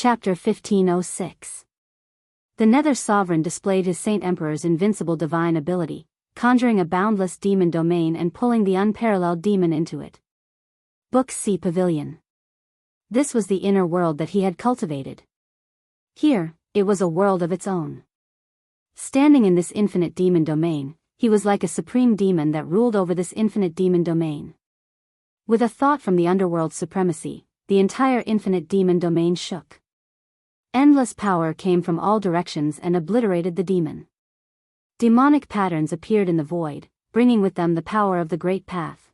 Chapter 1506. The Nether Sovereign displayed his Saint Emperor's invincible divine ability, conjuring a boundless demon domain and pulling the unparalleled demon into it. Book C Pavilion. This was the inner world that he had cultivated. Here, it was a world of its own. Standing in this infinite demon domain, he was like a supreme demon that ruled over this infinite demon domain. With a thought from the underworld's supremacy, the entire infinite demon domain shook. Endless power came from all directions and obliterated the demon. Demonic patterns appeared in the void, bringing with them the power of the Great Path.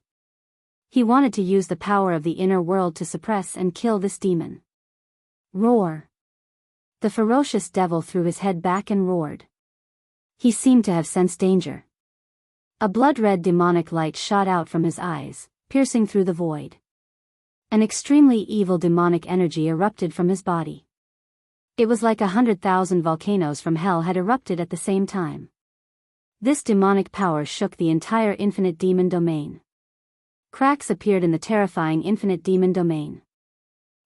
He wanted to use the power of the inner world to suppress and kill this demon. Roar! The ferocious devil threw his head back and roared. He seemed to have sensed danger. A blood-red demonic light shot out from his eyes, piercing through the void. An extremely evil demonic energy erupted from his body. It was like 100,000 volcanoes from hell had erupted at the same time. This demonic power shook the entire infinite demon domain. Cracks appeared in the terrifying infinite demon domain.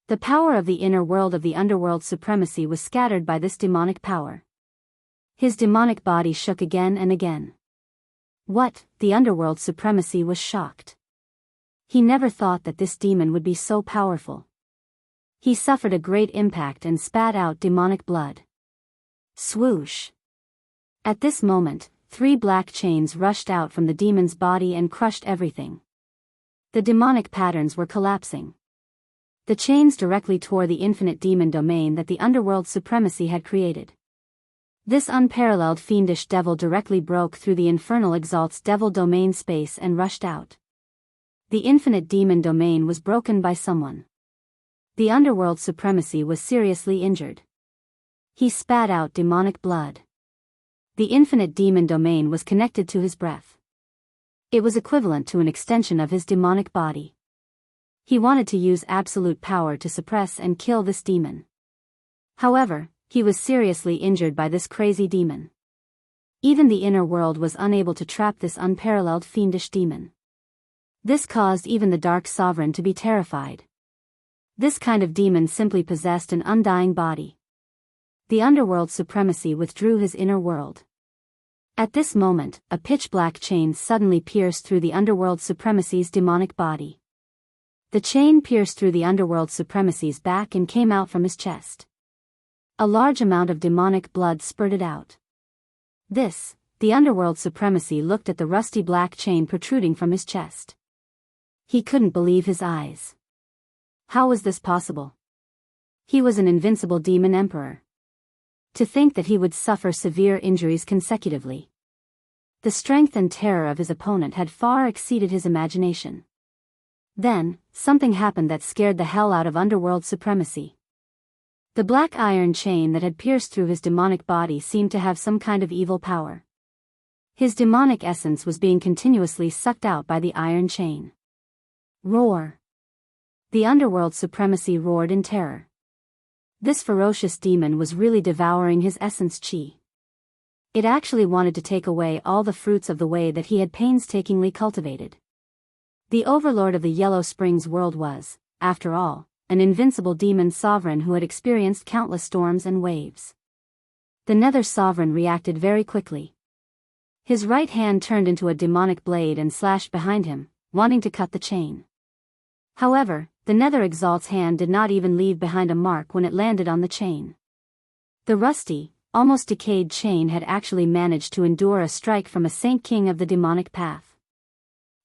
The power of the inner world of the underworld's supremacy was scattered by this demonic power. His demonic body shook again and again. What? The underworld's supremacy was shocked. He never thought that this demon would be so powerful. He suffered a great impact and spat out demonic blood. Swoosh! At this moment, 3 black chains rushed out from the demon's body and crushed everything. The demonic patterns were collapsing. The chains directly tore the infinite demon domain that the underworld's supremacy had created. This unparalleled fiendish devil directly broke through the infernal exalt's devil domain space and rushed out. The infinite demon domain was broken by someone. The underworld's supremacy was seriously injured. He spat out demonic blood. The infinite demon domain was connected to his breath. It was equivalent to an extension of his demonic body. He wanted to use absolute power to suppress and kill this demon. However, he was seriously injured by this crazy demon. Even the inner world was unable to trap this unparalleled fiendish demon. This caused even the Dark Sovereign to be terrified. This kind of demon simply possessed an undying body. The underworld's supremacy withdrew his inner world. At this moment, a pitch-black chain suddenly pierced through the underworld's supremacy's demonic body. The chain pierced through the underworld's supremacy's back and came out from his chest. A large amount of demonic blood spurted out. The underworld's supremacy looked at the rusty black chain protruding from his chest. He couldn't believe his eyes. How was this possible? He was an invincible demon emperor. To think that he would suffer severe injuries consecutively. The strength and terror of his opponent had far exceeded his imagination. Then, something happened that scared the hell out of underworld supremacy. The black iron chain that had pierced through his demonic body seemed to have some kind of evil power. His demonic essence was being continuously sucked out by the iron chain. Roar! The underworld supremacy roared in terror. This ferocious demon was really devouring his essence chi. It actually wanted to take away all the fruits of the way that he had painstakingly cultivated. The overlord of the Yellow Springs world was, after all, an invincible demon sovereign who had experienced countless storms and waves. The Nether Sovereign reacted very quickly. His right hand turned into a demonic blade and slashed behind him, wanting to cut the chain. However, the Nether Exalt's hand did not even leave behind a mark when it landed on the chain. The rusty, almost decayed chain had actually managed to endure a strike from a Saint King of the demonic path.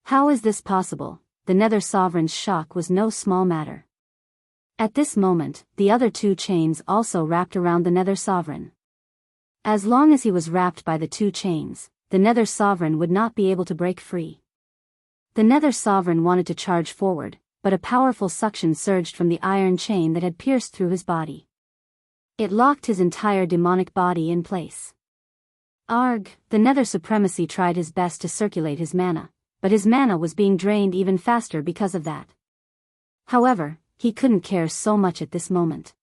How is this possible? The Nether Sovereign's shock was no small matter. At this moment, the other 2 chains also wrapped around the Nether Sovereign. As long as he was wrapped by the 2 chains, the Nether Sovereign would not be able to break free. The Nether Sovereign wanted to charge forward, but a powerful suction surged from the iron chain that had pierced through his body. It locked his entire demonic body in place. Arg! The Nether Supremacy tried his best to circulate his mana, but his mana was being drained even faster because of that. However, he couldn't care so much at this moment.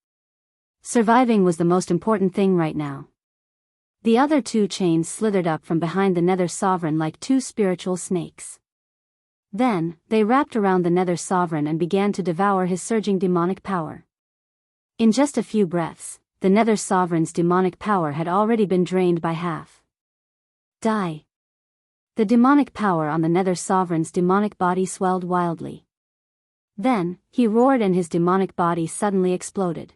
Surviving was the most important thing right now. The other 2 chains slithered up from behind the Nether Sovereign like 2 spiritual snakes. Then, they wrapped around the Nether Sovereign and began to devour his surging demonic power. In just a few breaths, the Nether Sovereign's demonic power had already been drained by half. Die. The demonic power on the Nether Sovereign's demonic body swelled wildly. Then, he roared and his demonic body suddenly exploded.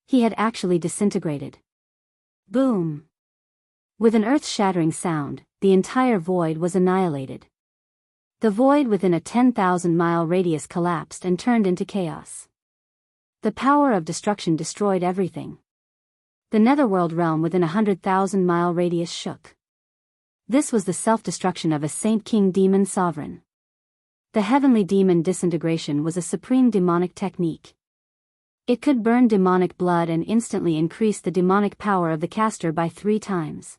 He had actually disintegrated. Boom! With an earth-shattering sound, the entire void was annihilated. The void within a 10,000-mile radius collapsed and turned into chaos. The power of destruction destroyed everything. The netherworld realm within a 100,000-mile radius shook. This was the self-destruction of a Saint King demon sovereign. The heavenly demon disintegration was a supreme demonic technique. It could burn demonic blood and instantly increase the demonic power of the caster by 3 times.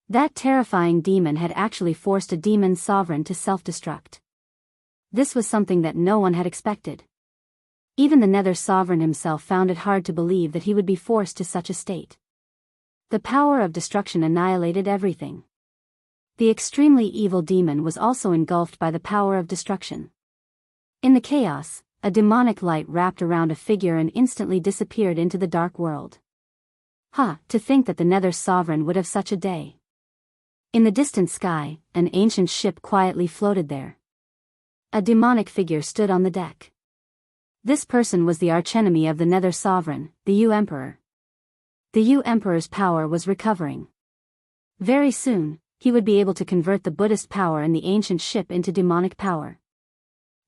That terrifying demon had actually forced a demon sovereign to self-destruct. This was something that no one had expected. Even the Nether Sovereign himself found it hard to believe that he would be forced to such a state. The power of destruction annihilated everything. The extremely evil demon was also engulfed by the power of destruction. In the chaos, a demonic light wrapped around a figure and instantly disappeared into the dark world. To think that the Nether Sovereign would have such a day. In the distant sky, an ancient ship quietly floated there. A demonic figure stood on the deck. This person was the archenemy of the Nether Sovereign, the Yu Emperor. The Yu Emperor's power was recovering. Very soon, he would be able to convert the Buddhist power in the ancient ship into demonic power.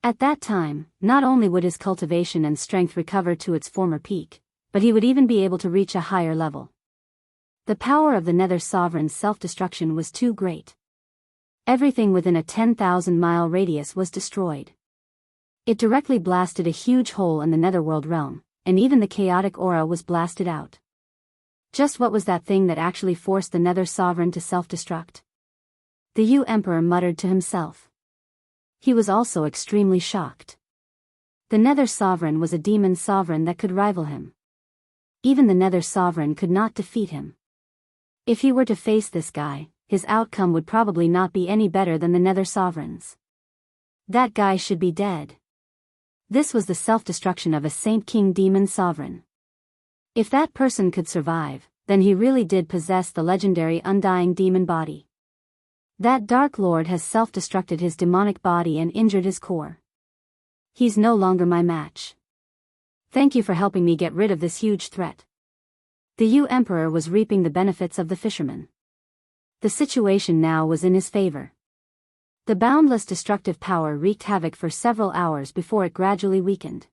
At that time, not only would his cultivation and strength recover to its former peak, but he would even be able to reach a higher level. The power of the Nether Sovereign's self-destruction was too great. Everything within a 10,000-mile radius was destroyed. It directly blasted a huge hole in the netherworld realm, and even the chaotic aura was blasted out. Just what was that thing that actually forced the Nether Sovereign to self-destruct? The Yu Emperor muttered to himself. He was also extremely shocked. The Nether Sovereign was a demon sovereign that could rival him. Even the Nether Sovereign could not defeat him. If he were to face this guy, his outcome would probably not be any better than the Nether Sovereign's. That guy should be dead. This was the self-destruction of a Saint King demon sovereign. If that person could survive, then he really did possess the legendary undying demon body. That Dark Lord has self-destructed his demonic body and injured his core. He's no longer my match. Thank you for helping me get rid of this huge threat. The Yu Emperor was reaping the benefits of the fisherman. The situation now was in his favor. The boundless destructive power wreaked havoc for several hours before it gradually weakened.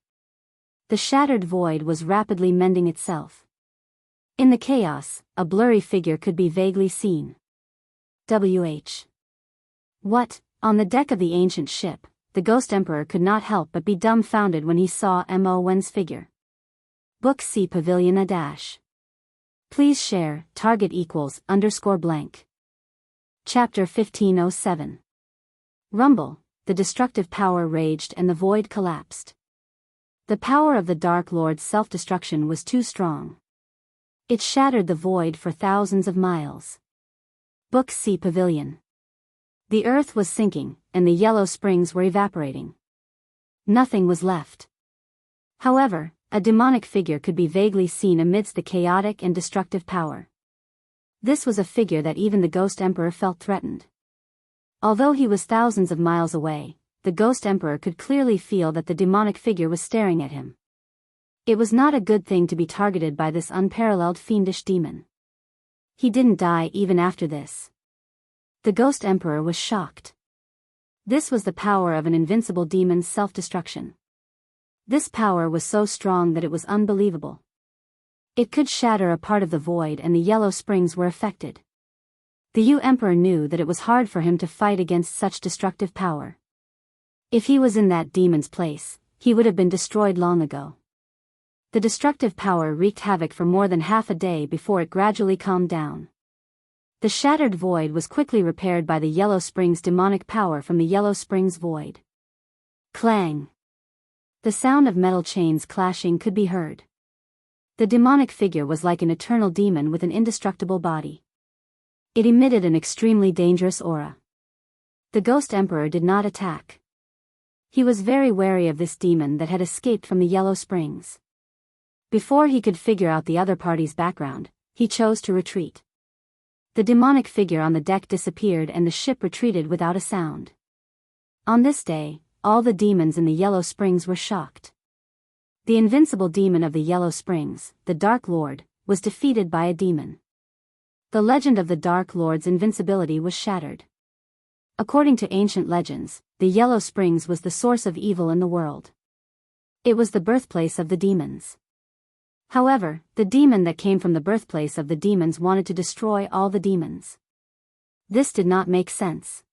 The shattered void was rapidly mending itself. In the chaos, a blurry figure could be vaguely seen. What? On the deck of the ancient ship, the Ghost Emperor could not help but be dumbfounded when he saw Mo Wen's figure. Book C Pavilion A-. Please share, target =_blank. Chapter 1507. Rumble, the destructive power raged and the void collapsed. The power of the Dark Lord's self-destruction was too strong. It shattered the void for thousands of miles. Book C Pavilion. The earth was sinking, and the yellow springs were evaporating. Nothing was left. However, a demonic figure could be vaguely seen amidst the chaotic and destructive power. This was a figure that even the Ghost Emperor felt threatened. Although he was thousands of miles away, the Ghost Emperor could clearly feel that the demonic figure was staring at him. It was not a good thing to be targeted by this unparalleled fiendish demon. He didn't die even after this. The Ghost Emperor was shocked. This was the power of an invincible demon's self-destruction. This power was so strong that it was unbelievable. It could shatter a part of the void and the yellow springs were affected. The Yu Emperor knew that it was hard for him to fight against such destructive power. If he was in that demon's place, he would have been destroyed long ago. The destructive power wreaked havoc for more than half a day before it gradually calmed down. The shattered void was quickly repaired by the Yellow Springs' demonic power from the Yellow Springs void. Clang! The sound of metal chains clashing could be heard. The demonic figure was like an eternal demon with an indestructible body. It emitted an extremely dangerous aura. The Ghost Emperor did not attack. He was very wary of this demon that had escaped from the Yellow Springs. Before he could figure out the other party's background, he chose to retreat. The demonic figure on the deck disappeared and the ship retreated without a sound. On this day, all the demons in the Yellow Springs were shocked. The invincible demon of the Yellow Springs, the Dark Lord, was defeated by a demon. The legend of the Dark Lord's invincibility was shattered. According to ancient legends, the Yellow Springs was the source of evil in the world. It was the birthplace of the demons. However, the demon that came from the birthplace of the demons wanted to destroy all the demons. This did not make sense.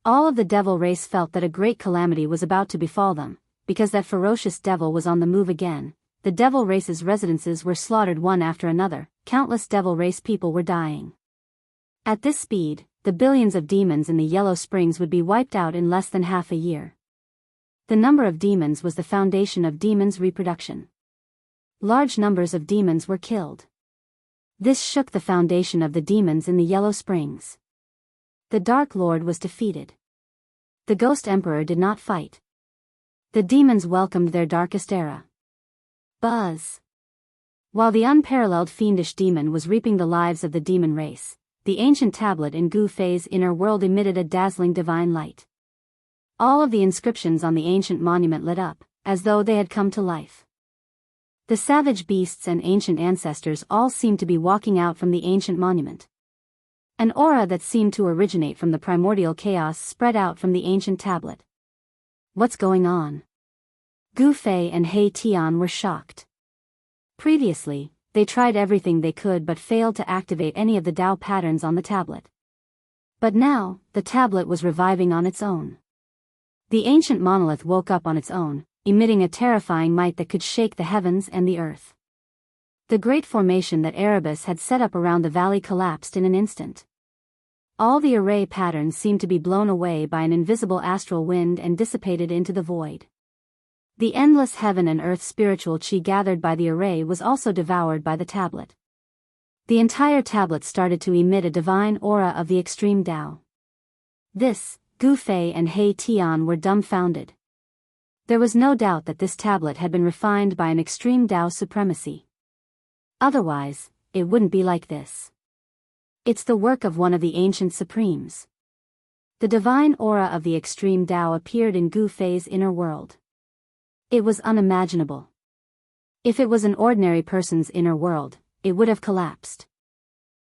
All of the devil race felt that a great calamity was about to befall them, because that ferocious devil was on the move again. The devil race's residences were slaughtered one after another, countless devil race people were dying. At this speed, the billions of demons in the Yellow Springs would be wiped out in less than half a year. The number of demons was the foundation of demons' reproduction. Large numbers of demons were killed. This shook the foundation of the demons in the Yellow Springs. The Dark Lord was defeated. The Ghost Emperor did not fight. The demons welcomed their darkest era. Buzz. While the unparalleled fiendish demon was reaping the lives of the demon race, the ancient tablet in Gu Fei's inner world emitted a dazzling divine light. All of the inscriptions on the ancient monument lit up, as though they had come to life. The savage beasts and ancient ancestors all seemed to be walking out from the ancient monument. An aura that seemed to originate from the primordial chaos spread out from the ancient tablet. What's going on? Gu Fei and He Tian were shocked. Previously, they tried everything they could but failed to activate any of the Dao patterns on the tablet. But now, the tablet was reviving on its own. The ancient monolith woke up on its own, emitting a terrifying might that could shake the heavens and the earth. The great formation that Erebus had set up around the valley collapsed in an instant. All the array patterns seemed to be blown away by an invisible astral wind and dissipated into the void. The endless heaven and earth spiritual chi gathered by the array was also devoured by the tablet. The entire tablet started to emit a divine aura of the extreme Tao. This, Gu Fei and He Tian were dumbfounded. There was no doubt that this tablet had been refined by an extreme Tao supremacy. Otherwise, it wouldn't be like this. It's the work of one of the ancient supremes. The divine aura of the extreme Tao appeared in Gu Fei's inner world. It was unimaginable. If it was an ordinary person's inner world, it would have collapsed.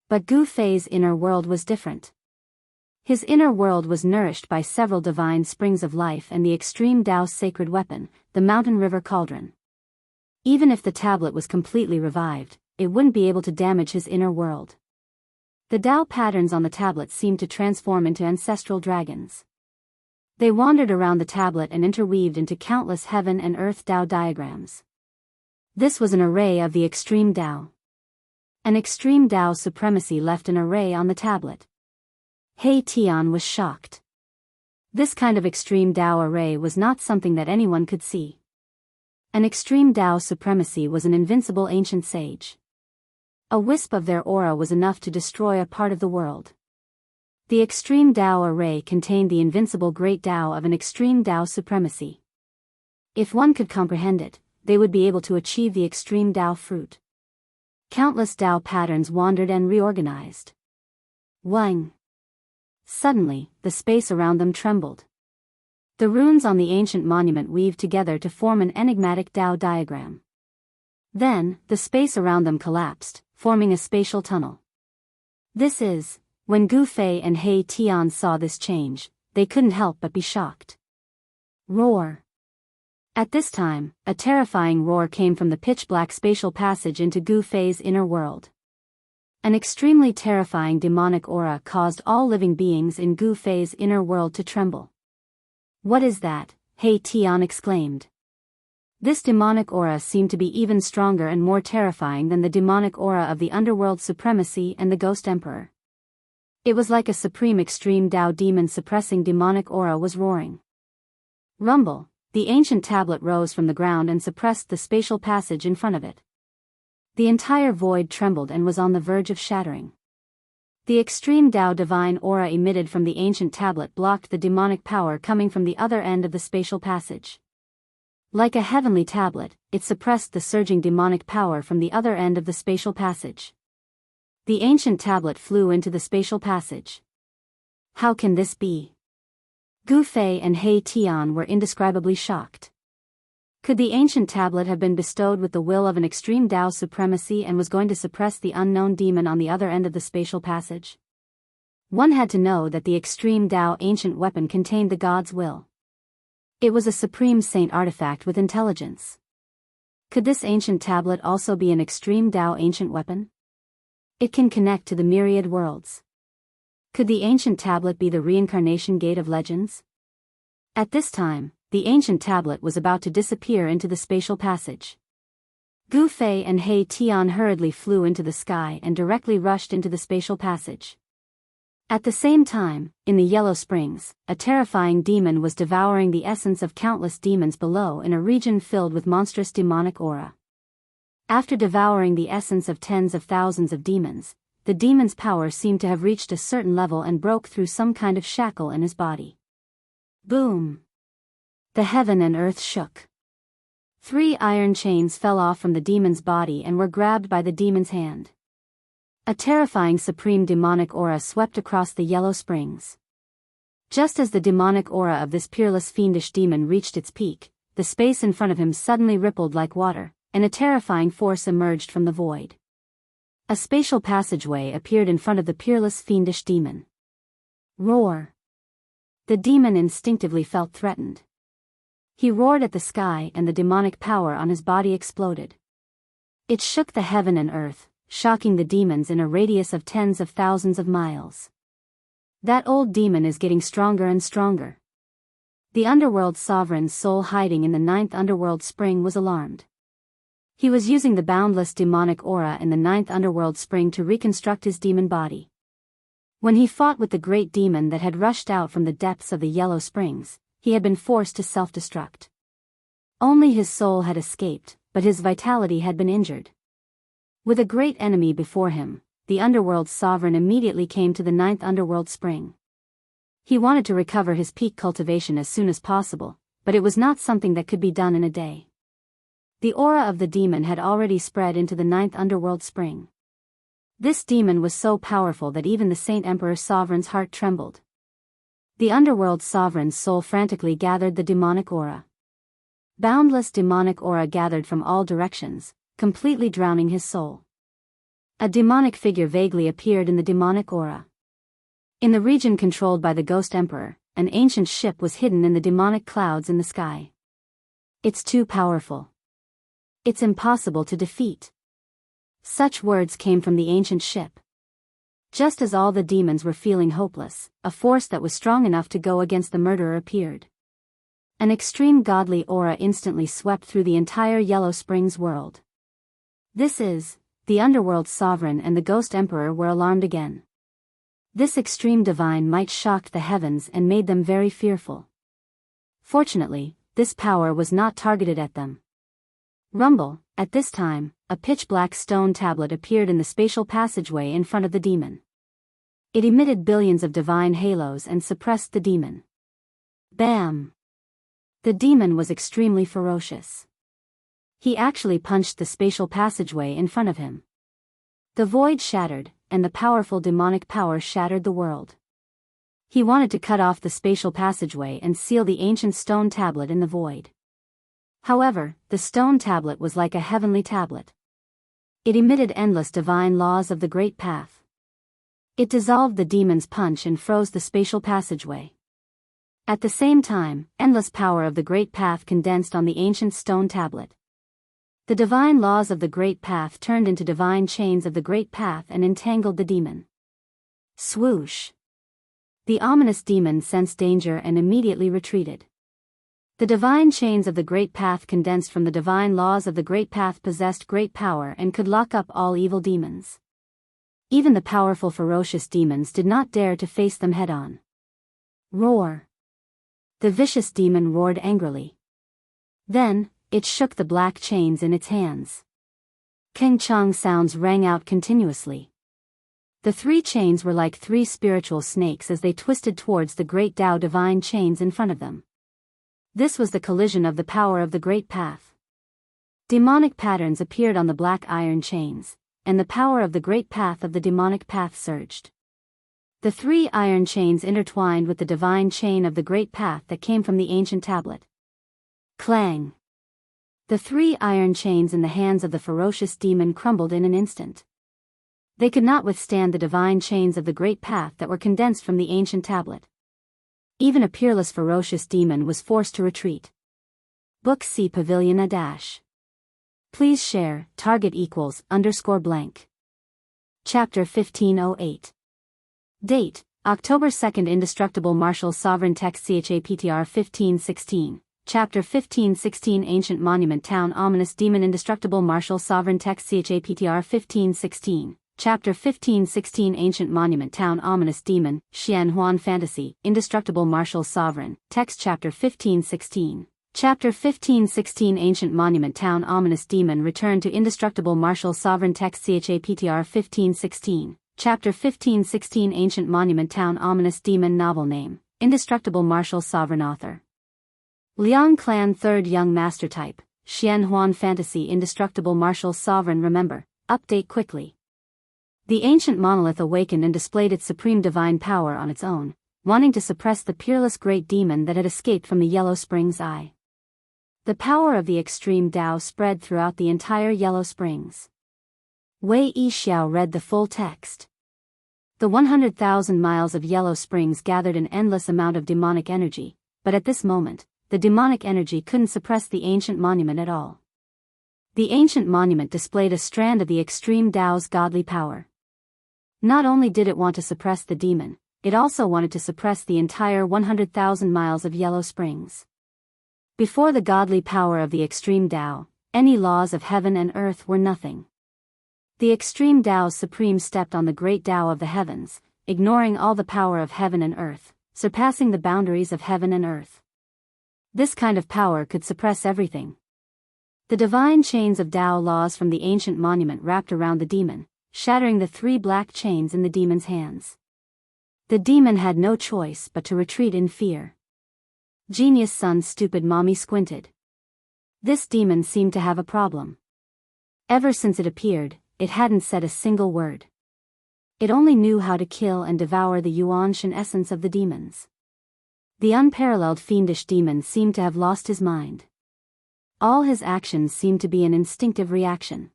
But Gu Fei's inner world was different. His inner world was nourished by several divine springs of life and the extreme Tao's sacred weapon, the mountain river cauldron. Even if the tablet was completely revived, it wouldn't be able to damage his inner world. The Tao patterns on the tablet seemed to transform into ancestral dragons. They wandered around the tablet and interweaved into countless heaven and earth Tao diagrams. This was an array of the extreme Tao. An extreme Tao supremacy left an array on the tablet. He Tian was shocked. This kind of extreme Tao array was not something that anyone could see. An extreme Tao supremacy was an invincible ancient sage. A wisp of their aura was enough to destroy a part of the world. The extreme Tao array contained the invincible great Tao of an extreme Tao supremacy. If one could comprehend it, they would be able to achieve the extreme Tao fruit. Countless Tao patterns wandered and reorganized. Wang. Suddenly, the space around them trembled. The runes on the ancient monument weaved together to form an enigmatic Tao diagram. Then, the space around them collapsed, forming a spatial tunnel. When Gu Fei and He Tian saw this change, they couldn't help but be shocked. Roar. At this time, a terrifying roar came from the pitch-black spatial passage into Gu Fei's inner world. An extremely terrifying demonic aura caused all living beings in Gu Fei's inner world to tremble. What is that? He Tian exclaimed. This demonic aura seemed to be even stronger and more terrifying than the demonic aura of the underworld supremacy and the Ghost Emperor. It was like a supreme extreme Tao demon suppressing demonic aura was roaring. Rumble, the ancient tablet rose from the ground and suppressed the spatial passage in front of it. The entire void trembled and was on the verge of shattering. The extreme Tao divine aura emitted from the ancient tablet blocked the demonic power coming from the other end of the spatial passage. Like a heavenly tablet, it suppressed the surging demonic power from the other end of the spatial passage. The ancient tablet flew into the spatial passage. How can this be? Gu Fei and He Tian were indescribably shocked. Could the ancient tablet have been bestowed with the will of an extreme Dao supremacy and was going to suppress the unknown demon on the other end of the spatial passage? One had to know that the extreme Dao ancient weapon contained the god's will. It was a supreme saint artifact with intelligence. Could this ancient tablet also be an extreme Dao ancient weapon? It can connect to the myriad worlds. Could the ancient tablet be the reincarnation gate of legends? At this time, the ancient tablet was about to disappear into the spatial passage. Gu Fei and He Tian hurriedly flew into the sky and directly rushed into the spatial passage. At the same time, in the Yellow Springs, a terrifying demon was devouring the essence of countless demons below in a region filled with monstrous demonic aura. After devouring the essence of tens of thousands of demons, the demon's power seemed to have reached a certain level and broke through some kind of shackle in his body. Boom! The heaven and earth shook. 3 iron chains fell off from the demon's body and were grabbed by the demon's hand. A terrifying supreme demonic aura swept across the Yellow Springs. Just as the demonic aura of this peerless fiendish demon reached its peak, the space in front of him suddenly rippled like water, and a terrifying force emerged from the void. A spatial passageway appeared in front of the peerless fiendish demon. Roar! The demon instinctively felt threatened. He roared at the sky and the demonic power on his body exploded. It shook the heaven and earth, shocking the demons in a radius of tens of thousands of miles. That old demon is getting stronger and stronger. The underworld sovereign's soul hiding in the 9th underworld spring was alarmed. He was using the boundless demonic aura in the 9th underworld spring to reconstruct his demon body. When he fought with the great demon that had rushed out from the depths of the Yellow Springs, he had been forced to self-destruct. Only his soul had escaped, but his vitality had been injured. With a great enemy before him, the underworld's sovereign immediately came to the 9th underworld spring. He wanted to recover his peak cultivation as soon as possible, but it was not something that could be done in a day. The aura of the demon had already spread into the 9th underworld spring. This demon was so powerful that even the Saint Emperor Sovereign's heart trembled. The underworld sovereign's soul frantically gathered the demonic aura. Boundless demonic aura gathered from all directions, completely drowning his soul. A demonic figure vaguely appeared in the demonic aura. In the region controlled by the Ghost Emperor, an ancient ship was hidden in the demonic clouds in the sky. It's too powerful. It's impossible to defeat. Such words came from the ancient ship. Just as all the demons were feeling hopeless, a force that was strong enough to go against the murderer appeared. An extreme godly aura instantly swept through the entire Yellow Springs world. This is, the underworld sovereign and the Ghost Emperor were alarmed again. This extreme divine might shocked the heavens and made them very fearful. Fortunately, this power was not targeted at them. Rumble, at this time, a pitch-black stone tablet appeared in the spatial passageway in front of the demon. It emitted billions of divine halos and suppressed the demon. Bam! The demon was extremely ferocious. He actually punched the spatial passageway in front of him. The void shattered, and the powerful demonic power shattered the world. He wanted to cut off the spatial passageway and seal the ancient stone tablet in the void. However, the stone tablet was like a heavenly tablet. It emitted endless divine laws of the great path. It dissolved the demon's punch and froze the spatial passageway. At the same time, endless power of the great path condensed on the ancient stone tablet. The divine laws of the great path turned into divine chains of the great path and entangled the demon. Swoosh! The ominous demon sensed danger and immediately retreated. The divine chains of the great path condensed from the divine laws of the great path possessed great power and could lock up all evil demons. Even the powerful ferocious demons did not dare to face them head-on. Roar! The vicious demon roared angrily. Then, it shook the black chains in its hands. Keng-chang sounds rang out continuously. The 3 chains were like 3 spiritual snakes as they twisted towards the great Tao divine chains in front of them. This was the collision of the power of the Great Path. Demonic patterns appeared on the black iron chains, and the power of the Great Path of the demonic path surged. The 3 iron chains intertwined with the divine chain of the Great Path that came from the ancient tablet. Clang! The 3 iron chains in the hands of the ferocious demon crumbled in an instant. They could not withstand the divine chains of the Great Path that were condensed from the ancient tablet. Even a peerless ferocious demon was forced to retreat. Book C Pavilion a dash. Please share, target equals, _blank. Chapter 1508. Date, October 2nd. Indestructible Martial Sovereign Text CHAPTR 1516. Chapter 1516. Ancient Monument Town Ominous Demon Indestructible Martial Sovereign Text CHAPTR 1516. Chapter 1516. Ancient Monument Town Ominous Demon, Xianhuan Fantasy, Indestructible Martial Sovereign, Text Chapter 1516. Chapter 1516. Ancient Monument Town Ominous Demon Return to Indestructible Martial Sovereign Text CHAPTR 1516. Chapter 1516. Ancient Monument Town Ominous Demon Novel Name, Indestructible Martial Sovereign Author Liang Clan 3rd Young Master Type, Xianhuan Fantasy Indestructible Martial Sovereign Remember, update quickly. The ancient monolith awakened and displayed its supreme divine power on its own, wanting to suppress the peerless great demon that had escaped from the Yellow Springs Eye. The power of the extreme Tao spread throughout the entire Yellow Springs. Wei Yixiao read the full text. The 100,000 miles of Yellow Springs gathered an endless amount of demonic energy, but at this moment, the demonic energy couldn't suppress the ancient monument at all. The ancient monument displayed a strand of the extreme Tao's godly power. Not only did it want to suppress the demon, it also wanted to suppress the entire 100,000 miles of Yellow Springs. Before the godly power of the extreme Tao, any laws of heaven and earth were nothing. The extreme Tao's supreme stepped on the great Tao of the heavens, ignoring all the power of heaven and earth, surpassing the boundaries of heaven and earth. This kind of power could suppress everything. The divine chains of Tao laws from the ancient monument wrapped around the demon, shattering the 3 black chains in the demon's hands. The demon had no choice but to retreat in fear. Genius son stupid mommy squinted. This demon seemed to have a problem. Ever since it appeared, it hadn't said a single word. It only knew how to kill and devour the Yuanshan essence of the demons. The unparalleled fiendish demon seemed to have lost his mind. All his actions seemed to be an instinctive reaction.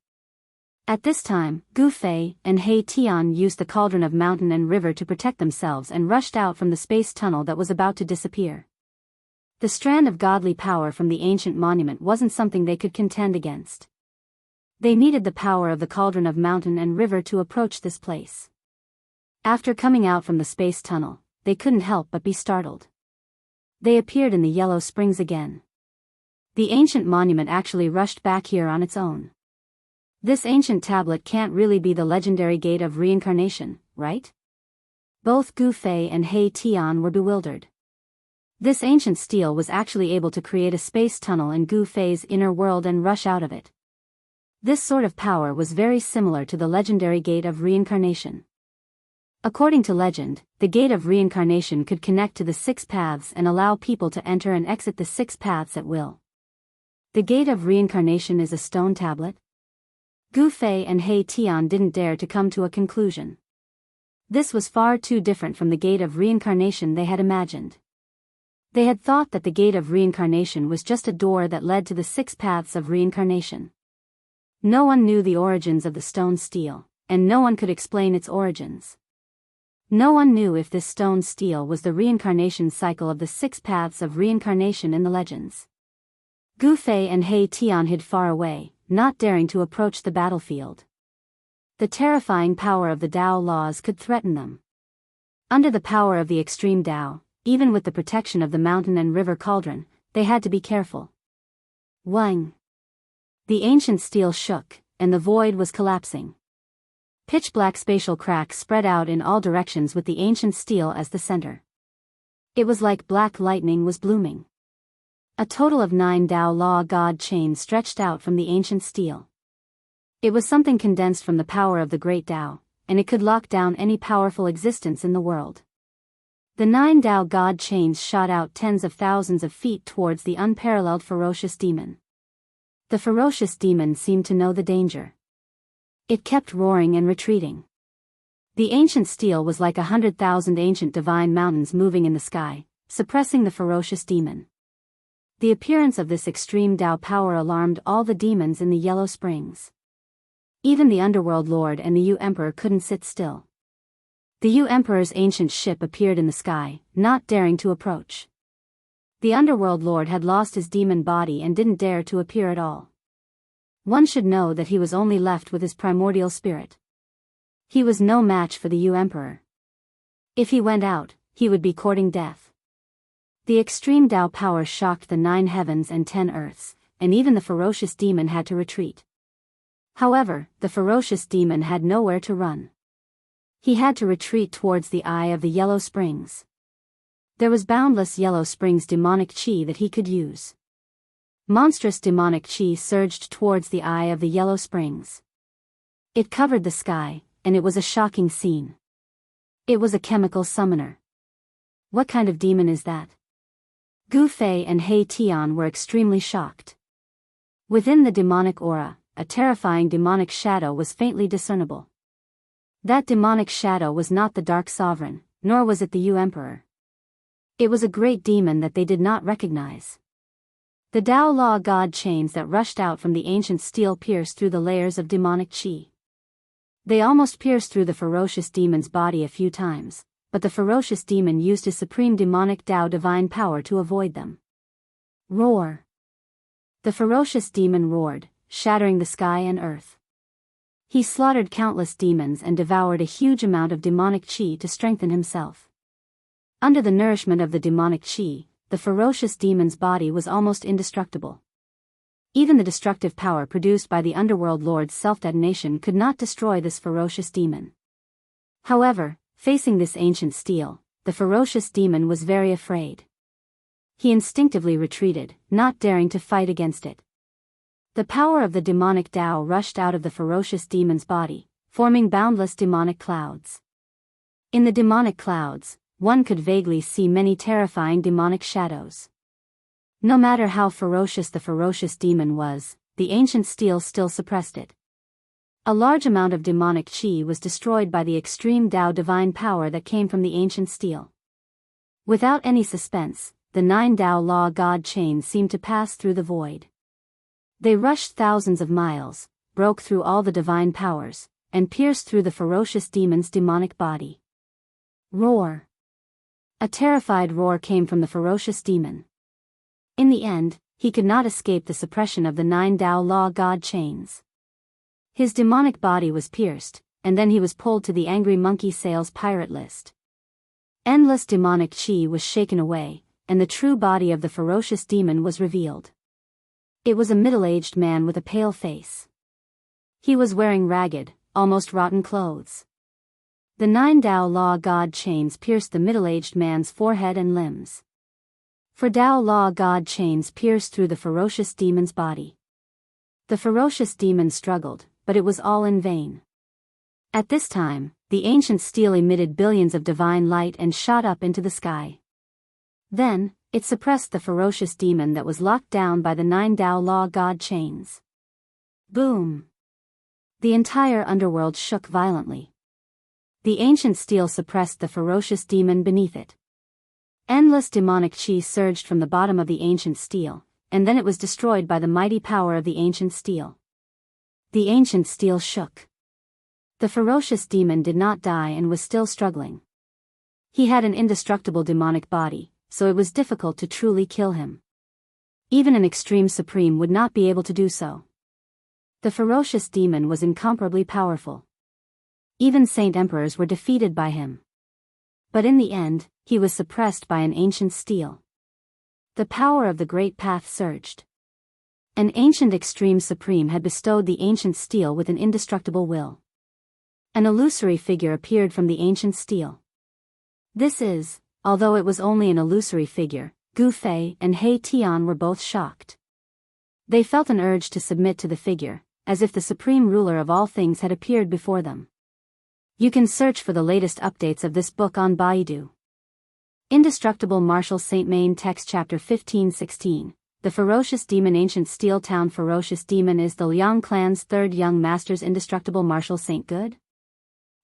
At this time, Gu Fei and He Tian used the cauldron of mountain and river to protect themselves and rushed out from the space tunnel that was about to disappear. The strand of godly power from the ancient monument wasn't something they could contend against. They needed the power of the cauldron of mountain and river to approach this place. After coming out from the space tunnel, they couldn't help but be startled. They appeared in the Yellow Springs again. The ancient monument actually rushed back here on its own. This ancient tablet can't really be the legendary gate of reincarnation, right? Both Gu Fei and He Tian were bewildered. This ancient steel was actually able to create a space tunnel in Gu Fei's inner world and rush out of it. This sort of power was very similar to the legendary gate of reincarnation. According to legend, the gate of reincarnation could connect to the 6 paths and allow people to enter and exit the 6 paths at will. The gate of reincarnation is a stone tablet? Gu Fei and He Tian didn't dare to come to a conclusion. This was far too different from the gate of reincarnation they had imagined. They had thought that the gate of reincarnation was just a door that led to the 6 paths of reincarnation. No one knew the origins of the stone steel, and no one could explain its origins. No one knew if this stone steel was the reincarnation cycle of the 6 paths of reincarnation in the legends. Gu Fei and He Tian hid far away, not daring to approach the battlefield. The terrifying power of the Tao laws could threaten them. Under the power of the extreme Tao, even with the protection of the mountain and river cauldron, they had to be careful. Wang! The ancient steel shook, and the void was collapsing. Pitch-black spatial cracks spread out in all directions with the ancient steel as the center. It was like black lightning was blooming. A total of 9 Tao Law God chains stretched out from the ancient steel. It was something condensed from the power of the great Tao, and it could lock down any powerful existence in the world. The 9 Tao God chains shot out tens of thousands of feet towards the unparalleled ferocious demon. The ferocious demon seemed to know the danger. It kept roaring and retreating. The ancient steel was like 100,000 ancient divine mountains moving in the sky, suppressing the ferocious demon. The appearance of this extreme Tao power alarmed all the demons in the Yellow Springs. Even the Underworld Lord and the Yu Emperor couldn't sit still. The Yu Emperor's ancient ship appeared in the sky, not daring to approach. The Underworld Lord had lost his demon body and didn't dare to appear at all. One should know that he was only left with his primordial spirit. He was no match for the Yu Emperor. If he went out, he would be courting death. The extreme Tao power shocked the 9 heavens and 10 earths, and even the ferocious demon had to retreat. However, the ferocious demon had nowhere to run. He had to retreat towards the eye of the Yellow Springs. There was boundless Yellow Springs demonic chi that he could use. Monstrous demonic chi surged towards the eye of the Yellow Springs. It covered the sky, and it was a shocking scene. It was a chemical summoner. What kind of demon is that? Gu Fei and He Tian were extremely shocked. Within the demonic aura, a terrifying demonic shadow was faintly discernible. That demonic shadow was not the Dark Sovereign, nor was it the Yu Emperor. It was a great demon that they did not recognize. The Tao Law God chains that rushed out from the ancient steel pierced through the layers of demonic chi. They almost pierced through the ferocious demon's body a few times, but the ferocious demon used his supreme demonic Tao divine power to avoid them. Roar! The ferocious demon roared, shattering the sky and earth. He slaughtered countless demons and devoured a huge amount of demonic chi to strengthen himself. Under the nourishment of the demonic chi, the ferocious demon's body was almost indestructible. Even the destructive power produced by the Underworld Lord's self-detonation could not destroy this ferocious demon. However, facing this ancient steel, the ferocious demon was very afraid. He instinctively retreated, not daring to fight against it. The power of the demonic Tao rushed out of the ferocious demon's body, forming boundless demonic clouds. In the demonic clouds, one could vaguely see many terrifying demonic shadows. No matter how ferocious the ferocious demon was, the ancient steel still suppressed it. A large amount of demonic chi was destroyed by the extreme Tao divine power that came from the ancient steel. Without any suspense, the 9 Tao Law God chains seemed to pass through the void. They rushed thousands of miles, broke through all the divine powers, and pierced through the ferocious demon's demonic body. Roar! A terrified roar came from the ferocious demon. In the end, he could not escape the suppression of the 9 Tao Law God chains. His demonic body was pierced, and then he was pulled to the Angry Monkey Sales pirate list. Endless demonic chi was shaken away, and the true body of the ferocious demon was revealed. It was a middle-aged man with a pale face. He was wearing ragged, almost rotten clothes. The 9 Tao Law God chains pierced the middle-aged man's forehead and limbs. For Tao Law God chains pierced through the ferocious demon's body. The ferocious demon struggled, but it was all in vain. At this time, the ancient steel emitted billions of divine light and shot up into the sky. Then, it suppressed the ferocious demon that was locked down by the 9 Tao Law God chains. Boom! The entire underworld shook violently. The ancient steel suppressed the ferocious demon beneath it. Endless demonic chi surged from the bottom of the ancient steel, and then it was destroyed by the mighty power of the ancient steel. The ancient steel shook. The ferocious demon did not die and was still struggling. He had an indestructible demonic body, so it was difficult to truly kill him. Even an extreme supreme would not be able to do so. The ferocious demon was incomparably powerful. Even saint emperors were defeated by him. But in the end, he was suppressed by an ancient steel. The power of the great path surged. An ancient extreme supreme had bestowed the ancient steel with an indestructible will. An illusory figure appeared from the ancient steel. This is, although it was only an illusory figure, Gu Fei and He Tian were both shocked. They felt an urge to submit to the figure, as if the supreme ruler of all things had appeared before them. You can search for the latest updates of this book on Baidu. Indestructible Martial Saint Main Text Chapter 15:16. The Ferocious Demon. Ancient Steel Town. Ferocious Demon is the Liang clan's third young master's indestructible martial saint. Good?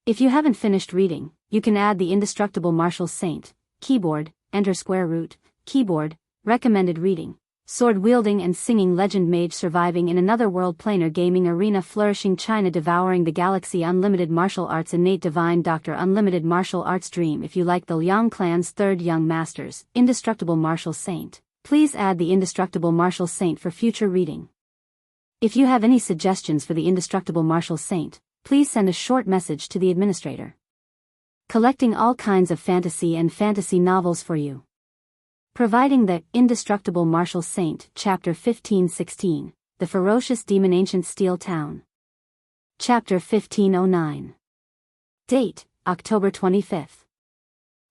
If you haven't finished reading, you can add the indestructible martial saint. Keyboard, enter square root, keyboard, recommended reading. Sword-wielding and singing legend mage surviving in another world. Planar gaming arena. Flourishing China. Devouring the galaxy. Unlimited martial arts. Innate divine doctor. Unlimited martial arts dream. If you like the Liang clan's third young masters, indestructible martial saint, please add the indestructible martial saint for future reading. If you have any suggestions for the indestructible martial saint, please send a short message to the administrator. Collecting all kinds of fantasy and fantasy novels for you. Providing the Indestructible Martial Saint. Chapter 15:16. The Ferocious Demon. Ancient Steel Town. Chapter 15:09. Date, October 25th.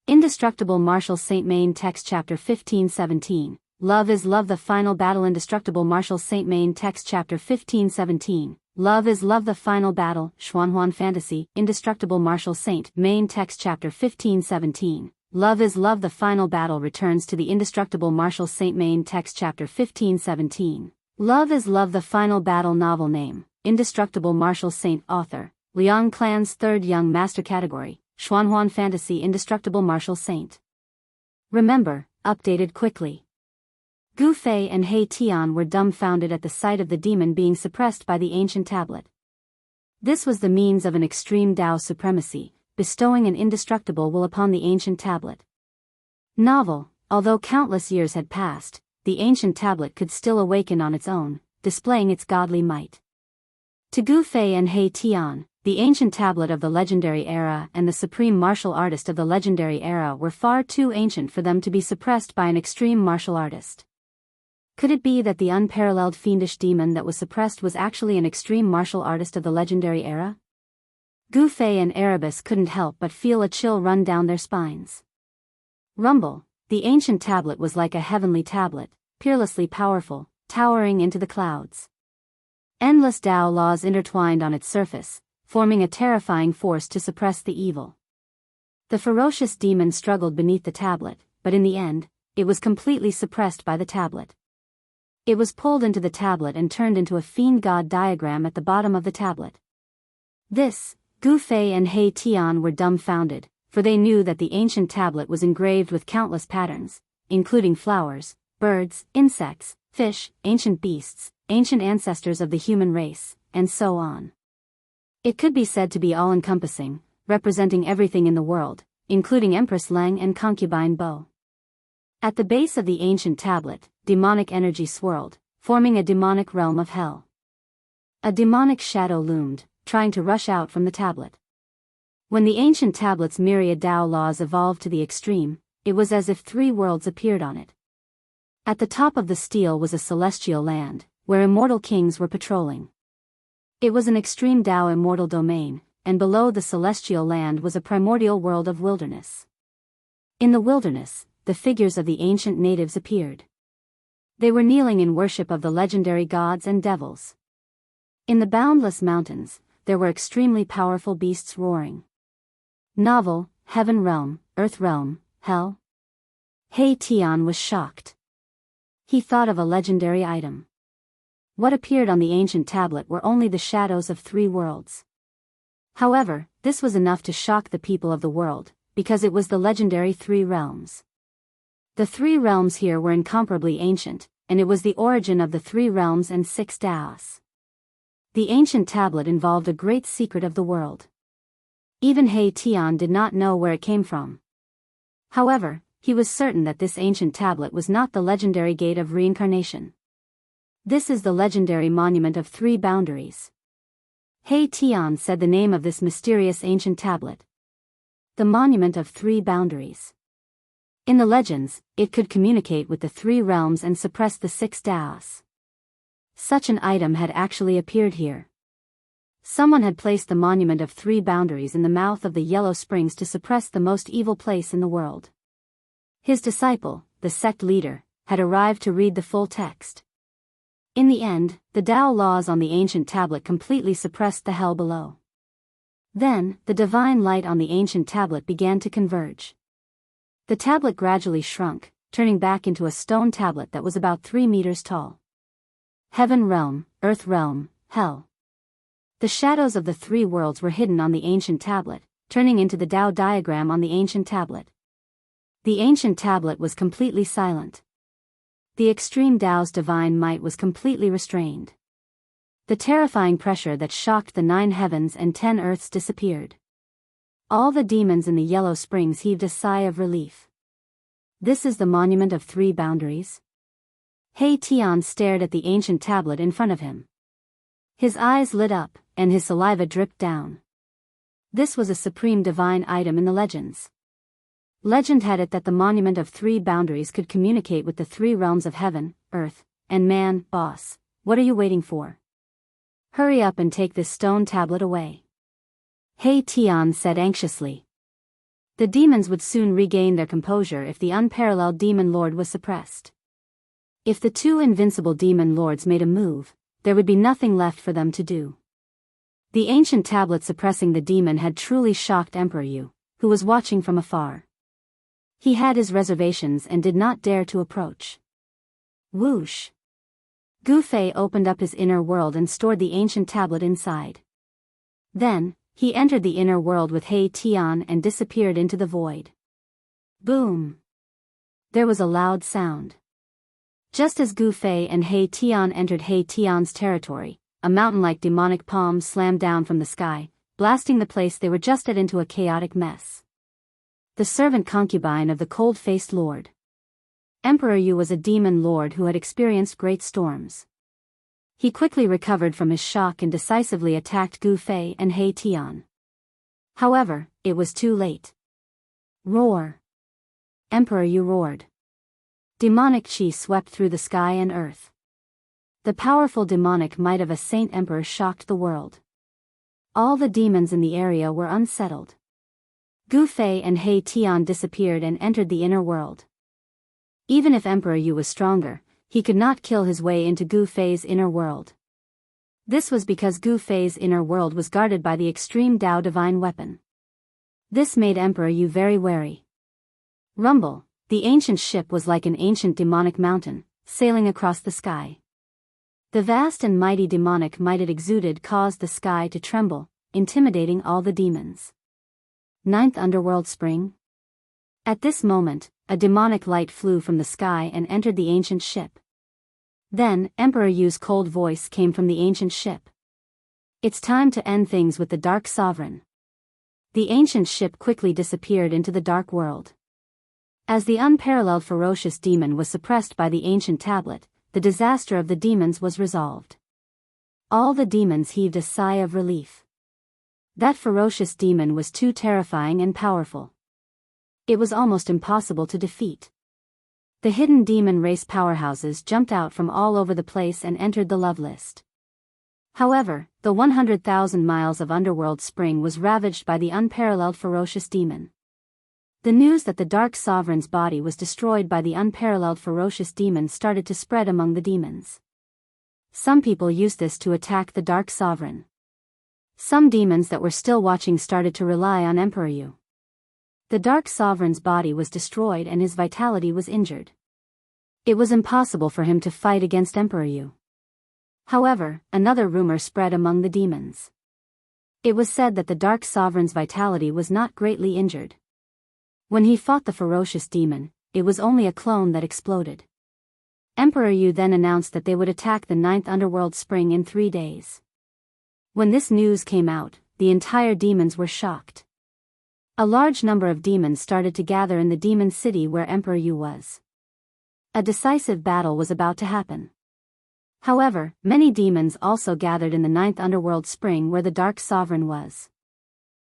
Indestructible Martial Saint. Main Text Chapter 15:17. Love is Love. The Final Battle. Indestructible Martial Saint. Main Text Chapter 15:17. Love is Love. The Final Battle. Xuanhuan Fantasy. Indestructible Martial Saint. Main Text Chapter 15:17. Love is Love. The Final Battle returns to the Indestructible Martial Saint. Main Text Chapter 15:17. Love is Love. The Final Battle. Novel name, Indestructible Martial Saint. Author, Liang clan's third young master. Category, Xuanhuan Fantasy. Indestructible Martial Saint. Remember, updated quickly. Gu Fei and He Tian were dumbfounded at the sight of the demon being suppressed by the ancient tablet. This was the means of an extreme Dao supremacy, bestowing an indestructible will upon the ancient tablet. Novel, although countless years had passed, the ancient tablet could still awaken on its own, displaying its godly might. To Gu Fei and He Tian, the ancient tablet of the legendary era and the supreme martial artist of the legendary era were far too ancient for them to be suppressed by an extreme martial artist. Could it be that the unparalleled fiendish demon that was suppressed was actually an extreme martial artist of the legendary era? Gu Fei and Erebus couldn't help but feel a chill run down their spines. Rumble, the ancient tablet was like a heavenly tablet, peerlessly powerful, towering into the clouds. Endless Dao laws intertwined on its surface, forming a terrifying force to suppress the evil. The ferocious demon struggled beneath the tablet, but in the end, it was completely suppressed by the tablet. It was pulled into the tablet and turned into a fiend god diagram at the bottom of the tablet. This, Gu Fei and He Tian were dumbfounded, for they knew that the ancient tablet was engraved with countless patterns, including flowers, birds, insects, fish, ancient beasts, ancient ancestors of the human race, and so on. It could be said to be all-encompassing, representing everything in the world, including Empress Leng and concubine Bo. At the base of the ancient tablet, demonic energy swirled, forming a demonic realm of hell. A demonic shadow loomed, trying to rush out from the tablet. When the ancient tablet's myriad Dao laws evolved to the extreme, it was as if three worlds appeared on it. At the top of the steel was a celestial land, where immortal kings were patrolling. It was an extreme Dao immortal domain, and below the celestial land was a primordial world of wilderness. In the wilderness, the figures of the ancient natives appeared. They were kneeling in worship of the legendary gods and devils. In the boundless mountains, there were extremely powerful beasts roaring. Novel, Heaven Realm, Earth Realm, Hell? He Tian was shocked. He thought of a legendary item. What appeared on the ancient tablet were only the shadows of three worlds. However, this was enough to shock the people of the world, because it was the legendary three realms. The three realms here were incomparably ancient, and it was the origin of the three realms and six Daos. The ancient tablet involved a great secret of the world. Even He Tian did not know where it came from. However, he was certain that this ancient tablet was not the legendary gate of reincarnation. This is the legendary monument of three boundaries. He Tian said the name of this mysterious ancient tablet. The monument of three boundaries. In the legends, it could communicate with the three realms and suppress the six Daos. Such an item had actually appeared here. Someone had placed the monument of three boundaries in the mouth of the Yellow Springs to suppress the most evil place in the world. His disciple, the sect leader, had arrived to read the full text. In the end, the Dao laws on the ancient tablet completely suppressed the hell below. Then, the divine light on the ancient tablet began to converge. The tablet gradually shrunk, turning back into a stone tablet that was about 3 meters tall. Heaven realm, earth realm, hell. The shadows of the 3 worlds were hidden on the ancient tablet, turning into the Tao diagram on the ancient tablet. The ancient tablet was completely silent. The extreme Tao's divine might was completely restrained. The terrifying pressure that shocked the 9 heavens and 10 earths disappeared. All the demons in the Yellow Springs heaved a sigh of relief. This is the monument of 3 boundaries? He Tian stared at the ancient tablet in front of him. His eyes lit up, and his saliva dripped down. This was a supreme divine item in the legends. Legend had it that the monument of 3 boundaries could communicate with the 3 realms of heaven, earth, and man. Boss, what are you waiting for? Hurry up and take this stone tablet away. He Tian said anxiously. The demons would soon regain their composure if the unparalleled demon lord was suppressed. If the 2 invincible demon lords made a move, there would be nothing left for them to do. The ancient tablet suppressing the demon had truly shocked Emperor Yu, who was watching from afar. He had his reservations and did not dare to approach. Whoosh! Gu Fei opened up his inner world and stored the ancient tablet inside. Then, he entered the inner world with He Tian and disappeared into the void. Boom! There was a loud sound. Just as Gu Fei and He Tian entered He Tian's territory, a mountain-like demonic palm slammed down from the sky, blasting the place they were just at into a chaotic mess. The servant concubine of the cold-faced lord. Emperor Yu was a demon lord who had experienced great storms. He quickly recovered from his shock and decisively attacked Gu Fei and He Tian. However, it was too late. Roar! Emperor Yu roared. Demonic chi swept through the sky and earth. The powerful demonic might of a saint emperor shocked the world. All the demons in the area were unsettled. Gu Fei and He Tian disappeared and entered the inner world. Even if Emperor Yu was stronger, he could not kill his way into Gu Fei's inner world. This was because Gu Fei's inner world was guarded by the extreme Tao divine weapon. This made Emperor Yu very wary. Rumble, the ancient ship was like an ancient demonic mountain, sailing across the sky. The vast and mighty demonic might it exuded caused the sky to tremble, intimidating all the demons. 9th Underworld Spring? At this moment, a demonic light flew from the sky and entered the ancient ship. Then, Emperor Yu's cold voice came from the ancient ship. It's time to end things with the Dark Sovereign. The ancient ship quickly disappeared into the dark world. As the unparalleled ferocious demon was suppressed by the ancient tablet, the disaster of the demons was resolved. All the demons heaved a sigh of relief. That ferocious demon was too terrifying and powerful. It was almost impossible to defeat. The hidden demon race powerhouses jumped out from all over the place and entered the love list. However, the 100,000 miles of underworld spring was ravaged by the unparalleled ferocious demon. The news that the Dark Sovereign's body was destroyed by the unparalleled ferocious demon started to spread among the demons. Some people used this to attack the Dark Sovereign. Some demons that were still watching started to rely on Emperor Yu. The Dark Sovereign's body was destroyed and his vitality was injured. It was impossible for him to fight against Emperor Yu. However, another rumor spread among the demons. It was said that the Dark Sovereign's vitality was not greatly injured. When he fought the ferocious demon, it was only a clone that exploded. Emperor Yu then announced that they would attack the 9th Underworld Spring in 3 days. When this news came out, the entire demons were shocked. A large number of demons started to gather in the demon city where Emperor Yu was. A decisive battle was about to happen. However, many demons also gathered in the 9th Underworld Spring where the Dark Sovereign was.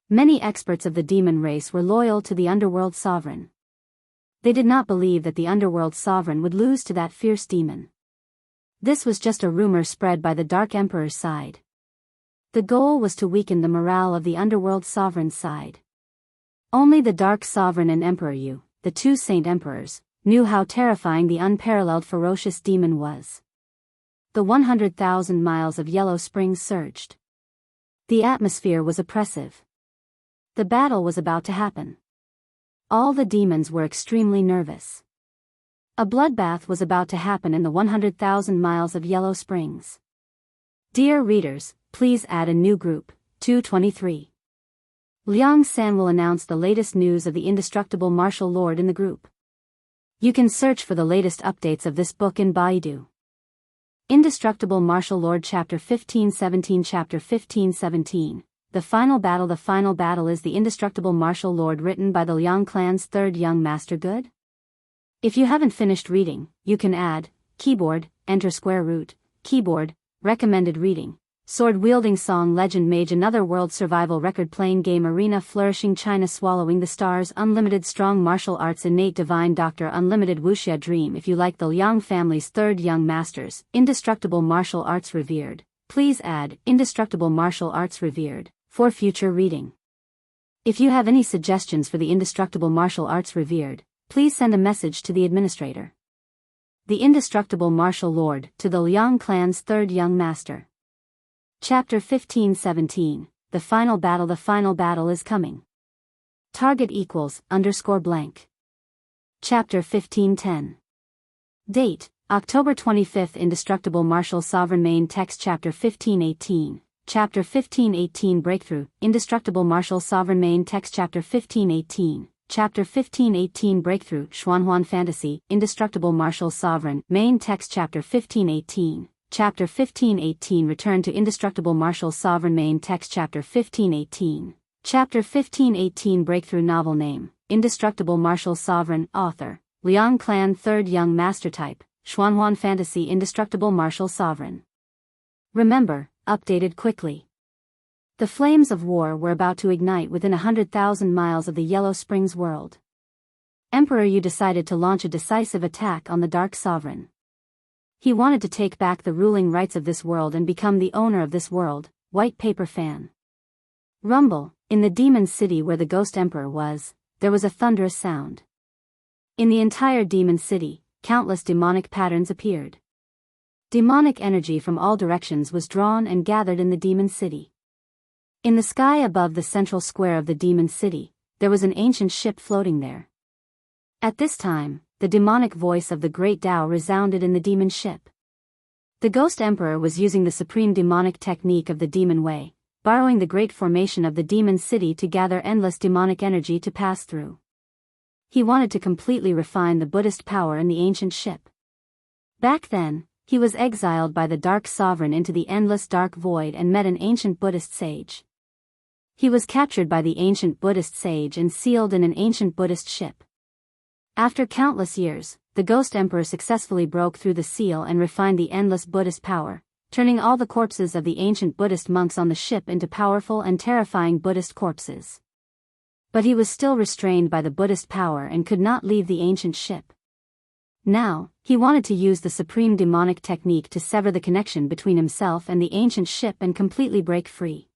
Many experts of the demon race were loyal to the Underworld Sovereign. They did not believe that the Underworld Sovereign would lose to that fierce demon. This was just a rumor spread by the Dark Emperor's side. The goal was to weaken the morale of the Underworld Sovereign's side. Only the Dark Sovereign and Emperor Yu, the 2 Saint Emperors, knew how terrifying the unparalleled ferocious demon was. The 100,000 miles of Yellow Springs surged. The atmosphere was oppressive. The battle was about to happen. All the demons were extremely nervous. A bloodbath was about to happen in the 100,000 miles of Yellow Springs. Dear readers, please add a new group, 223. Liang San will announce the latest news of the indestructible martial lord in the group. You can search for the latest updates of this book in Baidu. Indestructible Martial Lord Chapter 1517 Chapter 1517 The Final Battle. The final battle is the Indestructible Martial Lord, written by the Liang clan's third young master. Good? If you haven't finished reading, you can add, keyboard, enter square root, keyboard, recommended reading, sword-wielding song legend mage another world survival record playing game arena flourishing China swallowing the stars unlimited strong martial arts innate divine doctor unlimited wuxia dream. If you like the Liang family's third young masters, indestructible martial arts revered, please add, indestructible martial arts revered, for future reading. If you have any suggestions for the indestructible martial arts revered, please send a message to the administrator. The Indestructible Martial Lord, to the Liang clan's third young master. Chapter 1517, The Final Battle. The final battle is coming. Target equals, _blank. Chapter 1510. Date, October 25th. Indestructible Martial Sovereign. Main text. Chapter 1518. Chapter 1518 Breakthrough, Indestructible Martial Sovereign. Main text. Chapter 1518. Chapter 1518 Breakthrough, Xuanhuan Fantasy, Indestructible Martial Sovereign. Main text. Chapter 1518. Chapter 1518 Return to Indestructible Martial Sovereign. Main text. Chapter 1518. Chapter 1518 Breakthrough. Novel name, Indestructible Martial Sovereign. Author, Liang Clan Third Young Master. Type, Xuanhuan Fantasy. Indestructible Martial Sovereign. Remember, updated quickly. The flames of war were about to ignite within 100,000 miles of the Yellow Springs world. Emperor Yu decided to launch a decisive attack on the Dark Sovereign. He wanted to take back the ruling rights of this world and become the owner of this world. White paper fan. Rumble, in the demon city where the Ghost Emperor was, there was a thunderous sound. In the entire demon city, countless demonic patterns appeared. Demonic energy from all directions was drawn and gathered in the demon city. In the sky above the central square of the demon city, there was an ancient ship floating there. At this time, the demonic voice of the great Tao resounded in the demon ship. The Ghost Emperor was using the supreme demonic technique of the demon way, borrowing the great formation of the demon city to gather endless demonic energy to pass through. He wanted to completely refine the Buddhist power in the ancient ship. Back then, he was exiled by the Dark Sovereign into the endless dark void and met an ancient Buddhist sage. He was captured by the ancient Buddhist sage and sealed in an ancient Buddhist ship. After countless years, the Ghost Emperor successfully broke through the seal and refined the endless Buddhist power, turning all the corpses of the ancient Buddhist monks on the ship into powerful and terrifying Buddhist corpses. But he was still restrained by the Buddhist power and could not leave the ancient ship. Now, he wanted to use the supreme demonic technique to sever the connection between himself and the ancient ship and completely break free.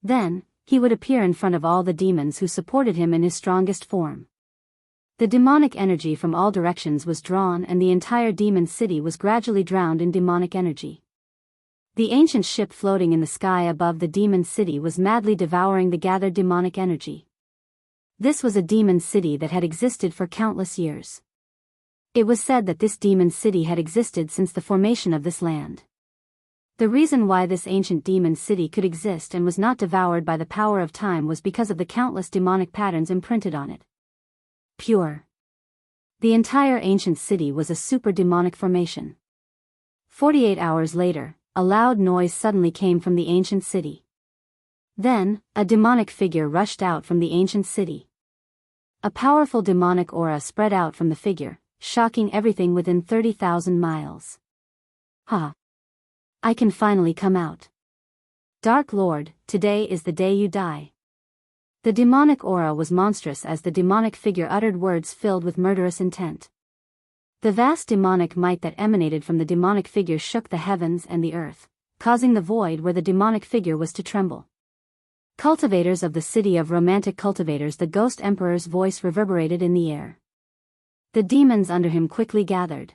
Then, he would appear in front of all the demons who supported him in his strongest form. The demonic energy from all directions was drawn and the entire demon city was gradually drowned in demonic energy. The ancient ship floating in the sky above the demon city was madly devouring the gathered demonic energy. This was a demon city that had existed for countless years. It was said that this demon city had existed since the formation of this land. The reason why this ancient demon city could exist and was not devoured by the power of time was because of the countless demonic patterns imprinted on it. Pure. The entire ancient city was a super demonic formation. 48 hours later, a loud noise suddenly came from the ancient city. Then, a demonic figure rushed out from the ancient city. A powerful demonic aura spread out from the figure, shocking everything within 30,000 miles. Ha! I can finally come out. Dark Lord, today is the day you die. The demonic aura was monstrous as the demonic figure uttered words filled with murderous intent. The vast demonic might that emanated from the demonic figure shook the heavens and the earth, causing the void where the demonic figure was to tremble. Cultivators of the city of romantic cultivators, the Ghost Emperor's voice reverberated in the air. The demons under him quickly gathered.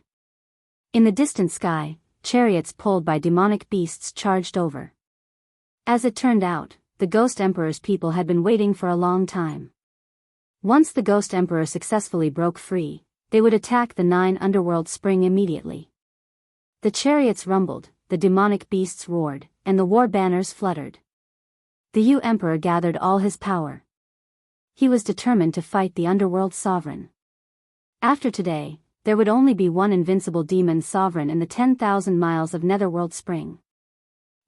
In the distant sky, chariots pulled by demonic beasts charged over. As it turned out, the Ghost Emperor's people had been waiting for a long time. Once the Ghost Emperor successfully broke free, they would attack the 9 underworld spring immediately. The chariots rumbled, the demonic beasts roared, and the war banners fluttered. The Yu Emperor gathered all his power. He was determined to fight the underworld sovereign. After today, there would only be one invincible demon sovereign in the 10,000 miles of Netherworld Spring.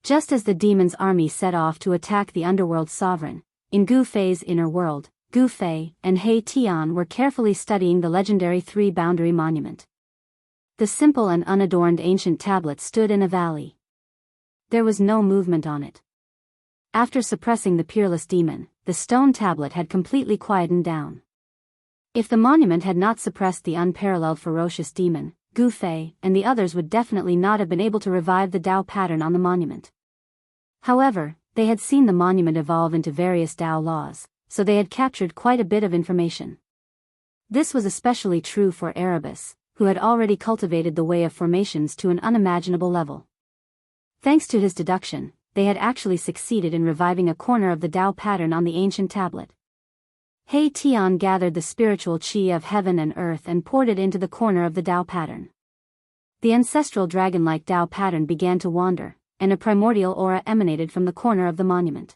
Just as the demon's army set off to attack the underworld sovereign, in Gu Fei's inner world, Gu Fei and He Tian were carefully studying the legendary 3-boundary monument. The simple and unadorned ancient tablet stood in a valley. There was no movement on it. After suppressing the peerless demon, the stone tablet had completely quietened down. If the monument had not suppressed the unparalleled ferocious demon, Gu Fei and the others would definitely not have been able to revive the Dao pattern on the monument. However, they had seen the monument evolve into various Dao laws, so they had captured quite a bit of information. This was especially true for Erebus, who had already cultivated the way of formations to an unimaginable level. Thanks to his deduction, they had actually succeeded in reviving a corner of the Dao pattern on the ancient tablet. He Tian gathered the spiritual qi of heaven and earth and poured it into the corner of the Dao pattern. The ancestral dragon-like Dao pattern began to wander, and a primordial aura emanated from the corner of the monument.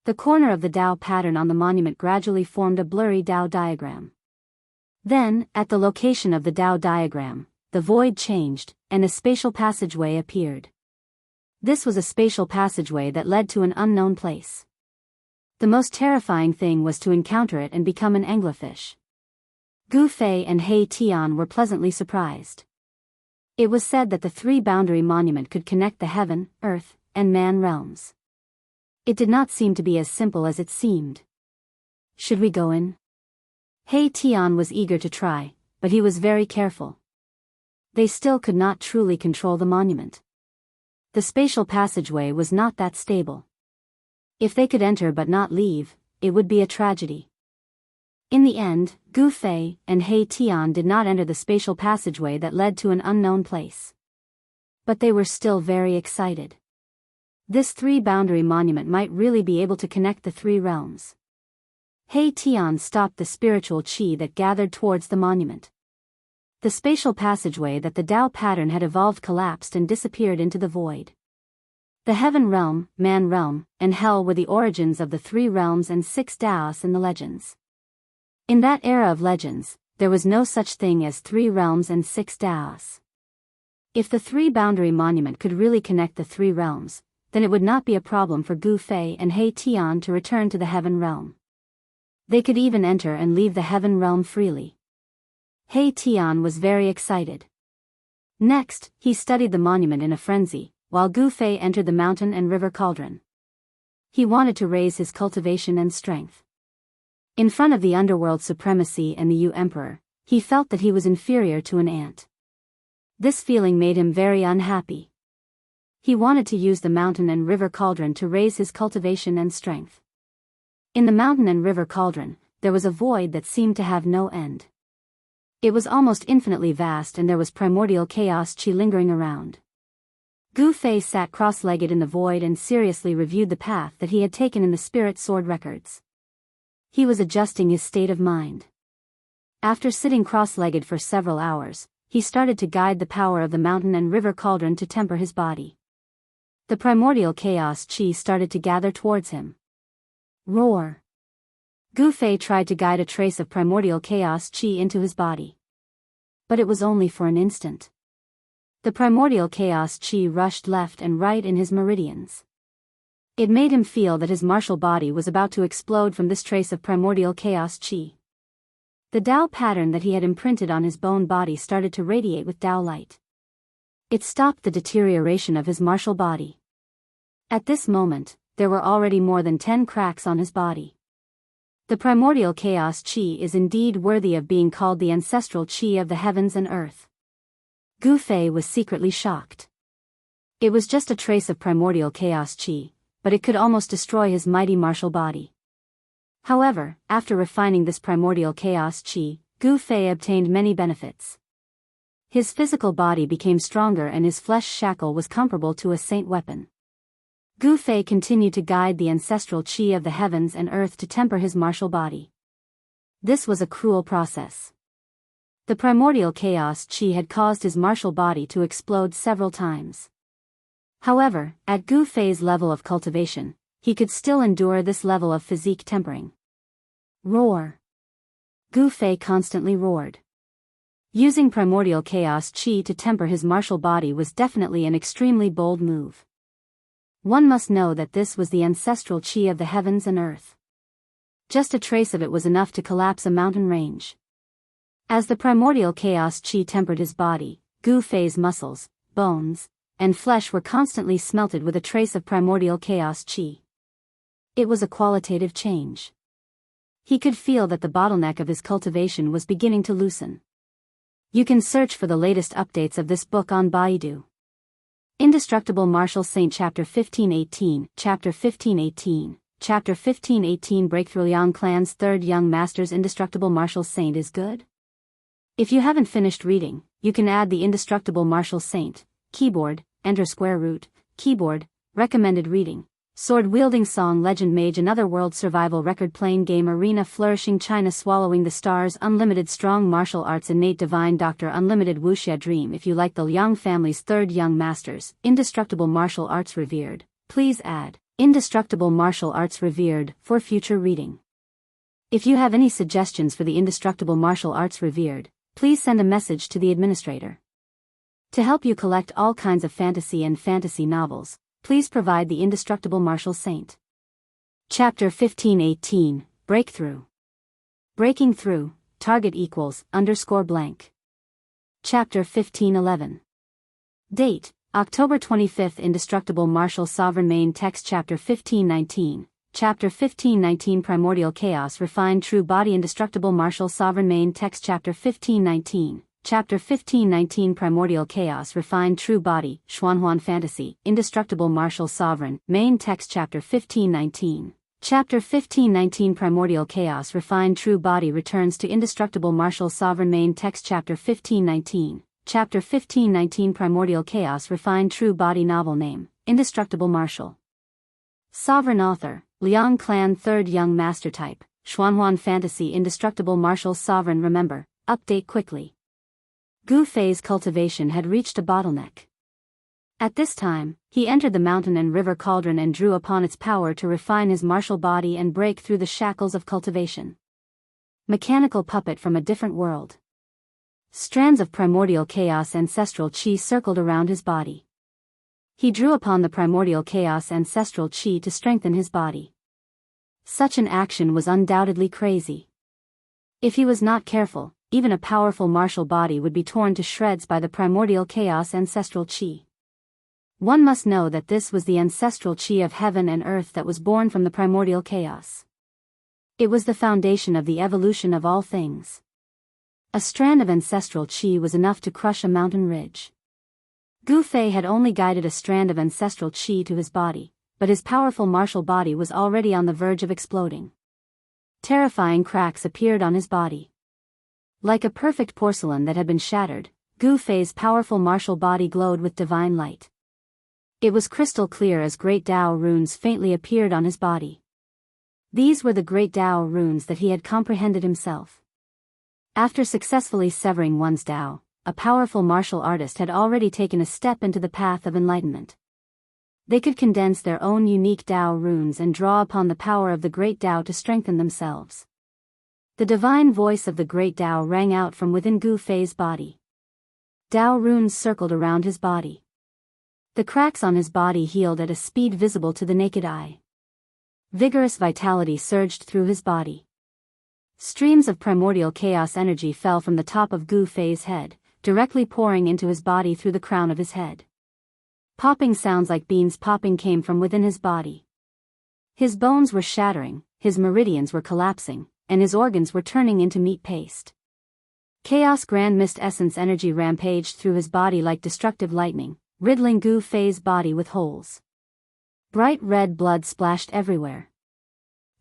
The corner of the Dao pattern on the monument gradually formed a blurry Dao diagram. Then, at the location of the Dao diagram, the void changed, and a spatial passageway appeared. This was a spatial passageway that led to an unknown place. The most terrifying thing was to encounter it and become an anglerfish. Gu Fei and He Tian were pleasantly surprised. It was said that the 3-boundary monument could connect the heaven, earth, and man realms. It did not seem to be as simple as it seemed. Should we go in? He Tian was eager to try, but he was very careful. They still could not truly control the monument. The spatial passageway was not that stable. If they could enter but not leave, it would be a tragedy. In the end, Gu Fei and He Tian did not enter the spatial passageway that led to an unknown place. But they were still very excited. This 3-boundary monument might really be able to connect the 3 realms. He Tian stopped the spiritual qi that gathered towards the monument. The spatial passageway that the Dao pattern had evolved collapsed and disappeared into the void. The heaven realm, man realm, and hell were the origins of the 3 realms and 6 Daoists in the legends. In that era of legends, there was no such thing as 3 realms and 6 Daoists. If the 3-boundary monument could really connect the 3 realms, then it would not be a problem for Gu Fei and He Tian to return to the heaven realm. They could even enter and leave the heaven realm freely. He Tian was very excited. Next, he studied the monument in a frenzy, while Gu Fei entered the mountain and river cauldron. He wanted to raise his cultivation and strength. In front of the underworld supremacy and the Yu Emperor, he felt that he was inferior to an ant. This feeling made him very unhappy. He wanted to use the mountain and river cauldron to raise his cultivation and strength. In the mountain and river cauldron, there was a void that seemed to have no end. It was almost infinitely vast and there was primordial chaos qi lingering around. Gu Fei sat cross-legged in the void and seriously reviewed the path that he had taken in the spirit sword records. He was adjusting his state of mind. After sitting cross-legged for several hours, he started to guide the power of the mountain and river cauldron to temper his body. The primordial chaos qi started to gather towards him. Roar! Gu Fei tried to guide a trace of primordial chaos qi into his body. But it was only for an instant. The primordial chaos qi rushed left and right in his meridians. It made him feel that his martial body was about to explode from this trace of primordial chaos qi. The Dao pattern that he had imprinted on his bone body started to radiate with Dao light. It stopped the deterioration of his martial body. At this moment, there were already more than 10 cracks on his body. The primordial chaos qi is indeed worthy of being called the ancestral qi of the heavens and earth. Gu Fei was secretly shocked. It was just a trace of primordial chaos qi, but it could almost destroy his mighty martial body. However, after refining this primordial chaos qi, Gu Fei obtained many benefits. His physical body became stronger and his flesh shackle was comparable to a saint weapon. Gu Fei continued to guide the ancestral qi of the heavens and earth to temper his martial body. This was a cruel process. The primordial chaos qi had caused his martial body to explode several times. However, at Gu Fei's level of cultivation, he could still endure this level of physique tempering. Roar. Gu Fei constantly roared. Using primordial chaos qi to temper his martial body was definitely an extremely bold move. One must know that this was the ancestral qi of the heavens and earth. Just a trace of it was enough to collapse a mountain range. As the primordial chaos qi tempered his body, Gu Fei's muscles, bones, and flesh were constantly smelted with a trace of primordial chaos qi. It was a qualitative change. He could feel that the bottleneck of his cultivation was beginning to loosen. You can search for the latest updates of this book on Baidu. Indestructible Martial Saint Chapter 1518, Chapter 1518, Chapter 1518 Breakthrough Liang Clan's Third Young Master's Indestructible Martial Saint is good? If you haven't finished reading, you can add the Indestructible Martial Saint, keyboard, enter square root, keyboard, recommended reading. Sword-wielding song legend mage another world survival record playing game arena flourishing China swallowing the stars unlimited strong martial arts innate divine doctor unlimited wuxia dream. If you like the Liang family's third young masters, indestructible martial arts revered, please add indestructible martial arts revered for future reading. If you have any suggestions for the indestructible martial arts revered, please send a message to the administrator. To help you collect all kinds of fantasy and fantasy novels, please provide the Indestructible Martial Saint. Chapter 1518, Breakthrough. Breaking through, target equals, _blank. Chapter 1511. Date, October 25th Indestructible Martial Sovereign Main Text Chapter 1519, Chapter 1519 Primordial Chaos Refined True Body Indestructible Martial Sovereign Main Text Chapter 1519, Chapter 1519 Primordial Chaos Refined True Body, Xuanhuan Fantasy, Indestructible Martial Sovereign, Main Text Chapter 1519. Chapter 1519 Primordial Chaos Refined True Body Returns to Indestructible Martial Sovereign Main Text Chapter 1519. Chapter 1519 Primordial Chaos Refined True Body Novel Name, Indestructible Martial Sovereign Author, Liang Clan Third Young Master Type, Xuanhuan Fantasy Indestructible Martial Sovereign Remember, update quickly. Gu Fei's cultivation had reached a bottleneck. At this time, he entered the mountain and river cauldron and drew upon its power to refine his martial body and break through the shackles of cultivation. Mechanical puppet from a different world. Strands of primordial chaos ancestral qi circled around his body. He drew upon the primordial chaos ancestral qi to strengthen his body. Such an action was undoubtedly crazy. If he was not careful, even a powerful martial body would be torn to shreds by the primordial chaos ancestral qi. One must know that this was the ancestral qi of heaven and earth that was born from the primordial chaos. It was the foundation of the evolution of all things. A strand of ancestral qi was enough to crush a mountain ridge. Gu Fei had only guided a strand of ancestral qi to his body, but his powerful martial body was already on the verge of exploding. Terrifying cracks appeared on his body. Like a perfect porcelain that had been shattered, Gu Fei's powerful martial body glowed with divine light. It was crystal clear as great Dao runes faintly appeared on his body. These were the great Dao runes that he had comprehended himself. After successfully severing one's Dao, a powerful martial artist had already taken a step into the path of enlightenment. They could condense their own unique Dao runes and draw upon the power of the great Dao to strengthen themselves. The divine voice of the great Dao rang out from within Gu Fei's body. Dao runes circled around his body. The cracks on his body healed at a speed visible to the naked eye. Vigorous vitality surged through his body. Streams of primordial chaos energy fell from the top of Gu Fei's head, directly pouring into his body through the crown of his head. Popping sounds like beans popping came from within his body. His bones were shattering, his meridians were collapsing, and his organs were turning into meat paste. Chaos Grand Mist Essence energy rampaged through his body like destructive lightning, riddling Gu Fei's body with holes. Bright red blood splashed everywhere.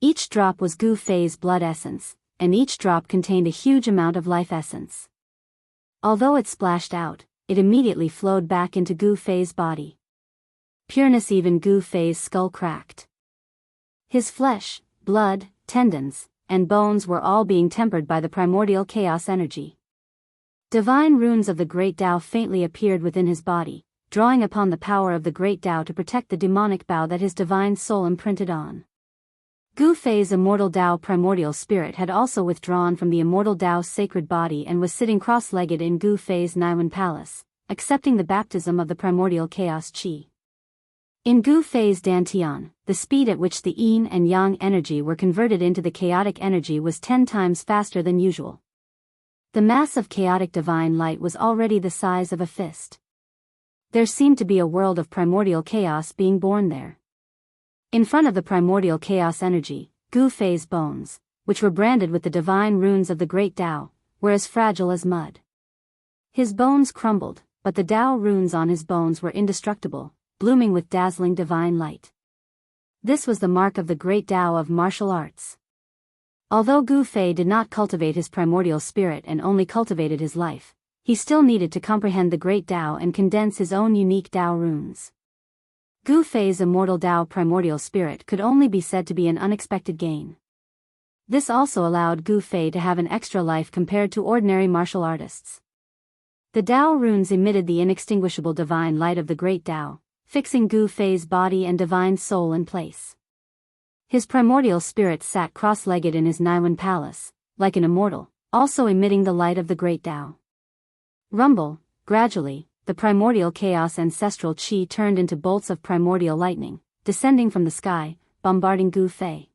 Each drop was Gu Fei's blood essence, and each drop contained a huge amount of life essence. Although it splashed out, it immediately flowed back into Gu Fei's body. Pureness even Gu Fei's skull cracked. His flesh, blood, tendons, and bones were all being tempered by the primordial chaos energy. Divine runes of the Great Tao faintly appeared within his body, drawing upon the power of the Great Tao to protect the demonic Bao that his divine soul imprinted on. Gu Fei's immortal Tao primordial spirit had also withdrawn from the immortal Tao's sacred body and was sitting cross-legged in Gu Fei's Naiwen palace, accepting the baptism of the primordial chaos qi. In Gu Fei's Dantian, the speed at which the yin and yang energy were converted into the chaotic energy was 10 times faster than usual. The mass of chaotic divine light was already the size of a fist. There seemed to be a world of primordial chaos being born there. In front of the primordial chaos energy, Gu Fei's bones, which were branded with the divine runes of the Great Tao, were as fragile as mud. His bones crumbled, but the Tao runes on his bones were indestructible, blooming with dazzling divine light. This was the mark of the Great Tao of martial arts. Although Gu Fei did not cultivate his primordial spirit and only cultivated his life, he still needed to comprehend the Great Tao and condense his own unique Tao runes. Gu Fei's immortal Tao primordial spirit could only be said to be an unexpected gain. This also allowed Gu Fei to have an extra life compared to ordinary martial artists. The Tao runes emitted the inextinguishable divine light of the Great Tao, fixing Gu Fei's body and divine soul in place. His primordial spirit sat cross-legged in his Naiwen palace, like an immortal, also emitting the light of the Great Tao. Rumble, gradually, the primordial chaos ancestral qi turned into bolts of primordial lightning, descending from the sky, bombarding Gu Fei.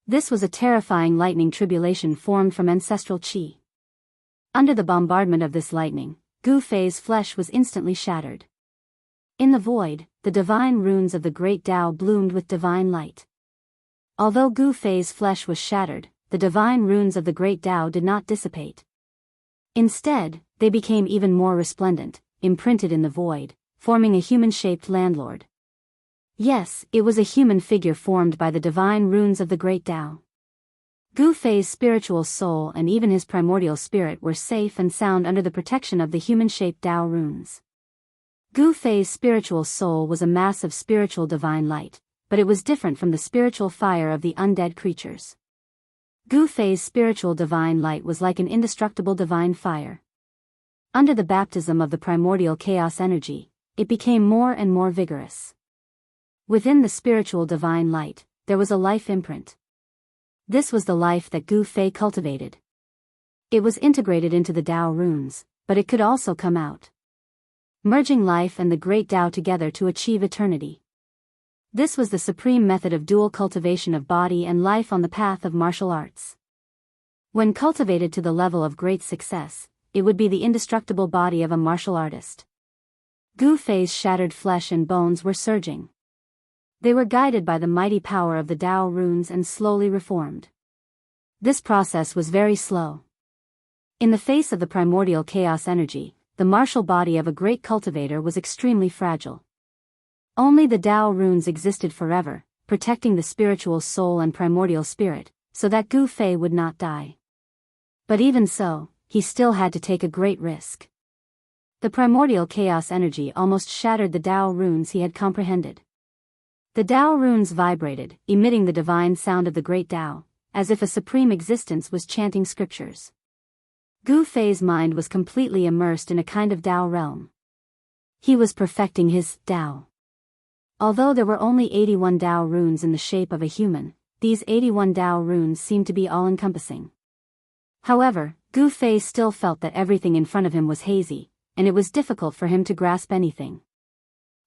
This was a terrifying lightning tribulation formed from ancestral qi. Under the bombardment of this lightning, Gu Fei's flesh was instantly shattered. In the void, the divine runes of the Great Tao bloomed with divine light. Although Gu Fei's flesh was shattered, the divine runes of the Great Tao did not dissipate. Instead, they became even more resplendent, imprinted in the void, forming a human-shaped landlord. Yes, it was a human figure formed by the divine runes of the Great Tao. Gu Fei's spiritual soul and even his primordial spirit were safe and sound under the protection of the human-shaped Tao runes. Gu Fei's spiritual soul was a mass of spiritual divine light, but it was different from the spiritual fire of the undead creatures. Gu Fei's spiritual divine light was like an indestructible divine fire. Under the baptism of the primordial chaos energy, it became more and more vigorous. Within the spiritual divine light, there was a life imprint. This was the life that Gu Fei cultivated. It was integrated into the Tao runes, but it could also come out, merging life and the Great Tao together to achieve eternity. This was the supreme method of dual cultivation of body and life on the path of martial arts. When cultivated to the level of great success, it would be the indestructible body of a martial artist. Gu Fei's shattered flesh and bones were surging. They were guided by the mighty power of the Tao runes and slowly reformed. This process was very slow. In the face of the primordial chaos energy, the martial body of a great cultivator was extremely fragile. Only the Tao runes existed forever, protecting the spiritual soul and primordial spirit, so that Gu Fei would not die. But even so, he still had to take a great risk. The primordial chaos energy almost shattered the Tao runes he had comprehended. The Tao runes vibrated, emitting the divine sound of the Great Tao, as if a supreme existence was chanting scriptures. Gu Fei's mind was completely immersed in a kind of Tao realm. He was perfecting his Tao. Although there were only 81 Tao runes in the shape of a human, these 81 Tao runes seemed to be all-encompassing. However, Gu Fei still felt that everything in front of him was hazy, and it was difficult for him to grasp anything.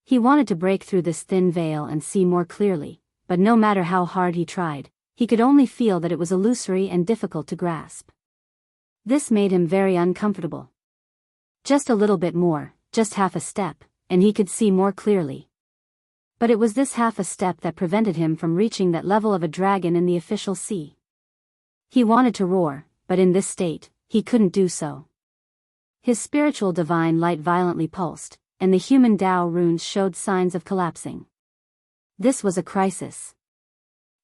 He wanted to break through this thin veil and see more clearly, but no matter how hard he tried, he could only feel that it was illusory and difficult to grasp. This made him very uncomfortable. Just a little bit more, just half a step, and he could see more clearly. But it was this half a step that prevented him from reaching that level of a dragon in the official sea. He wanted to roar, but in this state, he couldn't do so. His spiritual divine light violently pulsed, and the human Tao runes showed signs of collapsing. This was a crisis.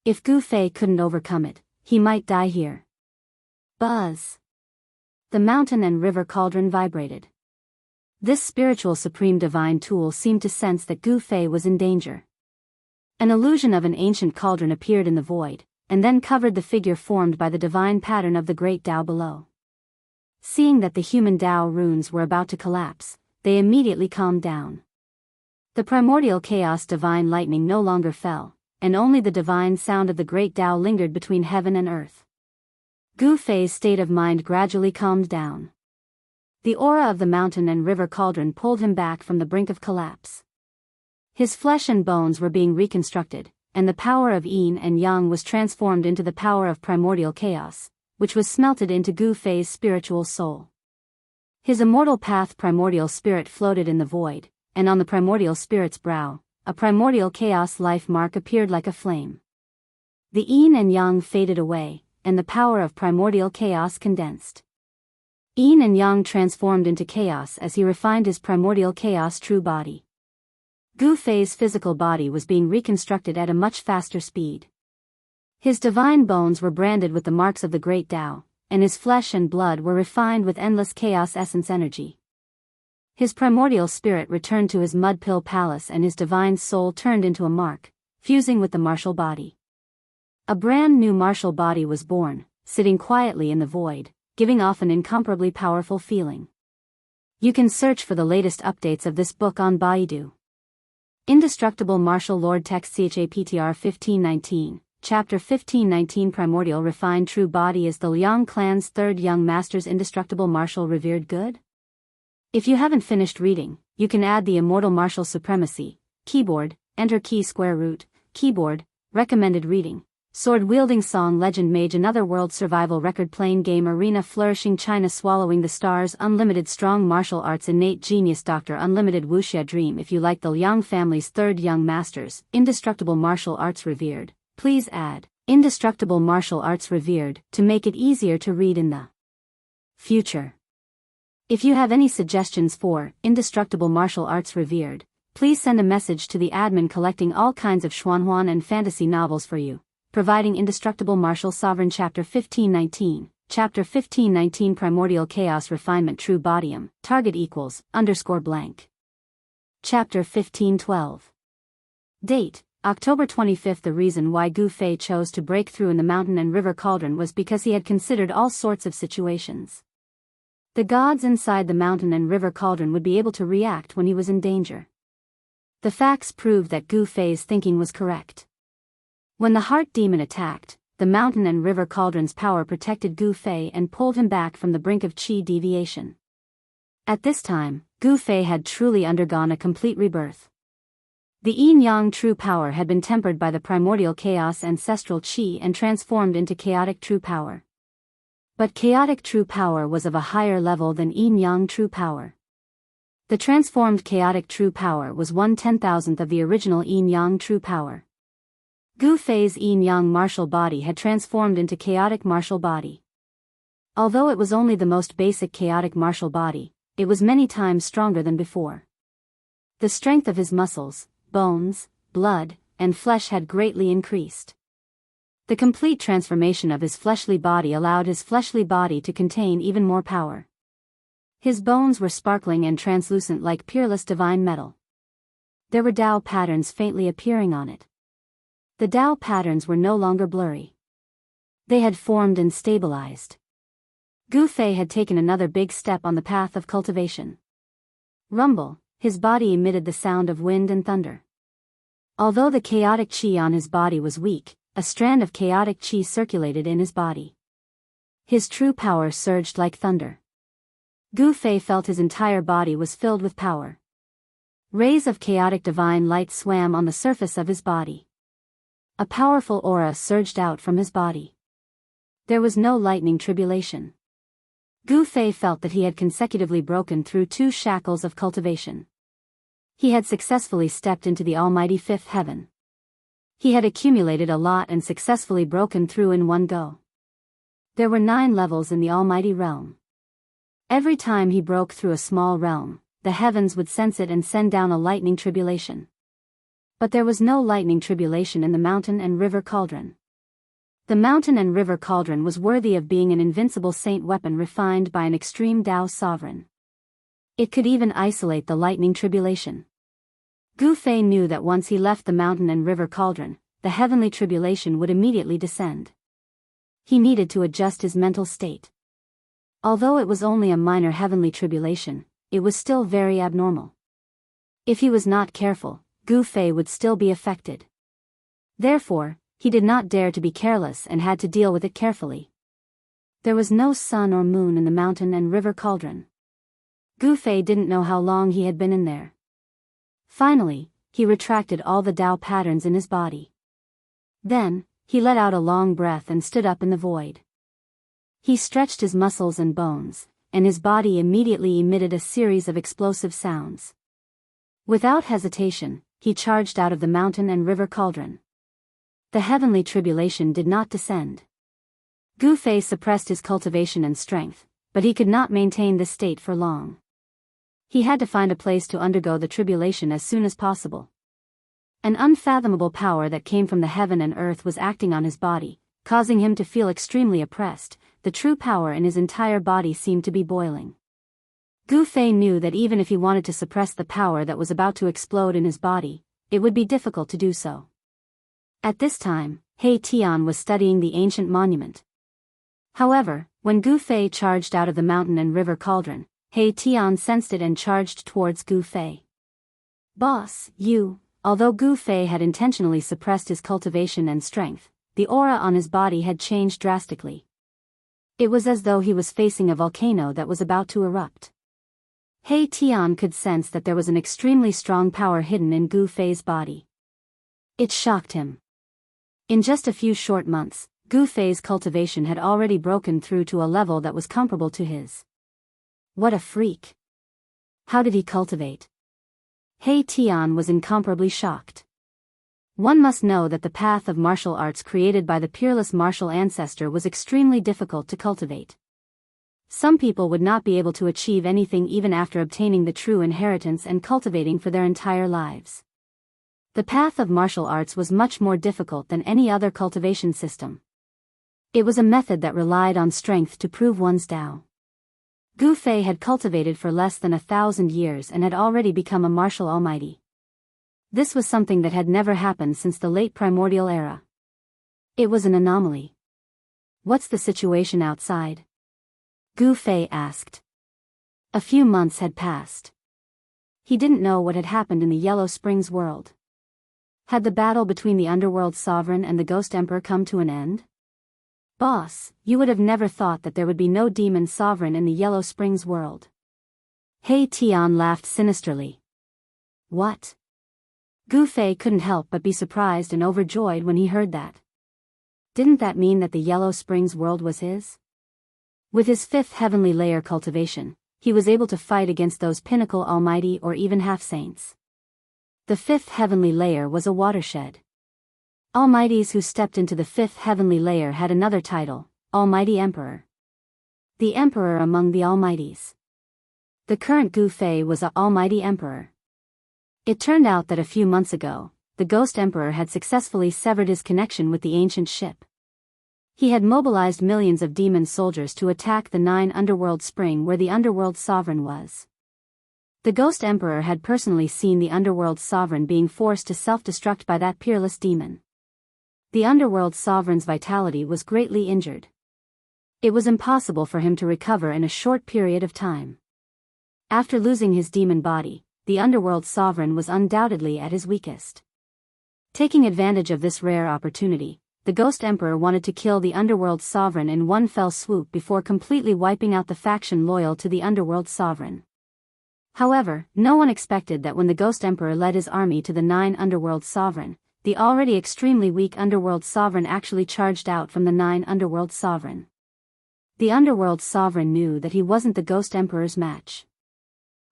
If Gu Fei couldn't overcome it, he might die here. Buzz! The mountain and river cauldron vibrated. This spiritual supreme divine tool seemed to sense that Gu Fei was in danger. An illusion of an ancient cauldron appeared in the void, and then covered the figure formed by the divine pattern of the great Tao below. Seeing that the human Tao runes were about to collapse, they immediately calmed down. The primordial chaos divine lightning no longer fell, and only the divine sound of the great Tao lingered between heaven and earth. Gu Fei's state of mind gradually calmed down. The aura of the mountain and river cauldron pulled him back from the brink of collapse. His flesh and bones were being reconstructed, and the power of yin and yang was transformed into the power of primordial chaos, which was smelted into Gu Fei's spiritual soul. His immortal path primordial spirit floated in the void, and on the primordial spirit's brow, a primordial chaos life mark appeared like a flame. The yin and yang faded away, and the power of primordial chaos condensed. Yin and yang transformed into chaos as he refined his primordial chaos true body. Gu Fei's physical body was being reconstructed at a much faster speed. His divine bones were branded with the marks of the great Tao, and his flesh and blood were refined with endless chaos essence energy. His primordial spirit returned to his mud pill palace and his divine soul turned into a mark, fusing with the martial body. A brand new martial body was born, sitting quietly in the void, giving off an incomparably powerful feeling. You can search for the latest updates of this book on Baidu. Indestructible Martial Lord Text CHAPTR 1519, Chapter 1519 Primordial Refined True Body is the Liang clan's third young master's indestructible martial revered good? If you haven't finished reading, you can add the Immortal Martial Supremacy, Keyboard, Enter Key Square Root, Keyboard, Recommended Reading, Sword-Wielding Song Legend Mage Another World Survival Record Playing Game Arena Flourishing China Swallowing the Stars Unlimited Strong Martial Arts Innate Genius Doctor Unlimited Wuxia Dream. If you like the Liang family's third young masters, Indestructible Martial Arts Revered, please add Indestructible Martial Arts Revered to make it easier to read in the future. If you have any suggestions for Indestructible Martial Arts Revered, please send a message to the admin collecting all kinds of Xuanhuan and fantasy novels for you. Providing Indestructible Martial Sovereign Chapter 1519, Chapter 1519 Primordial Chaos Refinement True Bodium, Target equals, _blank. Chapter 1512. Date, October 25. The reason why Gu Fei chose to break through in the mountain and river cauldron was because he had considered all sorts of situations. The gods inside the mountain and river cauldron would be able to react when he was in danger. The facts proved that Gu Fei's thinking was correct. When the heart demon attacked, the mountain and river cauldron's power protected Gu Fei and pulled him back from the brink of qi deviation. At this time, Gu Fei had truly undergone a complete rebirth. The yin-yang true power had been tempered by the primordial chaos ancestral qi and transformed into chaotic true power. But chaotic true power was of a higher level than yin-yang true power. The transformed chaotic true power was 1/10,000th of the original yin-yang true power. Gu Fei's yin-yang martial body had transformed into chaotic martial body. Although it was only the most basic chaotic martial body, it was many times stronger than before. The strength of his muscles, bones, blood, and flesh had greatly increased. The complete transformation of his fleshly body allowed his fleshly body to contain even more power. His bones were sparkling and translucent like peerless divine metal. There were Tao patterns faintly appearing on it. The Tao patterns were no longer blurry. They had formed and stabilized. Gu Fei had taken another big step on the path of cultivation. Rumble, his body emitted the sound of wind and thunder. Although the chaotic qi on his body was weak, a strand of chaotic qi circulated in his body. His true power surged like thunder. Gu Fei felt his entire body was filled with power. Rays of chaotic divine light swam on the surface of his body. A powerful aura surged out from his body. There was no lightning tribulation. Gu Fei felt that he had consecutively broken through 2 shackles of cultivation. He had successfully stepped into the almighty 5th heaven. He had accumulated a lot and successfully broken through in one go. There were 9 levels in the almighty realm. Every time he broke through a small realm, the heavens would sense it and send down a lightning tribulation. But there was no lightning tribulation in the mountain and river cauldron. The mountain and river cauldron was worthy of being an invincible saint weapon refined by an extreme Tao sovereign. It could even isolate the lightning tribulation. Gu Fei knew that once he left the mountain and river cauldron, the heavenly tribulation would immediately descend. He needed to adjust his mental state. Although it was only a minor heavenly tribulation, it was still very abnormal. If he was not careful, Gu Fei would still be affected. Therefore, he did not dare to be careless and had to deal with it carefully. There was no sun or moon in the mountain and river cauldron. Gu Fei didn't know how long he had been in there. Finally, he retracted all the Tao patterns in his body. Then, he let out a long breath and stood up in the void. He stretched his muscles and bones, and his body immediately emitted a series of explosive sounds. Without hesitation, he charged out of the mountain and river cauldron. The heavenly tribulation did not descend. Gu Fei suppressed his cultivation and strength, but he could not maintain this state for long. He had to find a place to undergo the tribulation as soon as possible. An unfathomable power that came from the heaven and earth was acting on his body, causing him to feel extremely oppressed. The true power in his entire body seemed to be boiling. Gu Fei knew that even if he wanted to suppress the power that was about to explode in his body, it would be difficult to do so. At this time, He Tian was studying the ancient monument. However, when Gu Fei charged out of the mountain and river cauldron, He Tian sensed it and charged towards Gu Fei. "Boss, you..." Although Gu Fei had intentionally suppressed his cultivation and strength, the aura on his body had changed drastically. It was as though he was facing a volcano that was about to erupt. He Tian could sense that there was an extremely strong power hidden in Gu Fei's body. It shocked him. In just a few short months, Gu Fei's cultivation had already broken through to a level that was comparable to his. What a freak! How did he cultivate? He Tian was incomparably shocked. One must know that the path of martial arts created by the peerless martial ancestor was extremely difficult to cultivate. Some people would not be able to achieve anything even after obtaining the true inheritance and cultivating for their entire lives. The path of martial arts was much more difficult than any other cultivation system. It was a method that relied on strength to prove one's Tao. Gu Fei had cultivated for less than 1,000 years and had already become a martial almighty. This was something that had never happened since the late primordial era. It was an anomaly. "What's the situation outside?" Gu Fei asked. A few months had passed. He didn't know what had happened in the Yellow Springs world. Had the battle between the Underworld Sovereign and the Ghost Emperor come to an end? "Boss, you would have never thought that there would be no demon sovereign in the Yellow Springs world." He Tian laughed sinisterly. "What?" Gu Fei couldn't help but be surprised and overjoyed when he heard that. Didn't that mean that the Yellow Springs world was his? With his 5th heavenly layer cultivation, he was able to fight against those pinnacle almighty or even half-saints. The 5th heavenly layer was a watershed. Almighties who stepped into the 5th heavenly layer had another title, Almighty Emperor. The Emperor among the Almighties. The current Gu Fei was a Almighty Emperor. It turned out that a few months ago, the Ghost Emperor had successfully severed his connection with the ancient ship. He had mobilized millions of demon soldiers to attack the 9 underworld spring where the Underworld Sovereign was. The Ghost Emperor had personally seen the Underworld Sovereign being forced to self-destruct by that peerless demon. The Underworld Sovereign's vitality was greatly injured. It was impossible for him to recover in a short period of time. After losing his demon body, the Underworld Sovereign was undoubtedly at his weakest. Taking advantage of this rare opportunity, the Ghost Emperor wanted to kill the Underworld Sovereign in one fell swoop before completely wiping out the faction loyal to the Underworld Sovereign. However, no one expected that when the Ghost Emperor led his army to the 9 Underworld Sovereign, the already extremely weak Underworld Sovereign actually charged out from the 9 Underworld Sovereign. The Underworld Sovereign knew that he wasn't the Ghost Emperor's match.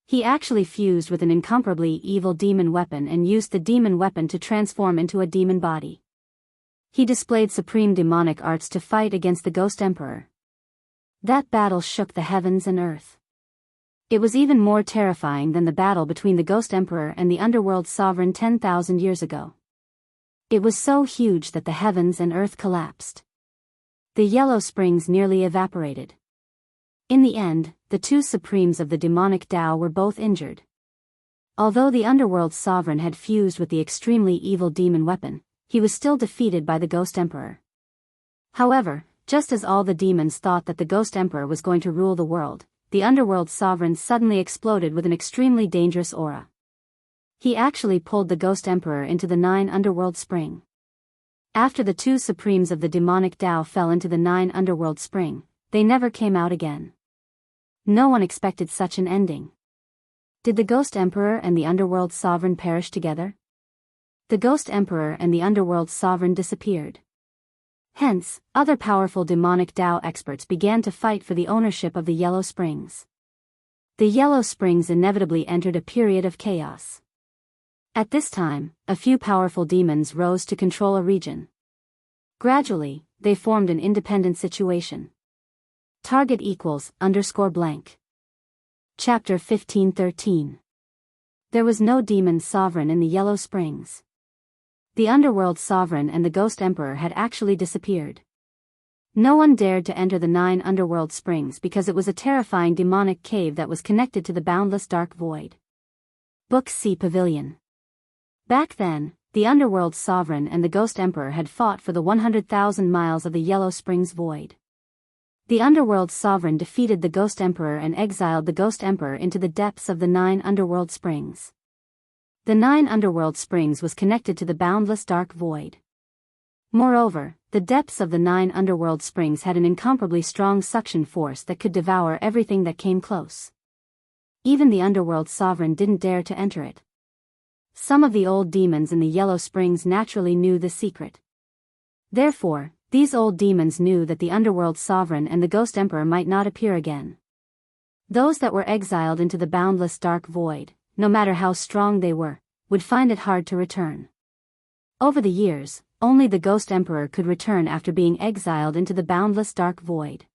He actually fused with an incomparably evil demon weapon and used the demon weapon to transform into a demon body. He displayed supreme demonic arts to fight against the Ghost Emperor. That battle shook the heavens and earth. It was even more terrifying than the battle between the Ghost Emperor and the Underworld Sovereign 10,000 years ago. It was so huge that the heavens and earth collapsed. The Yellow Springs nearly evaporated. In the end, the 2 supremes of the demonic Tao were both injured. Although the Underworld Sovereign had fused with the extremely evil demon weapon, he was still defeated by the Ghost Emperor. However, just as all the demons thought that the Ghost Emperor was going to rule the world, the Underworld Sovereign suddenly exploded with an extremely dangerous aura. He actually pulled the Ghost Emperor into the 9 Underworld Spring. After the 2 Supremes of the demonic Tao fell into the 9 Underworld Spring, they never came out again. No one expected such an ending. Did the Ghost Emperor and the Underworld Sovereign perish together? The Ghost Emperor and the Underworld Sovereign disappeared. Hence, other powerful demonic Tao experts began to fight for the ownership of the Yellow Springs. The Yellow Springs inevitably entered a period of chaos. At this time, a few powerful demons rose to control a region. Gradually, they formed an independent situation. Target _blank. Chapter 1513. There was no demon sovereign in the Yellow Springs. The Underworld Sovereign and the Ghost Emperor had actually disappeared. No one dared to enter the 9 Underworld Springs because it was a terrifying demonic cave that was connected to the boundless dark void. Book C Pavilion. Back then, the Underworld Sovereign and the Ghost Emperor had fought for the 100,000 miles of the Yellow Springs void. The Underworld Sovereign defeated the Ghost Emperor and exiled the Ghost Emperor into the depths of the 9 Underworld Springs. The 9 Underworld Springs was connected to the boundless dark void. Moreover, the depths of the 9 Underworld Springs had an incomparably strong suction force that could devour everything that came close. Even the Underworld Sovereign didn't dare to enter it. Some of the old demons in the Yellow Springs naturally knew the secret. Therefore, these old demons knew that the Underworld Sovereign and the Ghost Emperor might not appear again. Those that were exiled into the boundless dark void, no matter how strong they were, would find it hard to return. Over the years, only the Ghost Emperor could return after being exiled into the boundless dark void.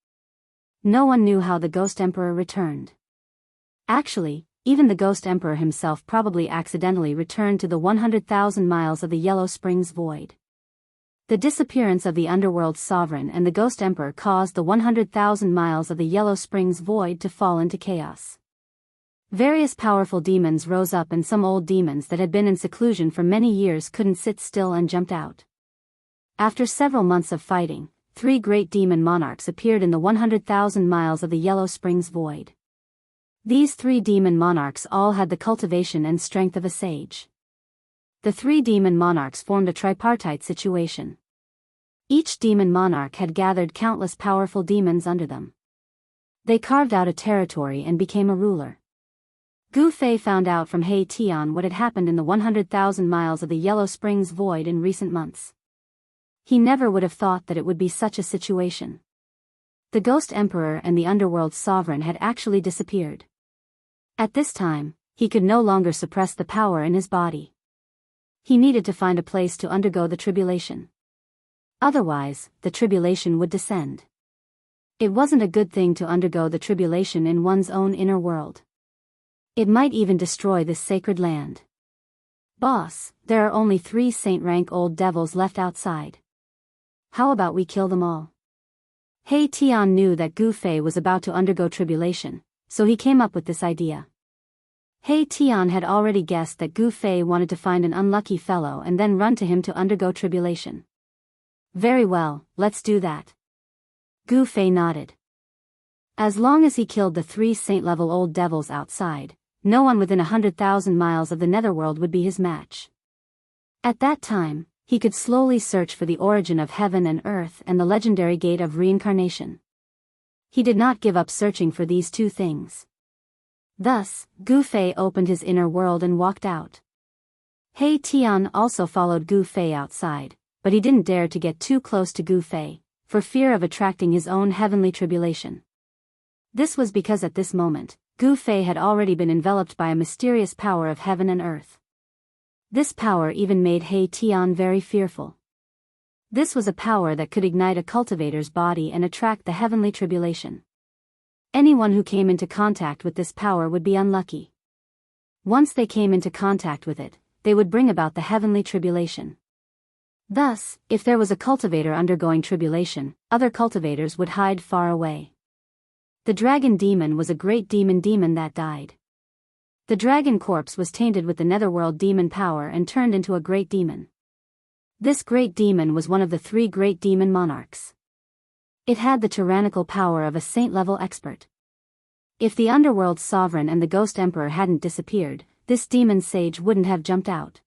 No one knew how the Ghost Emperor returned. Actually, even the Ghost Emperor himself probably accidentally returned to the 100,000 miles of the Yellow Springs void. The disappearance of the Underworld Sovereign and the Ghost Emperor caused the 100,000 miles of the Yellow Springs void to fall into chaos. Various powerful demons rose up and some old demons that had been in seclusion for many years couldn't sit still and jumped out. After several months of fighting, 3 great demon monarchs appeared in the 100,000 miles of the Yellow Springs void. These 3 demon monarchs all had the cultivation and strength of a sage. The 3 demon monarchs formed a tripartite situation. Each demon monarch had gathered countless powerful demons under them. They carved out a territory and became a ruler. Gu Fei found out from He Tian what had happened in the 100,000 miles of the Yellow Springs void in recent months. He never would have thought that it would be such a situation. The Ghost Emperor and the Underworld Sovereign had actually disappeared. At this time, he could no longer suppress the power in his body. He needed to find a place to undergo the tribulation. Otherwise, the tribulation would descend. It wasn't a good thing to undergo the tribulation in one's own inner world. It might even destroy this sacred land. Boss, there are only 3 saint-rank old devils left outside. How about we kill them all? He Tian knew that Gu Fei was about to undergo tribulation, so he came up with this idea. He Tian had already guessed that Gu Fei wanted to find an unlucky fellow and then run to him to undergo tribulation. Very well, let's do that. Gu Fei nodded. As long as he killed the 3 saint-level old devils outside, no one within 100,000 miles of the netherworld would be his match. At that time, he could slowly search for the origin of heaven and earth and the legendary gate of reincarnation. He did not give up searching for these 2 things. Thus, Gu Fei opened his inner world and walked out. He Tian also followed Gu Fei outside, but he didn't dare to get too close to Gu Fei, for fear of attracting his own heavenly tribulation. This was because at this moment, Gu Fei had already been enveloped by a mysterious power of heaven and earth. This power even made He Tian very fearful. This was a power that could ignite a cultivator's body and attract the heavenly tribulation. Anyone who came into contact with this power would be unlucky. Once they came into contact with it, they would bring about the heavenly tribulation. Thus, if there was a cultivator undergoing tribulation, other cultivators would hide far away. The dragon demon was a great demon that died. The dragon corpse was tainted with the netherworld demon power and turned into a great demon. This great demon was one of the 3 great demon monarchs. It had the tyrannical power of a saint-level expert. If the underworld's sovereign and the ghost emperor hadn't disappeared, this demon sage wouldn't have jumped out.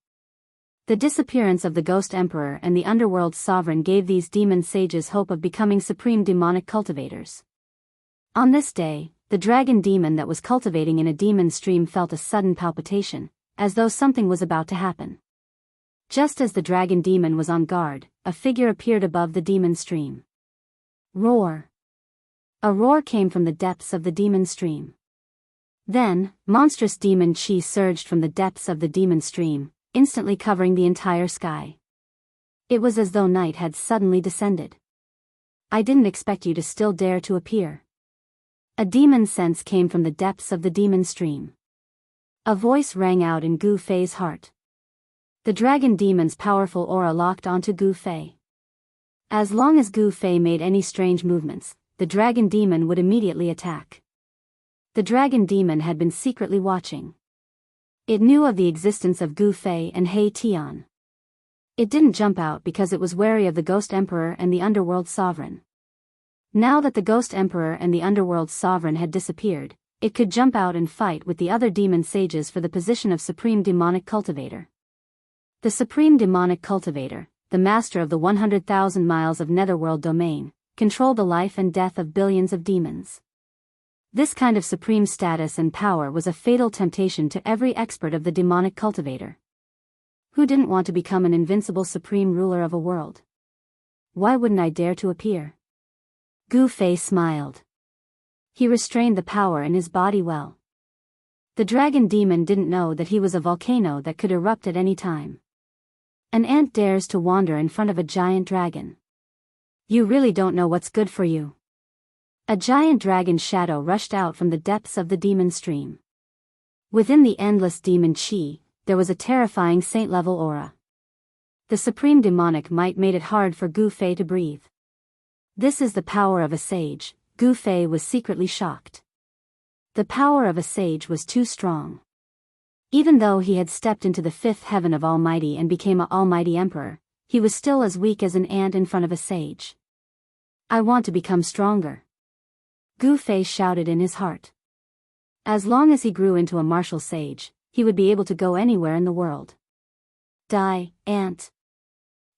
The disappearance of the ghost emperor and the underworld's sovereign gave these demon sages hope of becoming supreme demonic cultivators. On this day, the dragon demon that was cultivating in a demon stream felt a sudden palpitation, as though something was about to happen. Just as the dragon demon was on guard, a figure appeared above the demon stream. Roar! A roar came from the depths of the demon stream. Then, monstrous demon chi surged from the depths of the demon stream, instantly covering the entire sky. It was as though night had suddenly descended. I didn't expect you to still dare to appear. A demon sense came from the depths of the demon stream. A voice rang out in Gu Fei's heart. The dragon demon's powerful aura locked onto Gu Fei. As long as Gu Fei made any strange movements, the dragon demon would immediately attack. The dragon demon had been secretly watching. It knew of the existence of Gu Fei and He Tian. It didn't jump out because it was wary of the Ghost Emperor and the Underworld Sovereign. Now that the Ghost Emperor and the Underworld Sovereign had disappeared, it could jump out and fight with the other demon sages for the position of Supreme Demonic Cultivator. The Supreme Demonic Cultivator, the master of the 100,000 miles of Netherworld domain, controlled the life and death of billions of demons. This kind of supreme status and power was a fatal temptation to every expert of the demonic cultivator. Who didn't want to become an invincible supreme ruler of a world? Why wouldn't I dare to appear? Gu Fei smiled. He restrained the power in his body well. The dragon demon didn't know that he was a volcano that could erupt at any time. An ant dares to wander in front of a giant dragon. You really don't know what's good for you. A giant dragon shadow rushed out from the depths of the demon stream. Within the endless demon chi, there was a terrifying saint-level aura. The supreme demonic might made it hard for Gu Fei to breathe. This is the power of a sage, Gu Fei was secretly shocked. The power of a sage was too strong. Even though he had stepped into the 5th heaven of Almighty and became an almighty emperor, he was still as weak as an ant in front of a sage. I want to become stronger. Gu Fei shouted in his heart. As long as he grew into a martial sage, he would be able to go anywhere in the world. Die, ant.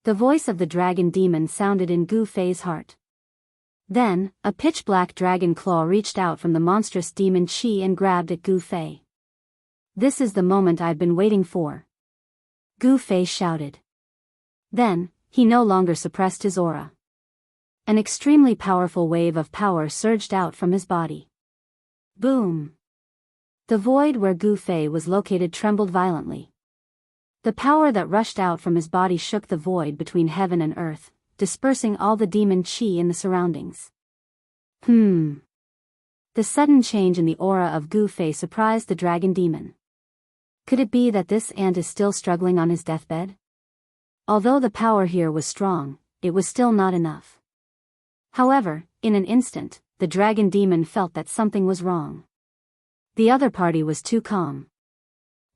The voice of the dragon demon sounded in Gu Fei's heart. Then, a pitch-black dragon claw reached out from the monstrous demon chi and grabbed at Gu Fei. This is the moment I've been waiting for. Gu Fei shouted. Then, he no longer suppressed his aura. An extremely powerful wave of power surged out from his body. Boom! The void where Gu Fei was located trembled violently. The power that rushed out from his body shook the void between heaven and earth, dispersing all the demon chi in the surroundings. The sudden change in the aura of Gu Fei surprised the dragon demon. Could it be that this ant is still struggling on his deathbed? Although the power here was strong, it was still not enough. However, in an instant, the dragon demon felt that something was wrong. The other party was too calm.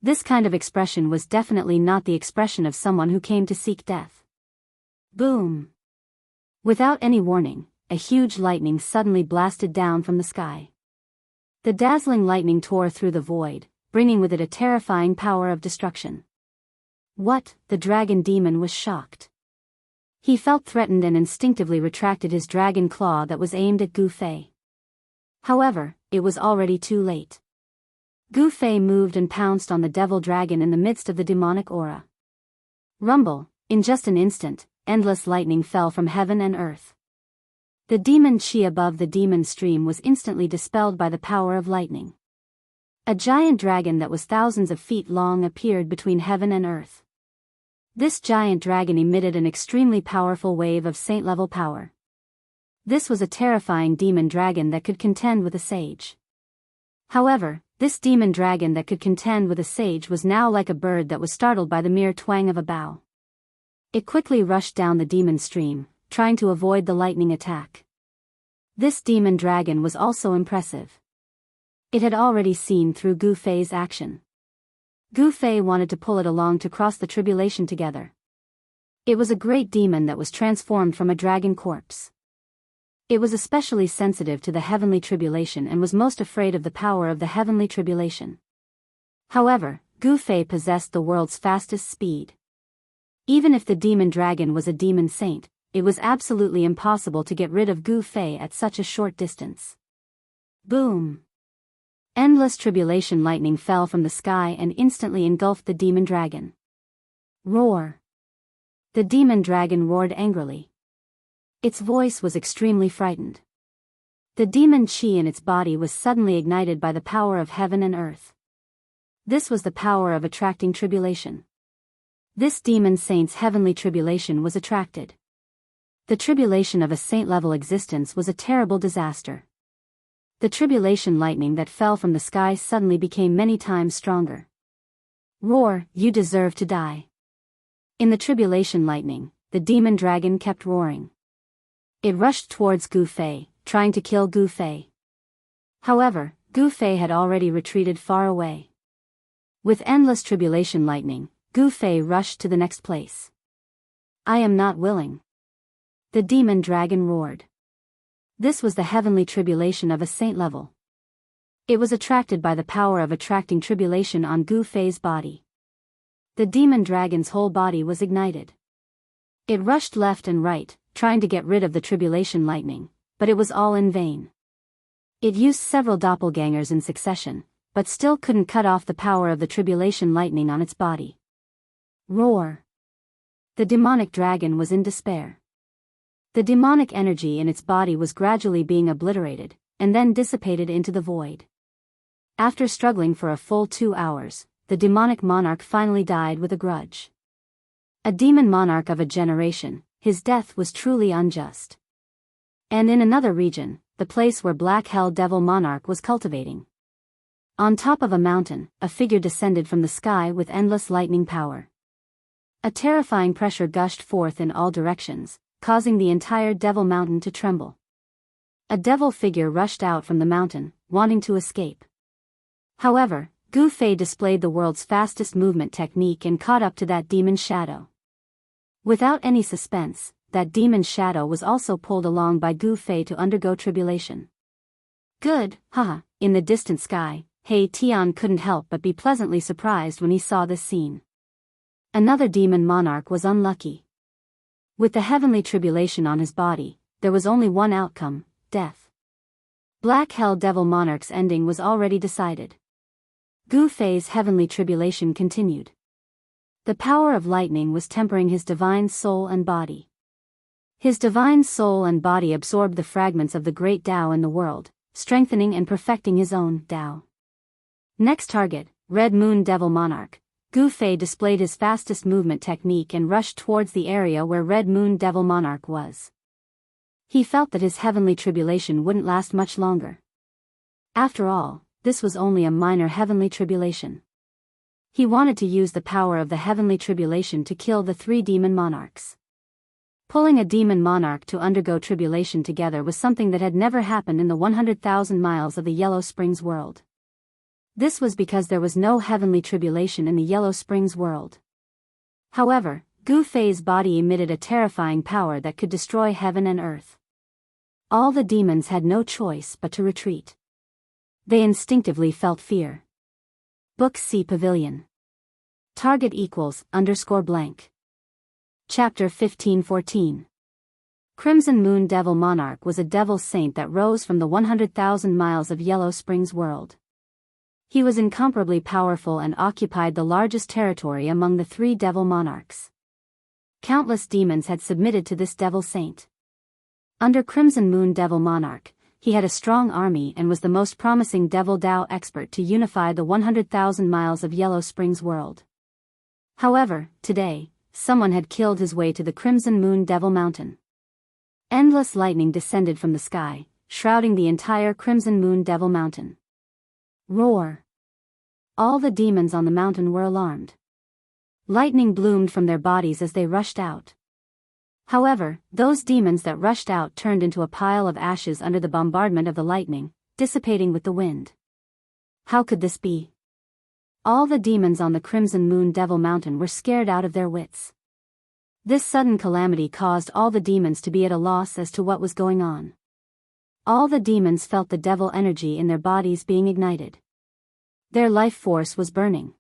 This kind of expression was definitely not the expression of someone who came to seek death. Boom! Without any warning, a huge lightning suddenly blasted down from the sky. The dazzling lightning tore through the void, bringing with it a terrifying power of destruction. What? The dragon demon was shocked. He felt threatened and instinctively retracted his dragon claw that was aimed at Gu Fei. However, it was already too late. Gu Fei moved and pounced on the devil dragon in the midst of the demonic aura. Rumble! In just an instant, endless lightning fell from heaven and earth. The demon chi above the demon stream was instantly dispelled by the power of lightning. A giant dragon that was thousands of feet long appeared between heaven and earth. This giant dragon emitted an extremely powerful wave of saint-level power. This was a terrifying demon dragon that could contend with a sage. However, this demon dragon that could contend with a sage was now like a bird that was startled by the mere twang of a bow. It quickly rushed down the demon stream, trying to avoid the lightning attack. This demon dragon was also impressive. It had already seen through Gu Fei's action. Gu Fei wanted to pull it along to cross the tribulation together. It was a great demon that was transformed from a dragon corpse. It was especially sensitive to the heavenly tribulation and was most afraid of the power of the heavenly tribulation. However, Gu Fei possessed the world's fastest speed. Even if the demon dragon was a demon saint, it was absolutely impossible to get rid of Gu Fei at such a short distance. Boom! Endless tribulation lightning fell from the sky and instantly engulfed the demon dragon. Roar! The demon dragon roared angrily. Its voice was extremely frightened. The demon chi in its body was suddenly ignited by the power of heaven and earth. This was the power of attracting tribulation. This demon saint's heavenly tribulation was attracted. The tribulation of a saint-level existence was a terrible disaster. The tribulation lightning that fell from the sky suddenly became many times stronger. Roar, you deserve to die. In the tribulation lightning, the demon dragon kept roaring. It rushed towards Gu Fei, trying to kill Gu Fei. However, Gu Fei had already retreated far away. With endless tribulation lightning, Gu Fei rushed to the next place. I am not willing. The demon dragon roared. This was the heavenly tribulation of a saint level. It was attracted by the power of attracting tribulation on Gu Fei's body. The demon dragon's whole body was ignited. It rushed left and right, trying to get rid of the tribulation lightning, but it was all in vain. It used several doppelgangers in succession, but still couldn't cut off the power of the tribulation lightning on its body. Roar! The demonic dragon was in despair. The demonic energy in its body was gradually being obliterated, and then dissipated into the void. After struggling for a full 2 hours, the demonic monarch finally died with a grudge. A demon monarch of a generation, his death was truly unjust. And in another region, the place where Black Hell Devil Monarch was cultivating. On top of a mountain, a figure descended from the sky with endless lightning power. A terrifying pressure gushed forth in all directions, causing the entire Devil Mountain to tremble. A devil figure rushed out from the mountain, wanting to escape. However, Gu Fei displayed the world's fastest movement technique and caught up to that demon's shadow. Without any suspense, that demon's shadow was also pulled along by Gu Fei to undergo tribulation. Good, haha, in the distant sky, He Tian couldn't help but be pleasantly surprised when he saw this scene. Another demon monarch was unlucky. With the heavenly tribulation on his body, there was only one outcome, death. Black Hell Devil Monarch's ending was already decided. Gu Fei's heavenly tribulation continued. The power of lightning was tempering his divine soul and body. His divine soul and body absorbed the fragments of the great Tao in the world, strengthening and perfecting his own Tao. Next target, Red Moon Devil Monarch. Gu Fei displayed his fastest movement technique and rushed towards the area where Red Moon Devil Monarch was. He felt that his heavenly tribulation wouldn't last much longer. After all, this was only a minor heavenly tribulation. He wanted to use the power of the heavenly tribulation to kill the 3 demon monarchs. Pulling a demon monarch to undergo tribulation together was something that had never happened in the 100,000 miles of the Yellow Springs world. This was because there was no heavenly tribulation in the Yellow Springs world. However, Gu Fei's body emitted a terrifying power that could destroy heaven and earth. All the demons had no choice but to retreat. They instinctively felt fear. Book C Pavilion. Target =_ blank. Chapter 1514. Crimson Moon Devil Monarch was a devil saint that rose from the 100,000 miles of Yellow Springs world. He was incomparably powerful and occupied the largest territory among the 3 devil monarchs. Countless demons had submitted to this devil saint. Under Crimson Moon Devil Monarch, he had a strong army and was the most promising Devil Dao expert to unify the 100,000 miles of Yellow Springs world. However, today, someone had killed his way to the Crimson Moon Devil Mountain. Endless lightning descended from the sky, shrouding the entire Crimson Moon Devil Mountain. Roar! All the demons on the mountain were alarmed. Lightning bloomed from their bodies as they rushed out. However, those demons that rushed out turned into a pile of ashes under the bombardment of the lightning, dissipating with the wind. How could this be? All the demons on the Crimson Moon Devil Mountain were scared out of their wits. This sudden calamity caused all the demons to be at a loss as to what was going on. All the demons felt the devil energy in their bodies being ignited. Their life force was burning.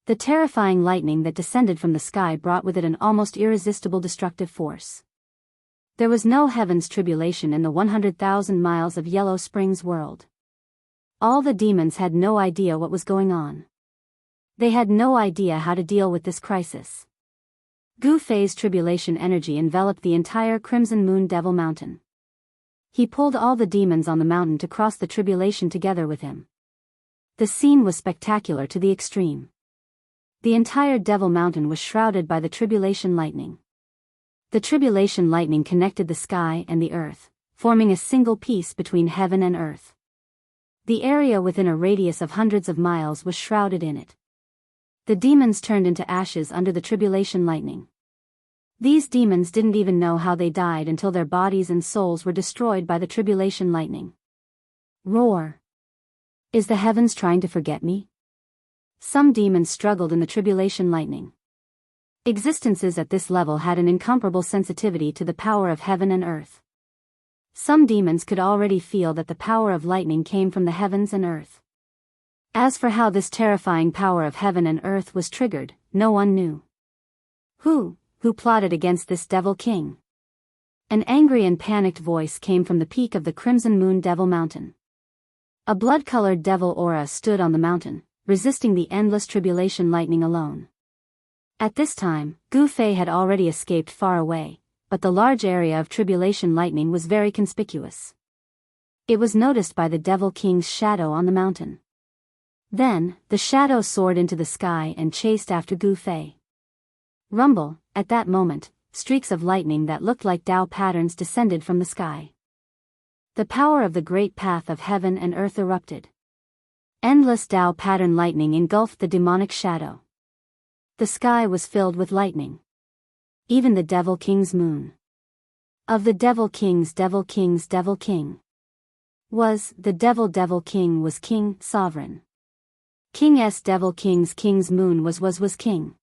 The terrifying lightning that descended from the sky brought with it an almost irresistible destructive force. There was no heaven's tribulation in the 100,000 miles of Yellow Springs world. All the demons had no idea what was going on. They had no idea how to deal with this crisis. Gu Fei's tribulation energy enveloped the entire Crimson Moon Devil Mountain. He pulled all the demons on the mountain to cross the tribulation together with him. The scene was spectacular to the extreme. The entire Devil Mountain was shrouded by the tribulation lightning. The tribulation lightning connected the sky and the earth, forming a single piece between heaven and earth. The area within a radius of hundreds of miles was shrouded in it. The demons turned into ashes under the tribulation lightning. These demons didn't even know how they died until their bodies and souls were destroyed by the tribulation lightning. Roar! Is the heavens trying to forget me? Some demons struggled in the tribulation lightning. Existences at this level had an incomparable sensitivity to the power of heaven and earth. Some demons could already feel that the power of lightning came from the heavens and earth. As for how this terrifying power of heaven and earth was triggered, no one knew. Who plotted against this Devil King? An angry and panicked voice came from the peak of the Crimson Moon Devil Mountain. A blood-colored devil aura stood on the mountain, resisting the endless tribulation lightning alone. At this time, Gu Fei had already escaped far away, but the large area of tribulation lightning was very conspicuous. It was noticed by the Devil King's shadow on the mountain. Then, the shadow soared into the sky and chased after Gu Fei. Rumble, at that moment, streaks of lightning that looked like Tao patterns descended from the sky. The power of the great path of heaven and earth erupted. Endless Tao pattern lightning engulfed the demonic shadow. The sky was filled with lightning. Even the Devil King's moon. Of the Devil King was the Devil King was king, sovereign. King's Devil King's moon was king.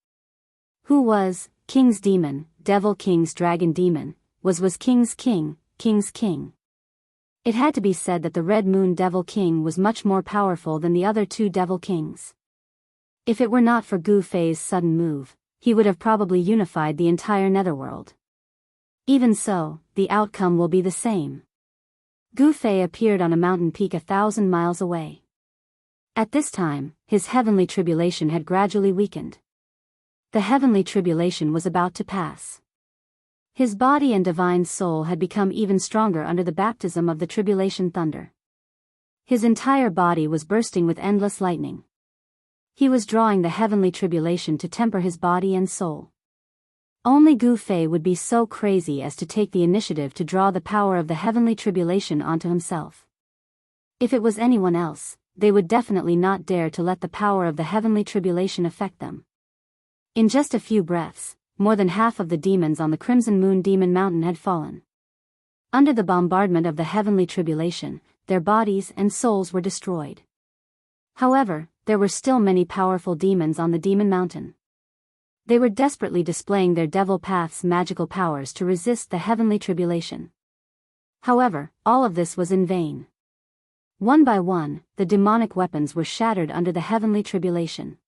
Who was King's demon, Devil King's dragon demon, was King's king. It had to be said that the Red Moon Devil King was much more powerful than the other two Devil Kings. If it were not for Gu Fei's sudden move, he would have probably unified the entire netherworld. Even so, the outcome will be the same. Gu Fei appeared on a mountain peak 1,000 miles away. At this time, his heavenly tribulation had gradually weakened. The heavenly tribulation was about to pass. His body and divine soul had become even stronger under the baptism of the tribulation thunder. His entire body was bursting with endless lightning. He was drawing the heavenly tribulation to temper his body and soul. Only Gu Fei would be so crazy as to take the initiative to draw the power of the heavenly tribulation onto himself. If it was anyone else, they would definitely not dare to let the power of the heavenly tribulation affect them. In just a few breaths, more than half of the demons on the Crimson Moon Demon Mountain had fallen. Under the bombardment of the heavenly tribulation, their bodies and souls were destroyed. However, there were still many powerful demons on the Demon Mountain. They were desperately displaying their Devil Path's magical powers to resist the heavenly tribulation. However, all of this was in vain. One by one, the demonic weapons were shattered under the heavenly tribulation.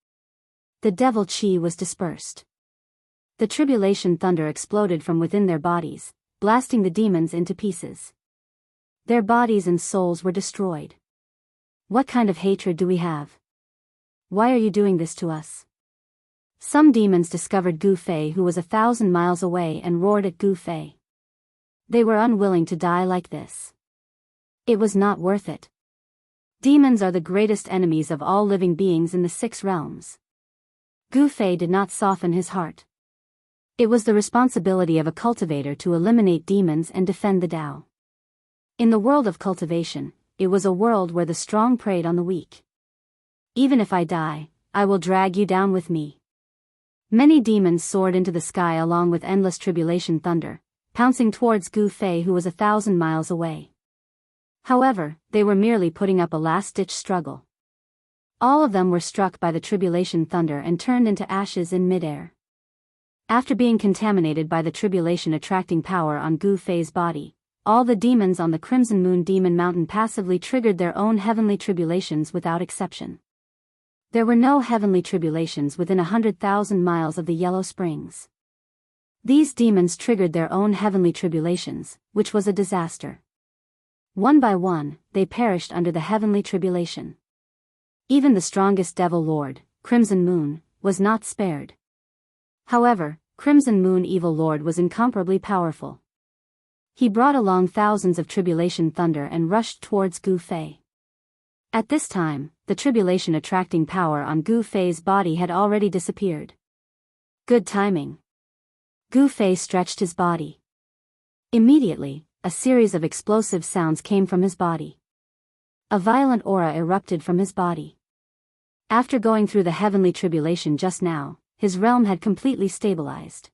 The devil chi was dispersed. The tribulation thunder exploded from within their bodies, blasting the demons into pieces. Their bodies and souls were destroyed. What kind of hatred do we have? Why are you doing this to us? Some demons discovered Gu Fei, who was 1,000 miles away, and roared at Gu Fei. They were unwilling to die like this. It was not worth it. Demons are the greatest enemies of all living beings in the 6 realms. Gu Fei did not soften his heart. It was the responsibility of a cultivator to eliminate demons and defend the Tao. In the world of cultivation, it was a world where the strong preyed on the weak. Even if I die, I will drag you down with me. Many demons soared into the sky along with endless tribulation thunder, pouncing towards Gu Fei, who was 1,000 miles away. However, they were merely putting up a last-ditch struggle. All of them were struck by the tribulation thunder and turned into ashes in midair. After being contaminated by the tribulation attracting power on Gu Fei's body, all the demons on the Crimson Moon Demon Mountain passively triggered their own heavenly tribulations without exception. There were no heavenly tribulations within 100,000 miles of the Yellow Springs. These demons triggered their own heavenly tribulations, which was a disaster. One by one, they perished under the heavenly tribulation. Even the strongest devil lord, Crimson Moon, was not spared. However, Crimson Moon Evil Lord was incomparably powerful. He brought along thousands of tribulation thunder and rushed towards Gu Fei. At this time, the tribulation attracting power on Gu Fei's body had already disappeared. Good timing. Gu Fei stretched his body. Immediately, a series of explosive sounds came from his body. A violent aura erupted from his body. After going through the heavenly tribulation just now, his realm had completely stabilized.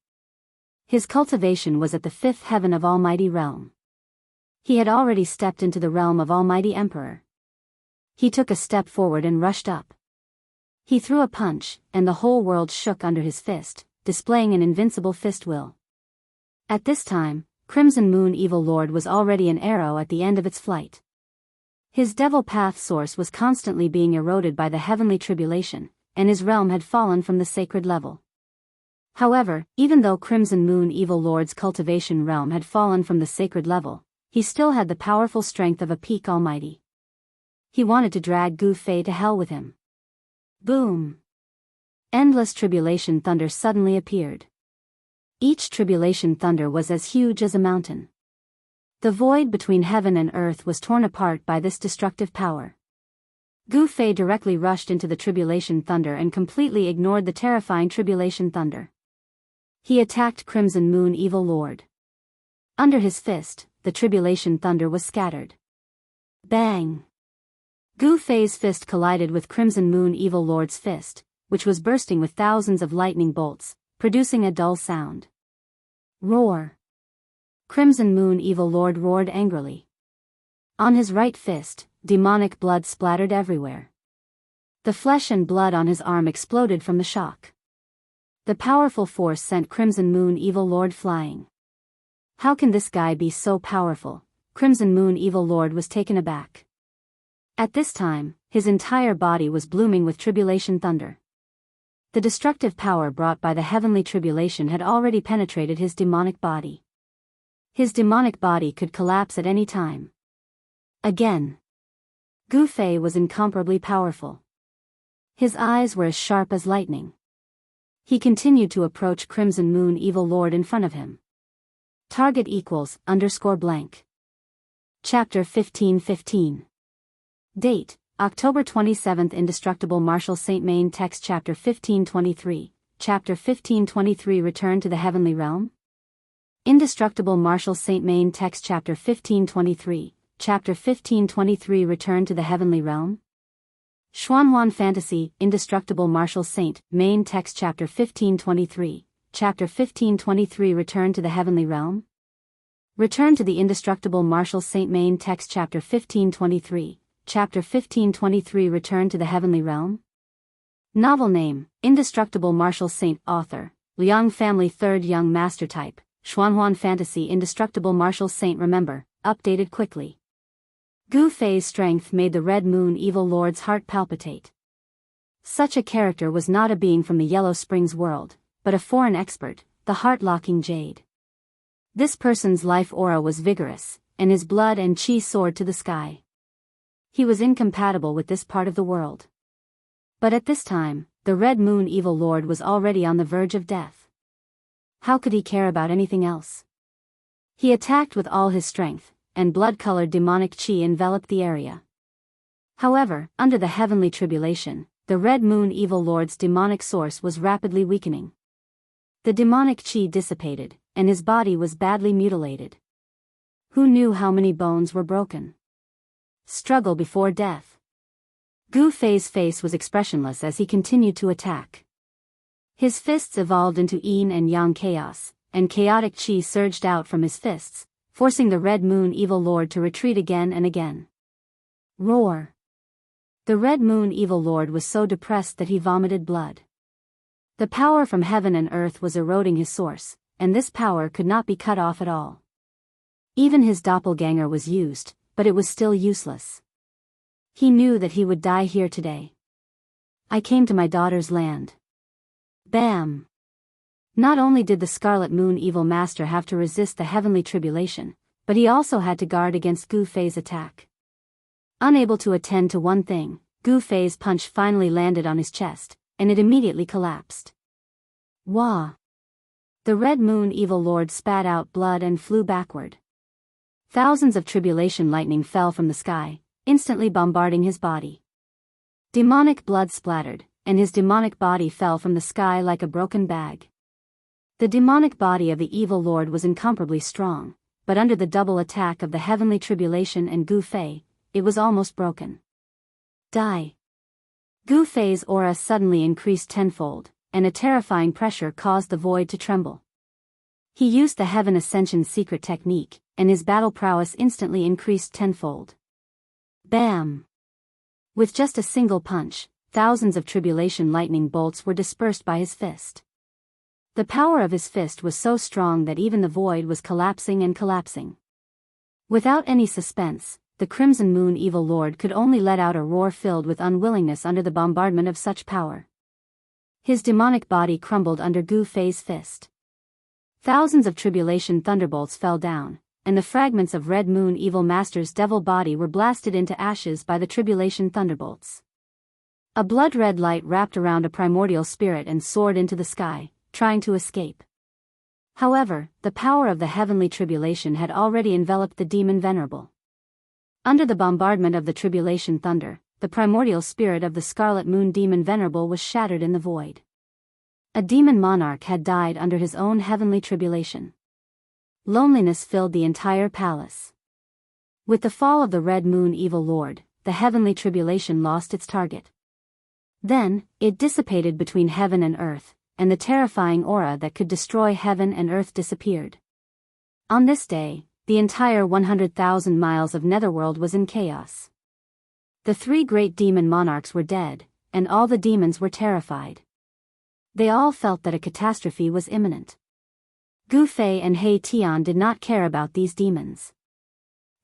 His cultivation was at the fifth heaven of Almighty Realm. He had already stepped into the realm of Almighty Emperor. He took a step forward and rushed up. He threw a punch, and the whole world shook under his fist, displaying an invincible fist will. At this time, Crimson Moon Evil Lord was already an arrow at the end of its flight. His devil path source was constantly being eroded by the heavenly tribulation, and his realm had fallen from the sacred level. However, even though Crimson Moon Evil Lord's cultivation realm had fallen from the sacred level, he still had the powerful strength of a peak almighty. He wanted to drag Gu Fei to hell with him. Boom! Endless tribulation thunder suddenly appeared. Each tribulation thunder was as huge as a mountain. The void between heaven and earth was torn apart by this destructive power. Gu Fei directly rushed into the tribulation thunder and completely ignored the terrifying tribulation thunder. He attacked Crimson Moon Evil Lord. Under his fist, the tribulation thunder was scattered. Bang! Gu Fei's fist collided with Crimson Moon Evil Lord's fist, which was bursting with thousands of lightning bolts, producing a dull sound. Roar! Crimson Moon Evil Lord roared angrily. On his right fist, demonic blood splattered everywhere. The flesh and blood on his arm exploded from the shock. The powerful force sent Crimson Moon Evil Lord flying. How can this guy be so powerful? Crimson Moon Evil Lord was taken aback. At this time, his entire body was blooming with tribulation thunder. The destructive power brought by the heavenly tribulation had already penetrated his demonic body. His demonic body could collapse at any time. Again. Gu Fei was incomparably powerful. His eyes were as sharp as lightning. He continued to approach Crimson Moon Evil Lord in front of him. Target equals _blank. Chapter 15:15. Date, October 27. Indestructible Martial Saint Main Text Chapter 15:23. Chapter 15:23 Return to the Heavenly Realm. Indestructible Martial Saint Main Text Chapter 15:23. Chapter 15:23 Return to the Heavenly Realm. Xuanhuan Fantasy, Indestructible Martial Saint, Main Text Chapter 15:23, Chapter 15:23 Return to the Heavenly Realm. Return to the Indestructible Martial Saint Main Text Chapter 15:23, Chapter 15:23 Return to the Heavenly Realm. Novel Name, Indestructible Martial Saint. Author, Liang Family. Third Young Master Type, Xuanhuan Fantasy. Indestructible Martial Saint. Remember, updated quickly. Gu Fei's strength made the Red Moon Evil Lord's heart palpitate. Such a character was not a being from the Yellow Springs world, but a foreign expert, the heart-locking Jade. This person's life aura was vigorous, and his blood and chi soared to the sky. He was incompatible with this part of the world. But at this time, the Red Moon Evil Lord was already on the verge of death. How could he care about anything else? He attacked with all his strength, and blood-colored demonic chi enveloped the area. However, under the heavenly tribulation, the Red Moon Evil Lord's demonic source was rapidly weakening. The demonic chi dissipated, and his body was badly mutilated. Who knew how many bones were broken? Struggle before death. Gu Fei's face was expressionless as he continued to attack. His fists evolved into yin and yang chaos, and chaotic chi surged out from his fists, forcing the Red Moon Evil Lord to retreat again and again. Roar! The Red Moon Evil Lord was so depressed that he vomited blood. The power from heaven and earth was eroding his source, and this power could not be cut off at all. Even his doppelganger was used, but it was still useless. He knew that he would die here today. I came to my daughter's land. Bam! Not only did the Scarlet Moon Evil Master have to resist the heavenly tribulation, but he also had to guard against Gu Fei's attack. Unable to attend to one thing, Gu Fei's punch finally landed on his chest, and it immediately collapsed. Wah! The Red Moon Evil Lord spat out blood and flew backward. Thousands of tribulation lightning fell from the sky, instantly bombarding his body. Demonic blood splattered, and his demonic body fell from the sky like a broken bag. The demonic body of the evil lord was incomparably strong, but under the double attack of the heavenly tribulation and Gu Fei, it was almost broken. Die! Gu Fei's aura suddenly increased tenfold, and a terrifying pressure caused the void to tremble. He used the Heaven Ascension secret technique, and his battle prowess instantly increased tenfold. Bam! With just a single punch, thousands of tribulation lightning bolts were dispersed by his fist. The power of his fist was so strong that even the void was collapsing and collapsing. Without any suspense, the Crimson Moon Evil Lord could only let out a roar filled with unwillingness under the bombardment of such power. His demonic body crumbled under Gu Fei's fist. Thousands of tribulation thunderbolts fell down, and the fragments of Red Moon Evil Master's devil body were blasted into ashes by the tribulation thunderbolts. A blood-red light wrapped around a primordial spirit and soared into the sky, trying to escape. However, the power of the heavenly tribulation had already enveloped the demon venerable. Under the bombardment of the tribulation thunder, the primordial spirit of the Scarlet Moon Demon Venerable was shattered in the void. A demon monarch had died under his own heavenly tribulation. Loneliness filled the entire palace. With the fall of the Red Moon Evil Lord, the heavenly tribulation lost its target. Then, it dissipated between heaven and earth, and the terrifying aura that could destroy heaven and earth disappeared. On this day, the entire 100,000 miles of Netherworld was in chaos. The three great demon monarchs were dead, and all the demons were terrified. They all felt that a catastrophe was imminent. Gu Fei and He Tian did not care about these demons.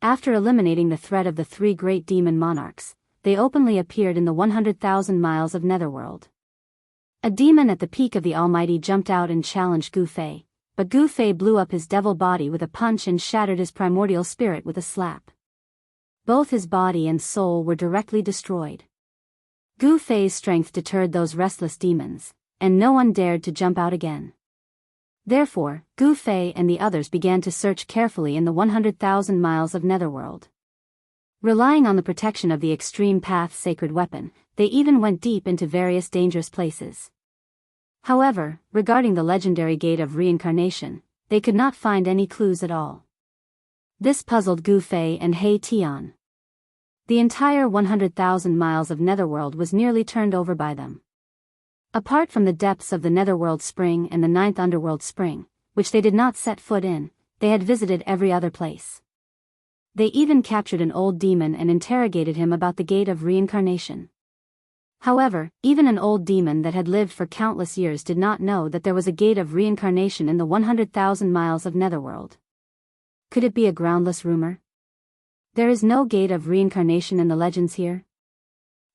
After eliminating the threat of the three great demon monarchs, they openly appeared in the 100,000 miles of Netherworld. A demon at the peak of the Almighty jumped out and challenged Gu Fei, but Gu Fei blew up his devil body with a punch and shattered his primordial spirit with a slap. Both his body and soul were directly destroyed. Gu Fei's strength deterred those restless demons, and no one dared to jump out again. Therefore, Gu Fei and the others began to search carefully in the 100,000 miles of Netherworld. Relying on the protection of the Extreme Path sacred weapon, they even went deep into various dangerous places. However, regarding the legendary Gate of Reincarnation, they could not find any clues at all. This puzzled Gu Fei and He Tian. The entire 100,000 miles of Netherworld was nearly turned over by them. Apart from the depths of the Netherworld Spring and the Ninth Underworld Spring, which they did not set foot in, they had visited every other place. They even captured an old demon and interrogated him about the Gate of Reincarnation. However, even an old demon that had lived for countless years did not know that there was a Gate of Reincarnation in the 100,000 miles of Netherworld. Could it be a groundless rumor? There is no Gate of Reincarnation in the legends here?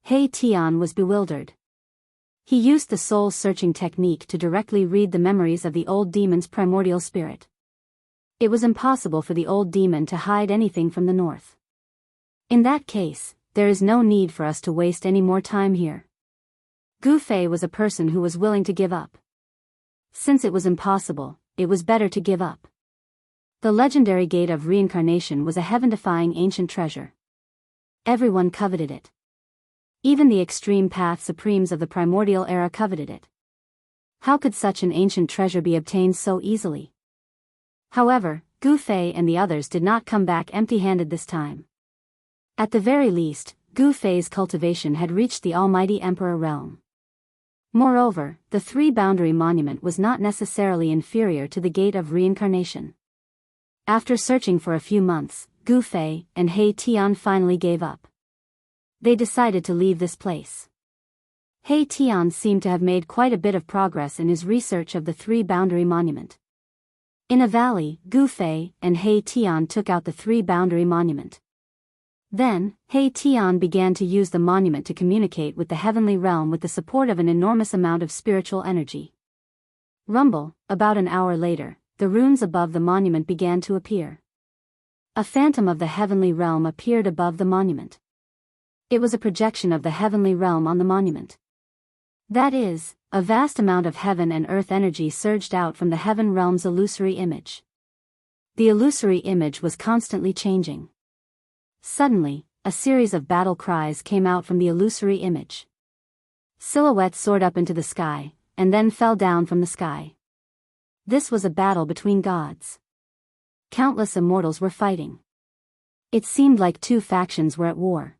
He Tian was bewildered. He used the soul-searching technique to directly read the memories of the old demon's primordial spirit. It was impossible for the old demon to hide anything from the north. In that case, there is no need for us to waste any more time here. Gu Fei was a person who was willing to give up. Since it was impossible, it was better to give up. The legendary Gate of Reincarnation was a heaven-defying ancient treasure. Everyone coveted it. Even the Extreme Path Supremes of the primordial era coveted it. How could such an ancient treasure be obtained so easily? However, Gu Fei and the others did not come back empty-handed this time. At the very least, Gu Fei's cultivation had reached the Almighty Emperor realm. Moreover, the three-boundary monument was not necessarily inferior to the Gate of Reincarnation. After searching for a few months, Gu Fei and He Tian finally gave up. They decided to leave this place. He Tian seemed to have made quite a bit of progress in his research of the three-boundary monument. In a valley, Gu Fei and He Tian took out the three-boundary monument. Then, He Tian began to use the monument to communicate with the heavenly realm with the support of an enormous amount of spiritual energy. Rumble, about an hour later, the runes above the monument began to appear. A phantom of the heavenly realm appeared above the monument. It was a projection of the heavenly realm on the monument. That is, a vast amount of heaven and earth energy surged out from the heaven realm's illusory image. The illusory image was constantly changing. Suddenly, a series of battle cries came out from the illusory image. Silhouettes soared up into the sky, and then fell down from the sky. This was a battle between gods. Countless immortals were fighting. It seemed like two factions were at war.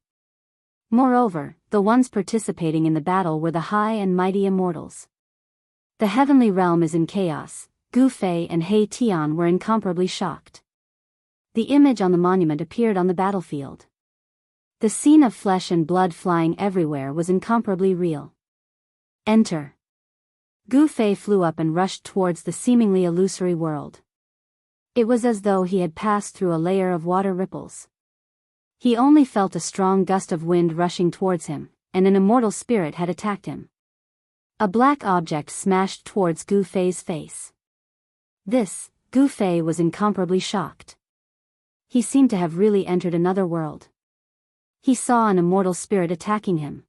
Moreover, the ones participating in the battle were the high and mighty immortals. The heavenly realm is in chaos. Gu Fei and He Tian were incomparably shocked. The image on the monument appeared on the battlefield. The scene of flesh and blood flying everywhere was incomparably real. Enter. Gu Fei flew up and rushed towards the seemingly illusory world. It was as though he had passed through a layer of water ripples. He only felt a strong gust of wind rushing towards him, and an immortal spirit had attacked him. A black object smashed towards Gu Fei's face. Gu Fei was incomparably shocked. He seemed to have really entered another world. He saw an immortal spirit attacking him.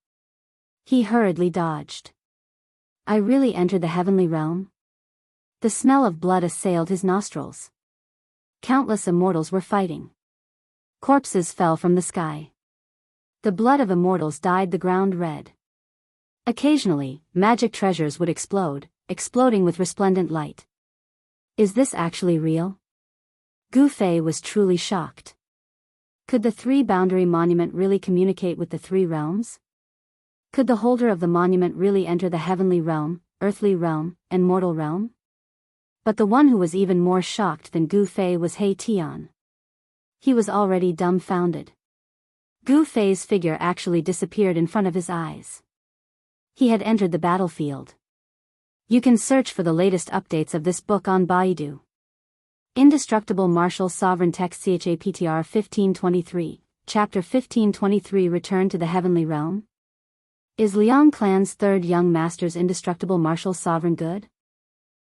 He hurriedly dodged. I really entered the heavenly realm? The smell of blood assailed his nostrils. Countless immortals were fighting. Corpses fell from the sky. The blood of immortals dyed the ground red. Occasionally, magic treasures would explode, exploding with resplendent light. Is this actually real? Gu Fei was truly shocked. Could the three-boundary monument really communicate with the three realms? Could the holder of the monument really enter the heavenly realm, earthly realm, and mortal realm? But the one who was even more shocked than Gu Fei was He Tian. He was already dumbfounded. Gu Fei's figure actually disappeared in front of his eyes. He had entered the battlefield. You can search for the latest updates of this book on Baidu. Indestructible Martial Sovereign Text CHAPTR 1523, Chapter 1523 Return to the Heavenly Realm? Is Liang Clan's third young master's indestructible martial sovereign good?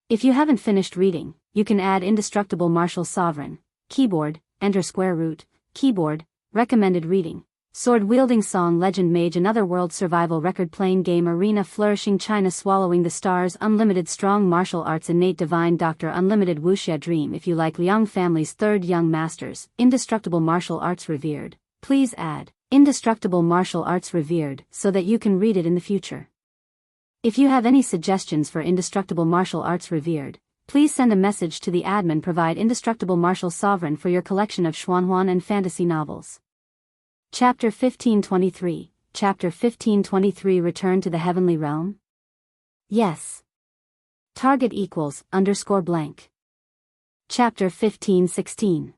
If you haven't finished reading, you can add indestructible martial sovereign, keyboard, enter square root, keyboard, recommended reading, sword-wielding song legend mage another world survival record playing game arena flourishing China swallowing the stars unlimited strong martial arts innate divine doctor unlimited wuxia dream. If you like Liang family's third young masters, indestructible martial arts revered, please add indestructible martial arts revered so that you can read it in the future. If you have any suggestions for indestructible martial arts revered, please send a message to the admin. Provide indestructible martial sovereign for your collection of Xuanhuan and fantasy novels. Chapter 1523, Chapter 1523 Return to the Heavenly Realm? Yes. Target equals _blank. Chapter 1516.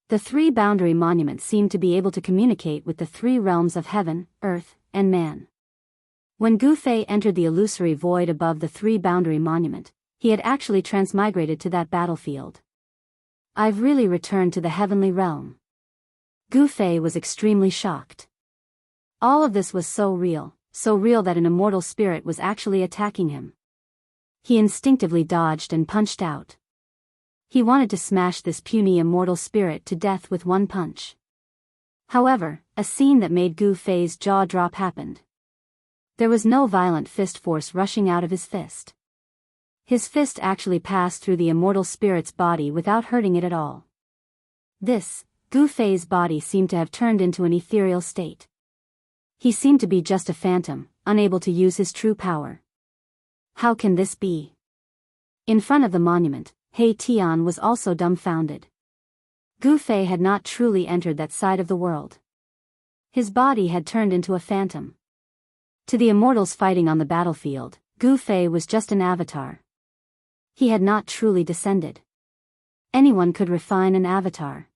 The three-boundary monument seemed to be able to communicate with the three realms of heaven, earth, and man. When Gu Fei entered the illusory void above the three-boundary monument, he had actually transmigrated to that battlefield. I've really returned to the heavenly realm. Gu Fei was extremely shocked. All of this was so real that an immortal spirit was actually attacking him. He instinctively dodged and punched out. He wanted to smash this puny immortal spirit to death with one punch. However, a scene that made Gu Fei's jaw drop happened. There was no violent fist force rushing out of his fist. His fist actually passed through the immortal spirit's body without hurting it at all. Gu Fei's body seemed to have turned into an ethereal state. He seemed to be just a phantom, unable to use his true power. How can this be? In front of the monument, He Tian was also dumbfounded. Gu Fei had not truly entered that side of the world. His body had turned into a phantom. To the immortals fighting on the battlefield, Gu Fei was just an avatar. He had not truly descended. Anyone could refine an avatar.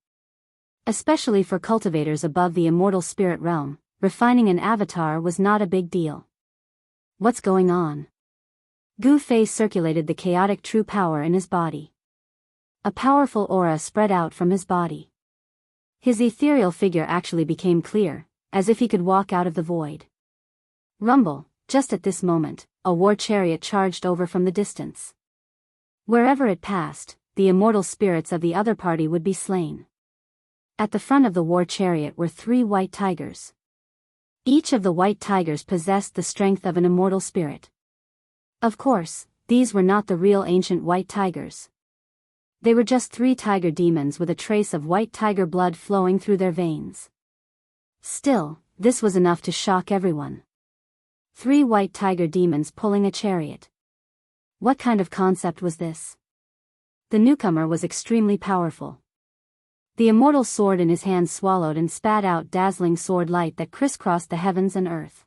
Especially for cultivators above the immortal spirit realm, refining an avatar was not a big deal. What's going on? Gu Fei circulated the chaotic true power in his body. A powerful aura spread out from his body. His ethereal figure actually became clear, as if he could walk out of the void. Rumble, just at this moment, a war chariot charged over from the distance. Wherever it passed, the immortal spirits of the other party would be slain. At the front of the war chariot were 3 white tigers. Each of the white tigers possessed the strength of an immortal spirit. Of course, these were not the real ancient white tigers. They were just 3 tiger demons with a trace of white tiger blood flowing through their veins. Still, this was enough to shock everyone. 3 white tiger demons pulling a chariot. What kind of concept was this? The newcomer was extremely powerful. The immortal sword in his hand swallowed and spat out dazzling sword light that crisscrossed the heavens and earth.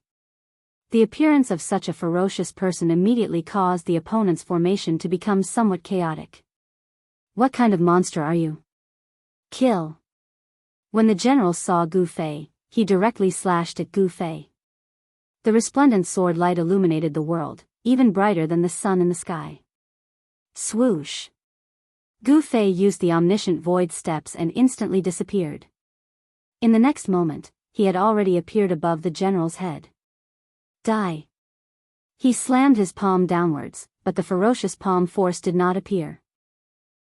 The appearance of such a ferocious person immediately caused the opponent's formation to become somewhat chaotic. What kind of monster are you? Kill. When the general saw Gu Fei, he directly slashed at Gu Fei. The resplendent sword light illuminated the world, even brighter than the sun in the sky. Swoosh. Gu Fei used the omniscient void steps and instantly disappeared. In the next moment, he had already appeared above the general's head. Die. He slammed his palm downwards, but the ferocious palm force did not appear.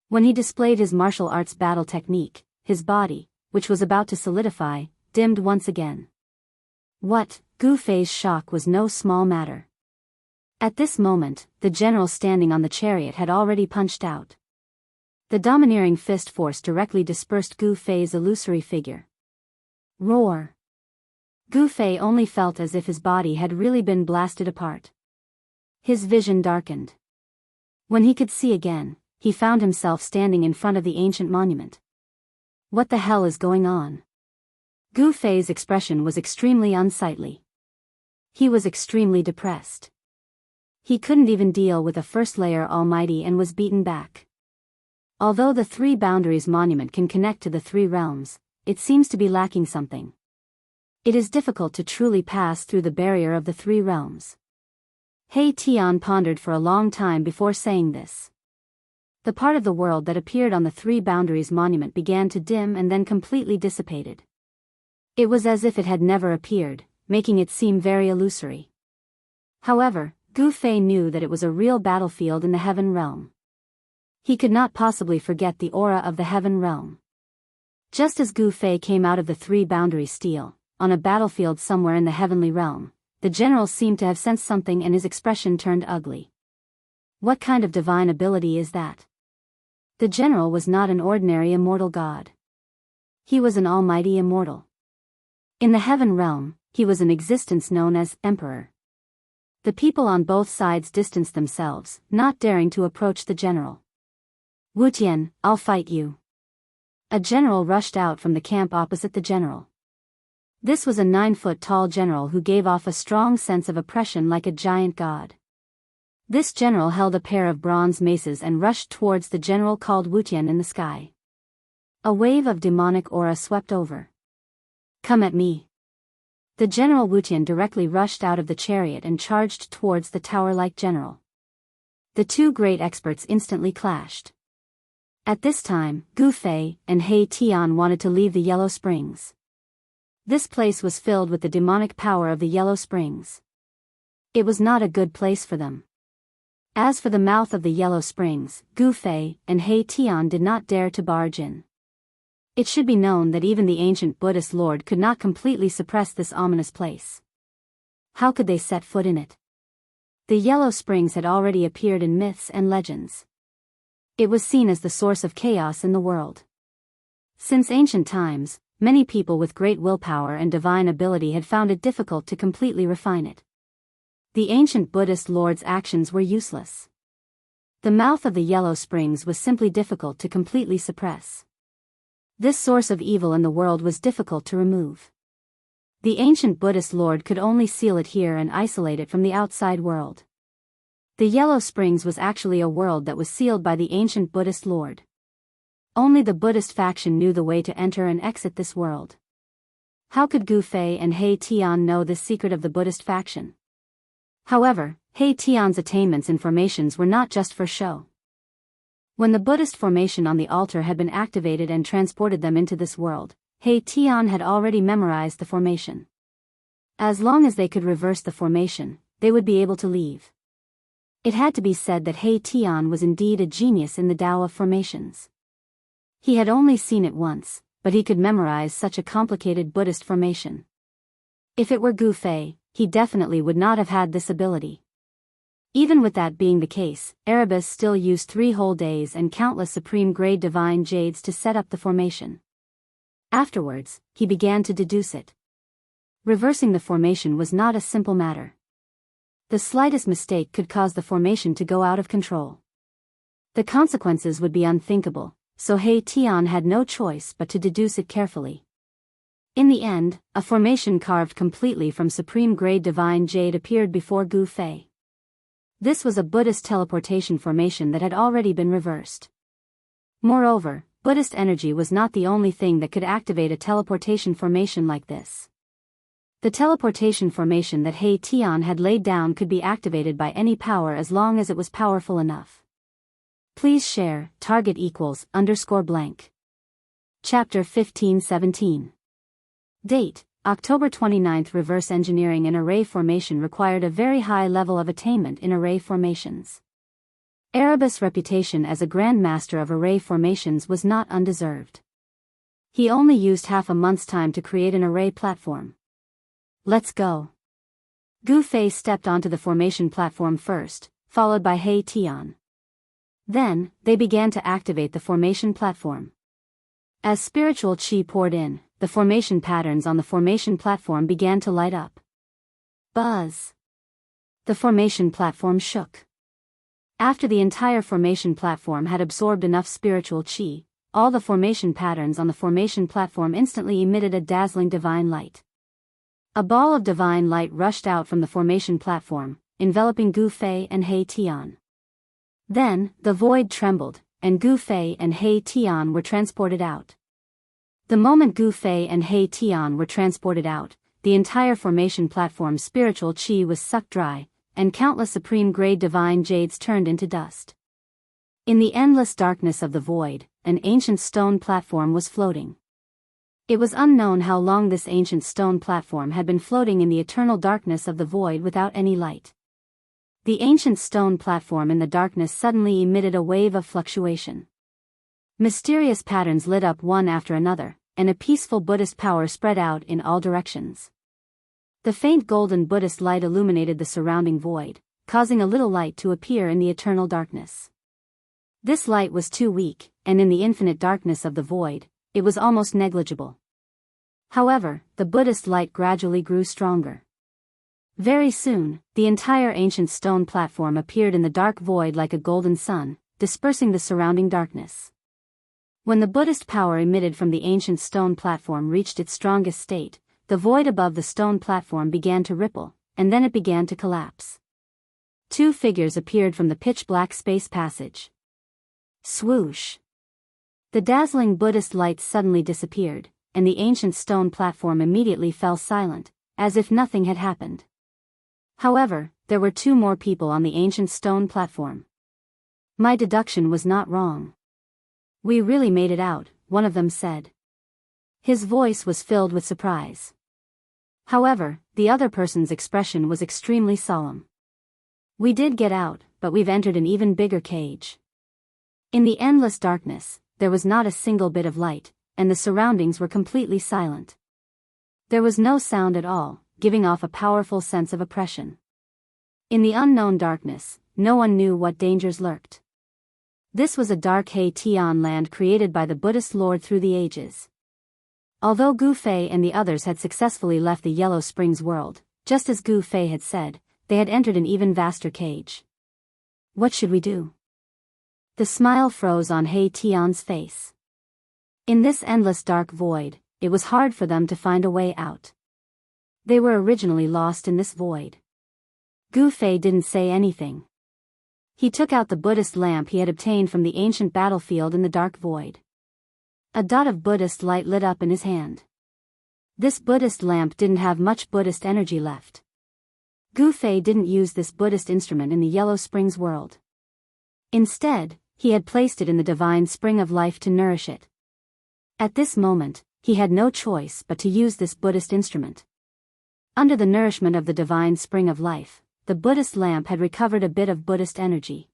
When he displayed his martial arts battle technique, his body, which was about to solidify, dimmed once again. What? Gu Fei's shock was no small matter. At this moment, the general standing on the chariot had already punched out. The domineering fist force directly dispersed Gu Fei's illusory figure. Roar. Gu Fei only felt as if his body had really been blasted apart. His vision darkened. When he could see again, he found himself standing in front of the ancient monument. What the hell is going on? Gu Fei's expression was extremely unsightly. He was extremely depressed. He couldn't even deal with a first layer almighty and was beaten back. Although the 3 boundaries monument can connect to the 3 realms, it seems to be lacking something. It is difficult to truly pass through the barrier of the 3 realms. He Tian pondered for a long time before saying this. The part of the world that appeared on the 3 boundaries monument began to dim and then completely dissipated. It was as if it had never appeared, making it seem very illusory. However, Gu Fei knew that it was a real battlefield in the heaven realm. He could not possibly forget the aura of the heaven realm. Just as Gu Fei came out of the 3 boundary steel, on a battlefield somewhere in the heavenly realm, the general seemed to have sensed something and his expression turned ugly. What kind of divine ability is that? The general was not an ordinary immortal god. He was an almighty immortal. In the heaven realm, he was an existence known as Emperor. The people on both sides distanced themselves, not daring to approach the general. Wu Tian, I'll fight you. A general rushed out from the camp opposite the general. This was a 9-foot-tall general who gave off a strong sense of oppression like a giant god. This general held a pair of bronze maces and rushed towards the general called Wu Tian in the sky. A wave of demonic aura swept over. Come at me. The general Wu Tian directly rushed out of the chariot and charged towards the tower-like general. The 2 great experts instantly clashed. At this time, Gu Fei and He Tian wanted to leave the Yellow Springs. This place was filled with the demonic power of the Yellow Springs. It was not a good place for them. As for the mouth of the Yellow Springs, Gu Fei and He Tian did not dare to barge in. It should be known that even the ancient Buddhist lord could not completely suppress this ominous place. How could they set foot in it? The Yellow Springs had already appeared in myths and legends. It was seen as the source of chaos in the world. Since ancient times, many people with great willpower and divine ability had found it difficult to completely refine it. The ancient Buddhist lord's actions were useless. The mouth of the Yellow Springs was simply difficult to completely suppress. This source of evil in the world was difficult to remove. The ancient Buddhist lord could only seal it here and isolate it from the outside world. The Yellow Springs was actually a world that was sealed by the ancient Buddhist lord. Only the Buddhist faction knew the way to enter and exit this world. How could Gu Fei and He Tian know this secret of the Buddhist faction? However, He Tian's attainments in formations were not just for show. When the Buddhist formation on the altar had been activated and transported them into this world, He Tian had already memorized the formation. As long as they could reverse the formation, they would be able to leave. It had to be said that He Tian was indeed a genius in the Tao of formations. He had only seen it once, but he could memorize such a complicated Buddhist formation. If it were Gu Fei, he definitely would not have had this ability. Even with that being the case, Erebus still used 3 whole days and countless supreme-grade divine jades to set up the formation. Afterwards, he began to deduce it. Reversing the formation was not a simple matter. The slightest mistake could cause the formation to go out of control. The consequences would be unthinkable, so He Tian had no choice but to deduce it carefully. In the end, a formation carved completely from supreme-grade divine jade appeared before Gu Fei. This was a Buddhist teleportation formation that had already been reversed. Moreover, Buddhist energy was not the only thing that could activate a teleportation formation like this. The teleportation formation that He Tian had laid down could be activated by any power as long as it was powerful enough. Please share, target =_blank. Chapter 15-17. Date, October 29. Reverse engineering an array formation required a very high level of attainment in array formations. Erebus' reputation as a grand master of array formations was not undeserved. He only used half a month's time to create an array platform. Let's go. Gu Fei stepped onto the formation platform first, followed by He Tian. Then, they began to activate the formation platform. As spiritual qi poured in, the formation patterns on the formation platform began to light up. Buzz. The formation platform shook. After the entire formation platform had absorbed enough spiritual qi, all the formation patterns on the formation platform instantly emitted a dazzling divine light. A ball of divine light rushed out from the formation platform, enveloping Gu Fei and He Tian. Then, the void trembled, and Gu Fei and He Tian were transported out. The moment Gu Fei and He Tian were transported out, the entire formation platform's spiritual qi was sucked dry, and countless supreme-grade divine jades turned into dust. In the endless darkness of the void, an ancient stone platform was floating. It was unknown how long this ancient stone platform had been floating in the eternal darkness of the void without any light. The ancient stone platform in the darkness suddenly emitted a wave of fluctuation. Mysterious patterns lit up one after another, and a peaceful Buddhist power spread out in all directions. The faint golden Buddhist light illuminated the surrounding void, causing a little light to appear in the eternal darkness. This light was too weak, and in the infinite darkness of the void, it was almost negligible. However, the Buddhist light gradually grew stronger. Very soon, the entire ancient stone platform appeared in the dark void like a golden sun, dispersing the surrounding darkness. When the Buddhist power emitted from the ancient stone platform reached its strongest state, the void above the stone platform began to ripple, and then it began to collapse. 2 figures appeared from the pitch-black space passage. Swoosh! The dazzling Buddhist light suddenly disappeared, and the ancient stone platform immediately fell silent, as if nothing had happened. However, there were 2 more people on the ancient stone platform. My deduction was not wrong. We really made it out, one of them said. His voice was filled with surprise. However, the other person's expression was extremely solemn. We did get out, but we've entered an even bigger cage. In the endless darkness, there was not a single bit of light, and the surroundings were completely silent. There was no sound at all, giving off a powerful sense of oppression. In the unknown darkness, no one knew what dangers lurked. This was a dark He Tian land created by the Buddhist Lord through the ages. Although Gu Fei and the others had successfully left the Yellow Springs world, just as Gu Fei had said, they had entered an even vaster cage. What should we do? The smile froze on He Tian's face. In this endless dark void, it was hard for them to find a way out. They were originally lost in this void. Gu Fei didn't say anything. He took out the Buddhist lamp he had obtained from the ancient battlefield in the dark void. A dot of Buddhist light lit up in his hand. This Buddhist lamp didn't have much Buddhist energy left. Gu Fei didn't use this Buddhist instrument in the Yellow Springs world. Instead, he had placed it in the divine spring of life to nourish it. At this moment, he had no choice but to use this Buddhist instrument. Under the nourishment of the divine spring of life, the Buddhist lamp had recovered a bit of Buddhist energy.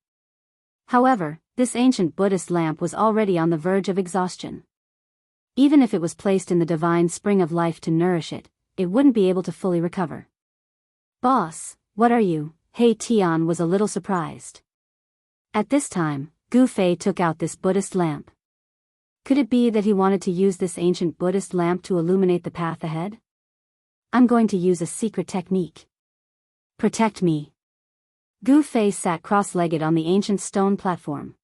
However, this ancient Buddhist lamp was already on the verge of exhaustion. Even if it was placed in the divine spring of life to nourish it, it wouldn't be able to fully recover. "Boss, what are you?" He Tian was a little surprised. At this time, Gu Fei took out this Buddhist lamp. Could it be that he wanted to use this ancient Buddhist lamp to illuminate the path ahead? "I'm going to use a secret technique. Protect me." Gu Fei sat cross-legged on the ancient stone platform.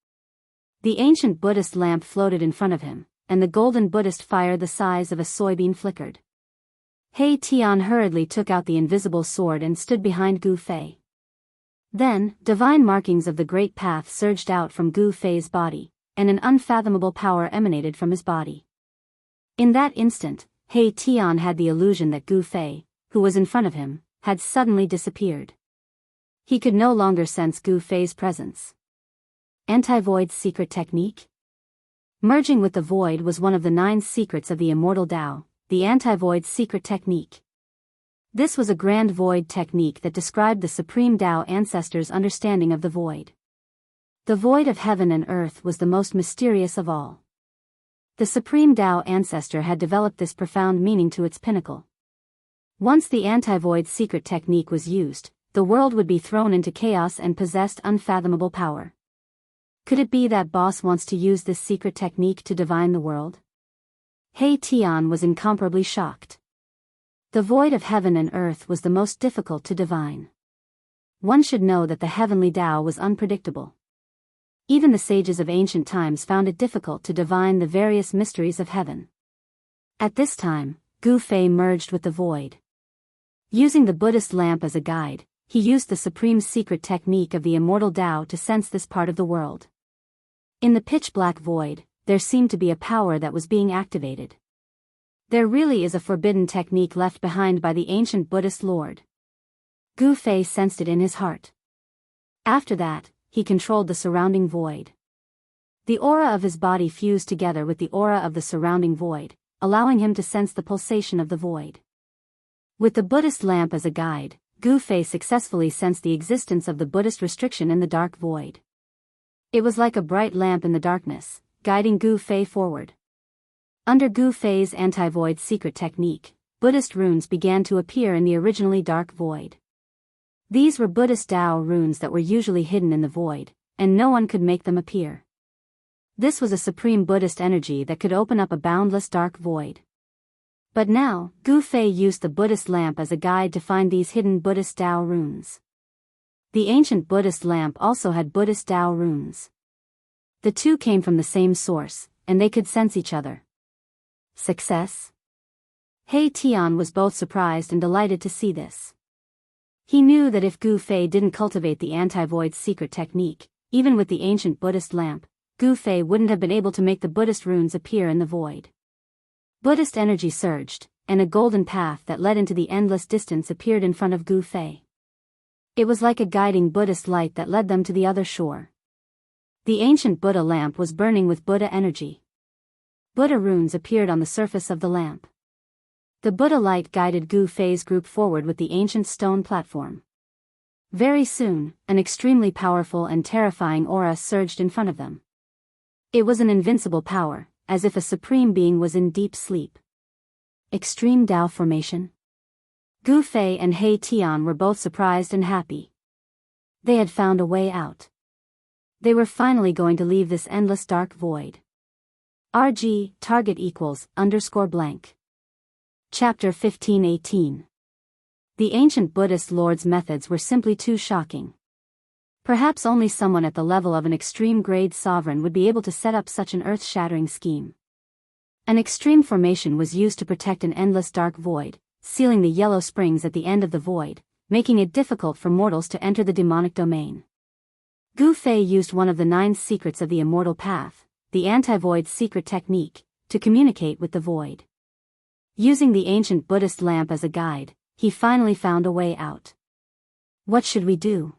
The ancient Buddhist lamp floated in front of him, and the golden Buddhist fire the size of a soybean flickered. He Tian hurriedly took out the invisible sword and stood behind Gu Fei. Then, divine markings of the great path surged out from Gu Fei's body, and an unfathomable power emanated from his body. In that instant, He Tian had the illusion that Gu Fei, who was in front of him, had suddenly disappeared. He could no longer sense Gu Fei's presence. Anti-void secret technique? Merging with the void was one of the 9 secrets of the immortal Tao, the anti-void secret technique. This was a grand void technique that described the supreme Tao ancestors' understanding of the void. The void of heaven and earth was the most mysterious of all. The supreme Tao ancestor had developed this profound meaning to its pinnacle. Once the anti-void secret technique was used, the world would be thrown into chaos and possessed unfathomable power. Could it be that boss wants to use this secret technique to divine the world? He Tian was incomparably shocked. The void of heaven and earth was the most difficult to divine. One should know that the heavenly Tao was unpredictable. Even the sages of ancient times found it difficult to divine the various mysteries of heaven. At this time, Gu Fei merged with the void. Using the Buddhist lamp as a guide, he used the supreme secret technique of the immortal Tao to sense this part of the world. In the pitch-black void, there seemed to be a power that was being activated. There really is a forbidden technique left behind by the ancient Buddhist lord. Gu Fei sensed it in his heart. After that, he controlled the surrounding void. The aura of his body fused together with the aura of the surrounding void, allowing him to sense the pulsation of the void. With the Buddhist lamp as a guide, Gu Fei successfully sensed the existence of the Buddhist restriction in the dark void. It was like a bright lamp in the darkness, guiding Gu Fei forward. Under Gu Fei's anti-void secret technique, Buddhist runes began to appear in the originally dark void. These were Buddhist Tao runes that were usually hidden in the void, and no one could make them appear. This was a supreme Buddhist energy that could open up a boundless dark void. But now, Gu Fei used the Buddhist lamp as a guide to find these hidden Buddhist Tao runes. The ancient Buddhist lamp also had Buddhist Tao runes. The two came from the same source, and they could sense each other. Success? He Tian was both surprised and delighted to see this. He knew that if Gu Fei didn't cultivate the anti-void secret technique, even with the ancient Buddhist lamp, Gu Fei wouldn't have been able to make the Buddhist runes appear in the void. Buddhist energy surged, and a golden path that led into the endless distance appeared in front of Gu Fei. It was like a guiding Buddhist light that led them to the other shore. The ancient Buddha lamp was burning with Buddha energy. Buddha runes appeared on the surface of the lamp. The Buddha light guided Gu Fei's group forward with the ancient stone platform. Very soon, an extremely powerful and terrifying aura surged in front of them. It was an invincible power, as if a supreme being was in deep sleep. Extreme Tao formation? Gu Fei and He Tian were both surprised and happy. They had found a way out. They were finally going to leave this endless dark void. RG, target equals, _blank. Chapter 15:18. The ancient Buddhist lord's methods were simply too shocking. Perhaps only someone at the level of an extreme grade sovereign would be able to set up such an earth-shattering scheme. An extreme formation was used to protect an endless dark void, sealing the yellow springs at the end of the void, making it difficult for mortals to enter the demonic domain. Gu Fei used one of the 9 secrets of the immortal path, the anti-void secret technique, to communicate with the void. Using the ancient Buddhist lamp as a guide, he finally found a way out. What should we do?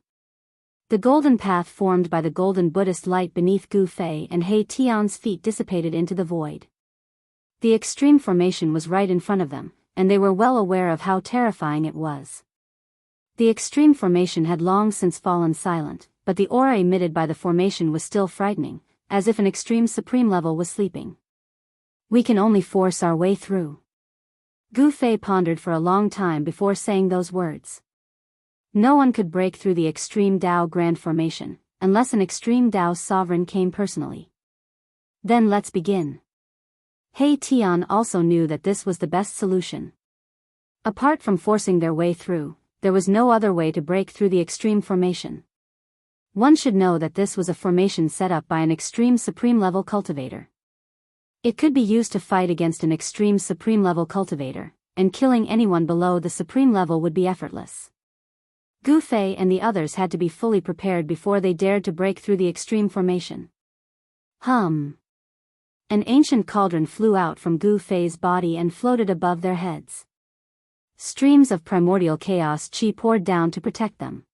The golden path formed by the golden Buddhist light beneath Gu Fei and He Tian's feet dissipated into the void. The extreme formation was right in front of them, and they were well aware of how terrifying it was. The extreme formation had long since fallen silent, but the aura emitted by the formation was still frightening, as if an extreme supreme level was sleeping. We can only force our way through. Gu Fei pondered for a long time before saying those words. No one could break through the extreme Dao Grand Formation, unless an extreme Dao sovereign came personally. Then let's begin. He Tian also knew that this was the best solution. Apart from forcing their way through, there was no other way to break through the extreme formation. One should know that this was a formation set up by an extreme supreme level cultivator. It could be used to fight against an extreme supreme level cultivator, and killing anyone below the supreme level would be effortless. Gu Fei and the others had to be fully prepared before they dared to break through the extreme formation. An ancient cauldron flew out from Gu Fei's body and floated above their heads. Streams of primordial chaos chi poured down to protect them.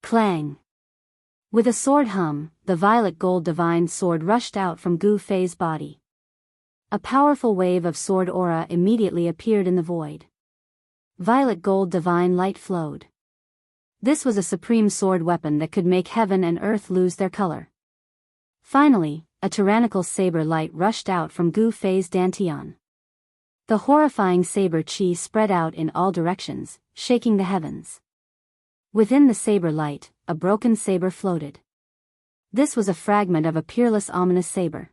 Clang! With a sword hum, the violet gold divine sword rushed out from Gu Fei's body. A powerful wave of sword aura immediately appeared in the void. Violet gold divine light flowed. This was a supreme sword weapon that could make heaven and earth lose their color. Finally, a tyrannical saber light rushed out from Gu Fei's dantian. The horrifying saber chi spread out in all directions, shaking the heavens. Within the saber light, a broken saber floated. This was a fragment of a peerless ominous saber.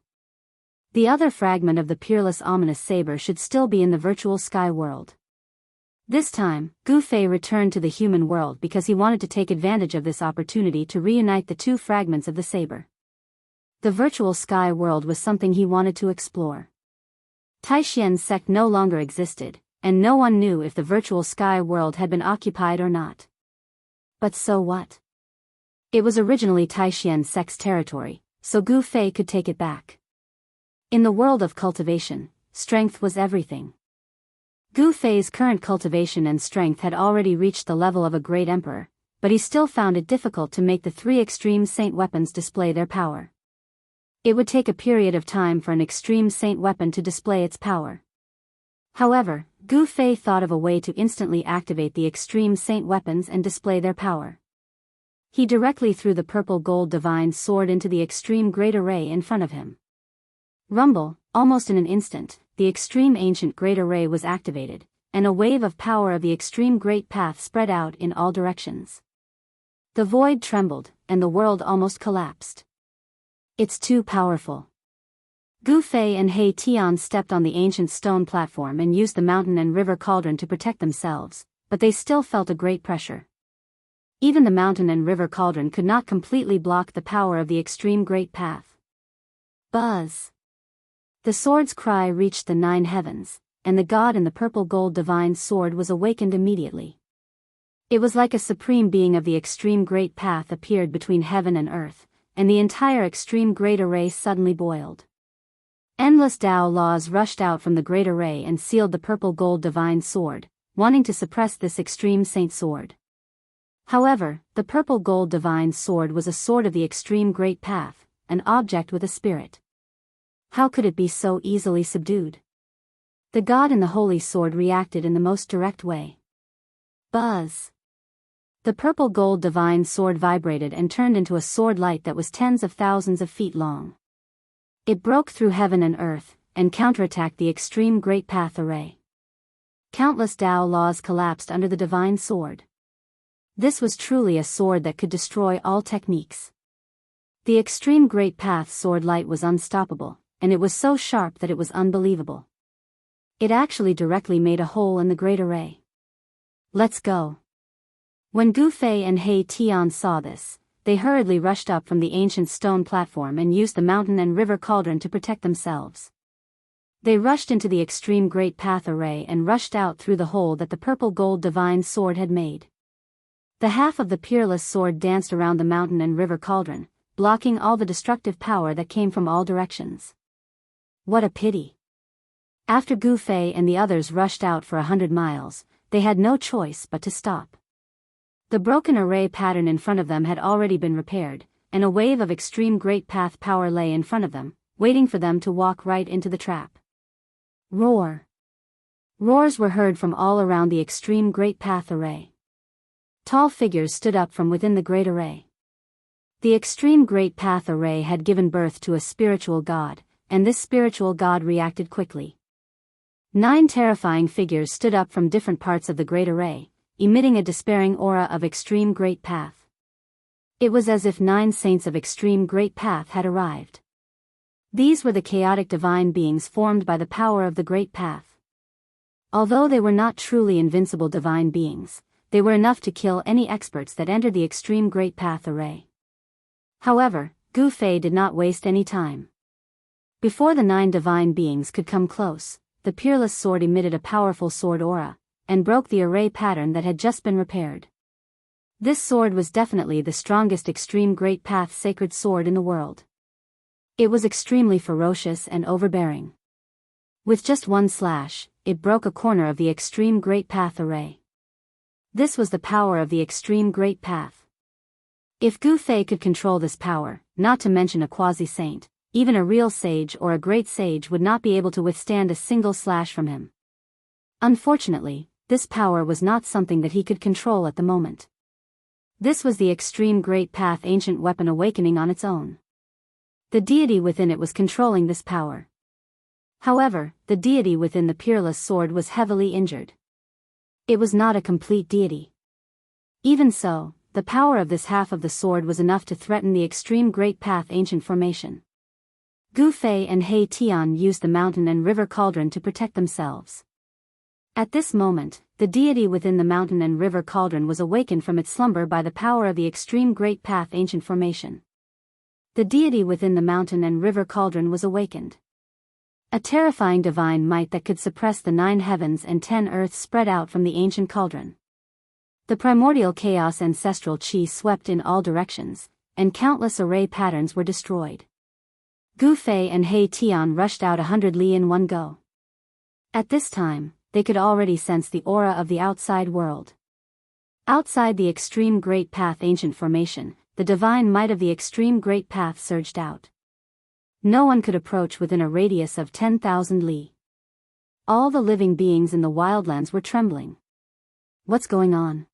The other fragment of the peerless ominous saber should still be in the virtual sky world. This time, Gu Fei returned to the human world because he wanted to take advantage of this opportunity to reunite the two fragments of the saber. The virtual sky world was something he wanted to explore. Taixian's sect no longer existed, and no one knew if the virtual sky world had been occupied or not. But so what? It was originally Taixian's sect's territory, so Gu Fei could take it back. In the world of cultivation, strength was everything. Gu Fei's current cultivation and strength had already reached the level of a great emperor, but he still found it difficult to make the three extreme saint weapons display their power. It would take a period of time for an extreme saint weapon to display its power. However, Gu Fei thought of a way to instantly activate the extreme saint weapons and display their power. He directly threw the purple gold divine sword into the extreme great array in front of him. Rumble, almost in an instant, the extreme ancient great array was activated, and a wave of power of the extreme great path spread out in all directions. The void trembled, and the world almost collapsed. It's too powerful. Gu Fei and He Tian stepped on the ancient stone platform and used the mountain and river cauldron to protect themselves, but they still felt a great pressure. Even the mountain and river cauldron could not completely block the power of the extreme great path. Buzz! The sword's cry reached the 9 heavens, and the god in the purple gold divine sword was awakened immediately. It was like a supreme being of the extreme great path appeared between heaven and earth, and the entire extreme great array suddenly boiled. Endless Dao laws rushed out from the great array and sealed the purple gold divine sword, wanting to suppress this extreme saint sword. However, the purple gold divine sword was a sword of the extreme great path, an object with a spirit. How could it be so easily subdued? The god in the holy sword reacted in the most direct way. Buzz! The purple gold divine sword vibrated and turned into a sword light that was tens of thousands of feet long. It broke through heaven and earth, and counterattacked the extreme great path array. Countless Dao laws collapsed under the divine sword. This was truly a sword that could destroy all techniques. The extreme great path sword light was unstoppable, and it was so sharp that it was unbelievable. It actually directly made a hole in the great array. Let's go. When Gu Fei and He Tian saw this, they hurriedly rushed up from the ancient stone platform and used the mountain and river cauldron to protect themselves. They rushed into the extreme great path array and rushed out through the hole that the purple gold divine sword had made. The half of the peerless sword danced around the mountain and river cauldron, blocking all the destructive power that came from all directions. What a pity. After Gu Fei and the others rushed out for 100 miles, they had no choice but to stop. The broken array pattern in front of them had already been repaired, and a wave of extreme great path power lay in front of them, waiting for them to walk right into the trap. Roar! Roars were heard from all around the extreme great path array. Tall figures stood up from within the great array. The extreme great path array had given birth to a spiritual god, and this spiritual god reacted quickly. 9 terrifying figures stood up from different parts of the great array, emitting a despairing aura of extreme great path. It was as if 9 saints of extreme great path had arrived. These were the chaotic divine beings formed by the power of the great path. Although they were not truly invincible divine beings, they were enough to kill any experts that entered the extreme great path array. However, Gu Fei did not waste any time. Before the 9 divine beings could come close, the peerless sword emitted a powerful sword aura, and broke the array pattern that had just been repaired. This sword was definitely the strongest extreme great path sacred sword in the world. It was extremely ferocious and overbearing. With just one slash, it broke a corner of the extreme great path array. This was the power of the extreme great path. If Gu Fei could control this power, not to mention a quasi-saint, even a real sage or a great sage would not be able to withstand a single slash from him. Unfortunately, this power was not something that he could control at the moment. This was the extreme great path ancient weapon awakening on its own. The deity within it was controlling this power. However, the deity within the peerless sword was heavily injured. It was not a complete deity. Even so, the power of this half of the sword was enough to threaten the extreme great path ancient formation. Gu Fei and He Tian used the mountain and river cauldron to protect themselves. At this moment, the deity within the mountain and river cauldron was awakened from its slumber by the power of the extreme great path ancient formation. The deity within the mountain and river cauldron was awakened. A terrifying divine might that could suppress the 9 heavens and 10 earths spread out from the ancient cauldron. The primordial chaos ancestral chi swept in all directions, and countless array patterns were destroyed. Gu Fei and He Tian rushed out 100 li in one go. At this time, they could already sense the aura of the outside world. Outside the extreme great path ancient formation, the divine might of the extreme great path surged out. No one could approach within a radius of 10,000 li. All the living beings in the wildlands were trembling. What's going on?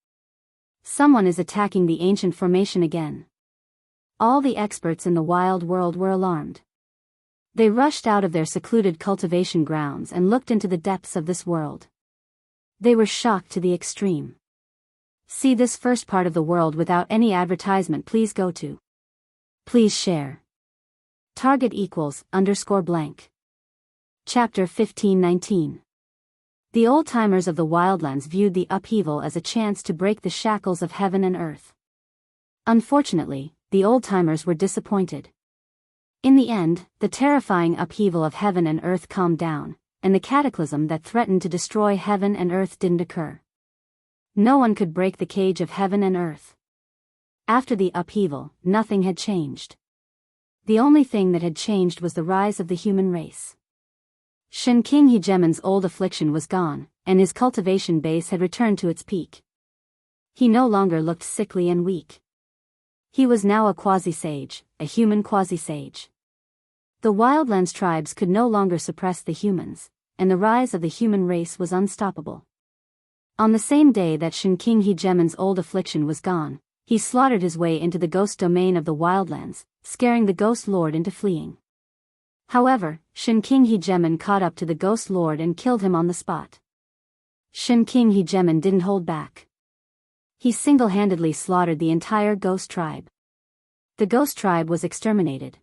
Someone is attacking the ancient formation again. All the experts in the wild world were alarmed. They rushed out of their secluded cultivation grounds and looked into the depths of this world. They were shocked to the extreme. See this first part of the world without any advertisement. Please go to. Please share. Target =_blank. Chapter 1519. The old-timers of the wildlands viewed the upheaval as a chance to break the shackles of heaven and earth. Unfortunately, the old-timers were disappointed. In the end, the terrifying upheaval of heaven and earth calmed down, and the cataclysm that threatened to destroy heaven and earth didn't occur. No one could break the cage of heaven and earth. After the upheaval, nothing had changed. The only thing that had changed was the rise of the human race. Shen King Hegemon's old affliction was gone, and his cultivation base had returned to its peak. He no longer looked sickly and weak. He was now a quasi-sage, a human quasi-sage. The wildlands tribes could no longer suppress the humans, and the rise of the human race was unstoppable. On the same day that Shen King Hegemon's old affliction was gone, he slaughtered his way into the ghost domain of the wildlands, scaring the ghost lord into fleeing. However, Shen King Hegemon caught up to the ghost lord and killed him on the spot. Shen King Hegemon didn't hold back. He single-handedly slaughtered the entire ghost tribe. The ghost tribe was exterminated.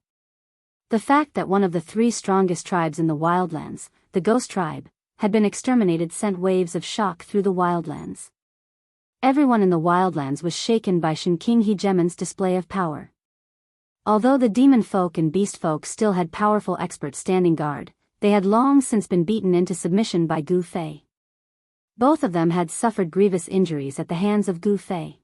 The fact that one of the 3 strongest tribes in the wildlands, the ghost tribe, had been exterminated sent waves of shock through the wildlands. Everyone in the wildlands was shaken by Shen King Hegemon's display of power. Although the demon folk and beast folk still had powerful experts standing guard, they had long since been beaten into submission by Gu Fei. Both of them had suffered grievous injuries at the hands of Gu Fei.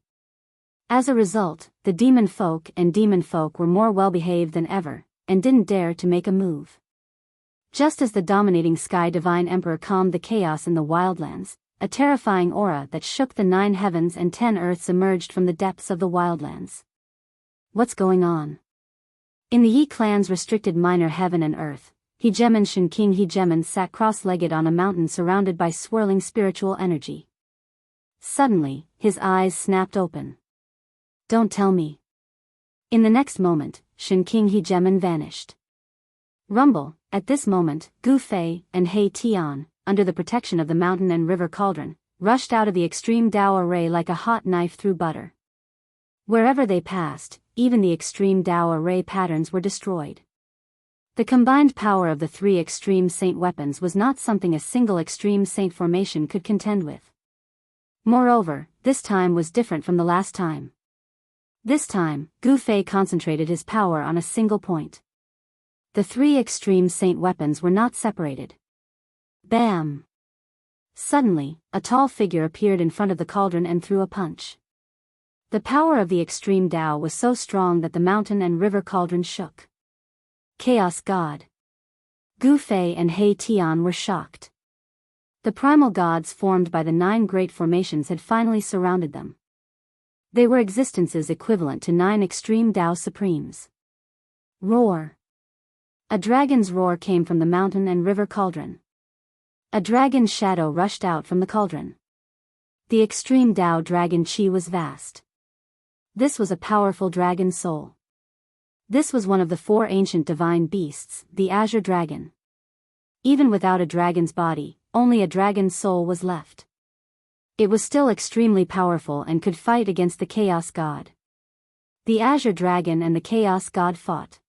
As a result, the demon folk were more well-behaved than ever, and didn't dare to make a move. Just as the dominating Sky Divine Emperor calmed the chaos in the wildlands, a terrifying aura that shook the 9 heavens and 10 earths emerged from the depths of the wildlands. What's going on? In the Yi clan's restricted minor heaven and earth, Hegemon Shinking Hegemon sat cross-legged on a mountain surrounded by swirling spiritual energy. Suddenly, his eyes snapped open. Don't tell me. In the next moment, Shinking Hegemon vanished. Rumble, at this moment, Gu Fei and He Tian, under the protection of the mountain and river cauldron, rushed out of the extreme Dao array like a hot knife through butter. Wherever they passed, even the extreme Dao array patterns were destroyed. The combined power of the 3 extreme saint weapons was not something a single extreme saint formation could contend with. Moreover, this time was different from the last time. This time, Gu Fei concentrated his power on a single point. The 3 extreme saint weapons were not separated. Bam! Suddenly, a tall figure appeared in front of the cauldron and threw a punch. The power of the extreme Dao was so strong that the mountain and river cauldron shook. Chaos God. Gu Fei and He Tian were shocked. The primal gods formed by the 9 great formations had finally surrounded them. They were existences equivalent to 9 extreme Dao supremes. Roar. A dragon's roar came from the mountain and river cauldron. A dragon's shadow rushed out from the cauldron. The extreme Dao dragon chi was vast. This was a powerful dragon soul. This was one of the 4 ancient divine beasts, the Azure Dragon. Even without a dragon's body, only a dragon's soul was left. It was still extremely powerful and could fight against the Chaos God. The Azure Dragon and the Chaos God fought.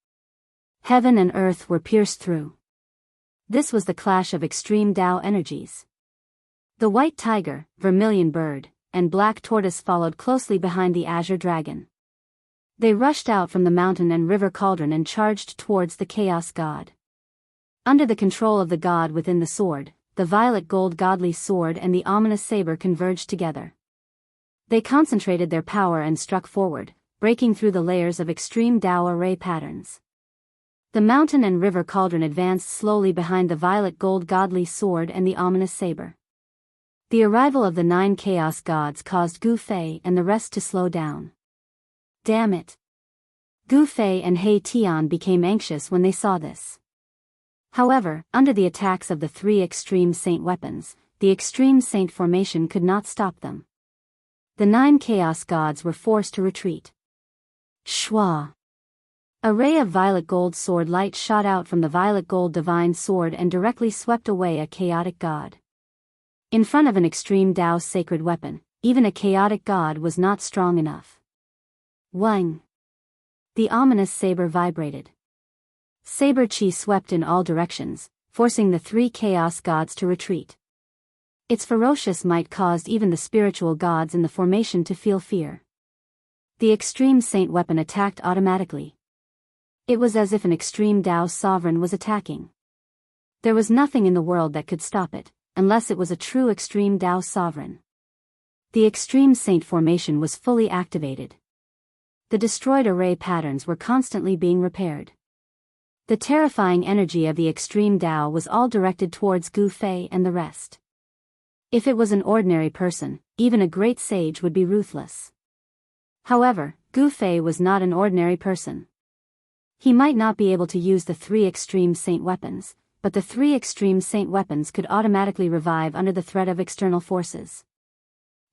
Heaven and earth were pierced through. This was the clash of extreme Dao energies. The white tiger, vermilion bird, and black tortoise followed closely behind the Azure Dragon. They rushed out from the mountain and river cauldron and charged towards the Chaos God. Under the control of the god within the sword, the violet gold godly sword and the ominous saber converged together. They concentrated their power and struck forward, breaking through the layers of extreme Dao array patterns. The mountain and river cauldron advanced slowly behind the violet gold godly sword and the ominous saber. The arrival of the 9 chaos gods caused Gu Fei and the rest to slow down. Damn it! Gu Fei and He Tian became anxious when they saw this. However, under the attacks of the 3 extreme saint weapons, the extreme saint formation could not stop them. The 9 chaos gods were forced to retreat. Shwa! A ray of violet gold sword light shot out from the violet gold divine sword and directly swept away a chaotic god. In front of an extreme Dao sacred weapon, even a chaotic god was not strong enough. Wang! The ominous saber vibrated. Saber chi swept in all directions, forcing the 3 chaos gods to retreat. Its ferocious might caused even the spiritual gods in the formation to feel fear. The extreme saint weapon attacked automatically. It was as if an extreme Dao sovereign was attacking. There was nothing in the world that could stop it, unless it was a true extreme Dao sovereign. The extreme saint formation was fully activated. The destroyed array patterns were constantly being repaired. The terrifying energy of the extreme Dao was all directed towards Gu Fei and the rest. If it was an ordinary person, even a great sage would be ruthless. However, Gu Fei was not an ordinary person. He might not be able to use the 3 extreme saint weapons, but the 3 extreme saint weapons could automatically revive under the threat of external forces.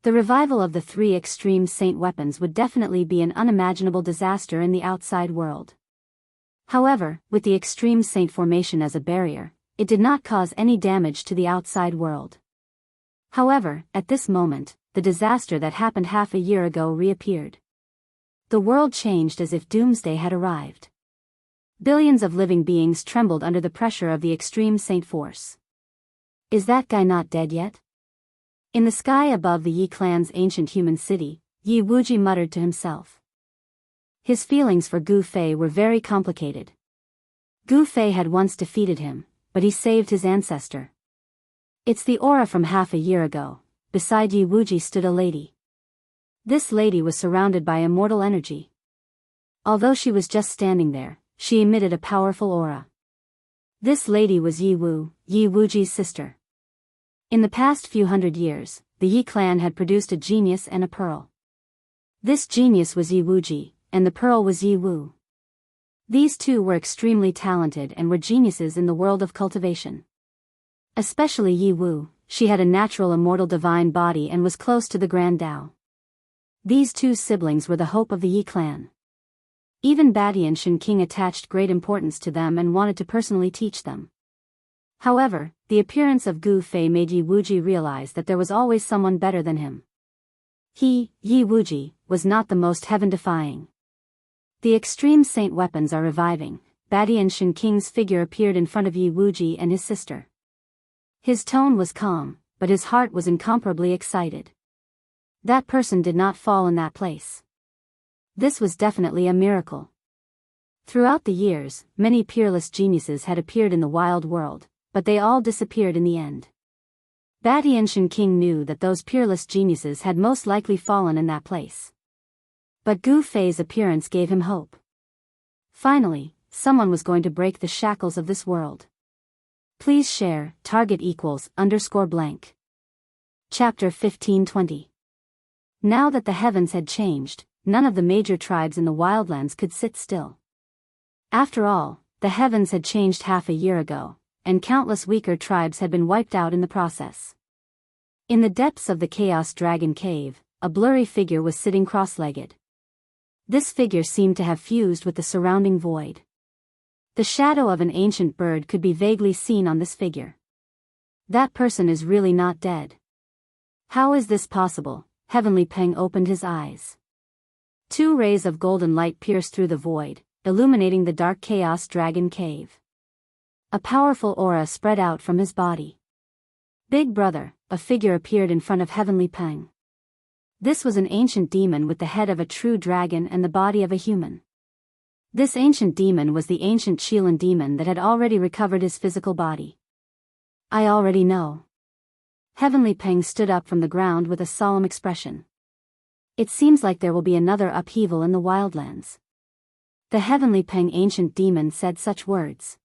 The revival of the 3 extreme saint weapons would definitely be an unimaginable disaster in the outside world. However, with the extreme saint formation as a barrier, it did not cause any damage to the outside world. However, at this moment, the disaster that happened half a year ago reappeared. The world changed as if doomsday had arrived. Billions of living beings trembled under the pressure of the extreme saint force. Is that guy not dead yet? In the sky above the Yi clan's ancient human city, Yi Wuji muttered to himself. His feelings for Gu Fei were very complicated. Gu Fei had once defeated him, but he saved his ancestor. It's the aura from half a year ago. Beside Yi Wuji stood a lady. This lady was surrounded by immortal energy. Although she was just standing there, she emitted a powerful aura. This lady was Yi Wuji's sister. In the past few hundred years, the Yi clan had produced a genius and a pearl. This genius was Yi Wuji, and the pearl was Yi Wu. These two were extremely talented and were geniuses in the world of cultivation. Especially Yi Wu, she had a natural immortal divine body and was close to the Grand Tao. These two siblings were the hope of the Yi clan. Even Badian Shen King attached great importance to them and wanted to personally teach them. However, the appearance of Gu Fei made Yi Wuji realize that there was always someone better than him. He, Yi Wuji, was not the most heaven-defying. The extreme saint weapons are reviving. Badian Shen King's figure appeared in front of Yi Wuji and his sister. His tone was calm, but his heart was incomparably excited. That person did not fall in that place. This was definitely a miracle. Throughout the years, many peerless geniuses had appeared in the wild world, but they all disappeared in the end. Badian Shen King knew that those peerless geniuses had most likely fallen in that place. But Gu Fei's appearance gave him hope. Finally, someone was going to break the shackles of this world. Please share, target =_blank. Chapter 1520. Now that the heavens had changed, none of the major tribes in the wildlands could sit still. After all, the heavens had changed half a year ago, and countless weaker tribes had been wiped out in the process. In the depths of the Chaos Dragon Cave, a blurry figure was sitting cross-legged. This figure seemed to have fused with the surrounding void. The shadow of an ancient bird could be vaguely seen on this figure. That person is really not dead. How is this possible? Heavenly Peng opened his eyes. Two rays of golden light pierced through the void, illuminating the dark Chaos Dragon Cave. A powerful aura spread out from his body. Big Brother, a figure appeared in front of Heavenly Peng. This was an ancient demon with the head of a true dragon and the body of a human. This ancient demon was the ancient Qilin demon that had already recovered his physical body. I already know. Heavenly Peng stood up from the ground with a solemn expression. It seems like there will be another upheaval in the wildlands. The Heavenly Peng ancient demon said such words.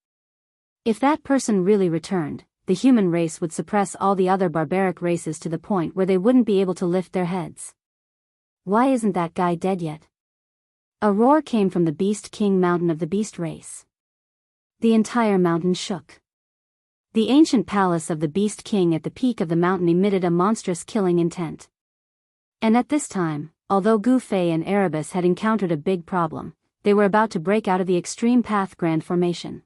If that person really returned, the human race would suppress all the other barbaric races to the point where they wouldn't be able to lift their heads. Why isn't that guy dead yet? A roar came from the Beast King mountain of the beast race. The entire mountain shook. The ancient palace of the Beast King at the peak of the mountain emitted a monstrous killing intent. And at this time, although Gu Fei and Erebus had encountered a big problem, they were about to break out of the Extreme Path Grand Formation.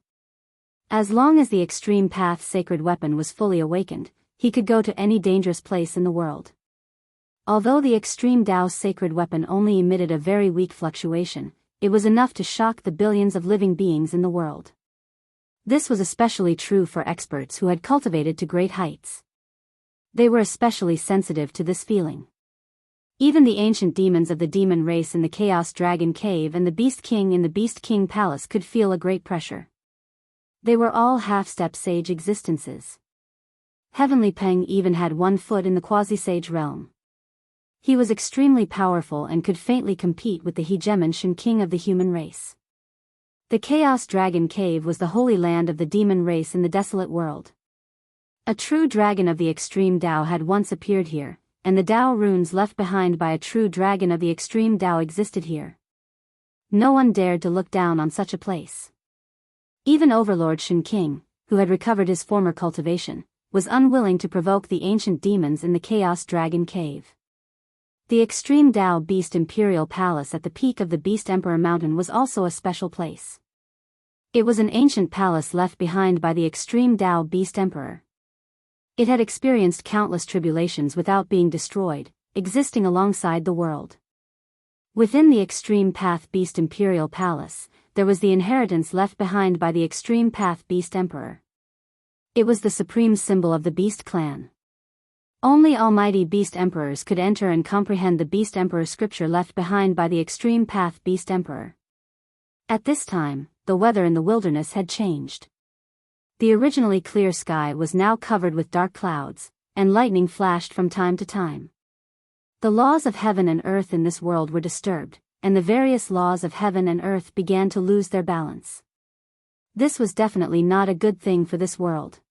As long as the Extreme Path sacred weapon was fully awakened, he could go to any dangerous place in the world. Although the Extreme Tao sacred weapon only emitted a very weak fluctuation, it was enough to shock the billions of living beings in the world. This was especially true for experts who had cultivated to great heights. They were especially sensitive to this feeling. Even the ancient demons of the demon race in the Chaos Dragon Cave and the Beast King in the Beast King Palace could feel a great pressure. They were all half-step sage existences. Heavenly Peng even had one foot in the quasi-sage realm. He was extremely powerful and could faintly compete with the hegemon Shen King of the human race. The Chaos Dragon Cave was the holy land of the demon race in the desolate world. A true dragon of the extreme Tao had once appeared here, and the Tao runes left behind by a true dragon of the extreme Tao existed here. No one dared to look down on such a place. Even Overlord Shen King, who had recovered his former cultivation, was unwilling to provoke the ancient demons in the Chaos Dragon Cave. The Extreme Tao Beast Imperial Palace at the peak of the Beast Emperor Mountain was also a special place. It was an ancient palace left behind by the Extreme Tao Beast Emperor. It had experienced countless tribulations without being destroyed, existing alongside the world. Within the Extreme Path Beast Imperial Palace, there was the inheritance left behind by the Extreme Path Beast Emperor. It was the supreme symbol of the Beast Clan. Only almighty Beast Emperors could enter and comprehend the Beast Emperor scripture left behind by the Extreme Path Beast Emperor. At this time, the weather in the wilderness had changed. The originally clear sky was now covered with dark clouds, and lightning flashed from time to time. The laws of heaven and earth in this world were disturbed, and the various laws of heaven and earth began to lose their balance. This was definitely not a good thing for this world.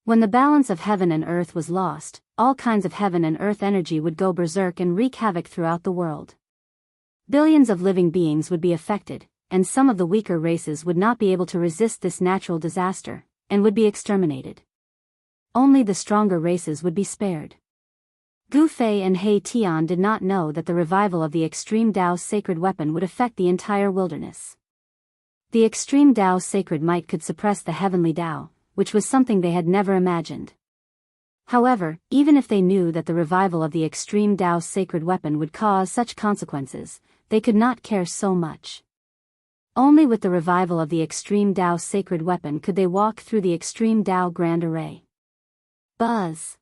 When the balance of heaven and earth was lost, all kinds of heaven and earth energy would go berserk and wreak havoc throughout the world. Billions of living beings would be affected, and some of the weaker races would not be able to resist this natural disaster, and would be exterminated. Only the stronger races would be spared. Gu Fei and He Tian did not know that the revival of the extreme Dao's sacred weapon would affect the entire wilderness. The extreme Dao's sacred might could suppress the heavenly Dao, which was something they had never imagined. However, even if they knew that the revival of the extreme Dao's sacred weapon would cause such consequences, they could not care so much. Only with the revival of the extreme Dao's sacred weapon could they walk through the extreme Dao grand array. Buzz!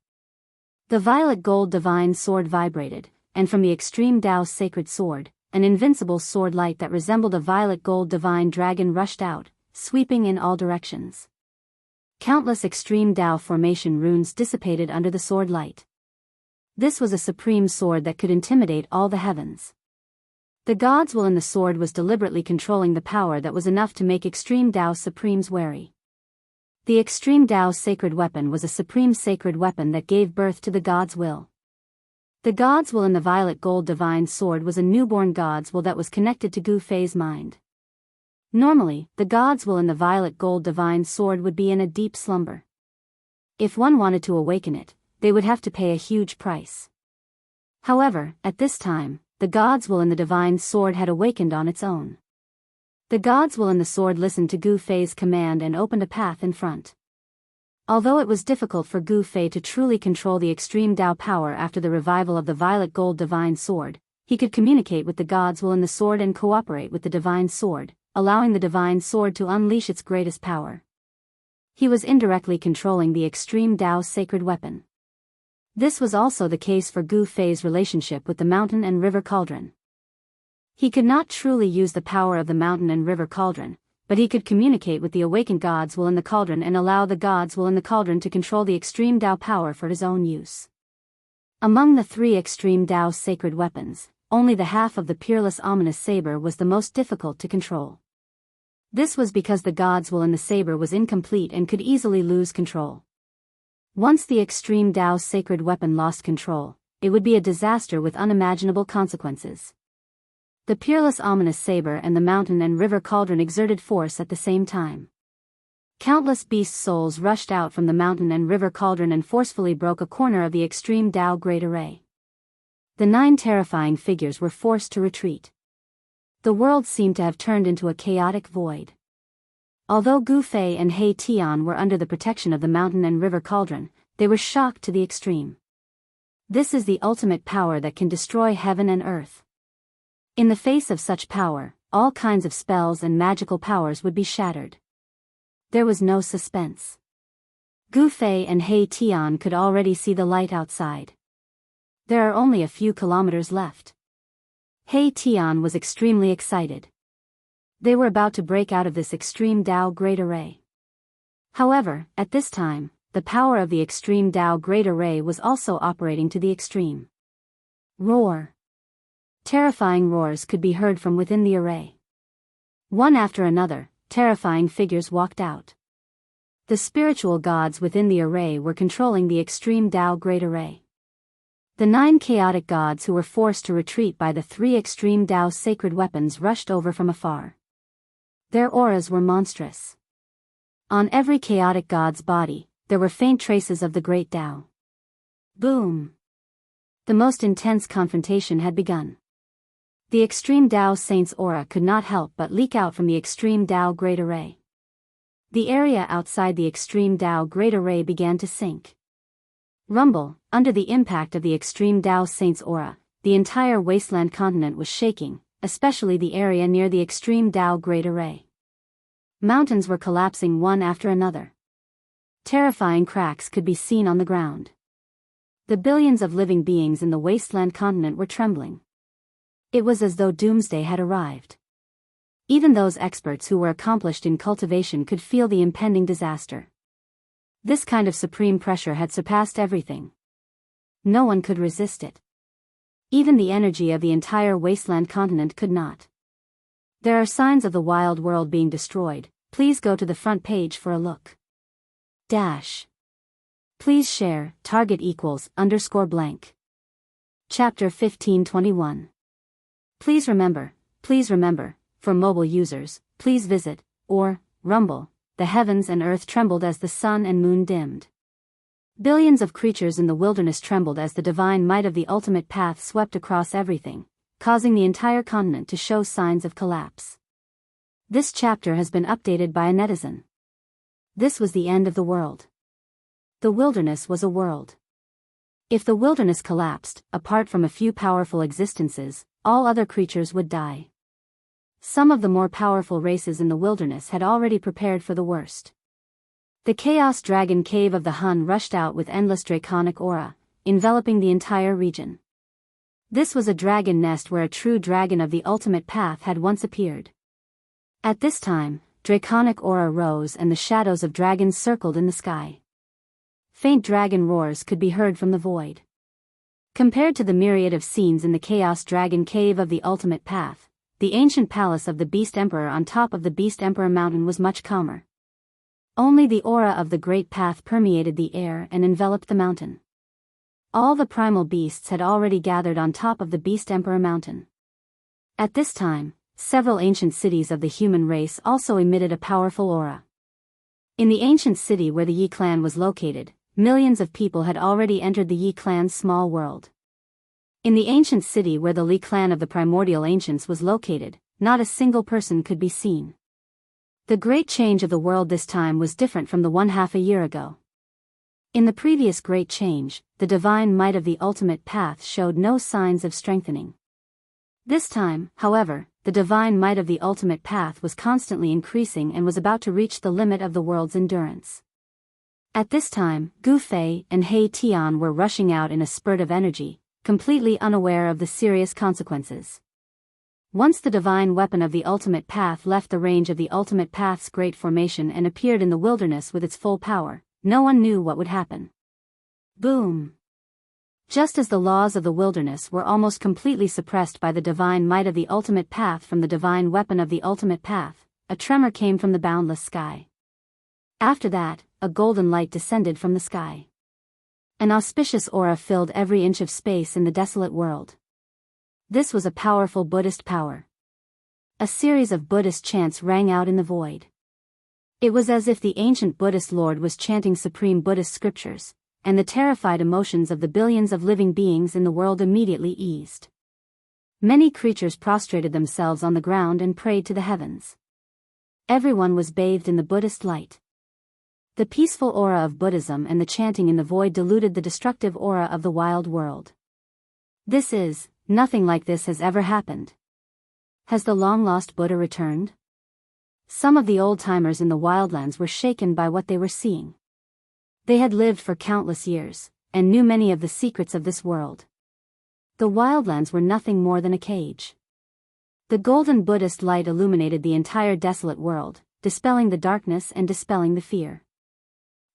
The violet gold divine sword vibrated, and from the extreme Dao's sacred sword, an invincible sword light that resembled a violet gold divine dragon rushed out, sweeping in all directions. Countless extreme Dao formation runes dissipated under the sword light. This was a supreme sword that could intimidate all the heavens. The God's will in the sword was deliberately controlling the power that was enough to make extreme Dao supremes wary. The extreme Dao's sacred weapon was a supreme sacred weapon that gave birth to the God's will. The God's will in the violet gold divine sword was a newborn God's will that was connected to Gu Fei's mind. Normally, the God's will in the violet gold divine sword would be in a deep slumber. If one wanted to awaken it, they would have to pay a huge price. However, at this time, the God's will in the divine sword had awakened on its own. The God's will in the sword listened to Gu Fei's command and opened a path in front. Although it was difficult for Gu Fei to truly control the extreme Dao power after the revival of the violet gold divine sword, he could communicate with the God's will in the sword and cooperate with the divine sword, allowing the divine sword to unleash its greatest power. He was indirectly controlling the extreme Dao's sacred weapon. This was also the case for Gu Fei's relationship with the mountain and river cauldron. He could not truly use the power of the mountain and river cauldron, but he could communicate with the awakened God's will in the cauldron and allow the God's will in the cauldron to control the extreme Dao power for his own use. Among the three extreme Dao's sacred weapons, only the half of the peerless ominous saber was the most difficult to control. This was because the God's will in the saber was incomplete and could easily lose control. Once the extreme Dao's sacred weapon lost control, it would be a disaster with unimaginable consequences. The peerless ominous saber and the mountain and river cauldron exerted force at the same time. Countless beast souls rushed out from the mountain and river cauldron and forcefully broke a corner of the extreme Dao great array. The 9 terrifying figures were forced to retreat. The world seemed to have turned into a chaotic void. Although Gu Fei and He Tian were under the protection of the mountain and river cauldron, they were shocked to the extreme. This is the ultimate power that can destroy heaven and earth. In the face of such power, all kinds of spells and magical powers would be shattered. There was no suspense. Gu Fei and He Tian could already see the light outside. There are only a few kilometers left. He Tian was extremely excited. They were about to break out of this extreme Dao great array. However, at this time, the power of the extreme Dao great array was also operating to the extreme. Roar! Terrifying roars could be heard from within the array. One after another, terrifying figures walked out. The spiritual gods within the array were controlling the extreme Dao great array. The 9 chaotic gods who were forced to retreat by the 3 extreme Dao sacred weapons rushed over from afar. Their auras were monstrous. On every chaotic god's body, there were faint traces of the great Dao. Boom! The most intense confrontation had begun. The extreme Dao Saint's aura could not help but leak out from the extreme Dao Great Array. The area outside the extreme Dao Great Array began to sink. Rumble, under the impact of the extreme Dao Saint's aura, the entire wasteland continent was shaking, especially the area near the extreme Dao Great Array. Mountains were collapsing one after another. Terrifying cracks could be seen on the ground. The billions of living beings in the wasteland continent were trembling. It was as though doomsday had arrived. Even those experts who were accomplished in cultivation could feel the impending disaster. This kind of supreme pressure had surpassed everything. No one could resist it. Even the energy of the entire wasteland continent could not. There are signs of the wild world being destroyed. Please go to the front page for a look. Dash. Please share, target equals _blank. Chapter 1521. Please remember, for mobile users, please visit, or, rumble, the heavens and earth trembled as the sun and moon dimmed. Billions of creatures in the wilderness trembled as the divine might of the ultimate path swept across everything, causing the entire continent to show signs of collapse. This chapter has been updated by a netizen. This was the end of the world. The wilderness was a world. If the wilderness collapsed, apart from a few powerful existences, all other creatures would die. Some of the more powerful races in the wilderness had already prepared for the worst. The Chaos Dragon Cave of the Hun rushed out with endless draconic aura, enveloping the entire region. This was a dragon nest where a true dragon of the ultimate path had once appeared. At this time, draconic aura rose and the shadows of dragons circled in the sky. Faint dragon roars could be heard from the void. Compared to the myriad of scenes in the Chaos Dragon Cave of the ultimate path, the ancient palace of the Beast Emperor on top of the Beast Emperor Mountain was much calmer. Only the aura of the Great Path permeated the air and enveloped the mountain. All the primal beasts had already gathered on top of the Beast Emperor Mountain. At this time, several ancient cities of the human race also emitted a powerful aura. In the ancient city where the Yi clan was located, millions of people had already entered the Yi clan's small world. In the ancient city where the Li clan of the primordial ancients was located, not a single person could be seen. The great change of the world this time was different from the one half a year ago. In the previous great change, the divine might of the ultimate path showed no signs of strengthening. This time, however, the divine might of the ultimate path was constantly increasing and was about to reach the limit of the world's endurance. At this time, Gu Fei and He Tian were rushing out in a spurt of energy, completely unaware of the serious consequences. Once the divine weapon of the ultimate path left the range of the ultimate path's great formation and appeared in the wilderness with its full power, no one knew what would happen. Boom! Just as the laws of the wilderness were almost completely suppressed by the divine might of the ultimate path from the divine weapon of the ultimate path, a tremor came from the boundless sky. After that, a golden light descended from the sky. An auspicious aura filled every inch of space in the desolate world. This was a powerful Buddhist power. A series of Buddhist chants rang out in the void. It was as if the ancient Buddhist Lord was chanting supreme Buddhist scriptures, and the terrified emotions of the billions of living beings in the world immediately eased. Many creatures prostrated themselves on the ground and prayed to the heavens. Everyone was bathed in the Buddhist light. The peaceful aura of Buddhism and the chanting in the void diluted the destructive aura of the wild world. Nothing like this has ever happened. Has the long-lost Buddha returned? Some of the old-timers in the wildlands were shaken by what they were seeing. They had lived for countless years, and knew many of the secrets of this world. The wildlands were nothing more than a cage. The golden Buddhist light illuminated the entire desolate world, dispelling the darkness and dispelling the fear.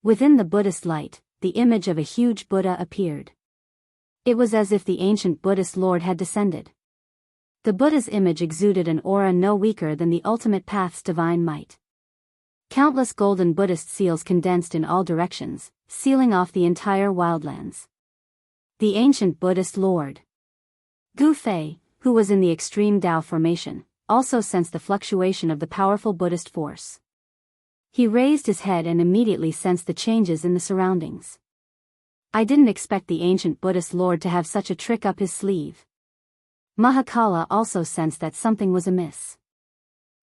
Within the Buddhist light, the image of a huge Buddha appeared. It was as if the ancient Buddhist Lord had descended. The Buddha's image exuded an aura no weaker than the ultimate path's divine might. Countless golden Buddhist seals condensed in all directions, sealing off the entire wildlands. The ancient Buddhist Lord. Gu Fei, who was in the extreme Dao formation, also sensed the fluctuation of the powerful Buddhist force. He raised his head and immediately sensed the changes in the surroundings. I didn't expect the ancient Buddhist Lord to have such a trick up his sleeve. Mahakala also sensed that something was amiss.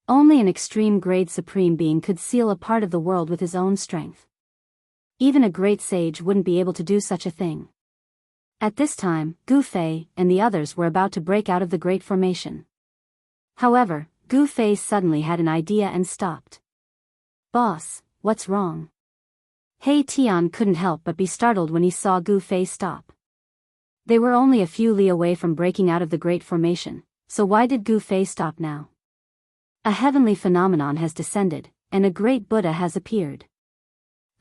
Only an extreme grade supreme being could seal a part of the world with his own strength. Even a great sage wouldn't be able to do such a thing. At this time, Gu Fei and the others were about to break out of the great formation. However, Gu Fei suddenly had an idea and stopped. Boss, what's wrong? He Tian couldn't help but be startled when he saw Gu Fei stop. They were only a few li away from breaking out of the great formation, so why did Gu Fei stop now? A heavenly phenomenon has descended, and a great Buddha has appeared.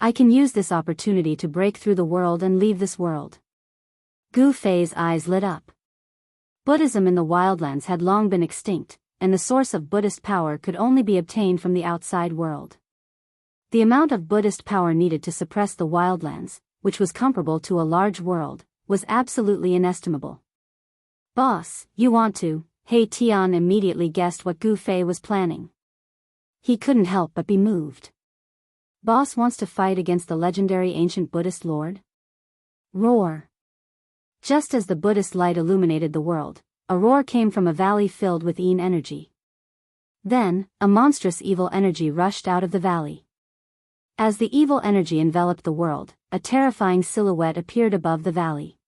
I can use this opportunity to break through the world and leave this world. Gu Fei's eyes lit up. Buddhism in the wildlands had long been extinct, and the source of Buddhist power could only be obtained from the outside world. The amount of Buddhist power needed to suppress the wildlands, which was comparable to a large world, was absolutely inestimable. "Boss, you want to..." He Tian immediately guessed what Gu Fei was planning. He couldn't help but be moved. Boss wants to fight against the legendary ancient Buddhist lord? Roar. Just as the Buddhist light illuminated the world, a roar came from a valley filled with yin energy. Then, a monstrous evil energy rushed out of the valley. As the evil energy enveloped the world, a terrifying silhouette appeared above the valley.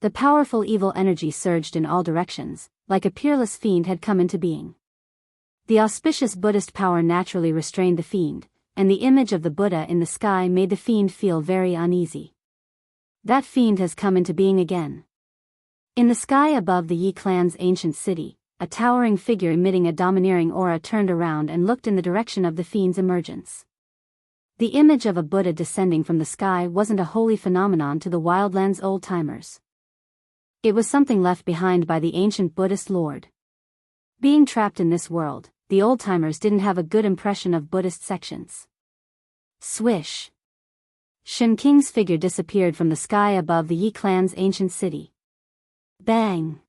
The powerful evil energy surged in all directions, like a peerless fiend had come into being. The auspicious Buddhist power naturally restrained the fiend, and the image of the Buddha in the sky made the fiend feel very uneasy. That fiend has come into being again. In the sky above the Yi clan's ancient city, a towering figure emitting a domineering aura turned around and looked in the direction of the fiend's emergence. The image of a Buddha descending from the sky wasn't a holy phenomenon to the wildlands old-timers. It was something left behind by the ancient Buddhist lord. Being trapped in this world, the old-timers didn't have a good impression of Buddhist sections. Swish. Shen Qing's figure disappeared from the sky above the Yi clan's ancient city. Bang!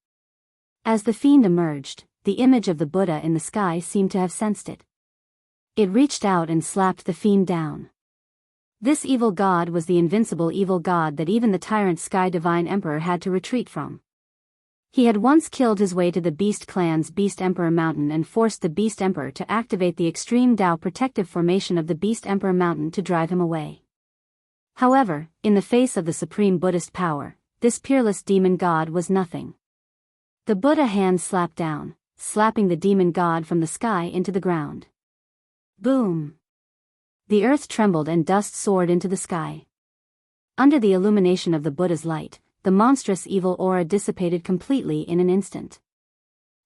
As the fiend emerged, the image of the Buddha in the sky seemed to have sensed it. It reached out and slapped the fiend down. This evil god was the invincible evil god that even the tyrant Sky Divine Emperor had to retreat from. He had once killed his way to the Beast Clan's Beast Emperor Mountain and forced the Beast Emperor to activate the extreme Dao protective formation of the Beast Emperor Mountain to drive him away. However, in the face of the supreme Buddhist power, this peerless demon god was nothing. The Buddha hand slapped down, slapping the demon god from the sky into the ground. Boom! The earth trembled and dust soared into the sky. Under the illumination of the Buddha's light, the monstrous evil aura dissipated completely in an instant.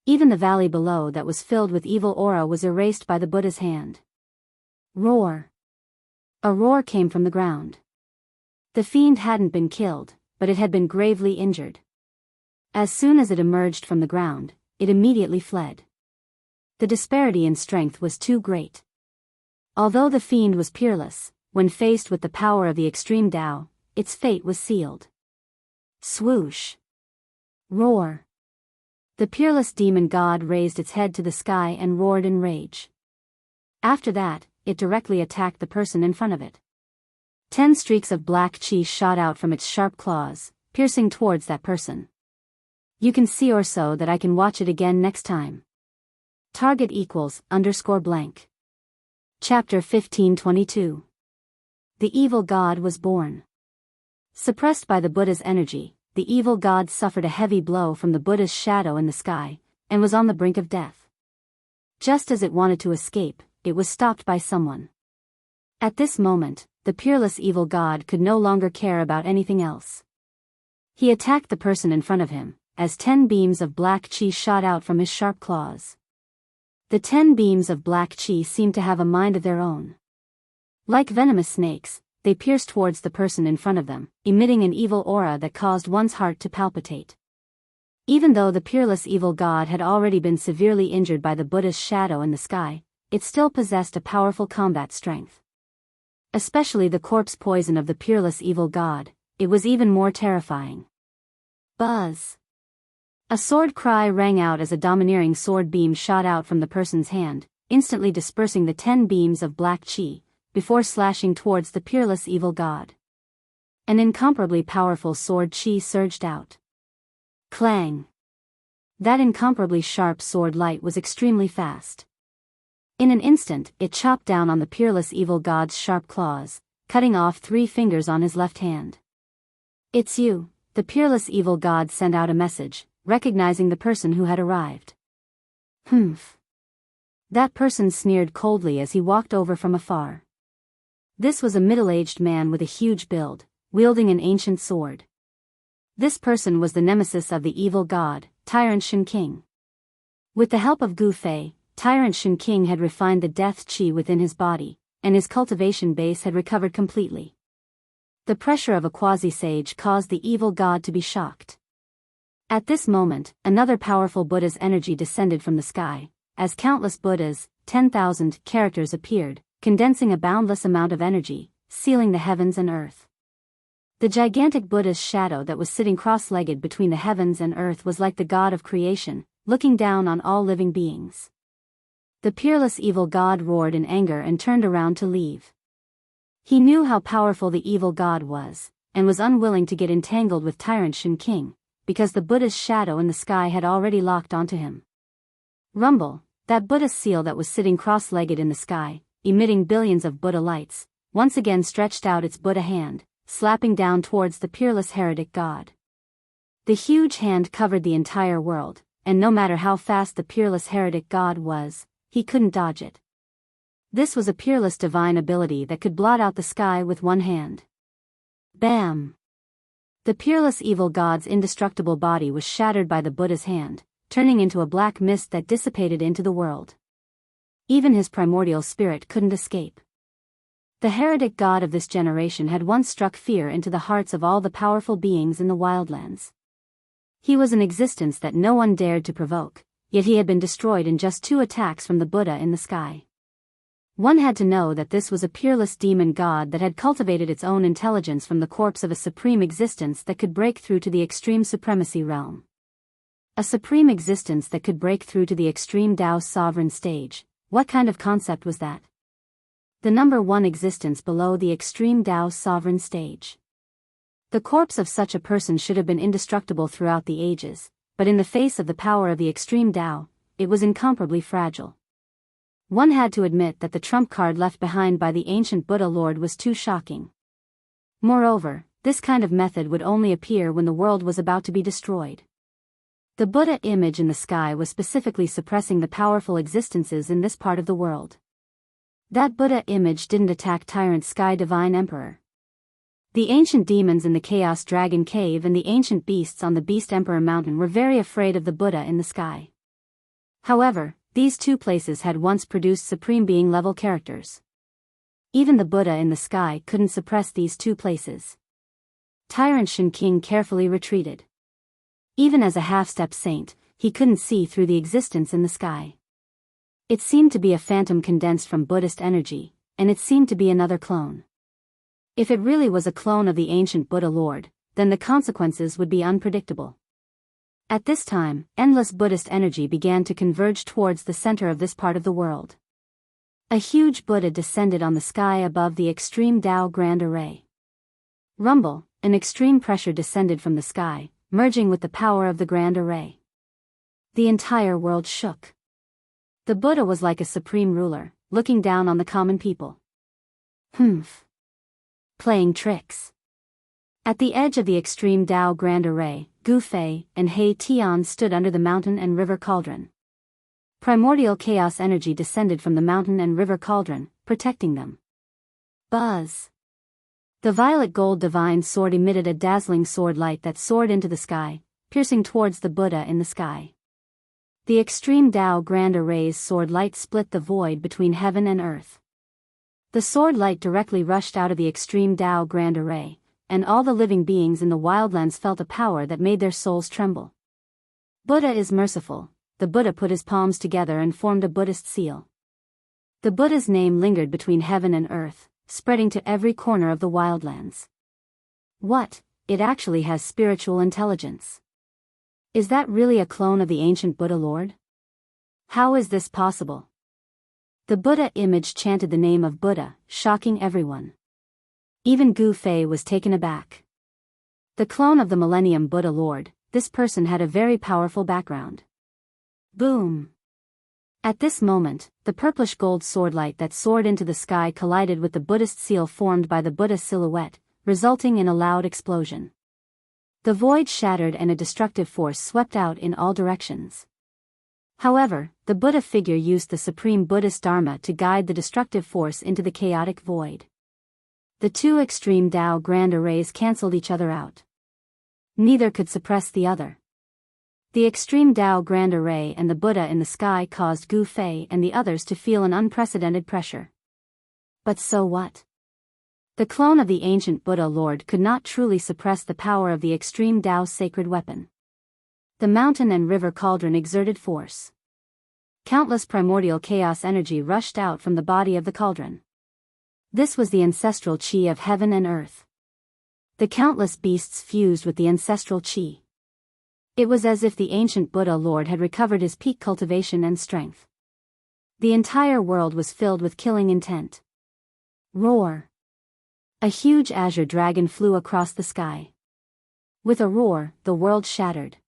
Even the valley below that was filled with evil aura was erased by the Buddha's hand. Roar! A roar came from the ground. The fiend hadn't been killed, but it had been gravely injured. As soon as it emerged from the ground, it immediately fled. The disparity in strength was too great. Although the fiend was peerless, when faced with the power of the extreme Dao, its fate was sealed. Swoosh! Roar! The peerless demon god raised its head to the sky and roared in rage. After that, it directly attacked the person in front of it. 10 streaks of black chi shot out from its sharp claws, piercing towards that person. You can see or so that I can watch it again next time. Target =_blank. Chapter 1522. The evil god was born. Suppressed by the Buddha's energy, the evil god suffered a heavy blow from the Buddha's shadow in the sky, and was on the brink of death. Just as it wanted to escape, it was stopped by someone. At this moment, the peerless evil god could no longer care about anything else. He attacked the person in front of him, as 10 beams of black chi shot out from his sharp claws. The 10 beams of black chi seemed to have a mind of their own. Like venomous snakes, they pierced towards the person in front of them, emitting an evil aura that caused one's heart to palpitate. Even though the peerless evil god had already been severely injured by the Buddha's shadow in the sky, it still possessed a powerful combat strength. Especially the corpse poison of the peerless evil god, it was even more terrifying. Buzz! A sword cry rang out as a domineering sword beam shot out from the person's hand, instantly dispersing the 10 beams of black chi, before slashing towards the peerless evil god. An incomparably powerful sword chi surged out. Clang! That incomparably sharp sword light was extremely fast. In an instant, it chopped down on the peerless evil god's sharp claws, cutting off 3 fingers on his left hand. "It's you," the peerless evil god sent out a message, recognizing the person who had arrived. Humph. That person sneered coldly as he walked over from afar. This was a middle-aged man with a huge build, wielding an ancient sword. This person was the nemesis of the evil god, Tyrant Shen Qing. With the help of Gu Fei, Tyrant Shen Qing had refined the death chi within his body, and his cultivation base had recovered completely. The pressure of a quasi-sage caused the evil god to be shocked. At this moment, another powerful Buddha's energy descended from the sky, as countless Buddhas, 10,000 characters appeared, condensing a boundless amount of energy, sealing the heavens and earth. The gigantic Buddha's shadow that was sitting cross-legged between the heavens and earth was like the god of creation, looking down on all living beings. The peerless evil god roared in anger and turned around to leave. He knew how powerful the evil god was, and was unwilling to get entangled with tyrant Xianxia, because the Buddha's shadow in the sky had already locked onto him. Rumble, that Buddha seal that was sitting cross-legged in the sky, emitting billions of Buddha lights, once again stretched out its Buddha hand, slapping down towards the peerless heretic god. The huge hand covered the entire world, and no matter how fast the peerless heretic god was, he couldn't dodge it. This was a peerless divine ability that could blot out the sky with one hand. Bam! The peerless evil god's indestructible body was shattered by the Buddha's hand, turning into a black mist that dissipated into the world. Even his primordial spirit couldn't escape. The heretic god of this generation had once struck fear into the hearts of all the powerful beings in the wildlands. He was an existence that no one dared to provoke, yet he had been destroyed in just 2 attacks from the Buddha in the sky. One had to know that this was a peerless demon god that had cultivated its own intelligence from the corpse of a supreme existence that could break through to the extreme supremacy realm. A supreme existence that could break through to the extreme Daoist sovereign stage. What kind of concept was that? The number 1 existence below the extreme Daoist sovereign stage. The corpse of such a person should have been indestructible throughout the ages, but in the face of the power of the extreme Dao, it was incomparably fragile. One had to admit that the trump card left behind by the ancient Buddha Lord was too shocking. Moreover, this kind of method would only appear when the world was about to be destroyed. The Buddha image in the sky was specifically suppressing the powerful existences in this part of the world. That Buddha image didn't attack tyrant Sky Divine Emperor. The ancient demons in the Chaos Dragon Cave and the ancient beasts on the Beast Emperor Mountain were very afraid of the Buddha in the sky. However, these 2 places had once produced Supreme Being level characters. Even the Buddha in the sky couldn't suppress these 2 places. Tyrant Xianxia carefully retreated. Even as a half-step saint, he couldn't see through the existence in the sky. It seemed to be a phantom condensed from Buddhist energy, and it seemed to be another clone. If it really was a clone of the ancient Buddha Lord, then the consequences would be unpredictable. At this time, endless Buddhist energy began to converge towards the center of this part of the world. A huge Buddha descended on the sky above the extreme Dao Grand Array. Rumble, an extreme pressure descended from the sky, merging with the power of the Grand Array. The entire world shook. The Buddha was like a supreme ruler, looking down on the common people. Humph. Playing tricks. At the edge of the extreme Dao Grand Array, Gu Fei and He Tian stood under the mountain and river cauldron. Primordial chaos energy descended from the mountain and river cauldron, protecting them. Buzz. The violet gold divine sword emitted a dazzling sword light that soared into the sky, piercing towards the Buddha in the sky. The extreme Dao Grand Array's sword light split the void between heaven and earth. The sword light directly rushed out of the extreme Dao Grand Array, and all the living beings in the wildlands felt a power that made their souls tremble. Buddha is merciful. The Buddha put his palms together and formed a Buddhist seal. The Buddha's name lingered between heaven and earth, spreading to every corner of the wildlands. What? It actually has spiritual intelligence. Is that really a clone of the ancient Buddha Lord? How is this possible? The Buddha image chanted the name of Buddha, shocking everyone. Even Gu Fei was taken aback. The clone of the Millennium Buddha Lord, this person had a very powerful background. Boom! At this moment, the purplish gold sword light that soared into the sky collided with the Buddhist seal formed by the Buddha silhouette, resulting in a loud explosion. The void shattered and a destructive force swept out in all directions. However, the Buddha figure used the supreme Buddhist Dharma to guide the destructive force into the chaotic void. The 2 extreme Dao Grand Arrays cancelled each other out. Neither could suppress the other. The extreme Dao Grand Array and the Buddha in the sky caused Gu Fei and the others to feel an unprecedented pressure. But so what? The clone of the ancient Buddha Lord could not truly suppress the power of the extreme Dao sacred weapon. The mountain and river cauldron exerted force. Countless primordial chaos energy rushed out from the body of the cauldron. This was the ancestral chi of heaven and earth. The countless beasts fused with the ancestral qi. It was as if the ancient Buddha Lord had recovered his peak cultivation and strength. The entire world was filled with killing intent. Roar! A huge azure dragon flew across the sky. With a roar, the world shattered.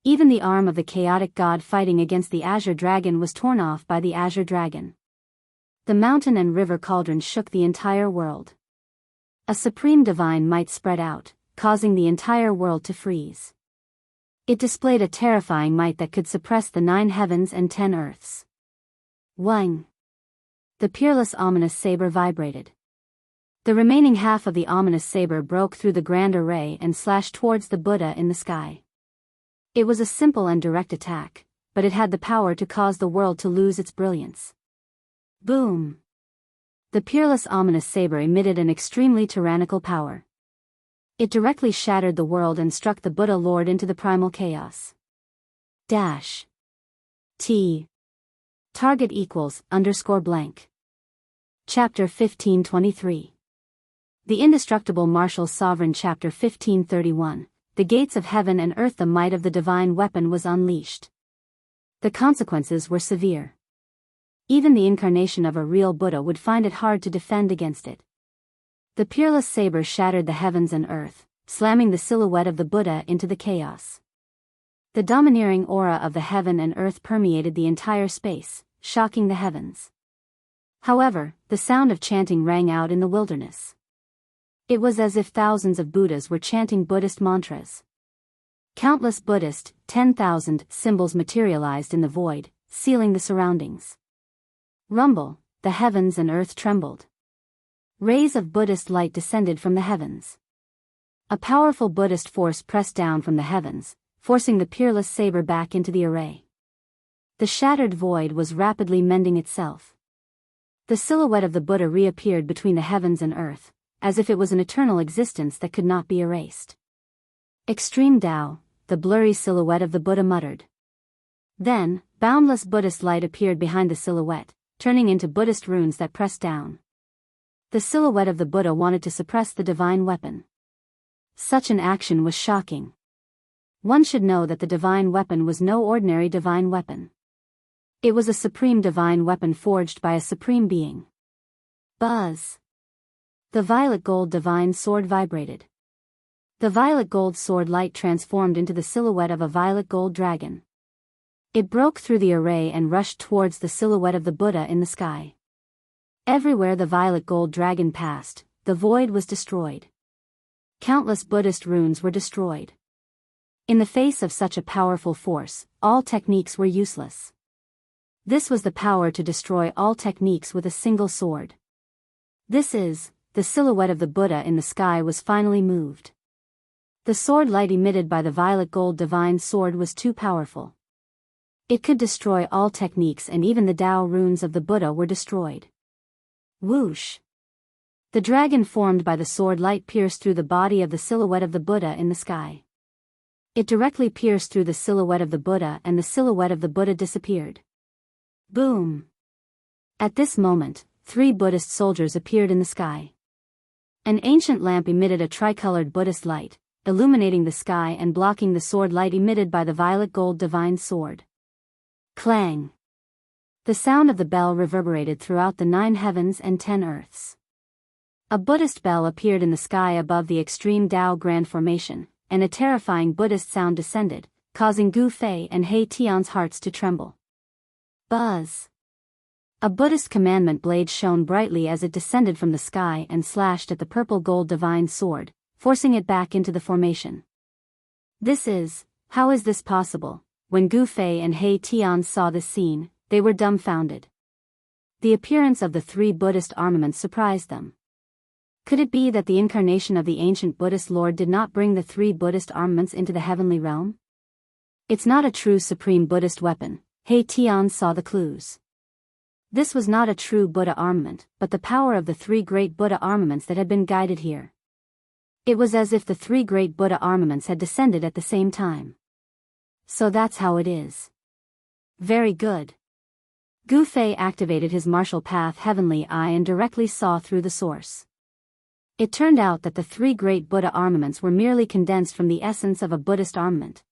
Even the arm of the chaotic god fighting against the azure dragon was torn off by the azure dragon. The mountain and river cauldrons shook the entire world. A supreme divine might spread out, causing the entire world to freeze. It displayed a terrifying might that could suppress the 9 heavens and 10 earths. Wang! The peerless ominous saber vibrated. The remaining half of the ominous saber broke through the grand array and slashed towards the Buddha in the sky. It was a simple and direct attack, but it had the power to cause the world to lose its brilliance. Boom! The peerless ominous saber emitted an extremely tyrannical power. It directly shattered the world and struck the Buddha Lord into the primal chaos. Dash. T. Target equals _blank. Chapter 1523. The Indestructible Martial Sovereign. Chapter 1531. The gates of heaven and earth. The might of the divine weapon was unleashed. The consequences were severe. Even the incarnation of a real Buddha would find it hard to defend against it. The peerless saber shattered the heavens and earth, slamming the silhouette of the Buddha into the chaos. The domineering aura of the heaven and earth permeated the entire space, shocking the heavens. However, the sound of chanting rang out in the wilderness. It was as if thousands of Buddhas were chanting Buddhist mantras. Countless Buddhist, 10,000 symbols materialized in the void, sealing the surroundings. Rumble, the heavens and earth trembled. Rays of Buddhist light descended from the heavens. A powerful Buddhist force pressed down from the heavens, forcing the peerless saber back into the array. The shattered void was rapidly mending itself. The silhouette of the Buddha reappeared between the heavens and earth, as if it was an eternal existence that could not be erased. Extreme Tao, the blurry silhouette of the Buddha muttered. Then, boundless Buddhist light appeared behind the silhouette, turning into Buddhist runes that pressed down. The silhouette of the Buddha wanted to suppress the divine weapon. Such an action was shocking. One should know that the divine weapon was no ordinary divine weapon. It was a supreme divine weapon forged by a supreme being. Buzz! The violet gold divine sword vibrated. The violet gold sword light transformed into the silhouette of a violet gold dragon. It broke through the array and rushed towards the silhouette of the Buddha in the sky. Everywhere the violet gold dragon passed, the void was destroyed. Countless Buddhist runes were destroyed. In the face of such a powerful force, all techniques were useless. This was the power to destroy all techniques with a single sword. The silhouette of the Buddha in the sky was finally moved. The sword light emitted by the violet gold divine sword was too powerful. It could destroy all techniques, and even the Tao runes of the Buddha were destroyed. Whoosh! The dragon formed by the sword light pierced through the body of the silhouette of the Buddha in the sky. It directly pierced through the silhouette of the Buddha, and the silhouette of the Buddha disappeared. Boom! At this moment, 3 Buddhist soldiers appeared in the sky. An ancient lamp emitted a tricolored Buddhist light, illuminating the sky and blocking the sword light emitted by the violet gold divine sword. Clang! The sound of the bell reverberated throughout the 9 heavens and 10 earths. A Buddhist bell appeared in the sky above the extreme Tao Grand Formation, and a terrifying Buddhist sound descended, causing Gu Fei and He Tian's hearts to tremble. Buzz! A Buddhist commandment blade shone brightly as it descended from the sky and slashed at the purple gold divine sword, forcing it back into the formation. How is this possible? When Gu Fei and He Tian saw this scene, they were dumbfounded. The appearance of the 3 Buddhist armaments surprised them. Could it be that the incarnation of the ancient Buddhist Lord did not bring the 3 Buddhist armaments into the heavenly realm? It's not a true supreme Buddhist weapon. He Tian saw the clues. This was not a true Buddha armament, but the power of the 3 great Buddha armaments that had been guided here. It was as if the 3 great Buddha armaments had descended at the same time. So that's how it is. Very good. Gu Fei activated his martial path Heavenly Eye and directly saw through the source. It turned out that the three great Buddha armaments were merely condensed from the essence of a Buddhist armament.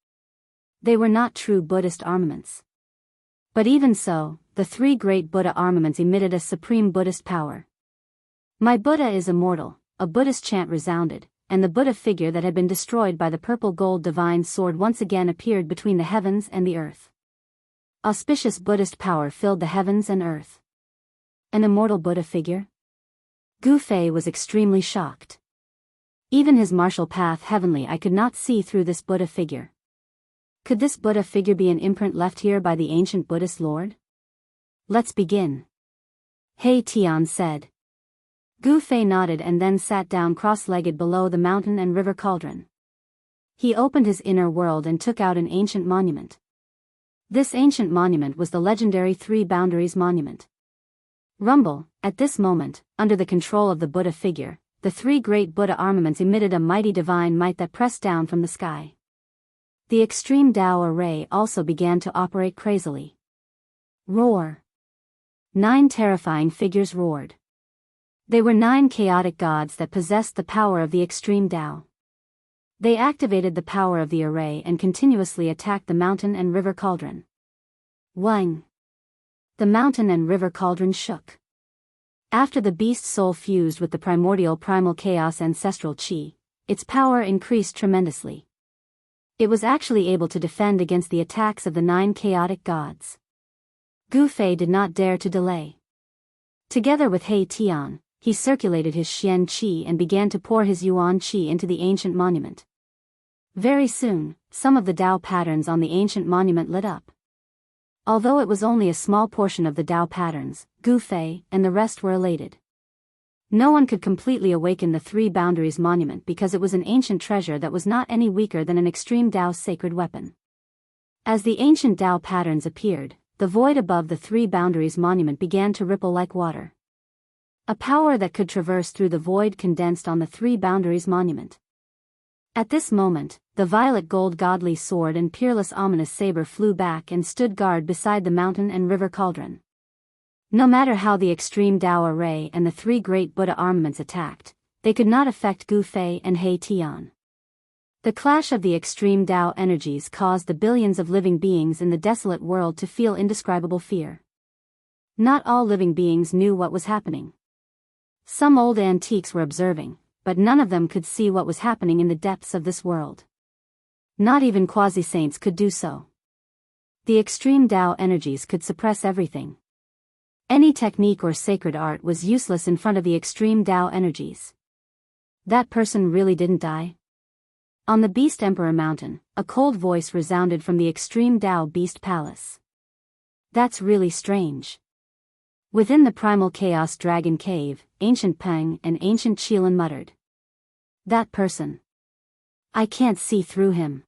They were not true Buddhist armaments. But even so, the three great Buddha armaments emitted a supreme Buddhist power. "My Buddha is immortal," a Buddhist chant resounded, and the Buddha figure that had been destroyed by the purple gold divine sword once again appeared between the heavens and the earth. Auspicious Buddhist power filled the heavens and earth. An immortal Buddha figure? Gu Fei was extremely shocked. Even his martial path heavenly eye could not see through this Buddha figure. Could this Buddha figure be an imprint left here by the ancient Buddhist Lord? "Let's begin," He Tian said. Gu Fei nodded and then sat down cross-legged below the mountain and river cauldron. He opened his inner world and took out an ancient monument. This ancient monument was the legendary Three Boundaries Monument. Rumble, at this moment, under the control of the Buddha figure, the three great Buddha armaments emitted a mighty divine might that pressed down from the sky. The extreme Tao array also began to operate crazily. Roar! 9 terrifying figures roared. They were 9 chaotic gods that possessed the power of the extreme Tao. They activated the power of the array and continuously attacked the mountain and river cauldron. Wang! The mountain and river cauldron shook. After the beast soul fused with the primordial primal chaos ancestral chi, its power increased tremendously. It was actually able to defend against the attacks of the 9 chaotic gods. Gu Fei did not dare to delay. Together with He Tian, he circulated his Xian Qi and began to pour his Yuan Qi into the ancient monument. Very soon, some of the Tao patterns on the ancient monument lit up. Although it was only a small portion of the Tao patterns, Gu Fei and the rest were elated. No one could completely awaken the Three Boundaries Monument because it was an ancient treasure that was not any weaker than an extreme Tao sacred weapon. As the ancient Tao patterns appeared, the void above the Three Boundaries Monument began to ripple like water. A power that could traverse through the void condensed on the Three Boundaries Monument. At this moment, the violet gold godly sword and peerless ominous saber flew back and stood guard beside the mountain and river cauldron. No matter how the extreme Tao array and the three great Buddha armaments attacked, they could not affect Gu Fei and He Tian. The clash of the extreme Tao energies caused the billions of living beings in the desolate world to feel indescribable fear. Not all living beings knew what was happening. Some old antiques were observing, but none of them could see what was happening in the depths of this world. Not even quasi-saints could do so. The extreme Tao energies could suppress everything. Any technique or sacred art was useless in front of the extreme Tao energies. That person really didn't die? On the Beast Emperor Mountain, a cold voice resounded from the extreme Tao Beast Palace. That's really strange. Within the Primal Chaos Dragon Cave, Ancient Peng and Ancient Qilin muttered. That person. I can't see through him.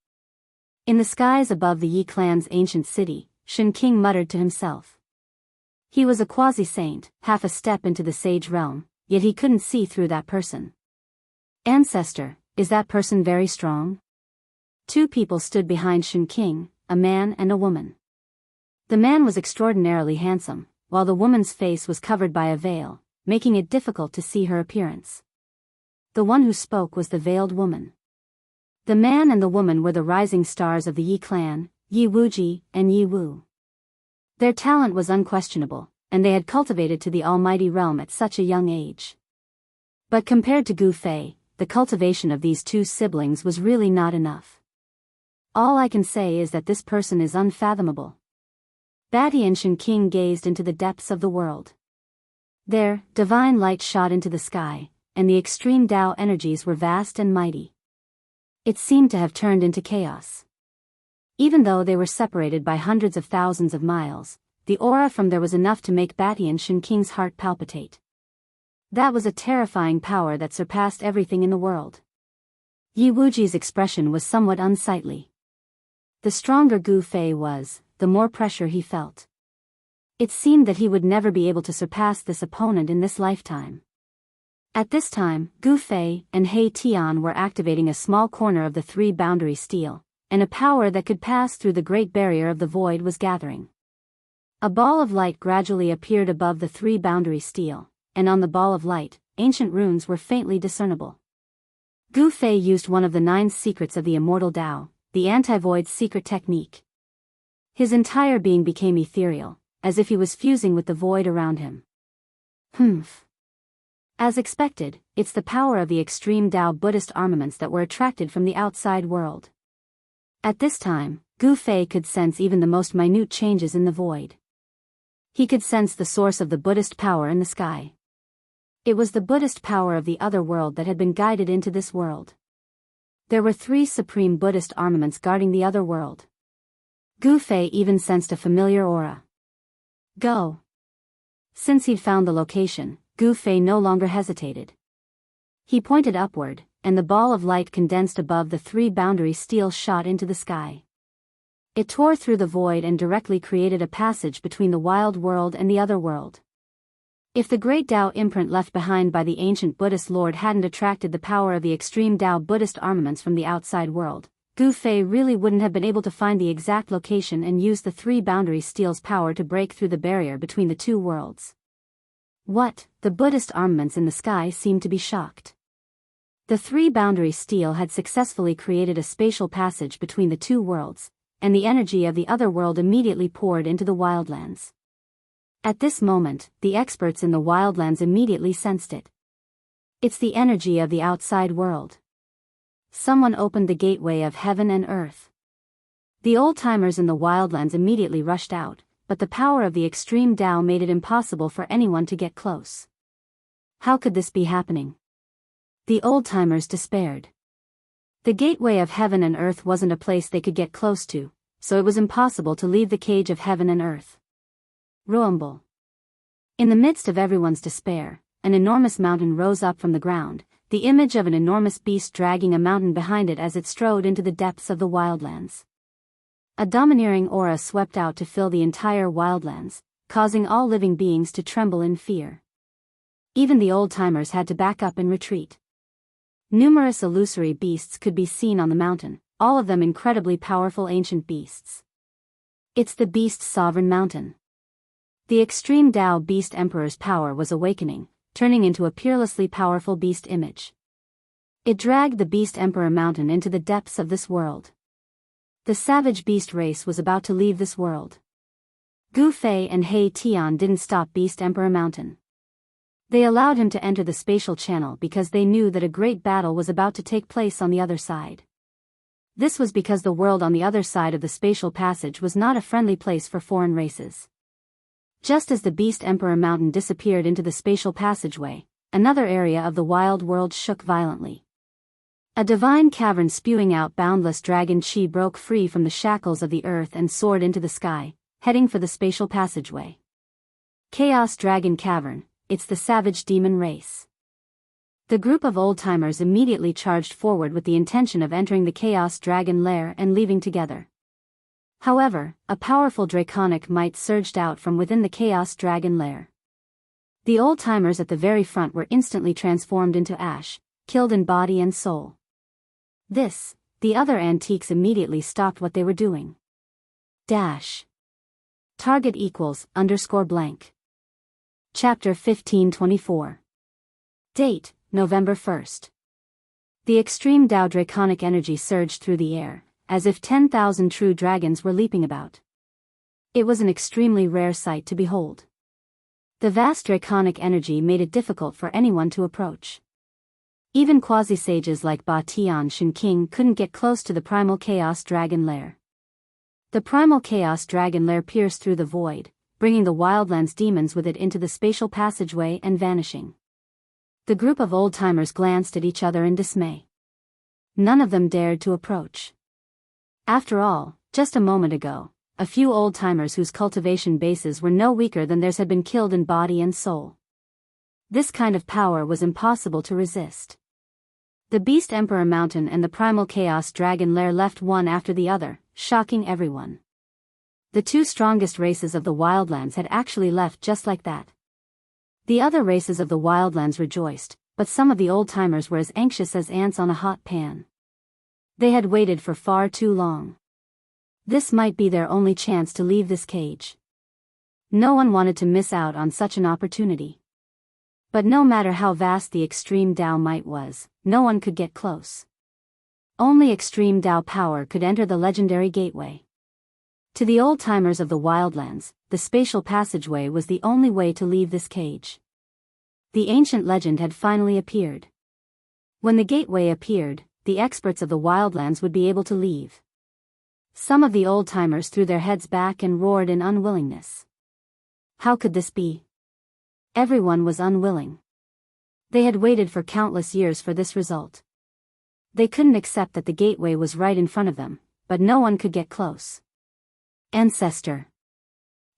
In the skies above the Yi clan's ancient city, Shen King muttered to himself. He was a quasi-saint, half a step into the sage realm, yet he couldn't see through that person. Ancestor, is that person very strong? 2 people stood behind Shen King, a man and a woman. The man was extraordinarily handsome, while the woman's face was covered by a veil, making it difficult to see her appearance. The one who spoke was the veiled woman. The man and the woman were the rising stars of the Yi clan, Yi Wuji and Yi Wu. Their talent was unquestionable, and they had cultivated to the almighty realm at such a young age. But compared to Gu Fei, the cultivation of these 2 siblings was really not enough. All I can say is that this person is unfathomable. Batty and Shen King gazed into the depths of the world. There, divine light shot into the sky, and the extreme Tao energies were vast and mighty. It seemed to have turned into chaos. Even though they were separated by hundreds of thousands of miles, the aura from there was enough to make Batty and Shen King's heart palpitate. That was a terrifying power that surpassed everything in the world. Yi Wuji's expression was somewhat unsightly. The stronger Gu Fei was, the more pressure he felt. It seemed that he would never be able to surpass this opponent in this lifetime. At this time, Gu Fei and He Tian were activating a small corner of the Three Boundary Steel, and a power that could pass through the great barrier of the void was gathering. A ball of light gradually appeared above the Three Boundary Steel, and on the ball of light, ancient runes were faintly discernible. Gu Fei used one of the 9 secrets of the immortal Tao, the anti-void secret technique. His entire being became ethereal, as if he was fusing with the void around him. Humph. As expected, it's the power of the extreme Tao Buddhist armaments that were attracted from the outside world. At this time, Gu Fei could sense even the most minute changes in the void. He could sense the source of the Buddhist power in the sky. It was the Buddhist power of the other world that had been guided into this world. There were 3 supreme Buddhist armaments guarding the other world. Gu Fei even sensed a familiar aura. Go. Since he'd found the location, Gu Fei no longer hesitated. He pointed upward, and the ball of light condensed above the 3 boundary steel shot into the sky. It tore through the void and directly created a passage between the wild world and the other world. If the great Tao imprint left behind by the ancient Buddhist lord hadn't attracted the power of the extreme Tao Buddhist armaments from the outside world, Gu Fei really wouldn't have been able to find the exact location and use the 3 boundary steel's power to break through the barrier between the 2 worlds. What? The Buddhist armaments in the sky seemed to be shocked. The 3 boundary steel had successfully created a spatial passage between the 2 worlds, and the energy of the other world immediately poured into the wildlands. At this moment, the experts in the wildlands immediately sensed it. It's the energy of the outside world. Someone opened the gateway of heaven and earth. The old-timers in the wildlands immediately rushed out, but the power of the extreme Tao made it impossible for anyone to get close. How could this be happening? The old-timers despaired. The gateway of heaven and earth wasn't a place they could get close to, so it was impossible to leave the cage of heaven and earth. Rumble. In the midst of everyone's despair, an enormous mountain rose up from the ground, the image of an enormous beast dragging a mountain behind it as it strode into the depths of the wildlands. A domineering aura swept out to fill the entire wildlands, causing all living beings to tremble in fear. Even the old-timers had to back up and retreat. Numerous illusory beasts could be seen on the mountain, all of them incredibly powerful ancient beasts. It's the Beast Sovereign Mountain. The extreme Tao Beast Emperor's power was awakening, turning into a peerlessly powerful beast image. It dragged the Beast Emperor Mountain into the depths of this world. The savage beast race was about to leave this world. Gu Fei and He Tian didn't stop Beast Emperor Mountain. They allowed him to enter the spatial channel because they knew that a great battle was about to take place on the other side. This was because the world on the other side of the spatial passage was not a friendly place for foreign races. Just as the Beast Emperor Mountain disappeared into the spatial passageway, another area of the wild world shook violently. A divine cavern spewing out boundless dragon chi broke free from the shackles of the earth and soared into the sky, heading for the spatial passageway. Chaos Dragon Cavern, it's the savage demon race. The group of old-timers immediately charged forward with the intention of entering the Chaos Dragon lair and leaving together. However, a powerful draconic might surged out from within the Chaos Dragon lair. The old-timers at the very front were instantly transformed into ash, killed in body and soul. The other antiques immediately stopped what they were doing. Target = blank. Chapter 1524. Date, November 1st. The extreme Tao draconic energy surged through the air, as if 10,000 true dragons were leaping about. It was an extremely rare sight to behold. The vast draconic energy made it difficult for anyone to approach. Even quasi-sages like Ba Tian Shen King couldn't get close to the primal Chaos Dragon lair. The primal Chaos Dragon lair pierced through the void, bringing the wildlands demons with it into the spatial passageway and vanishing. The group of old-timers glanced at each other in dismay. None of them dared to approach. After all, just a moment ago, a few old-timers whose cultivation bases were no weaker than theirs had been killed in body and soul. This kind of power was impossible to resist. The Beast Emperor Mountain and the Primal Chaos Dragon Lair left one after the other, shocking everyone. The 2 strongest races of the wildlands had actually left just like that. The other races of the wildlands rejoiced, but some of the old-timers were as anxious as ants on a hot pan. They had waited for far too long. This might be their only chance to leave this cage. No one wanted to miss out on such an opportunity. But no matter how vast the extreme Tao might was, no one could get close. Only extreme Tao power could enter the legendary gateway. To the old-timers of the wildlands, the spatial passageway was the only way to leave this cage. The ancient legend had finally appeared. When the gateway appeared, the experts of the wildlands would be able to leave. Some of the old-timers threw their heads back and roared in unwillingness. How could this be? Everyone was unwilling. They had waited for countless years for this result. They couldn't accept that the gateway was right in front of them, but no one could get close. Ancestor.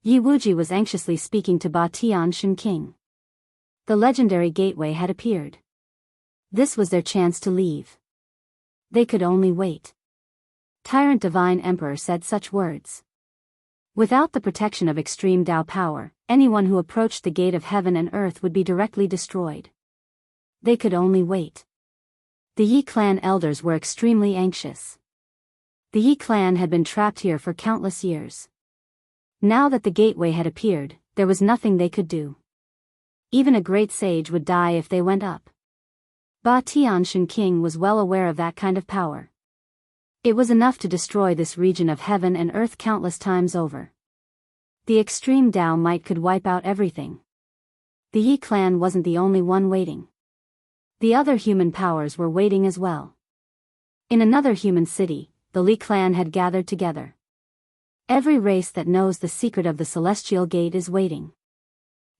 Yi Wuji was anxiously speaking to Ba Tian Shen King. The legendary gateway had appeared. This was their chance to leave. They could only wait. Tyrant Divine Emperor said such words. Without the protection of extreme Tao power, anyone who approached the gate of heaven and earth would be directly destroyed. They could only wait. The Yi clan elders were extremely anxious. The Yi clan had been trapped here for countless years. Now that the gateway had appeared, there was nothing they could do. Even a great sage would die if they went up. Ba Tianshan King was well aware of that kind of power. It was enough to destroy this region of heaven and earth countless times over. The extreme Tao might could wipe out everything. The Yi clan wasn't the only one waiting. The other human powers were waiting as well. In another human city, the Li clan had gathered together. Every race that knows the secret of the celestial gate is waiting.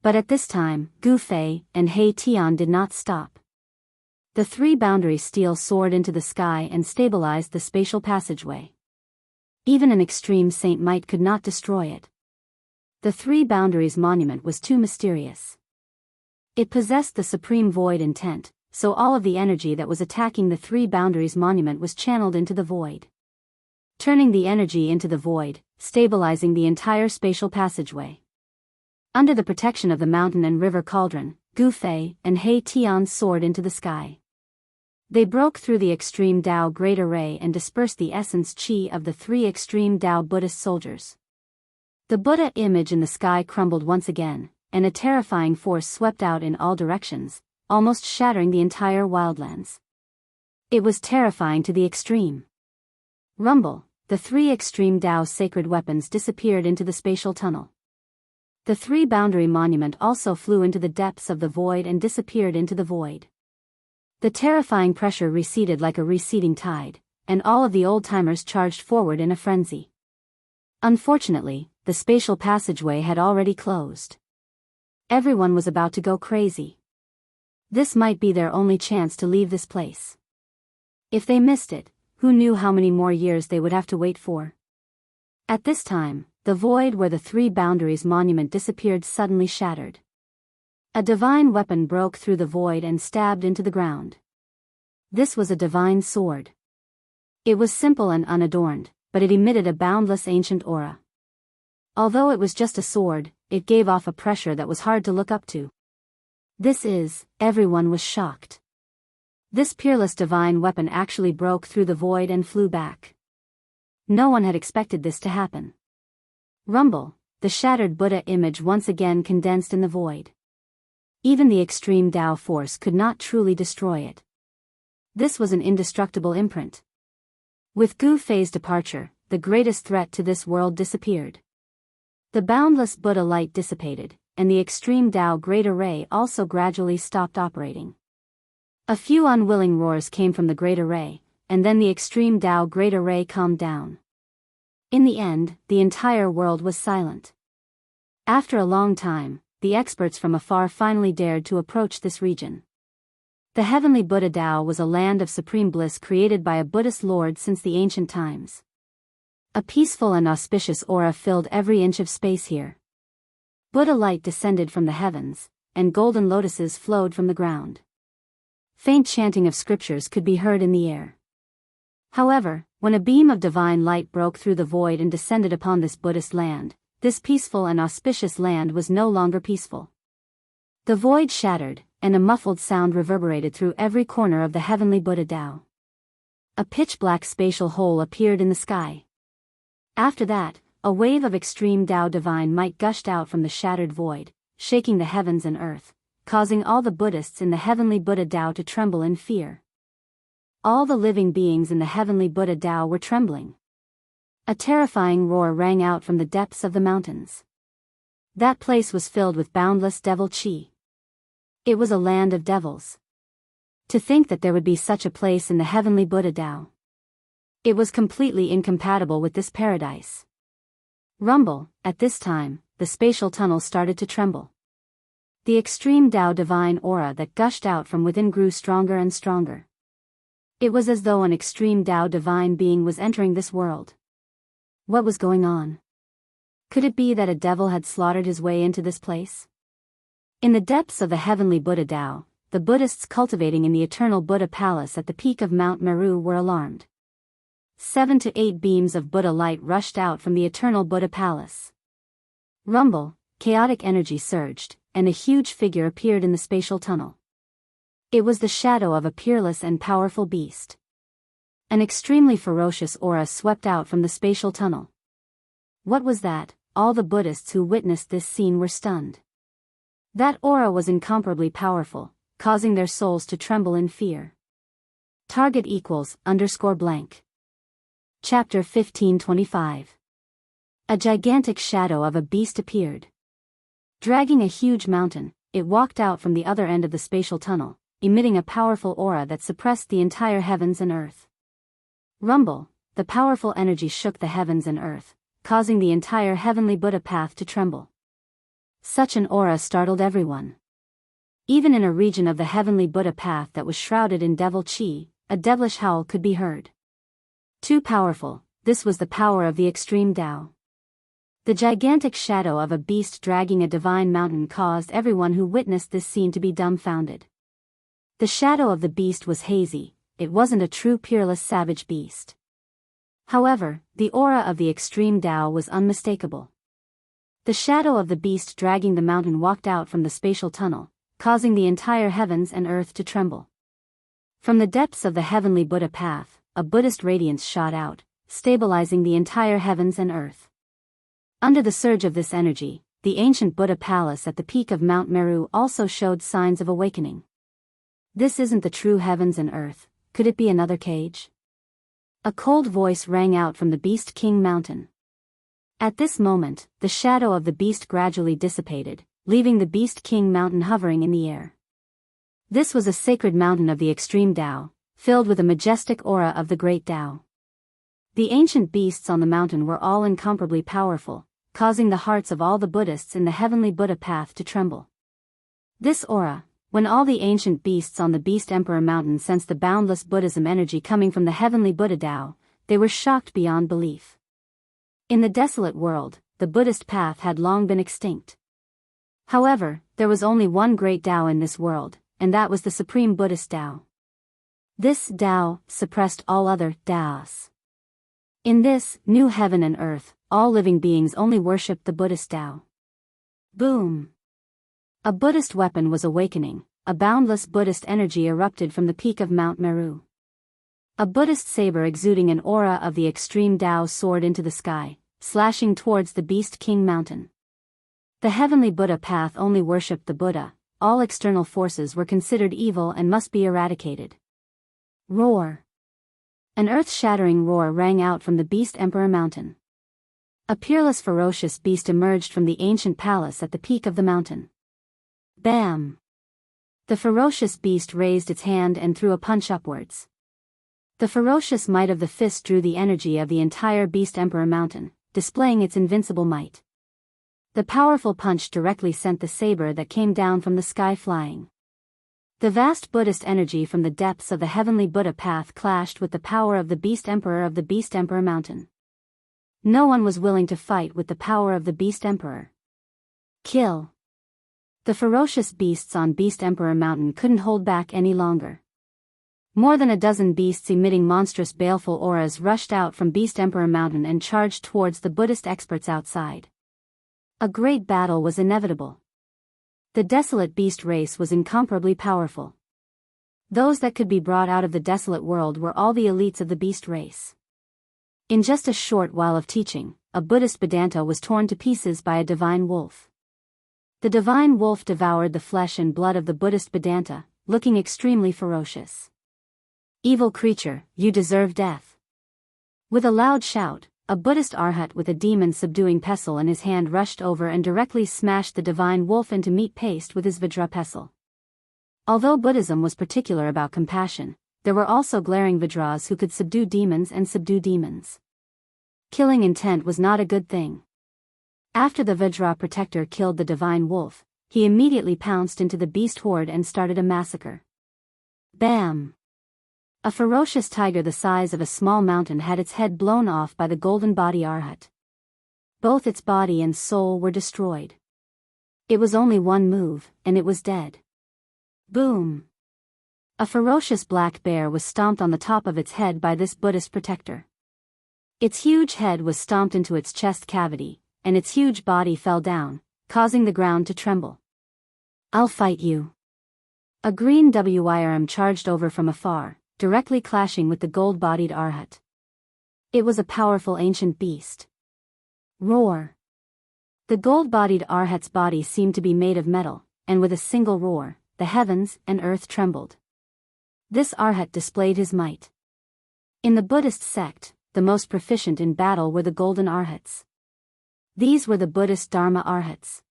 But at this time, Gu Fei and He Tian did not stop. The three boundary steel soared into the sky and stabilized the spatial passageway. Even an extreme saint might could not destroy it. The three boundaries monument was too mysterious. It possessed the supreme void intent, so all of the energy that was attacking the three boundaries monument was channeled into the void. Turning the energy into the void, stabilizing the entire spatial passageway. Under the protection of the mountain and river cauldron, Gu Fei and He Tian soared into the sky. They broke through the extreme Tao great array and dispersed the essence Qi of the three extreme Tao Buddhist soldiers. The Buddha image in the sky crumbled once again, and a terrifying force swept out in all directions, almost shattering the entire wildlands. It was terrifying to the extreme. Rumble, the three extreme Tao sacred weapons disappeared into the spatial tunnel. The three boundary monument also flew into the depths of the void and disappeared into the void. The terrifying pressure receded like a receding tide, and all of the old-timers charged forward in a frenzy. Unfortunately, the spatial passageway had already closed. Everyone was about to go crazy. This might be their only chance to leave this place. If they missed it, who knew how many more years they would have to wait for? At this time, the void where the three boundaries monument disappeared suddenly shattered. A divine weapon broke through the void and stabbed into the ground. This was a divine sword. It was simple and unadorned, but it emitted a boundless ancient aura. Although it was just a sword, it gave off a pressure that was hard to look up to. Everyone was shocked. This peerless divine weapon actually broke through the void and flew back. No one had expected this to happen. Rumble, the shattered Buddha image once again condensed in the void. Even the extreme Tao force could not truly destroy it. This was an indestructible imprint. With Gu Fei's departure, the greatest threat to this world disappeared. The boundless Buddha light dissipated, and the extreme Tao great array also gradually stopped operating. A few unwilling roars came from the great array, and then the extreme Tao great array calmed down. In the end, the entire world was silent. After a long time, the experts from afar finally dared to approach this region. The heavenly Buddha Tao was a land of supreme bliss created by a Buddhist lord since the ancient times. A peaceful and auspicious aura filled every inch of space here. Buddha light descended from the heavens, and golden lotuses flowed from the ground. Faint chanting of scriptures could be heard in the air. However, when a beam of divine light broke through the void and descended upon this Buddhist land, this peaceful and auspicious land was no longer peaceful. The void shattered, and a muffled sound reverberated through every corner of the heavenly Buddha Tao. A pitch-black spatial hole appeared in the sky. After that, a wave of extreme Tao divine might gushed out from the shattered void, shaking the heavens and earth, causing all the Buddhists in the heavenly Buddha Tao to tremble in fear. All the living beings in the heavenly Buddha Tao were trembling. A terrifying roar rang out from the depths of the mountains. That place was filled with boundless devil chi. It was a land of devils. To think that there would be such a place in the heavenly Buddha Tao. It was completely incompatible with this paradise. Rumble, at this time, the spatial tunnel started to tremble. The extreme Tao divine aura that gushed out from within grew stronger and stronger. It was as though an extreme Tao divine being was entering this world. What was going on? Could it be that a devil had slaughtered his way into this place? In the depths of the heavenly Buddha Tao, the Buddhists cultivating in the eternal Buddha palace at the peak of Mount Meru were alarmed. 7 to 8 beams of Buddha light rushed out from the eternal Buddha palace. Rumble, chaotic energy surged, and a huge figure appeared in the spatial tunnel. It was the shadow of a peerless and powerful beast. An extremely ferocious aura swept out from the spatial tunnel. What was that? All the Buddhists who witnessed this scene were stunned. That aura was incomparably powerful, causing their souls to tremble in fear. Target =_blank. Chapter 1525. A gigantic shadow of a beast appeared. Dragging a huge mountain, it walked out from the other end of the spatial tunnel, emitting a powerful aura that suppressed the entire heavens and earth. Rumble, the powerful energy shook the heavens and earth, causing the entire heavenly Buddha path to tremble. Such an aura startled everyone. Even in a region of the heavenly Buddha path that was shrouded in devil chi, a devilish howl could be heard. Too powerful, this was the power of the extreme Tao. The gigantic shadow of a beast dragging a divine mountain caused everyone who witnessed this scene to be dumbfounded. The shadow of the beast was hazy, it wasn't a true peerless savage beast. However, the aura of the extreme Tao was unmistakable. The shadow of the beast dragging the mountain walked out from the spatial tunnel, causing the entire heavens and earth to tremble. From the depths of the heavenly Buddha path, a Buddhist radiance shot out, stabilizing the entire heavens and earth. Under the surge of this energy, the ancient Buddha palace at the peak of Mount Meru also showed signs of awakening. This isn't the true heavens and earth, could it be another cage? A cold voice rang out from the Beast King mountain. At this moment, the shadow of the beast gradually dissipated, leaving the Beast King mountain hovering in the air. This was a sacred mountain of the extreme Tao, filled with a majestic aura of the great Tao. The ancient beasts on the mountain were all incomparably powerful, causing the hearts of all the Buddhists in the heavenly Buddha path to tremble. This aura, when all the ancient beasts on the Beast Emperor mountain sensed the boundless Buddhism energy coming from the heavenly Buddha Tao, they were shocked beyond belief. In the desolate world, the Buddhist path had long been extinct. However, there was only one great Tao in this world, and that was the supreme Buddhist Tao. This Tao suppressed all other Taos. In this new heaven and earth, all living beings only worshipped the Buddhist Tao. Boom! A Buddhist weapon was awakening, a boundless Buddhist energy erupted from the peak of Mount Meru. A Buddhist saber exuding an aura of the extreme Tao soared into the sky, slashing towards the Beast King mountain. The heavenly Buddha path only worshipped the Buddha, all external forces were considered evil and must be eradicated. Roar! An earth-shattering roar rang out from the Beast Emperor mountain. A peerless ferocious beast emerged from the ancient palace at the peak of the mountain. Bam! The ferocious beast raised its hand and threw a punch upwards. The ferocious might of the fist drew the energy of the entire Beast Emperor mountain, displaying its invincible might. The powerful punch directly sent the saber that came down from the sky flying. The vast Buddhist energy from the depths of the heavenly Buddha path clashed with the power of the Beast Emperor of the Beast Emperor mountain. No one was willing to fight with the power of the Beast Emperor. Kill! The ferocious beasts on Beast Emperor mountain couldn't hold back any longer. More than a dozen beasts emitting monstrous baleful auras rushed out from Beast Emperor mountain and charged towards the Buddhist experts outside. A great battle was inevitable. The desolate beast race was incomparably powerful. Those that could be brought out of the desolate world were all the elites of the beast race. In just a short while of teaching, a Buddhist Vedanta was torn to pieces by a divine wolf. The divine wolf devoured the flesh and blood of the Buddhist Vedanta, looking extremely ferocious. "Evil creature, you deserve death." With a loud shout, a Buddhist arhat with a demon-subduing pestle in his hand rushed over and directly smashed the divine wolf into meat paste with his Vajra pestle. Although Buddhism was particular about compassion, there were also glaring Vajras who could subdue demons and subdue demons. Killing intent was not a good thing. After the Vajra protector killed the divine wolf, he immediately pounced into the beast horde and started a massacre. Bam! A ferocious tiger the size of a small mountain had its head blown off by the golden body arhat. Both its body and soul were destroyed. It was only one move, and it was dead. Boom! A ferocious black bear was stomped on the top of its head by this Buddhist protector. Its huge head was stomped into its chest cavity, and its huge body fell down, causing the ground to tremble. "I'll fight you." A green Wyrm charged over from afar, directly clashing with the gold-bodied arhat. It was a powerful ancient beast. Roar! The gold-bodied arhat's body seemed to be made of metal, and with a single roar, the heavens and earth trembled. This arhat displayed his might. In the Buddhist sect, the most proficient in battle were the golden arhats. These were the Buddhist Dharma arhats.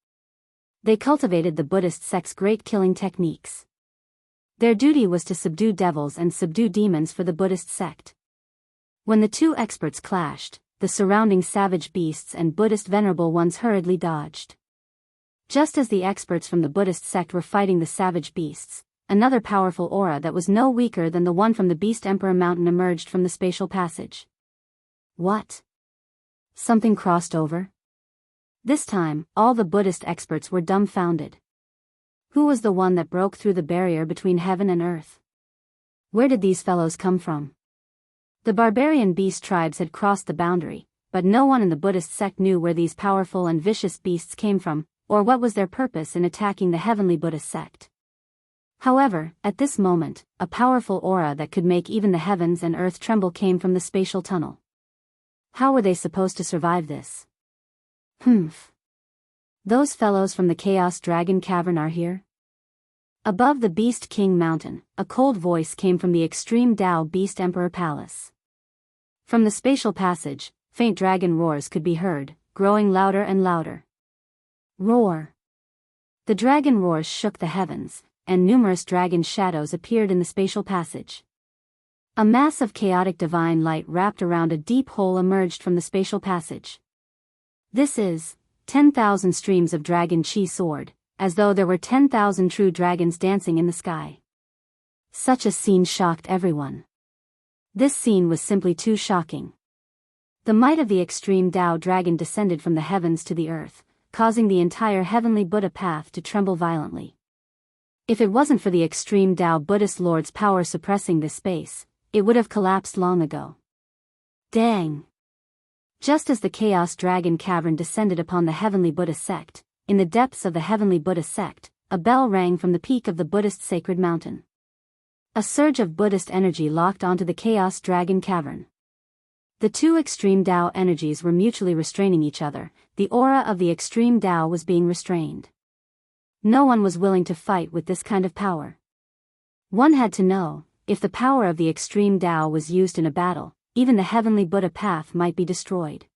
They cultivated the Buddhist sect's great killing techniques. Their duty was to subdue devils and subdue demons for the Buddhist sect. When the two experts clashed, the surrounding savage beasts and Buddhist venerable ones hurriedly dodged. Just as the experts from the Buddhist sect were fighting the savage beasts, another powerful aura that was no weaker than the one from the Beast Emperor Mountain emerged from the spatial passage. What? Something crossed over? This time, all the Buddhist experts were dumbfounded. Who was the one that broke through the barrier between heaven and earth? Where did these fellows come from? The barbarian beast tribes had crossed the boundary, but no one in the Buddhist sect knew where these powerful and vicious beasts came from, or what was their purpose in attacking the heavenly Buddhist sect. However, at this moment, a powerful aura that could make even the heavens and earth tremble came from the spatial tunnel. How were they supposed to survive this? Humph. Those fellows from the Chaos Dragon Cavern are here? Above the Beast King Mountain, a cold voice came from the extreme Dao Beast Emperor Palace. From the spatial passage, faint dragon roars could be heard, growing louder and louder. Roar! The dragon roars shook the heavens, and numerous dragon shadows appeared in the spatial passage. A mass of chaotic divine light wrapped around a deep hole emerged from the spatial passage. This is 10,000 streams of dragon chi soared, as though there were 10,000 true dragons dancing in the sky. Such a scene shocked everyone. This scene was simply too shocking. The might of the extreme Dao dragon descended from the heavens to the earth, causing the entire heavenly Buddha path to tremble violently. If it wasn't for the extreme Dao Buddhist Lord's power suppressing this space, it would have collapsed long ago. Dang! Just as the Chaos Dragon Cavern descended upon the heavenly Buddha sect, in the depths of the heavenly Buddha sect, a bell rang from the peak of the Buddhist sacred mountain. A surge of Buddhist energy locked onto the Chaos Dragon Cavern. The two extreme Dao energies were mutually restraining each other. The aura of the extreme Dao was being restrained. No one was willing to fight with this kind of power. One had to know, if the power of the extreme Dao was used in a battle, even the heavenly Buddha path might be destroyed.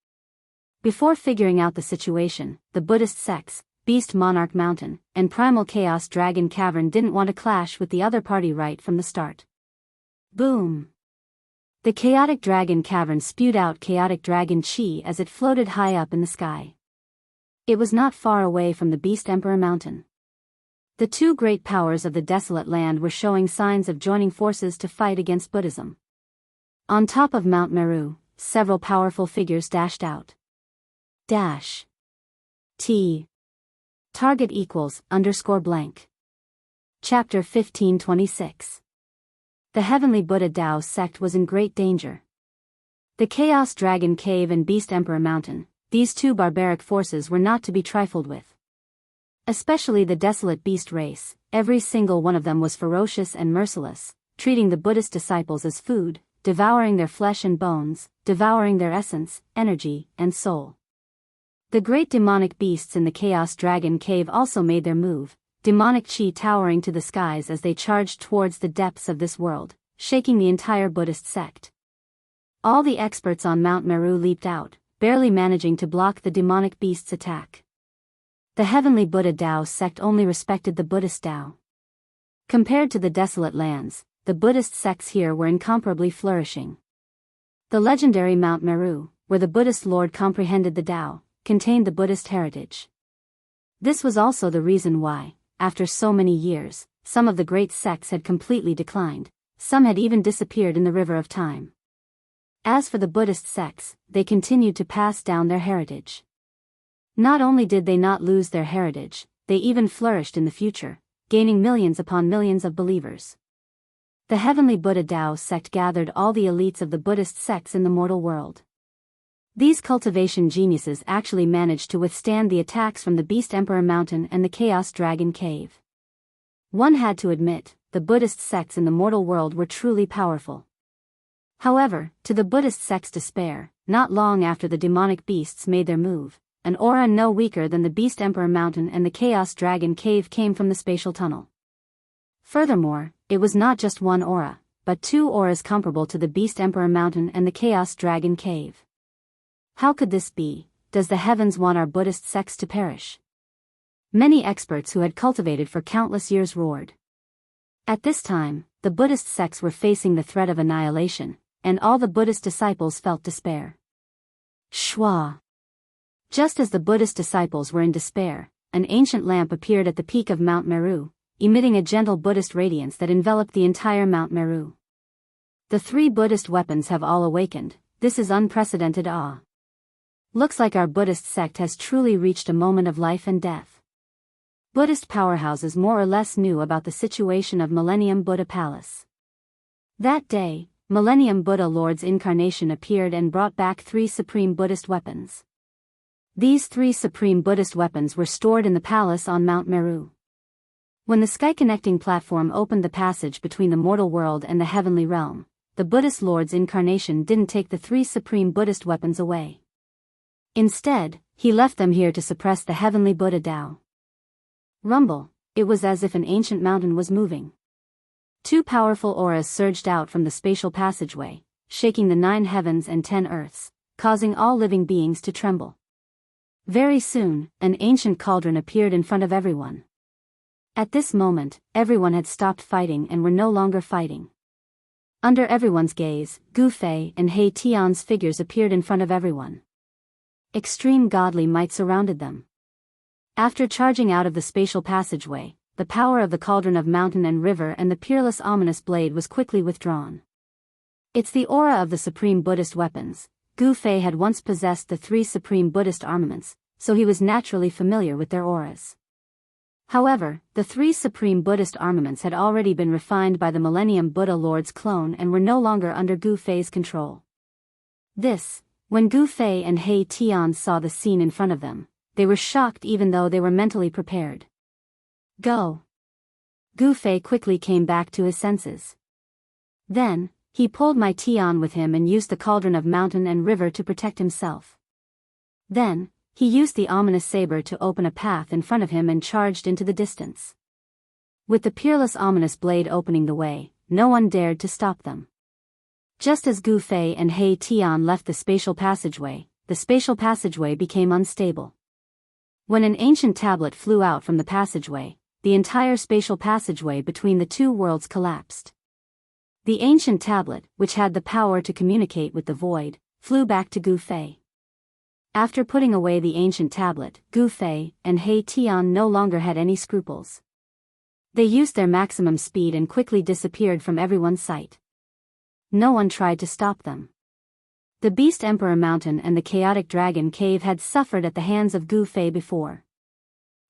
Before figuring out the situation, the Buddhist sects, Beast Monarch Mountain, and Primal Chaos Dragon Cavern didn't want to clash with the other party right from the start. Boom! The Chaotic Dragon Cavern spewed out chaotic dragon chi as it floated high up in the sky. It was not far away from the Beast Emperor Mountain. The two great powers of the desolate land were showing signs of joining forces to fight against Buddhism. On top of Mount Meru, several powerful figures dashed out. Dash. T. Target equals _blank. Chapter 1526. The heavenly Buddha Dao sect was in great danger. The Chaos Dragon Cave and Beast Emperor Mountain, these two barbaric forces were not to be trifled with. Especially the desolate beast race, every single one of them was ferocious and merciless, treating the Buddhist disciples as food, devouring their flesh and bones, devouring their essence, energy, and soul. The great demonic beasts in the Chaos Dragon Cave also made their move, demonic chi towering to the skies as they charged towards the depths of this world, shaking the entire Buddhist sect. All the experts on Mount Meru leaped out, barely managing to block the demonic beasts' attack. The heavenly Buddha Daoist sect only respected the Buddhist Dao. Compared to the desolate lands, the Buddhist sects here were incomparably flourishing. The legendary Mount Meru, where the Buddhist Lord comprehended the Tao, contained the Buddhist heritage. This was also the reason why, after so many years, some of the great sects had completely declined, some had even disappeared in the river of time. As for the Buddhist sects, they continued to pass down their heritage. Not only did they not lose their heritage, they even flourished in the future, gaining millions upon millions of believers. The heavenly Buddha Daoist sect gathered all the elites of the Buddhist sects in the mortal world. These cultivation geniuses actually managed to withstand the attacks from the Beast Emperor Mountain and the Chaos Dragon Cave. One had to admit, the Buddhist sects in the mortal world were truly powerful. However, to the Buddhist sect's despair, not long after the demonic beasts made their move, an aura no weaker than the Beast Emperor Mountain and the Chaos Dragon Cave came from the spatial tunnel. Furthermore, it was not just one aura, but two auras comparable to the Beast Emperor Mountain and the Chaos Dragon Cave. How could this be? Does the heavens want our Buddhist sects to perish? Many experts who had cultivated for countless years roared. At this time, the Buddhist sects were facing the threat of annihilation, and all the Buddhist disciples felt despair. Shwa! Just as the Buddhist disciples were in despair, an ancient lamp appeared at the peak of Mount Meru, emitting a gentle Buddhist radiance that enveloped the entire Mount Meru. The three Buddhist weapons have all awakened. This is unprecedented awe. Looks like our Buddhist sect has truly reached a moment of life and death. Buddhist powerhouses more or less knew about the situation of Millennium Buddha Palace. That day, Millennium Buddha Lord's incarnation appeared and brought back three supreme Buddhist weapons. These three supreme Buddhist weapons were stored in the palace on Mount Meru. When the sky-connecting platform opened the passage between the mortal world and the heavenly realm, the Buddhist Lord's incarnation didn't take the three supreme Buddhist weapons away. Instead, he left them here to suppress the heavenly Buddha Tao. Rumble, it was as if an ancient mountain was moving. Two powerful auras surged out from the spatial passageway, shaking the 9 heavens and 10 earths, causing all living beings to tremble. Very soon, an ancient cauldron appeared in front of everyone. At this moment, everyone had stopped fighting and were no longer fighting. Under everyone's gaze, Gu Fei and He Tian's figures appeared in front of everyone. Extreme godly might surrounded them. After charging out of the spatial passageway, the power of the cauldron of mountain and river and the peerless ominous blade was quickly withdrawn. It's the aura of the supreme Buddhist weapons. Gu Fei had once possessed the three supreme Buddhist armaments, so he was naturally familiar with their auras. However, the three supreme Buddhist armaments had already been refined by the Millennium Buddha Lord's clone and were no longer under Gu Fei's control. When Gu Fei and He Tian saw the scene in front of them, they were shocked even though they were mentally prepared. Go! Gu Fei quickly came back to his senses. Then, he pulled my Tian with him and used the cauldron of mountain and river to protect himself. Then, he used the ominous saber to open a path in front of him and charged into the distance. With the peerless ominous blade opening the way, no one dared to stop them. Just as Gu Fei and He Tian left the spatial passageway became unstable. When an ancient tablet flew out from the passageway, the entire spatial passageway between the two worlds collapsed. The ancient tablet, which had the power to communicate with the void, flew back to Gu Fei. After putting away the ancient tablet, Gu Fei and He Tian no longer had any scruples. They used their maximum speed and quickly disappeared from everyone's sight. No one tried to stop them. The Beast Emperor Mountain and the Chaotic Dragon Cave had suffered at the hands of Gu Fei before.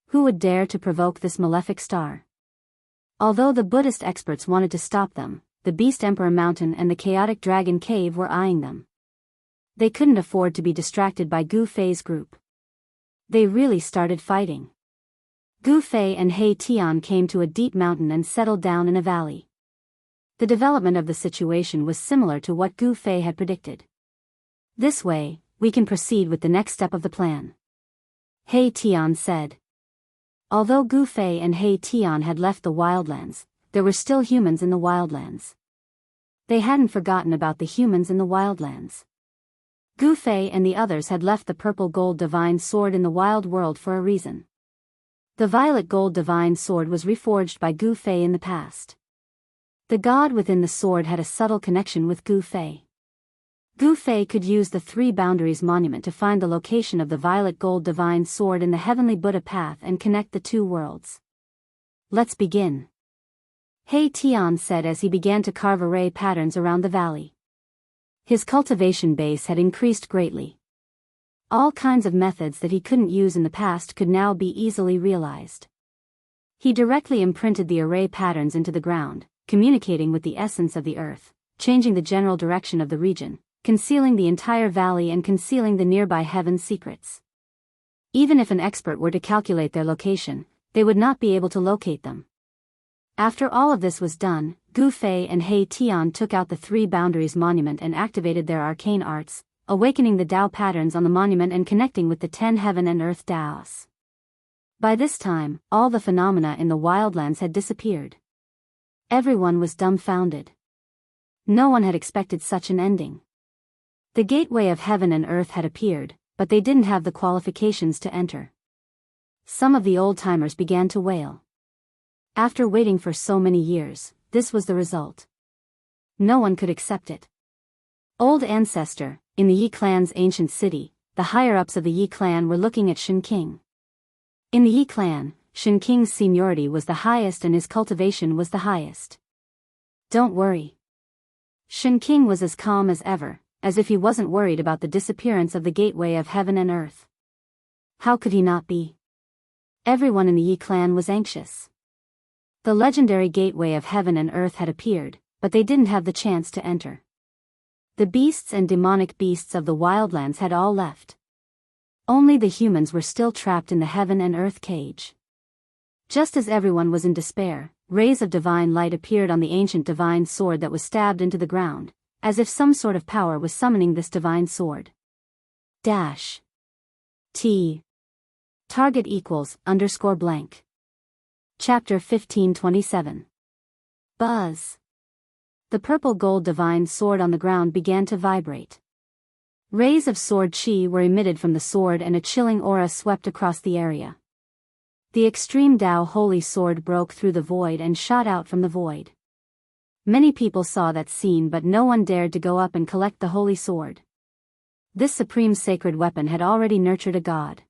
Who would dare to provoke this malefic star? Although the Buddhist experts wanted to stop them, the Beast Emperor Mountain and the Chaotic Dragon Cave were eyeing them. They couldn't afford to be distracted by Gu Fei's group. They really started fighting. Gu Fei and He Tian came to a deep mountain and settled down in a valley. The development of the situation was similar to what Gu Fei had predicted. This way, we can proceed with the next step of the plan. He Tian said. Although Gu Fei and He Tian had left the wildlands, there were still humans in the wildlands. They hadn't forgotten about the humans in the wildlands. Gu Fei and the others had left the purple gold divine sword in the wild world for a reason. The violet gold divine sword was reforged by Gu Fei in the past. The god within the sword had a subtle connection with Gu Fei. Gu Fei could use the Three Boundaries monument to find the location of the violet gold divine sword in the heavenly Buddha path and connect the two worlds. Let's begin. He Tian said as he began to carve array patterns around the valley. His cultivation base had increased greatly. All kinds of methods that he couldn't use in the past could now be easily realized. He directly imprinted the array patterns into the ground, communicating with the essence of the earth, changing the general direction of the region, concealing the entire valley and concealing the nearby heaven's secrets. Even if an expert were to calculate their location, they would not be able to locate them. After all of this was done, Gu Fei and He Tian took out the Three Boundaries monument and activated their arcane arts, awakening the Dao patterns on the monument and connecting with the 10 heaven and earth Daos. By this time, all the phenomena in the wildlands had disappeared. Everyone was dumbfounded. No one had expected such an ending. The gateway of heaven and earth had appeared, but they didn't have the qualifications to enter. Some of the old-timers began to wail. After waiting for so many years, this was the result. No one could accept it. Old ancestor, in the Yi clan's ancient city, the higher-ups of the Yi clan were looking at Shen King. In the Yi clan, Shen King's seniority was the highest and his cultivation was the highest. Don't worry. Shen King was as calm as ever, as if he wasn't worried about the disappearance of the gateway of heaven and earth. How could he not be? Everyone in the Yi clan was anxious. The legendary gateway of heaven and earth had appeared, but they didn't have the chance to enter. The beasts and demonic beasts of the wildlands had all left. Only the humans were still trapped in the heaven and earth cage. Just as everyone was in despair, rays of divine light appeared on the ancient divine sword that was stabbed into the ground, as if some sort of power was summoning this divine sword. T. Target equals _blank. Chapter 1527. Buzz. The purple gold divine sword on the ground began to vibrate. Rays of sword chi were emitted from the sword and a chilling aura swept across the area. The extreme Dao holy sword broke through the void and shot out from the void. Many people saw that scene but no one dared to go up and collect the holy sword. This supreme sacred weapon had already nurtured a god.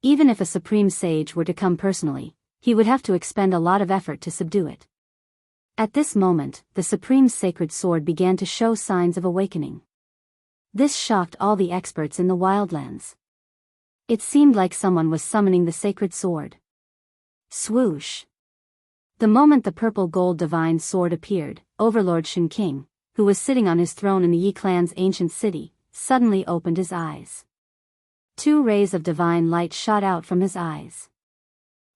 Even if a supreme sage were to come personally, he would have to expend a lot of effort to subdue it. At this moment, the supreme sacred sword began to show signs of awakening. This shocked all the experts in the wildlands. It seemed like someone was summoning the sacred sword. Swoosh! The moment the purple gold divine sword appeared, Overlord Shen King, who was sitting on his throne in the Yi clan's ancient city, suddenly opened his eyes. 2 rays of divine light shot out from his eyes.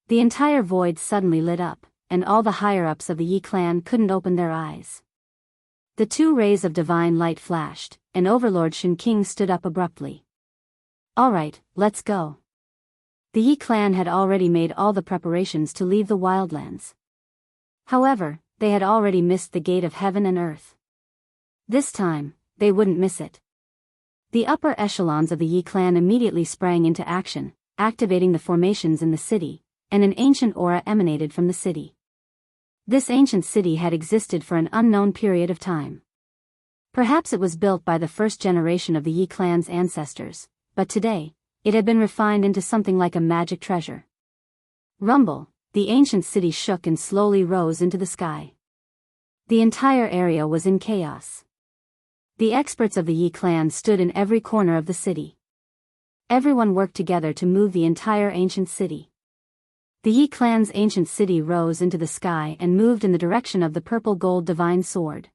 The entire void suddenly lit up, and all the higher-ups of the Yi clan couldn't open their eyes. The 2 rays of divine light flashed, and Overlord Shen King stood up abruptly. Alright, let's go. The Yi clan had already made all the preparations to leave the wildlands. However, they had already missed the gate of heaven and earth. This time, they wouldn't miss it. The upper echelons of the Yi clan immediately sprang into action, activating the formations in the city, and an ancient aura emanated from the city. This ancient city had existed for an unknown period of time. Perhaps it was built by the first generation of the Yi clan's ancestors, but today, it had been refined into something like a magic treasure. Rumble, the ancient city shook and slowly rose into the sky. The entire area was in chaos. The experts of the Yi clan stood in every corner of the city. Everyone worked together to move the entire ancient city. The Yi clan's ancient city rose into the sky and moved in the direction of the purple gold divine sword.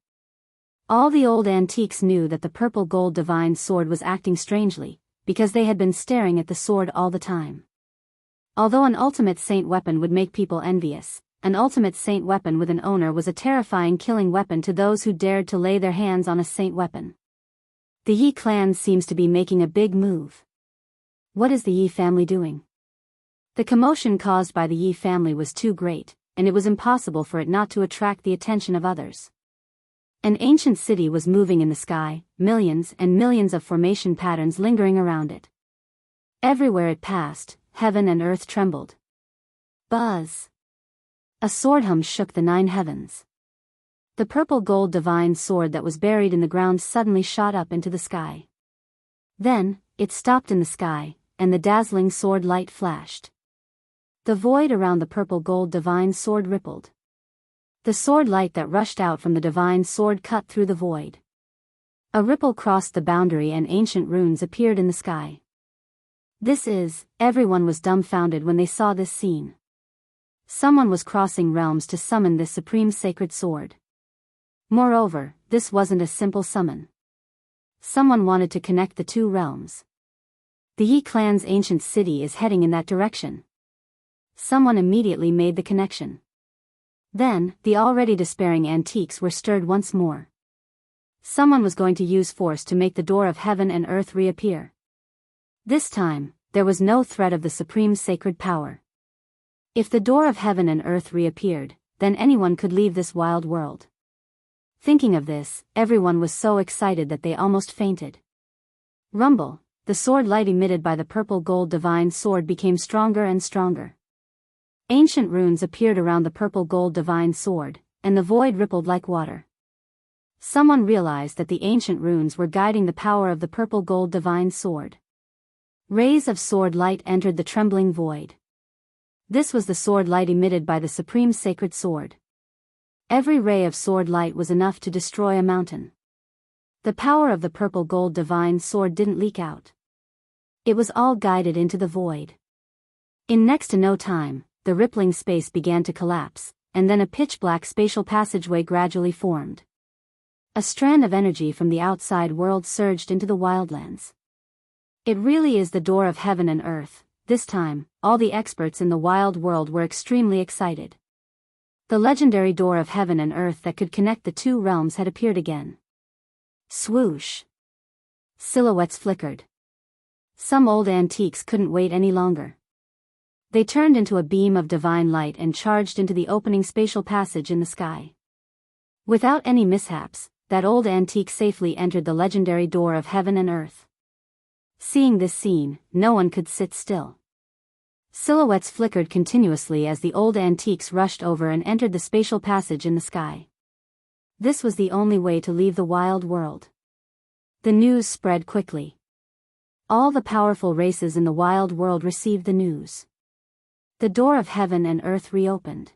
All the old antiques knew that the purple gold divine sword was acting strangely, because they had been staring at the sword all the time. Although an ultimate saint weapon would make people envious, an ultimate saint weapon with an owner was a terrifying killing weapon to those who dared to lay their hands on a saint weapon. The Yi clan seems to be making a big move. What is the Yi family doing? The commotion caused by the Yi family was too great, and it was impossible for it not to attract the attention of others. An ancient city was moving in the sky, millions and millions of formation patterns lingering around it. Everywhere it passed, heaven and earth trembled. Buzz! A sword hum shook the 9 heavens. The purple gold divine sword that was buried in the ground suddenly shot up into the sky. Then, it stopped in the sky, and the dazzling sword light flashed. The void around the purple gold divine sword rippled. The sword light that rushed out from the divine sword cut through the void. A ripple crossed the boundary and ancient runes appeared in the sky. Everyone was dumbfounded when they saw this scene. Someone was crossing realms to summon this supreme sacred sword. Moreover, this wasn't a simple summon. Someone wanted to connect the 2 realms. The Yi clan's ancient city is heading in that direction. Someone immediately made the connection. Then, the already despairing antiques were stirred once more. Someone was going to use force to make the door of heaven and earth reappear. This time, there was no threat of the supreme sacred power. If the door of heaven and earth reappeared, then anyone could leave this wild world. Thinking of this, everyone was so excited that they almost fainted. Rumble, the sword light emitted by the purple gold divine sword became stronger and stronger. Ancient runes appeared around the purple gold divine sword, and the void rippled like water. Someone realized that the ancient runes were guiding the power of the purple gold divine sword. Rays of sword light entered the trembling void. This was the sword light emitted by the supreme sacred sword. Every ray of sword light was enough to destroy a mountain. The power of the purple gold divine sword didn't leak out. It was all guided into the void. In next to no time, the rippling space began to collapse, and then a pitch-black spatial passageway gradually formed. A strand of energy from the outside world surged into the wildlands. It really is the door of heaven and earth. This time, all the experts in the wild world were extremely excited. The legendary door of heaven and earth that could connect the 2 realms had appeared again. Swoosh! Silhouettes flickered. Some old antiques couldn't wait any longer. They turned into a beam of divine light and charged into the opening spatial passage in the sky. Without any mishaps, that old antique safely entered the legendary door of heaven and earth. Seeing this scene, no one could sit still. Silhouettes flickered continuously as the old antiques rushed over and entered the spatial passage in the sky. This was the only way to leave the wild world. The news spread quickly. All the powerful races in the wild world received the news. The door of heaven and earth reopened.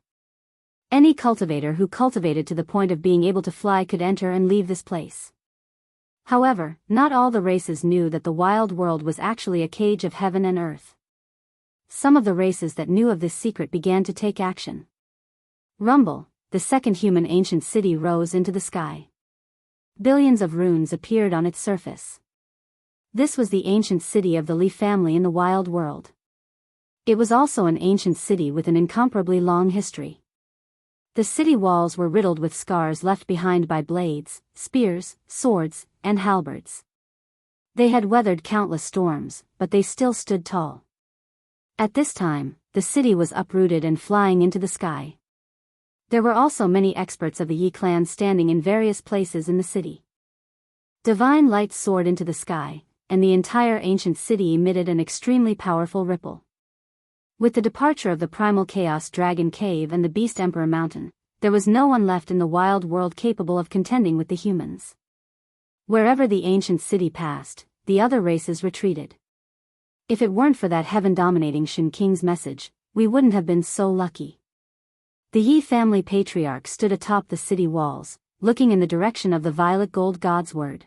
Any cultivator who cultivated to the point of being able to fly could enter and leave this place. However, not all the races knew that the wild world was actually a cage of heaven and earth. Some of the races that knew of this secret began to take action. Rumble, the second human ancient city rose into the sky. Billions of runes appeared on its surface. This was the ancient city of the Li family in the wild world. It was also an ancient city with an incomparably long history. The city walls were riddled with scars left behind by blades, spears, swords, and halberds. They had weathered countless storms, but they still stood tall. At this time, the city was uprooted and flying into the sky. There were also many experts of the Yi clan standing in various places in the city. Divine light soared into the sky, and the entire ancient city emitted an extremely powerful ripple. With the departure of the primal chaos dragon cave and the beast emperor mountain, there was no one left in the wild world capable of contending with the humans. Wherever the ancient city passed, the other races retreated. If it weren't for that heaven-dominating Shin King's message, we wouldn't have been so lucky. The Yi family patriarch stood atop the city walls, looking in the direction of the violet gold god's word.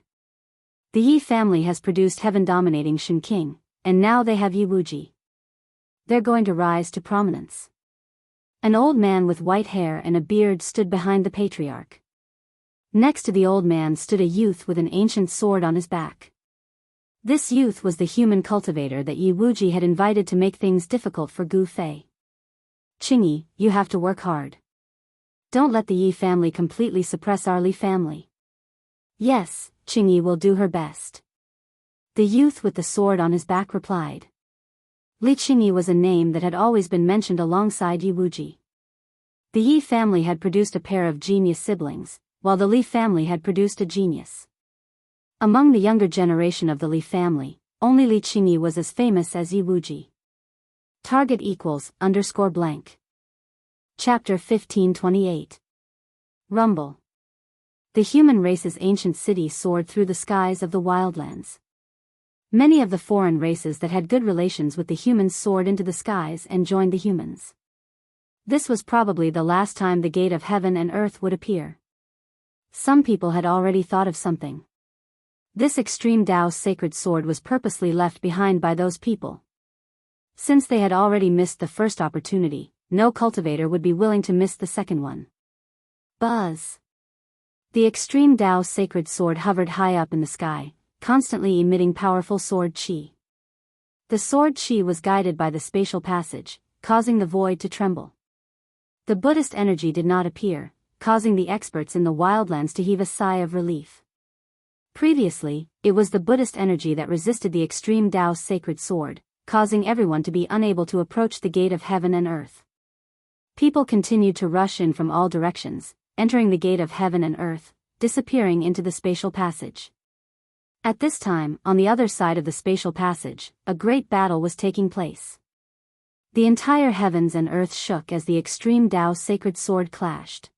The Yi family has produced heaven-dominating Shin King, and now they have Yi Wuji. They're going to rise to prominence. An old man with white hair and a beard stood behind the patriarch. Next to the old man stood a youth with an ancient sword on his back. This youth was the human cultivator that Yi Wuji had invited to make things difficult for Gu Fei. Qingyi, you have to work hard. Don't let the Yi family completely suppress our Li family. Yes, Qingyi will do her best. The youth with the sword on his back replied. Li Qingyi was a name that had always been mentioned alongside Yi Wuji. The Yi family had produced a pair of genius siblings, while the Li family had produced a genius. Among the younger generation of the Li family, only Li Qingyi was as famous as Yi Wuji. Target =_ blank. Chapter 1528. Rumble. The human race's ancient city soared through the skies of the wildlands. Many of the foreign races that had good relations with the humans soared into the skies and joined the humans. This was probably the last time the gate of heaven and earth would appear. Some people had already thought of something. This extreme Daoist sacred sword was purposely left behind by those people. Since they had already missed the first opportunity, no cultivator would be willing to miss the second one. Buzz. The extreme Daoist sacred sword hovered high up in the sky, constantly emitting powerful sword qi. The sword qi was guided by the spatial passage, causing the void to tremble. The Buddhist energy did not appear, causing the experts in the wildlands to heave a sigh of relief. Previously, it was the Buddhist energy that resisted the extreme Daoist sacred sword, causing everyone to be unable to approach the gate of heaven and earth. People continued to rush in from all directions, entering the gate of heaven and earth, disappearing into the spatial passage. At this time, on the other side of the spatial passage, a great battle was taking place. The entire heavens and earth shook as the extreme Daoist sacred sword clashed.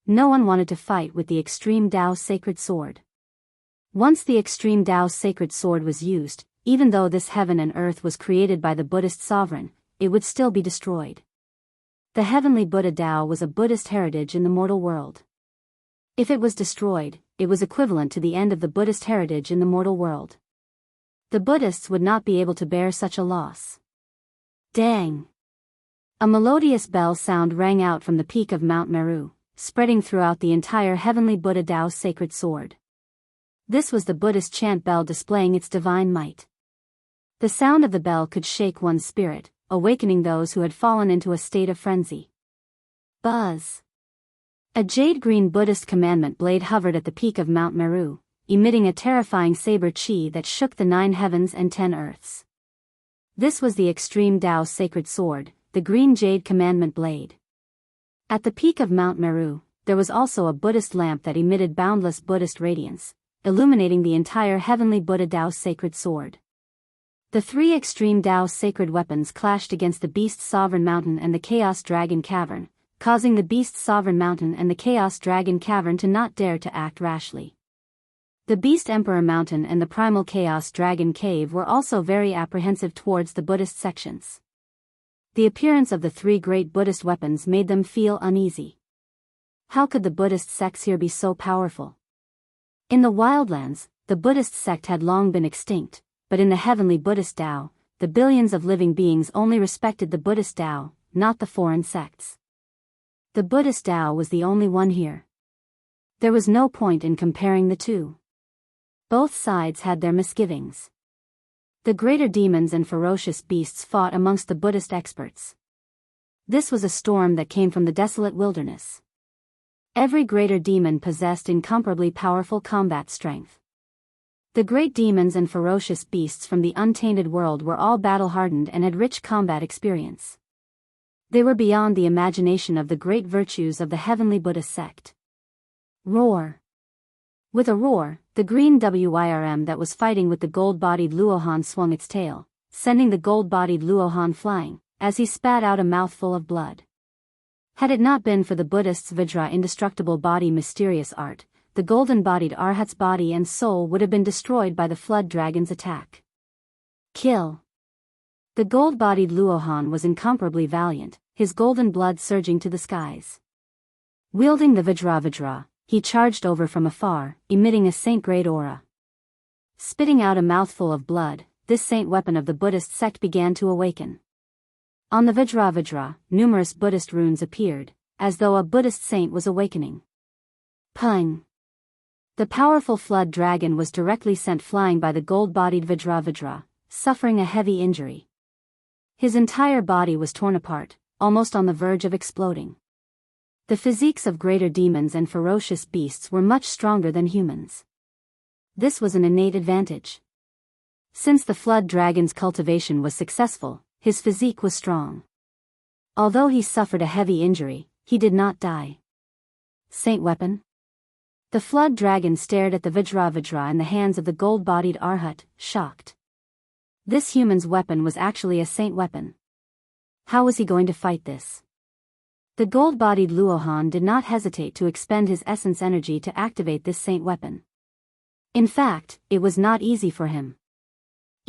No one wanted to fight with the extreme Daoist sacred sword. Once the extreme Daoist sacred sword was used, even though this heaven and earth was created by the Buddhist sovereign, it would still be destroyed. The heavenly Buddha Tao was a Buddhist heritage in the mortal world. If it was destroyed, it was equivalent to the end of the Buddhist heritage in the mortal world. The Buddhists would not be able to bear such a loss. Dang! A melodious bell sound rang out from the peak of Mount Meru, spreading throughout the entire heavenly Buddha Daoist sacred sword. This was the Buddhist chant bell displaying its divine might. The sound of the bell could shake one's spirit, awakening those who had fallen into a state of frenzy. Buzz! A jade-green Buddhist commandment blade hovered at the peak of Mount Meru, emitting a terrifying saber qi that shook the 9 heavens and 10 earths. This was the extreme Daoist sacred sword, the green jade commandment blade. At the peak of Mount Meru, there was also a Buddhist lamp that emitted boundless Buddhist radiance, illuminating the entire heavenly Buddha Daoist sacred sword. The 3 extreme Daoist sacred weapons clashed against the Beast Sovereign Mountain and the Chaos Dragon Cavern, causing the Beast Sovereign Mountain and the Chaos Dragon Cavern to not dare to act rashly. The Beast Emperor Mountain and the Primal Chaos Dragon Cave were also very apprehensive towards the Buddhist sections. The appearance of the 3 great Buddhist weapons made them feel uneasy. How could the Buddhist sects here be so powerful? In the wildlands, the Buddhist sect had long been extinct, but in the heavenly Buddhist Tao, the billions of living beings only respected the Buddhist Tao, not the foreign sects. The Buddhist Tao was the only one here. There was no point in comparing the two. Both sides had their misgivings. The greater demons and ferocious beasts fought amongst the Buddhist experts. This was a storm that came from the desolate wilderness. Every greater demon possessed incomparably powerful combat strength. The great demons and ferocious beasts from the untainted world were all battle-hardened and had rich combat experience. They were beyond the imagination of the great virtues of the heavenly Buddha sect. Roar! With a roar, the green Wyrm that was fighting with the gold-bodied Luohan swung its tail, sending the gold-bodied Luohan flying, as he spat out a mouthful of blood. Had it not been for the Buddhist's Vajra indestructible body mysterious art, the golden-bodied Arhat's body and soul would have been destroyed by the flood dragon's attack. Kill! The gold-bodied Luohan was incomparably valiant, his golden blood surging to the skies. Wielding the Vajra, he charged over from afar, emitting a saint-grade aura. Spitting out a mouthful of blood, this saint weapon of the Buddhist sect began to awaken. On the Vajra, numerous Buddhist runes appeared, as though a Buddhist saint was awakening. Pung! The powerful flood dragon was directly sent flying by the gold-bodied Vajra, suffering a heavy injury. His entire body was torn apart, almost on the verge of exploding. The physiques of greater demons and ferocious beasts were much stronger than humans. This was an innate advantage. Since the flood dragon's cultivation was successful, his physique was strong. Although he suffered a heavy injury, he did not die. Saint weapon? The flood dragon stared at the Vajra in the hands of the gold-bodied Arhat, shocked. This human's weapon was actually a saint weapon. How was he going to fight this? The gold-bodied Luohan did not hesitate to expend his essence energy to activate this saint weapon. In fact, it was not easy for him.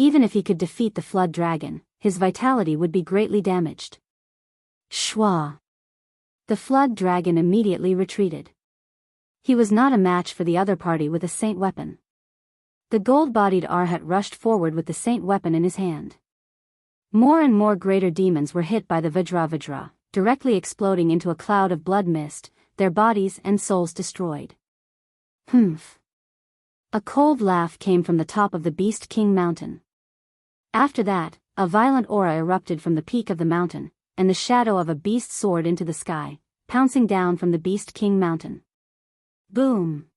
Even if he could defeat the flood dragon, his vitality would be greatly damaged. Shwa! The flood dragon immediately retreated. He was not a match for the other party with a saint weapon. The gold-bodied Arhat rushed forward with the saint weapon in his hand. More and more greater demons were hit by the Vajra, directly exploding into a cloud of blood mist, their bodies and souls destroyed. Humph! A cold laugh came from the top of the Beast King mountain. After that, a violent aura erupted from the peak of the mountain, and the shadow of a beast soared into the sky, pouncing down from the Beast King mountain. Boom!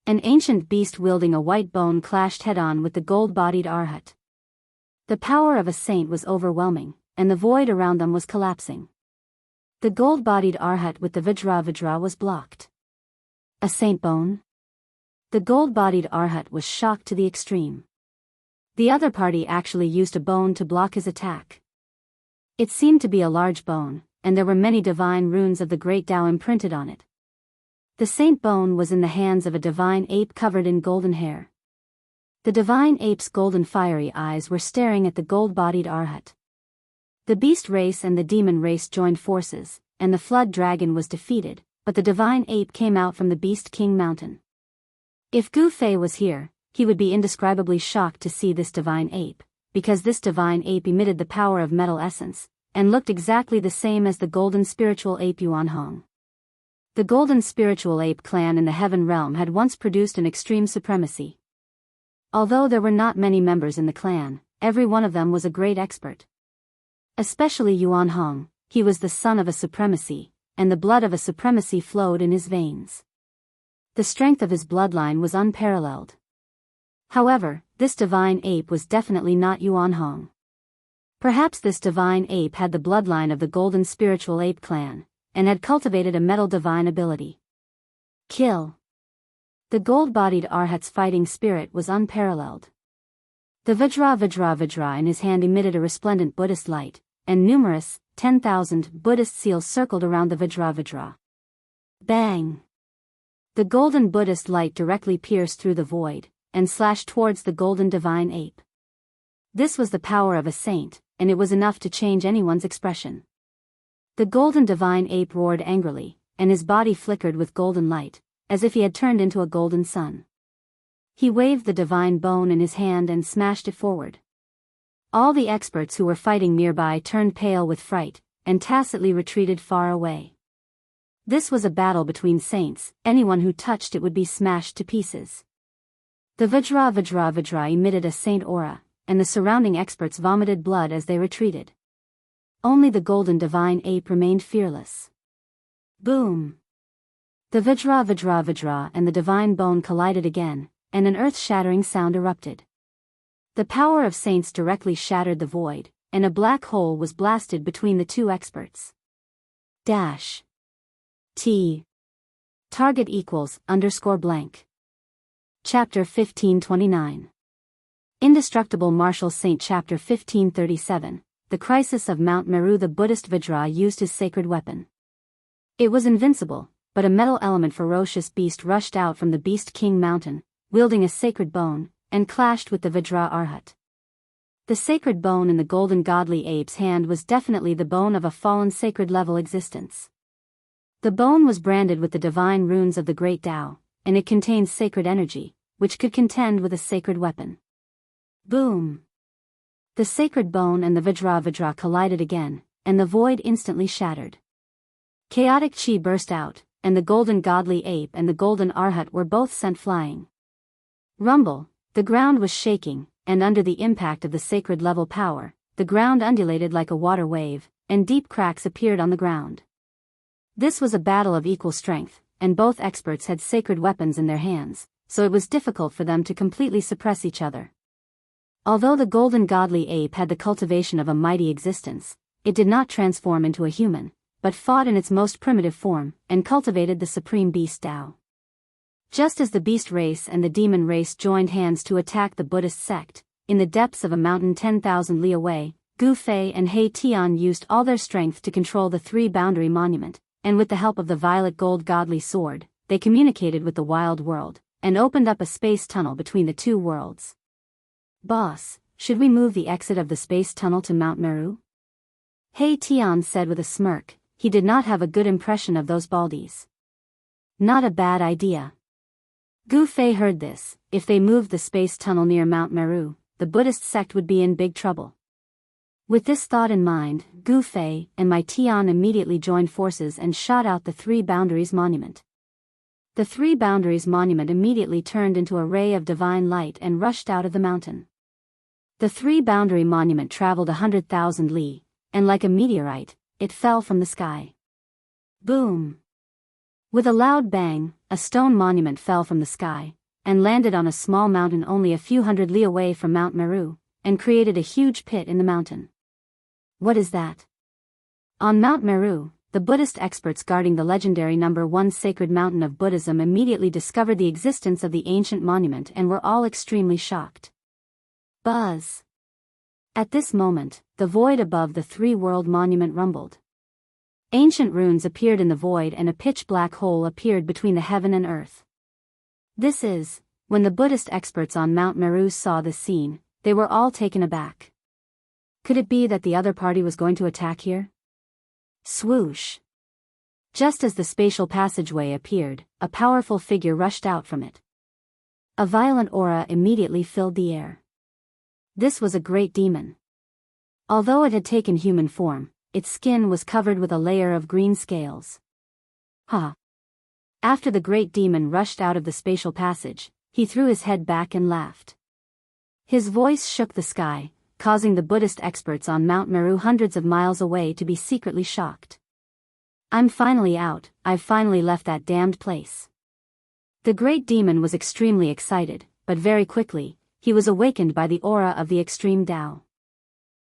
An ancient beast wielding a white bone clashed head-on with the gold-bodied Arhat. The power of a saint was overwhelming, and the void around them was collapsing. The gold-bodied Arhat with the Vajra was blocked. A saint bone? The gold-bodied Arhat was shocked to the extreme. The other party actually used a bone to block his attack. It seemed to be a large bone, and there were many divine runes of the Great Tao imprinted on it. The saint bone was in the hands of a divine ape covered in golden hair. The divine ape's golden fiery eyes were staring at the gold-bodied Arhat. The beast race and the demon race joined forces, and the flood dragon was defeated, but the divine ape came out from the Beast King mountain. If Gu Fei was here, he would be indescribably shocked to see this divine ape, because this divine ape emitted the power of metal essence, and looked exactly the same as the golden spiritual ape Yuan Hong. The golden spiritual ape clan in the heaven realm had once produced an extreme supremacy. Although there were not many members in the clan, every one of them was a great expert. Especially Yuan Hong, he was the son of a supremacy, and the blood of a supremacy flowed in his veins. The strength of his bloodline was unparalleled. However, this divine ape was definitely not Yuan Hong. Perhaps this divine ape had the bloodline of the golden spiritual ape clan, and had cultivated a metal divine ability. Kill. The gold-bodied Arhat's fighting spirit was unparalleled. The Vajra in his hand emitted a resplendent Buddhist light, and numerous, 10,000 Buddhist seals circled around the Vajra. Bang! The golden Buddhist light directly pierced through the void, and slashed towards the golden divine ape. This was the power of a saint, and it was enough to change anyone's expression. The golden divine ape roared angrily, and his body flickered with golden light, as if he had turned into a golden sun. He waved the divine bone in his hand and smashed it forward. All the experts who were fighting nearby turned pale with fright, and tacitly retreated far away. This was a battle between saints, anyone who touched it would be smashed to pieces. The Vajra emitted a saint aura, and the surrounding experts vomited blood as they retreated. Only the golden divine ape remained fearless. Boom! The Vajra and the divine bone collided again, and an earth-shattering sound erupted. The power of saints directly shattered the void, and a black hole was blasted between the two experts. Dash. T. Target equals _blank. Chapter 1529. Indestructible Martial Saint. Chapter 1537. The Crisis of Mount Meru. The Buddhist Vajra used his sacred weapon. It was invincible, but a metal element ferocious beast rushed out from the Beast King mountain, wielding a sacred bone, and clashed with the Vajra Arhat. The sacred bone in the golden godly ape's hand was definitely the bone of a fallen sacred level existence. The bone was branded with the divine runes of the Great Tao, and it contained sacred energy, which could contend with a sacred weapon. Boom! The sacred bone and the Vajra collided again, and the void instantly shattered. Chaotic chi burst out, and the golden godly ape and the golden Arhat were both sent flying. Rumble, the ground was shaking, and under the impact of the sacred level power, the ground undulated like a water wave, and deep cracks appeared on the ground. This was a battle of equal strength, and both experts had sacred weapons in their hands, so it was difficult for them to completely suppress each other. Although the golden godly ape had the cultivation of a mighty existence, it did not transform into a human, but fought in its most primitive form, and cultivated the supreme beast Dao. Just as the beast race and the demon race joined hands to attack the Buddhist sect, in the depths of a mountain 10,000 li away, Gu Fei and He Tian used all their strength to control the three-boundary monument, and with the help of the violet gold godly sword, they communicated with the wild world, and opened up a space tunnel between the two worlds. "Boss, should we move the exit of the space tunnel to Mount Meru?" He Tian said with a smirk. He did not have a good impression of those baldies. "Not a bad idea." Gu Fei heard this. If they moved the space tunnel near Mount Meru, the Buddhist sect would be in big trouble. With this thought in mind, Gu Fei and Mai Tian immediately joined forces and shot out the Three Boundaries Monument. The Three Boundaries Monument immediately turned into a ray of divine light and rushed out of the mountain. The Three Boundary Monument traveled 100,000 li, and like a meteorite, it fell from the sky. Boom! With a loud bang, a stone monument fell from the sky, and landed on a small mountain only a few hundred li away from Mount Meru, and created a huge pit in the mountain. What is that? On Mount Meru, the Buddhist experts guarding the legendary number 1 sacred mountain of Buddhism immediately discovered the existence of the ancient monument and were all extremely shocked. Buzz! At this moment, the void above the three-world monument rumbled. Ancient runes appeared in the void and a pitch-black hole appeared between the heaven and earth. This is, when the Buddhist experts on Mount Meru saw this scene, they were all taken aback. Could it be that the other party was going to attack here? Swoosh! Just as the spatial passageway appeared, a powerful figure rushed out from it. A violent aura immediately filled the air. This was a great demon. Although it had taken human form, its skin was covered with a layer of green scales. Ha! After the great demon rushed out of the spatial passage, he threw his head back and laughed. His voice shook the sky, causing the Buddhist experts on Mount Meru hundreds of miles away to be secretly shocked. "I'm finally out, I've finally left that damned place." The great demon was extremely excited, but very quickly, he was awakened by the aura of the extreme Tao.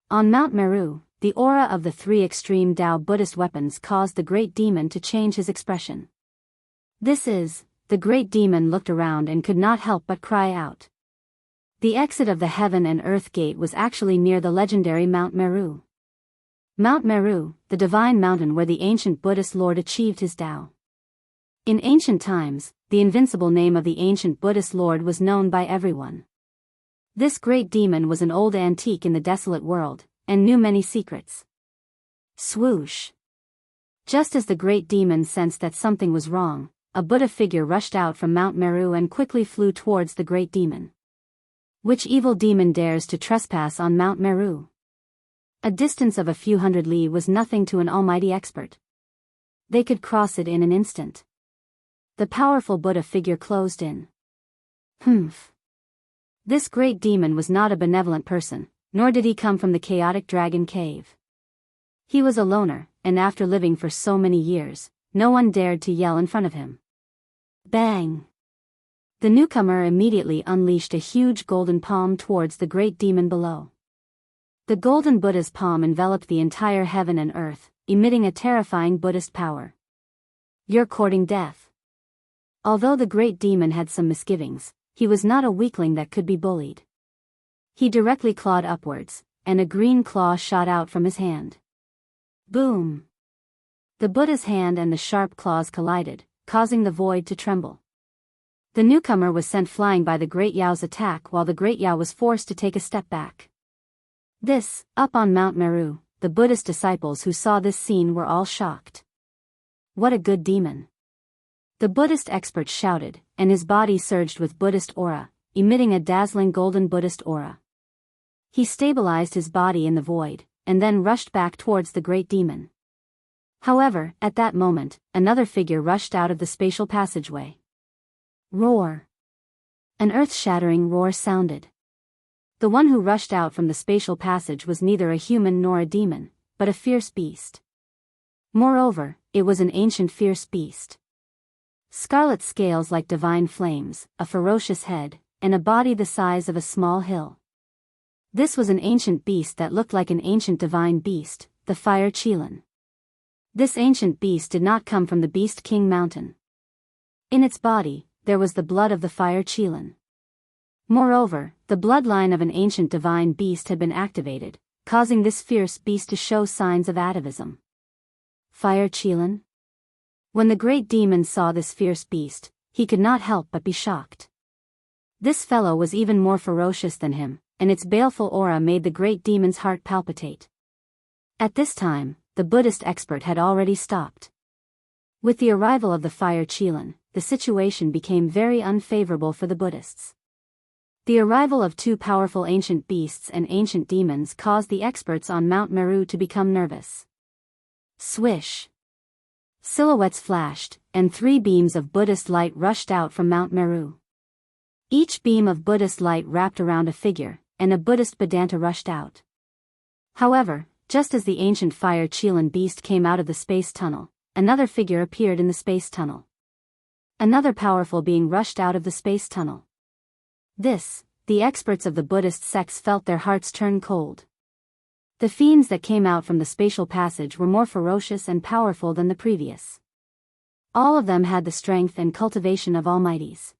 On Mount Meru, the aura of the three extreme Tao Buddhist weapons caused the great demon to change his expression. The great demon looked around and could not help but cry out. The exit of the heaven and earth gate was actually near the legendary Mount Meru. Mount Meru, the divine mountain where the ancient Buddhist lord achieved his Tao. In ancient times, the invincible name of the ancient Buddhist lord was known by everyone. This great demon was an old antique in the desolate world, and knew many secrets. Swoosh! Just as the great demon sensed that something was wrong, a Buddha figure rushed out from Mount Meru and quickly flew towards the great demon. Which evil demon dares to trespass on Mount Meru? A distance of a few hundred li was nothing to an almighty expert. They could cross it in an instant. The powerful Buddha figure closed in. Humph! This great demon was not a benevolent person, nor did he come from the chaotic dragon cave. He was a loner, and after living for so many years, no one dared to yell in front of him. Bang! The newcomer immediately unleashed a huge golden palm towards the great demon below. The golden Buddha's palm enveloped the entire heaven and earth, emitting a terrifying Buddhist power. "You're courting death." Although the great demon had some misgivings, he was not a weakling that could be bullied. He directly clawed upwards, and a green claw shot out from his hand. Boom! The Buddha's hand and the sharp claws collided, causing the void to tremble. The newcomer was sent flying by the Great Yao's attack while the Great Yao was forced to take a step back. Up on Mount Meru, the Buddhist disciples who saw this scene were all shocked. What a good demon! The Buddhist expert shouted, and his body surged with Buddhist aura, emitting a dazzling golden Buddhist aura. He stabilized his body in the void, and then rushed back towards the great demon. However, at that moment, another figure rushed out of the spatial passageway. Roar! An earth-shattering roar sounded. The one who rushed out from the spatial passage was neither a human nor a demon, but a fierce beast. Moreover, it was an ancient fierce beast. Scarlet scales like divine flames, a ferocious head, and a body the size of a small hill. This was an ancient beast that looked like an ancient divine beast, the Fire Qilin. This ancient beast did not come from the Beast King Mountain. In its body, there was the blood of the Fire Qilin. Moreover, the bloodline of an ancient divine beast had been activated, causing this fierce beast to show signs of atavism. Fire Qilin? When the great demon saw this fierce beast, he could not help but be shocked. This fellow was even more ferocious than him, and its baleful aura made the great demon's heart palpitate. At this time, the Buddhist expert had already stopped. With the arrival of the Fire Qilin, the situation became very unfavorable for the Buddhists. The arrival of two powerful ancient beasts and ancient demons caused the experts on Mount Meru to become nervous. Swish! Silhouettes flashed, and 3 beams of Buddhist light rushed out from Mount Meru. Each beam of Buddhist light wrapped around a figure, and a Buddhist Vedanta rushed out. However, just as the ancient Fire Qilin beast came out of the space tunnel, another figure appeared in the space tunnel. Another powerful being rushed out of the space tunnel. The experts of the Buddhist sects felt their hearts turn cold. The fiends that came out from the spatial passage were more ferocious and powerful than the previous. All of them had the strength and cultivation of almighties.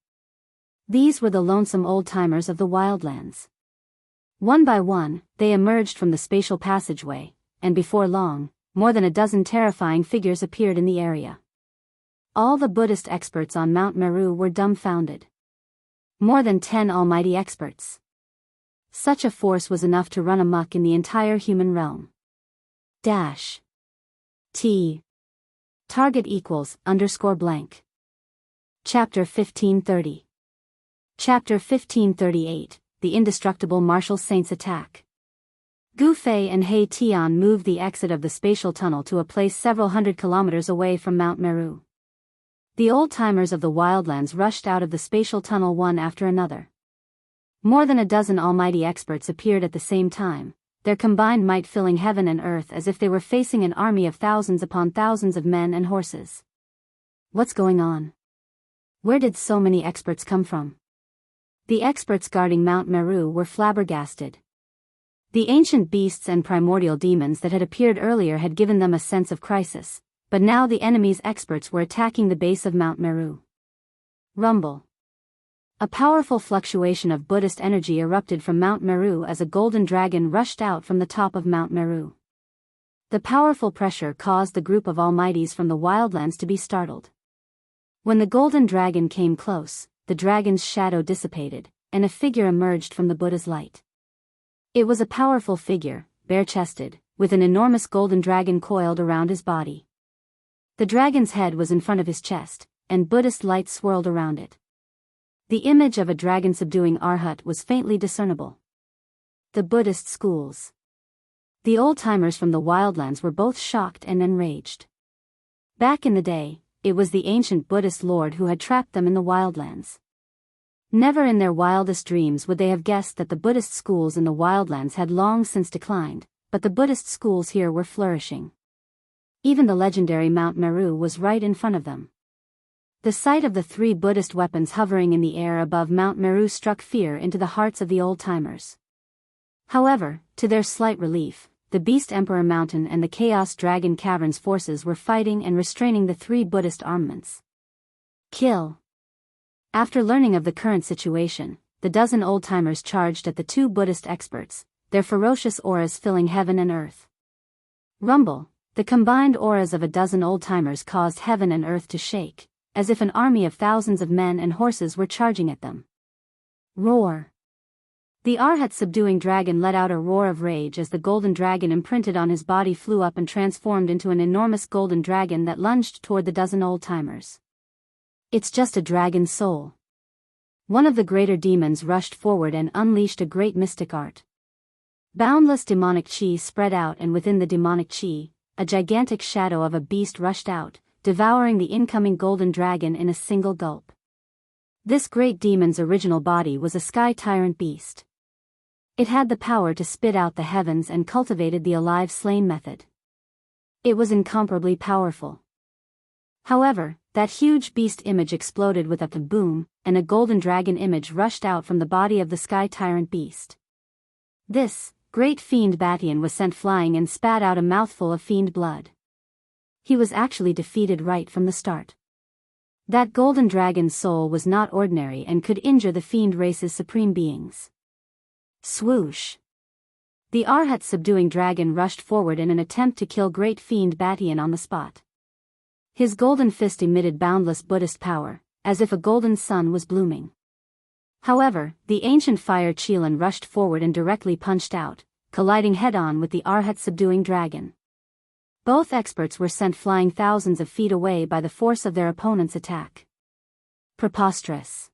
These were the lonesome old-timers of the wildlands. One by one, they emerged from the spatial passageway, and before long, more than a dozen terrifying figures appeared in the area. All the Buddhist experts on Mount Meru were dumbfounded. More than 10 almighty experts. Such a force was enough to run amok in the entire human realm. T. Target equals _blank. Chapter 1530. Chapter 1538, The Indestructible Martial Saints Attack. Gu Fei and He Tian moved the exit of the spatial tunnel to a place several hundred kilometers away from Mount Meru. The old-timers of the wildlands rushed out of the spatial tunnel one after another. More than a dozen almighty experts appeared at the same time, their combined might filling heaven and earth as if they were facing an army of thousands upon thousands of men and horses. What's going on? Where did so many experts come from? The experts guarding Mount Meru were flabbergasted. The ancient beasts and primordial demons that had appeared earlier had given them a sense of crisis, but now the enemy's experts were attacking the base of Mount Meru. Rumble. A powerful fluctuation of Buddhist energy erupted from Mount Meru as a golden dragon rushed out from the top of Mount Meru. The powerful pressure caused the group of almighties from the wildlands to be startled. When the golden dragon came close, the dragon's shadow dissipated, and a figure emerged from the Buddha's light. It was a powerful figure, bare-chested, with an enormous golden dragon coiled around his body. The dragon's head was in front of his chest, and Buddhist light swirled around it. The image of a dragon subduing Arhat was faintly discernible. The Buddhist schools. The old-timers from the wildlands were both shocked and enraged. Back in the day, it was the ancient Buddhist lord who had trapped them in the wildlands. Never in their wildest dreams would they have guessed that the Buddhist schools in the wildlands had long since declined, but the Buddhist schools here were flourishing. Even the legendary Mount Meru was right in front of them. The sight of the 3 Buddhist weapons hovering in the air above Mount Meru struck fear into the hearts of the old-timers. However, to their slight relief, the Beast Emperor Mountain and the Chaos Dragon Caverns forces were fighting and restraining the 3 Buddhist armaments. Kill. After learning of the current situation, the dozen old-timers charged at the 2 Buddhist experts, their ferocious auras filling heaven and earth. Rumble. The combined auras of a dozen old-timers caused heaven and earth to shake, as if an army of thousands of men and horses were charging at them. Roar. The Arhat subduing dragon let out a roar of rage as the golden dragon imprinted on his body flew up and transformed into an enormous golden dragon that lunged toward the dozen old-timers. It's just a dragon's soul. One of the greater demons rushed forward and unleashed a great mystic art. Boundless demonic chi spread out, and within the demonic chi, a gigantic shadow of a beast rushed out, devouring the incoming golden dragon in a single gulp. This great demon's original body was a sky tyrant beast. It had the power to spit out the heavens and cultivated the alive slain method. It was incomparably powerful. However, that huge beast image exploded with a boom, and a golden dragon image rushed out from the body of the sky tyrant beast. This great fiend Batian was sent flying and spat out a mouthful of fiend blood. He was actually defeated right from the start. That golden dragon's soul was not ordinary and could injure the fiend race's supreme beings. Swoosh! The Arhat subduing dragon rushed forward in an attempt to kill great fiend Batian on the spot. His golden fist emitted boundless Buddhist power, as if a golden sun was blooming. However, the ancient fire Qilin rushed forward and directly punched out, colliding head-on with the Arhat subduing dragon. Both experts were sent flying thousands of feet away by the force of their opponent's attack. Preposterous.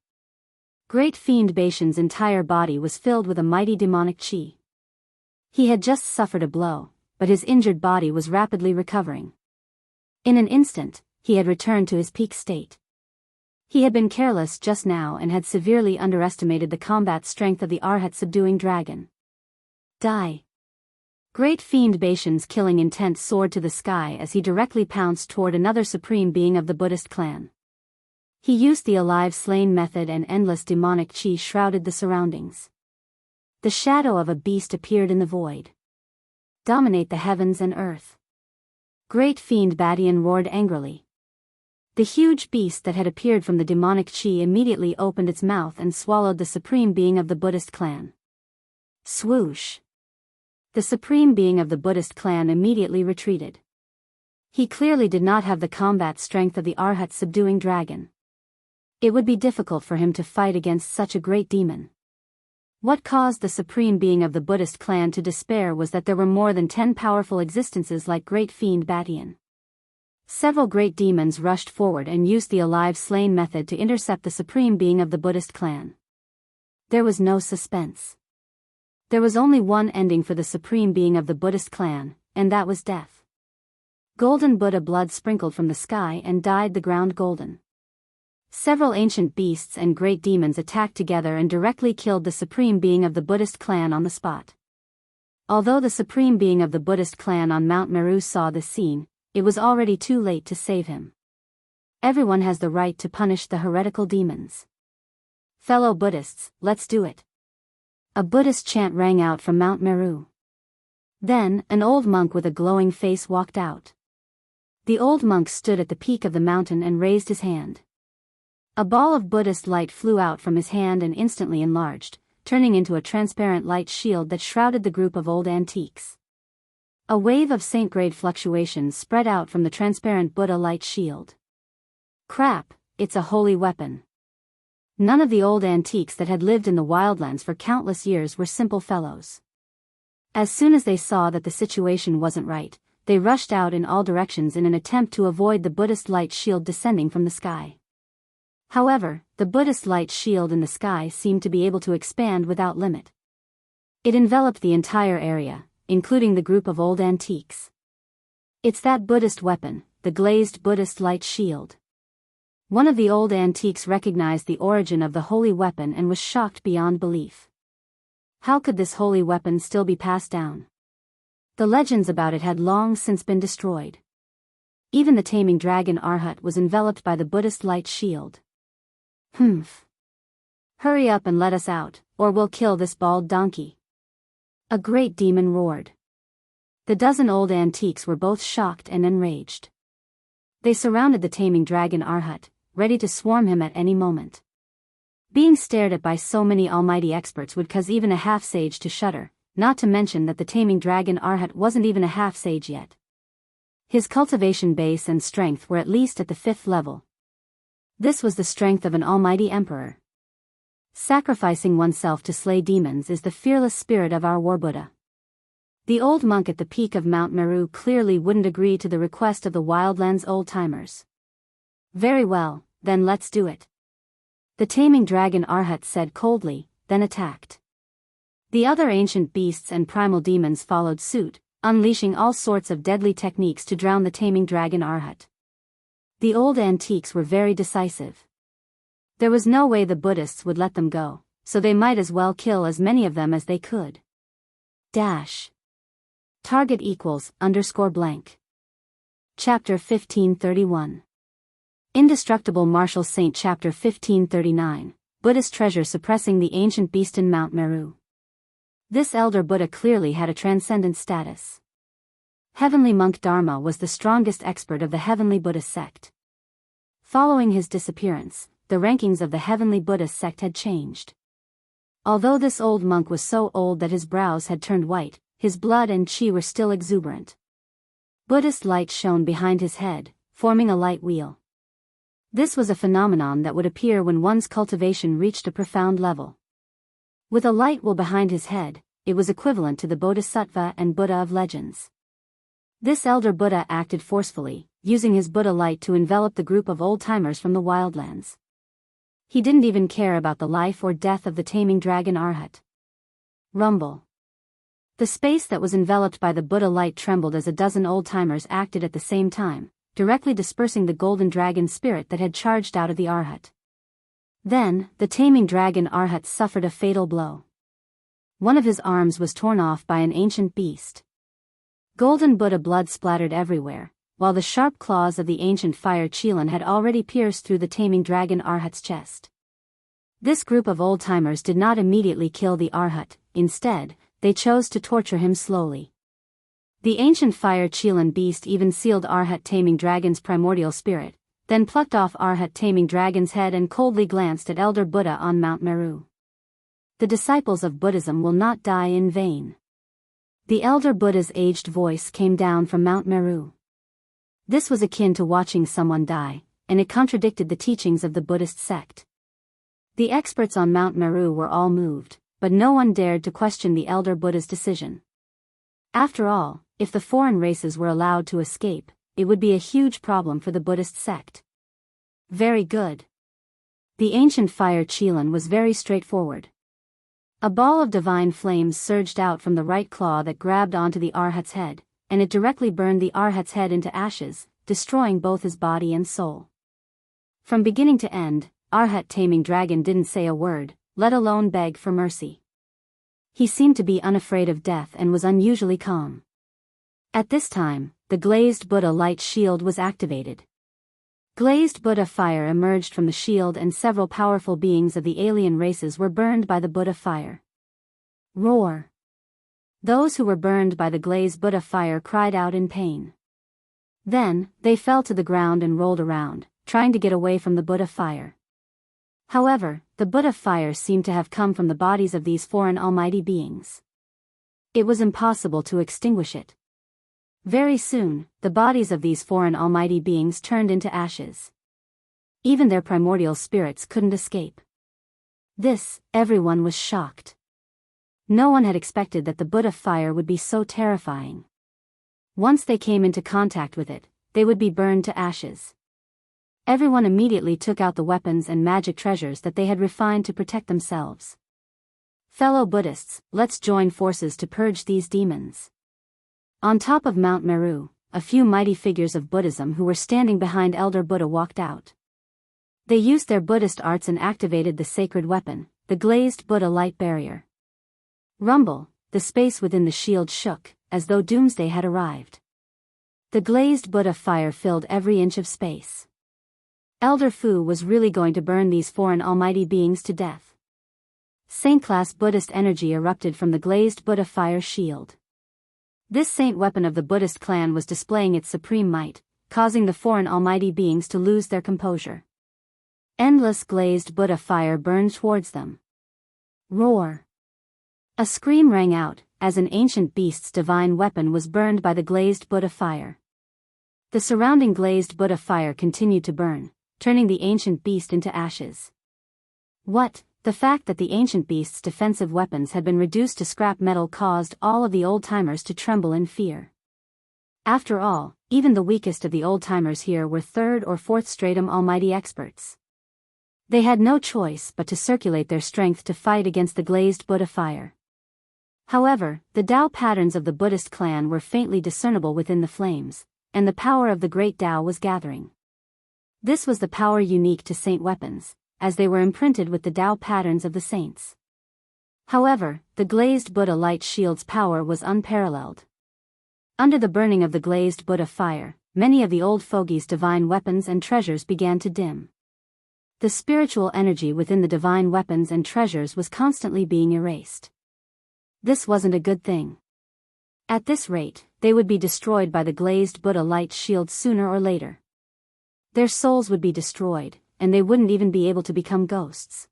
Great fiend Batian's entire body was filled with a mighty demonic qi. He had just suffered a blow, but his injured body was rapidly recovering. In an instant, he had returned to his peak state. He had been careless just now and had severely underestimated the combat strength of the Arhat subduing dragon. Die! Great fiend Batian's killing intent soared to the sky as he directly pounced toward another supreme being of the Buddhist clan. He used the alive slain method and endless demonic qi shrouded the surroundings. The shadow of a beast appeared in the void. Dominate the heavens and earth. Great fiend Batian roared angrily. The huge beast that had appeared from the demonic qi immediately opened its mouth and swallowed the supreme being of the Buddhist clan. Swoosh! The supreme being of the Buddhist clan immediately retreated. He clearly did not have the combat strength of the Arhat subduing dragon. It would be difficult for him to fight against such a great demon. What caused the supreme being of the Buddhist clan to despair was that there were more than 10 powerful existences like Great Fiend Batian. Several great demons rushed forward and used the alive slain method to intercept the supreme being of the Buddhist clan. There was no suspense. There was only one ending for the supreme being of the Buddhist clan, and that was death. Golden Buddha blood sprinkled from the sky and dyed the ground golden. Several ancient beasts and great demons attacked together and directly killed the supreme being of the Buddhist clan on the spot. Although the supreme being of the Buddhist clan on Mount Meru saw this scene, it was already too late to save him. Everyone has the right to punish the heretical demons. Fellow Buddhists, let's do it. A Buddhist chant rang out from Mount Meru. Then, an old monk with a glowing face walked out. The old monk stood at the peak of the mountain and raised his hand. A ball of Buddhist light flew out from his hand and instantly enlarged, turning into a transparent light shield that shrouded the group of old antiques. A wave of saint-grade fluctuations spread out from the transparent Buddha light shield. Crap, it's a holy weapon. None of the old antiques that had lived in the wildlands for countless years were simple fellows. As soon as they saw that the situation wasn't right, they rushed out in all directions in an attempt to avoid the Buddhist light shield descending from the sky. However, the Buddhist light shield in the sky seemed to be able to expand without limit. It enveloped the entire area, including the group of old antiques. It's that Buddhist weapon, the glazed Buddhist light shield. One of the old antiques recognized the origin of the holy weapon and was shocked beyond belief. How could this holy weapon still be passed down? The legends about it had long since been destroyed. Even the taming dragon Arhat was enveloped by the Buddhist light shield. Humph. Hurry up and let us out, or we'll kill this bald donkey. A great demon roared. The dozen old antiques were both shocked and enraged. They surrounded the taming dragon Arhat, ready to swarm him at any moment. Being stared at by so many almighty experts would cause even a half-sage to shudder, not to mention that the taming dragon Arhat wasn't even a half-sage yet. His cultivation base and strength were at least at the 5th level. This was the strength of an almighty emperor. Sacrificing oneself to slay demons is the fearless spirit of our war Buddha. The old monk at the peak of Mount Meru clearly wouldn't agree to the request of the wildlands old-timers. Very well, then let's do it. The taming dragon Arhat said coldly, then attacked. The other ancient beasts and primal demons followed suit, unleashing all sorts of deadly techniques to drown the taming dragon Arhat. The old antiques were very decisive. There was no way the Buddhists would let them go, so they might as well kill as many of them as they could. Dash. Target equals _blank. Chapter 1531. Indestructible Martial Saint. Chapter 1539. Buddhist treasure suppressing the ancient beast in Mount Meru. This elder Buddha clearly had a transcendent status. Heavenly Monk Dharma was the strongest expert of the Heavenly Buddhist sect. Following his disappearance, the rankings of the Heavenly Buddhist sect had changed. Although this old monk was so old that his brows had turned white, his blood and chi were still exuberant. Buddhist light shone behind his head, forming a light wheel. This was a phenomenon that would appear when one's cultivation reached a profound level. With a light wheel behind his head, it was equivalent to the Bodhisattva and Buddha of legends. This elder Buddha acted forcefully, using his Buddha light to envelop the group of old-timers from the wildlands. He didn't even care about the life or death of the taming dragon Arhat. Rumble. The space that was enveloped by the Buddha light trembled as a dozen old-timers acted at the same time, directly dispersing the golden dragon spirit that had charged out of the Arhat. Then, the taming dragon Arhat suffered a fatal blow. One of his arms was torn off by an ancient beast. Golden Buddha blood splattered everywhere, while the sharp claws of the ancient fire Qilin had already pierced through the taming dragon Arhat's chest. This group of old-timers did not immediately kill the Arhat, instead, they chose to torture him slowly. The ancient fire Qilin beast even sealed Arhat taming dragon's primordial spirit, then plucked off Arhat taming dragon's head and coldly glanced at Elder Buddha on Mount Meru. The disciples of Buddhism will not die in vain. The Elder Buddha's aged voice came down from Mount Meru. This was akin to watching someone die, and it contradicted the teachings of the Buddhist sect. The experts on Mount Meru were all moved, but no one dared to question the Elder Buddha's decision. After all, if the foreign races were allowed to escape, it would be a huge problem for the Buddhist sect. Very good. The ancient fire Qilin was very straightforward. A ball of divine flames surged out from the right claw that grabbed onto the Arhat's head, and it directly burned the Arhat's head into ashes, destroying both his body and soul. From beginning to end, Arhat taming dragon didn't say a word, let alone beg for mercy. He seemed to be unafraid of death and was unusually calm. At this time, the glazed Buddha light shield was activated. Glazed Buddha fire emerged from the shield and several powerful beings of the alien races were burned by the Buddha fire. Roar! Those who were burned by the glazed Buddha fire cried out in pain. Then, they fell to the ground and rolled around, trying to get away from the Buddha fire. However, the Buddha fire seemed to have come from the bodies of these foreign almighty beings. It was impossible to extinguish it. Very soon, the bodies of these foreign almighty beings turned into ashes. Even their primordial spirits couldn't escape. Everyone was shocked. No one had expected that the Buddha fire would be so terrifying. Once they came into contact with it, they would be burned to ashes. Everyone immediately took out the weapons and magic treasures that they had refined to protect themselves. Fellow Buddhists, let's join forces to purge these demons. On top of Mount Meru, a few mighty figures of Buddhism who were standing behind Elder Buddha walked out. They used their Buddhist arts and activated the sacred weapon, the glazed Buddha light barrier. Rumble, the space within the shield shook, as though doomsday had arrived. The glazed Buddha fire filled every inch of space. Elder Fu was really going to burn these foreign almighty beings to death. Saint-class Buddhist energy erupted from the glazed Buddha fire shield. This saint weapon of the Buddhist clan was displaying its supreme might, causing the foreign almighty beings to lose their composure. Endless glazed Buddha fire burned towards them. Roar! A scream rang out, as an ancient beast's divine weapon was burned by the glazed Buddha fire. The surrounding glazed Buddha fire continued to burn, turning the ancient beast into ashes. The fact that the ancient beast's defensive weapons had been reduced to scrap metal caused all of the old-timers to tremble in fear. After all, even the weakest of the old-timers here were third or fourth stratum almighty experts. They had no choice but to circulate their strength to fight against the glazed Buddha fire. However, the Tao patterns of the Buddhist clan were faintly discernible within the flames, and the power of the great Tao was gathering. This was the power unique to saint weapons, as they were imprinted with the Tao patterns of the saints. However, the glazed Buddha light shield's power was unparalleled. Under the burning of the glazed Buddha fire, many of the old fogies' divine weapons and treasures began to dim. The spiritual energy within the divine weapons and treasures was constantly being erased. This wasn't a good thing. At this rate, they would be destroyed by the glazed Buddha light shield sooner or later. Their souls would be destroyed, and they wouldn't even be able to become ghosts.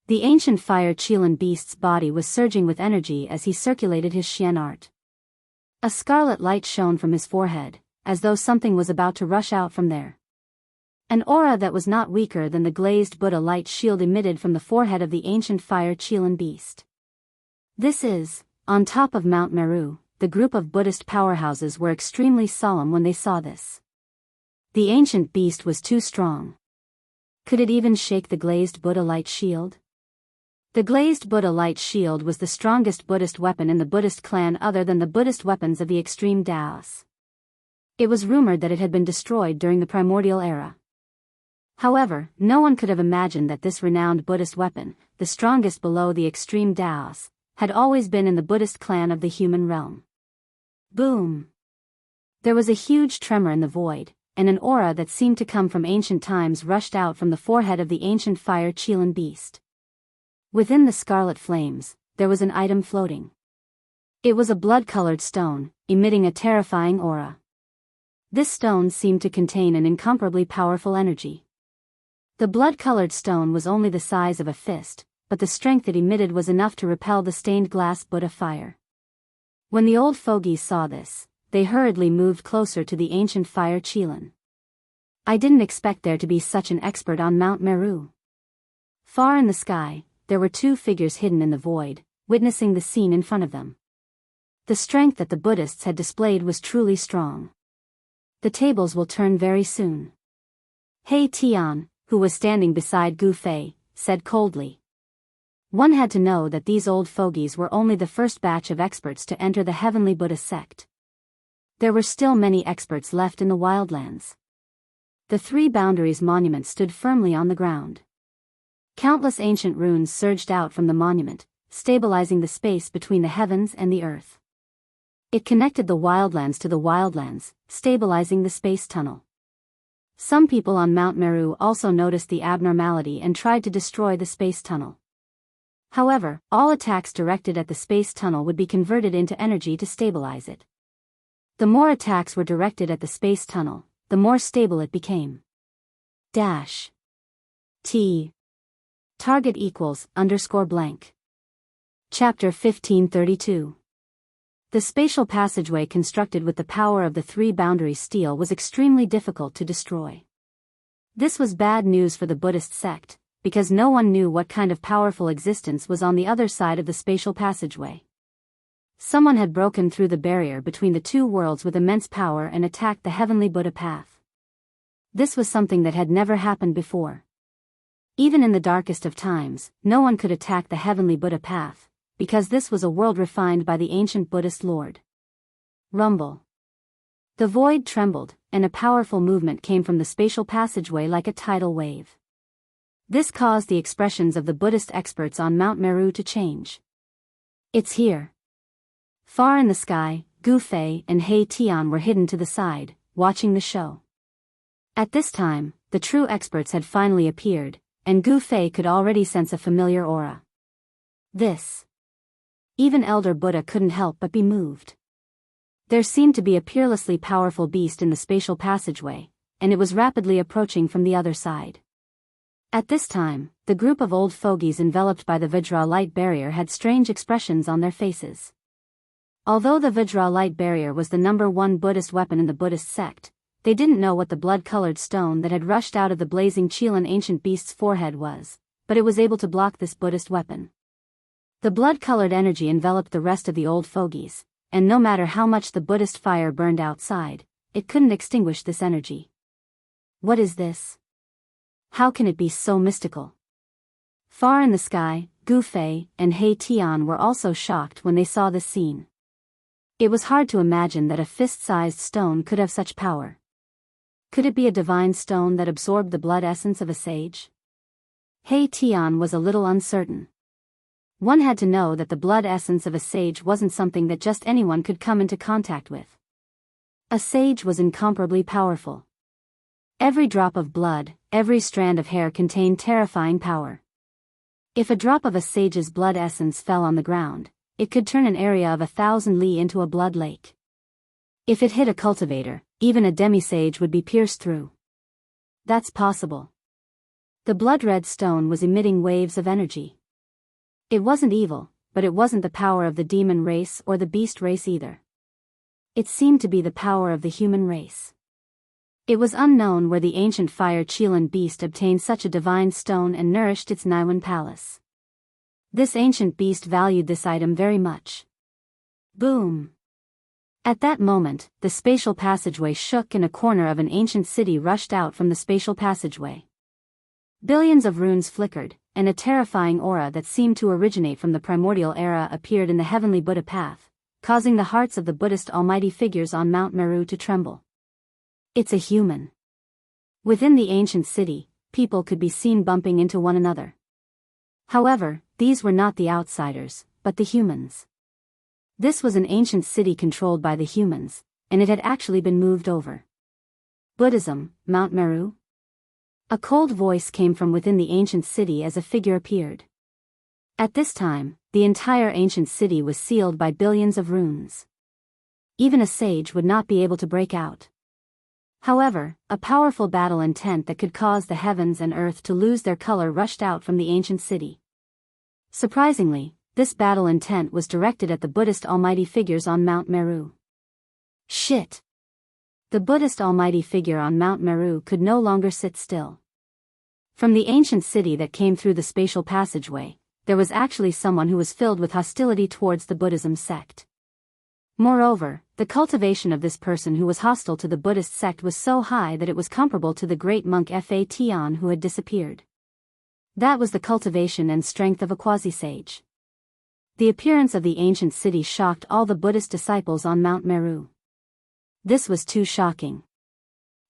The ancient fire Qilin beast's body was surging with energy as he circulated his Xian art. A scarlet light shone from his forehead, as though something was about to rush out from there. An aura that was not weaker than the glazed Buddha light shield emitted from the forehead of the ancient fire Qilin beast. This is, on top of Mount Meru, the group of Buddhist powerhouses were extremely solemn when they saw this. The ancient beast was too strong. Could it even shake the glazed Buddha light shield? The glazed Buddha light shield was the strongest Buddhist weapon in the Buddhist clan other than the Buddhist weapons of the extreme Daoist. It was rumored that it had been destroyed during the primordial era. However, no one could have imagined that this renowned Buddhist weapon, the strongest below the extreme Daoist, had always been in the Buddhist clan of the human realm. Boom! There was a huge tremor in the void, and an aura that seemed to come from ancient times rushed out from the forehead of the ancient fire Qilin beast. Within the scarlet flames, there was an item floating. It was a blood-colored stone, emitting a terrifying aura. This stone seemed to contain an incomparably powerful energy. The blood-colored stone was only the size of a fist, but the strength it emitted was enough to repel the stained glass Buddha fire. When the old fogies saw this, they hurriedly moved closer to the ancient fire Qilin. I didn't expect there to be such an expert on Mount Meru. Far in the sky, there were two figures hidden in the void, witnessing the scene in front of them. The strength that the Buddhists had displayed was truly strong. The tables will turn very soon. He Tian, who was standing beside Gu Fei, said coldly. One had to know that these old fogies were only the first batch of experts to enter the heavenly Buddha sect. There were still many experts left in the wildlands. The three boundaries monument stood firmly on the ground. Countless ancient runes surged out from the monument, stabilizing the space between the heavens and the earth. It connected the wildlands to the wildlands, stabilizing the space tunnel. Some people on Mount Meru also noticed the abnormality and tried to destroy the space tunnel. However, all attacks directed at the space tunnel would be converted into energy to stabilize it. The more attacks were directed at the space tunnel, the more stable it became. T. Target equals _blank. Chapter 1532. The spatial passageway constructed with the power of the three boundary steel was extremely difficult to destroy. This was bad news for the Buddhist sect, because no one knew what kind of powerful existence was on the other side of the spatial passageway. Someone had broken through the barrier between the two worlds with immense power and attacked the heavenly Buddha path. This was something that had never happened before. Even in the darkest of times, no one could attack the heavenly Buddha path, because this was a world refined by the ancient Buddhist Lord. Rumble. The void trembled, and a powerful movement came from the spatial passageway like a tidal wave. This caused the expressions of the Buddhist experts on Mount Meru to change. It's here. Far in the sky, Gu Fei and He Tian were hidden to the side, watching the show. At this time, the true experts had finally appeared, and Gu Fei could already sense a familiar aura. Even Elder Buddha couldn't help but be moved. There seemed to be a peerlessly powerful beast in the spatial passageway, and it was rapidly approaching from the other side. At this time, the group of old fogies enveloped by the Vajra light barrier had strange expressions on their faces. Although the Vajra light barrier was the #1 Buddhist weapon in the Buddhist sect, they didn't know what the blood-colored stone that had rushed out of the blazing Qilin ancient beast's forehead was, but it was able to block this Buddhist weapon. The blood-colored energy enveloped the rest of the old fogies, and no matter how much the Buddhist fire burned outside, it couldn't extinguish this energy. What is this? How can it be so mystical? Far in the sky, Gu Fei and He Tian were also shocked when they saw this scene. It was hard to imagine that a fist-sized stone could have such power. Could it be a divine stone that absorbed the blood essence of a sage? He Tian was a little uncertain. One had to know that the blood essence of a sage wasn't something that just anyone could come into contact with. A sage was incomparably powerful. Every drop of blood, every strand of hair contained terrifying power. If a drop of a sage's blood essence fell on the ground, it could turn an area of 1,000 li into a blood lake. If it hit a cultivator, even a demisage would be pierced through. That's possible. The blood-red stone was emitting waves of energy. It wasn't evil, but it wasn't the power of the demon race or the beast race either. It seemed to be the power of the human race. It was unknown where the ancient fire Qilin beast obtained such a divine stone and nourished its Niwen palace. This ancient beast valued this item very much. Boom! At that moment, the spatial passageway shook and a corner of an ancient city rushed out from the spatial passageway. Billions of runes flickered, and a terrifying aura that seemed to originate from the primordial era appeared in the heavenly Buddha path, causing the hearts of the Buddhist almighty figures on Mount Meru to tremble. It's a human. Within the ancient city, people could be seen bumping into one another. However, these were not the outsiders, but the humans. This was an ancient city controlled by the humans, and it had actually been moved over. Buddhism, Mount Meru? A cold voice came from within the ancient city as a figure appeared. At this time, the entire ancient city was sealed by billions of runes. Even a sage would not be able to break out. However, a powerful battle intent that could cause the heavens and earth to lose their color rushed out from the ancient city. Surprisingly, this battle intent was directed at the Buddhist almighty figures on Mount Meru. Shit! The Buddhist almighty figure on Mount Meru could no longer sit still. From the ancient city that came through the spatial passageway, there was actually someone who was filled with hostility towards the Buddhism sect. Moreover, the cultivation of this person who was hostile to the Buddhist sect was so high that it was comparable to the great monk Fa Tian who had disappeared. That was the cultivation and strength of a quasi-sage. The appearance of the ancient city shocked all the Buddhist disciples on Mount Meru. This was too shocking.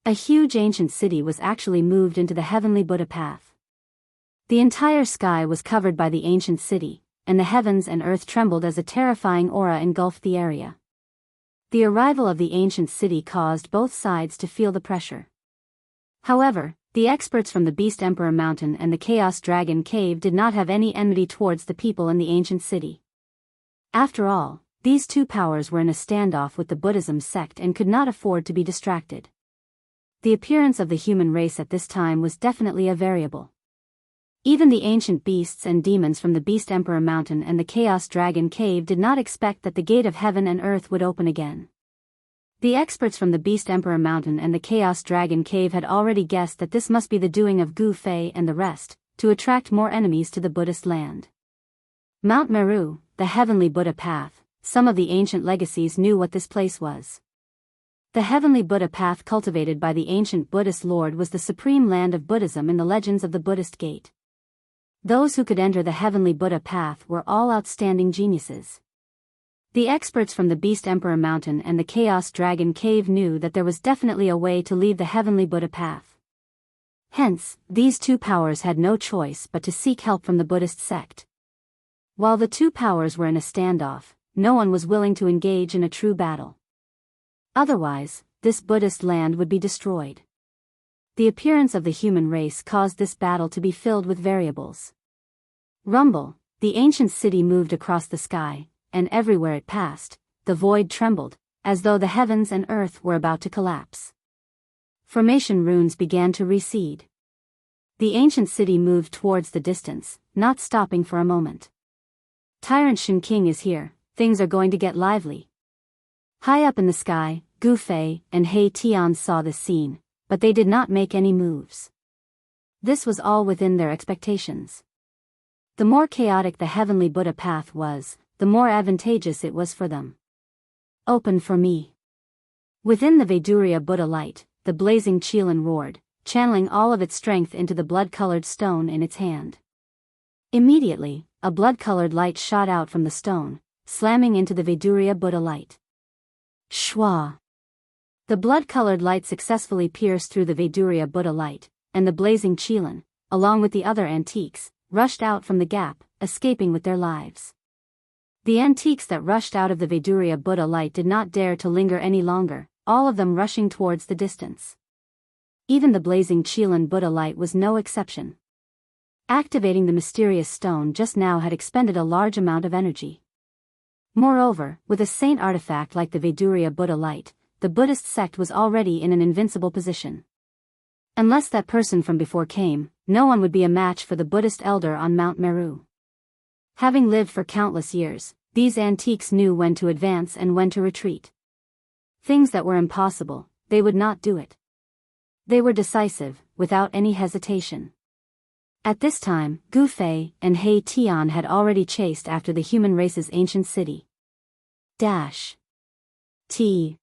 A huge ancient city was actually moved into the heavenly Buddha path. The entire sky was covered by the ancient city, and the heavens and earth trembled as a terrifying aura engulfed the area. The arrival of the ancient city caused both sides to feel the pressure. However, the experts from the Beast Emperor Mountain and the Chaos Dragon Cave did not have any enmity towards the people in the ancient city. After all, these two powers were in a standoff with the Buddhism sect and could not afford to be distracted. The appearance of the human race at this time was definitely a variable. Even the ancient beasts and demons from the Beast Emperor Mountain and the Chaos Dragon Cave did not expect that the gate of heaven and earth would open again. The experts from the Beast Emperor Mountain and the Chaos Dragon Cave had already guessed that this must be the doing of Gu Fei and the rest, to attract more enemies to the Buddhist land. Mount Meru, the heavenly Buddha path, some of the ancient legacies knew what this place was. The heavenly Buddha path cultivated by the ancient Buddhist Lord was the supreme land of Buddhism in the legends of the Buddhist Gate. Those who could enter the heavenly Buddha path were all outstanding geniuses. The experts from the Beast Emperor Mountain and the Chaos Dragon Cave knew that there was definitely a way to leave the heavenly Buddha path. Hence, these two powers had no choice but to seek help from the Buddhist sect. While the two powers were in a standoff, no one was willing to engage in a true battle. Otherwise, this Buddhist land would be destroyed. The appearance of the human race caused this battle to be filled with variables. Rumble, the ancient city moved across the sky, and everywhere it passed, the void trembled, as though the heavens and earth were about to collapse. Formation runes began to recede. The ancient city moved towards the distance, not stopping for a moment. Tyrant Shen King is here, things are going to get lively. High up in the sky, Gu Fei and He Tian saw this scene, but they did not make any moves. This was all within their expectations. The more chaotic the heavenly Buddha path was, the more advantageous it was for them. Open for me. Within the Veduriya Buddha light, the blazing Qilin roared, channeling all of its strength into the blood-colored stone in its hand. Immediately, a blood-colored light shot out from the stone, slamming into the Veduriya Buddha light. Shwa! The blood-colored light successfully pierced through the Veduriya Buddha light, and the blazing Qilin, along with the other antiques, rushed out from the gap, escaping with their lives. The antiques that rushed out of the Veduriya Buddha light did not dare to linger any longer, all of them rushing towards the distance. Even the blazing Qilin Buddha light was no exception. Activating the mysterious stone just now had expended a large amount of energy. Moreover, with a saint artifact like the Vedurya Buddha light, the Buddhist sect was already in an invincible position. Unless that person from before came, no one would be a match for the Buddhist elder on Mount Meru. Having lived for countless years, these antiques knew when to advance and when to retreat. Things that were impossible, they would not do it. They were decisive, without any hesitation. At this time, Gu Fei and He Tian had already chased after the human race's ancient city. T.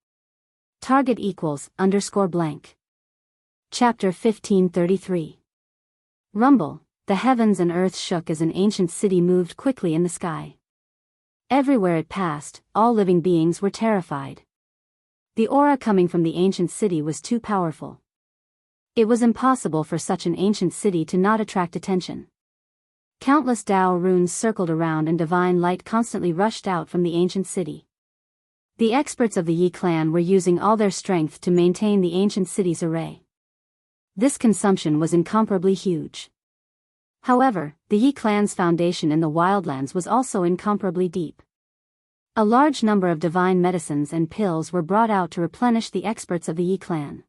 Target equals _blank. Chapter 1533. Rumble, the heavens and earth shook as an ancient city moved quickly in the sky. Everywhere it passed, all living beings were terrified. The aura coming from the ancient city was too powerful. It was impossible for such an ancient city to not attract attention. Countless Dao runes circled around and divine light constantly rushed out from the ancient city. The experts of the Yi clan were using all their strength to maintain the ancient city's array. This consumption was incomparably huge. However, the Yi clan's foundation in the wildlands was also incomparably deep. A large number of divine medicines and pills were brought out to replenish the experts of the Yi clan.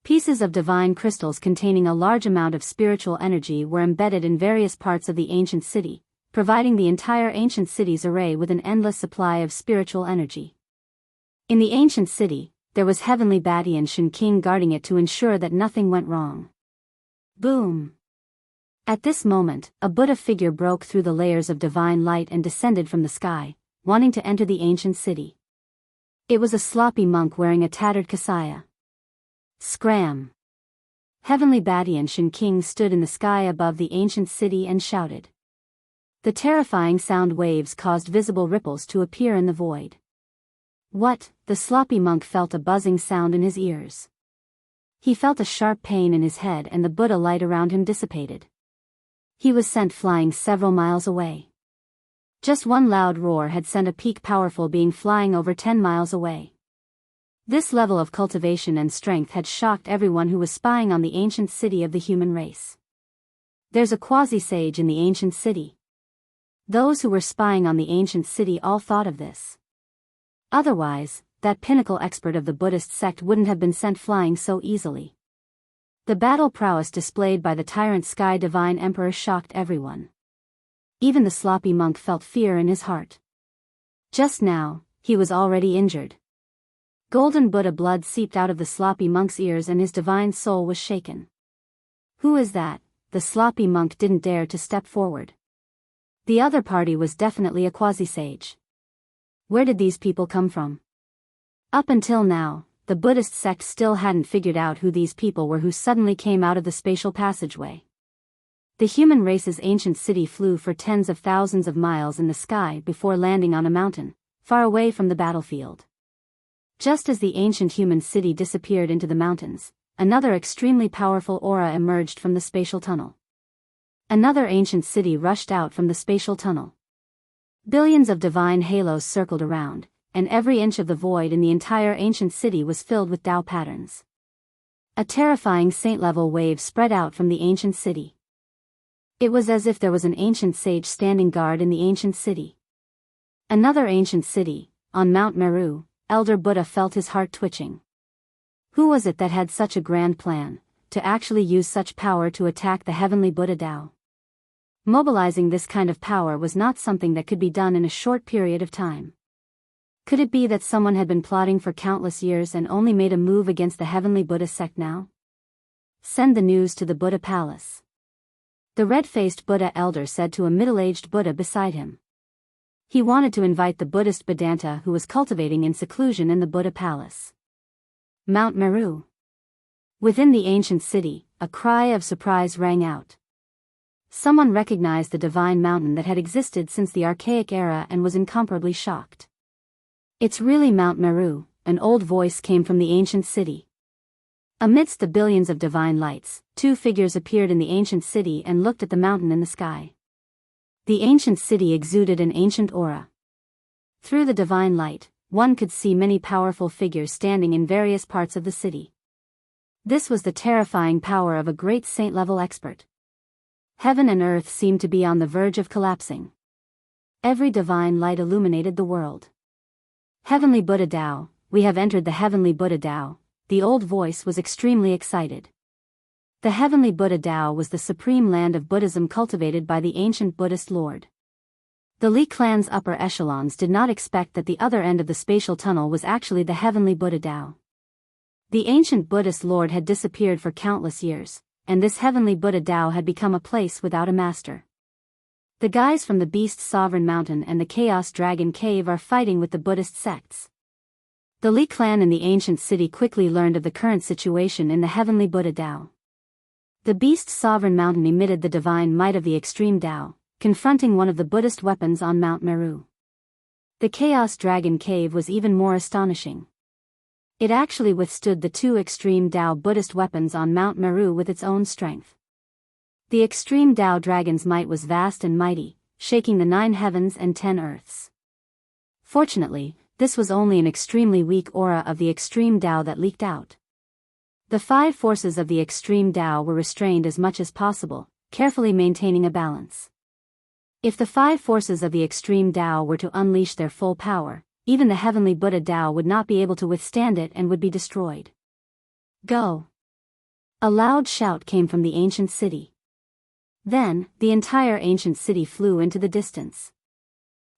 Pieces of divine crystals containing a large amount of spiritual energy were embedded in various parts of the ancient city, providing the entire ancient city's array with an endless supply of spiritual energy. In the ancient city, there was heavenly Badian Shen King guarding it to ensure that nothing went wrong. Boom! At this moment, a Buddha figure broke through the layers of divine light and descended from the sky, wanting to enter the ancient city. It was a sloppy monk wearing a tattered kasaya. Scram! Heavenly Badian Shen King stood in the sky above the ancient city and shouted. The terrifying sound waves caused visible ripples to appear in the void. What? The sloppy monk felt a buzzing sound in his ears. He felt a sharp pain in his head and the Buddha light around him dissipated. He was sent flying several miles away. Just one loud roar had sent a peak powerful being flying over 10 miles away. This level of cultivation and strength had shocked everyone who was spying on the ancient city of the human race. There's a quasi-sage in the ancient city. Those who were spying on the ancient city all thought of this. Otherwise, that pinnacle expert of the Buddhist sect wouldn't have been sent flying so easily. The battle prowess displayed by the tyrant Sky Divine Emperor shocked everyone. Even the sloppy monk felt fear in his heart. Just now, he was already injured. Golden Buddha blood seeped out of the sloppy monk's ears and his divine soul was shaken. Who is that? The sloppy monk didn't dare to step forward. The other party was definitely a quasi-sage. Where did these people come from? Up until now, the Buddhist sect still hadn't figured out who these people were who suddenly came out of the spatial passageway. The human race's ancient city flew for tens of thousands of miles in the sky before landing on a mountain, far away from the battlefield. Just as the ancient human city disappeared into the mountains, another extremely powerful aura emerged from the spatial tunnel. Another ancient city rushed out from the spatial tunnel. Billions of divine halos circled around, and every inch of the void in the entire ancient city was filled with Tao patterns. A terrifying saint-level wave spread out from the ancient city. It was as if there was an ancient sage standing guard in the ancient city. Another ancient city, on Mount Meru. Elder Buddha felt his heart twitching. Who was it that had such a grand plan, to actually use such power to attack the heavenly Buddha Tao? Mobilizing this kind of power was not something that could be done in a short period of time. Could it be that someone had been plotting for countless years and only made a move against the heavenly Buddha sect now? Send the news to the Buddha palace. The red-faced Buddha elder said to a middle-aged Buddha beside him. He wanted to invite the Buddhist Vedanta who was cultivating in seclusion in the Buddha palace. Mount Meru. Within the ancient city, a cry of surprise rang out. Someone recognized the divine mountain that had existed since the archaic era and was incomparably shocked. It's really Mount Meru, an old voice came from the ancient city. Amidst the billions of divine lights, two figures appeared in the ancient city and looked at the mountain in the sky. The ancient city exuded an ancient aura. Through the divine light, one could see many powerful figures standing in various parts of the city. This was the terrifying power of a great saint-level expert. Heaven and earth seemed to be on the verge of collapsing. Every divine light illuminated the world. Heavenly Buddha Dao, we have entered the Heavenly Buddha Dao. The old voice was extremely excited. The Heavenly Buddha Dao was the supreme land of Buddhism cultivated by the ancient Buddhist Lord. The Li clan's upper echelons did not expect that the other end of the spatial tunnel was actually the Heavenly Buddha Dao. The ancient Buddhist Lord had disappeared for countless years, and this Heavenly Buddha Dao had become a place without a master. The guys from the Beast Sovereign Mountain and the Chaos Dragon Cave are fighting with the Buddhist sects. The Li clan in the ancient city quickly learned of the current situation in the Heavenly Buddha Dao. The Beast Sovereign Mountain emitted the divine might of the Extreme Dao, confronting one of the Buddhist weapons on Mount Meru. The Chaos Dragon Cave was even more astonishing. It actually withstood the two Extreme Dao Buddhist weapons on Mount Meru with its own strength. The Extreme Dao Dragon's might was vast and mighty, shaking the 9 heavens and 10 earths. Fortunately, this was only an extremely weak aura of the Extreme Dao that leaked out. The 5 forces of the Extreme Dao were restrained as much as possible, carefully maintaining a balance. If the 5 forces of the Extreme Dao were to unleash their full power, even the Heavenly Buddha Dao would not be able to withstand it and would be destroyed. Go! A loud shout came from the ancient city. Then, the entire ancient city flew into the distance.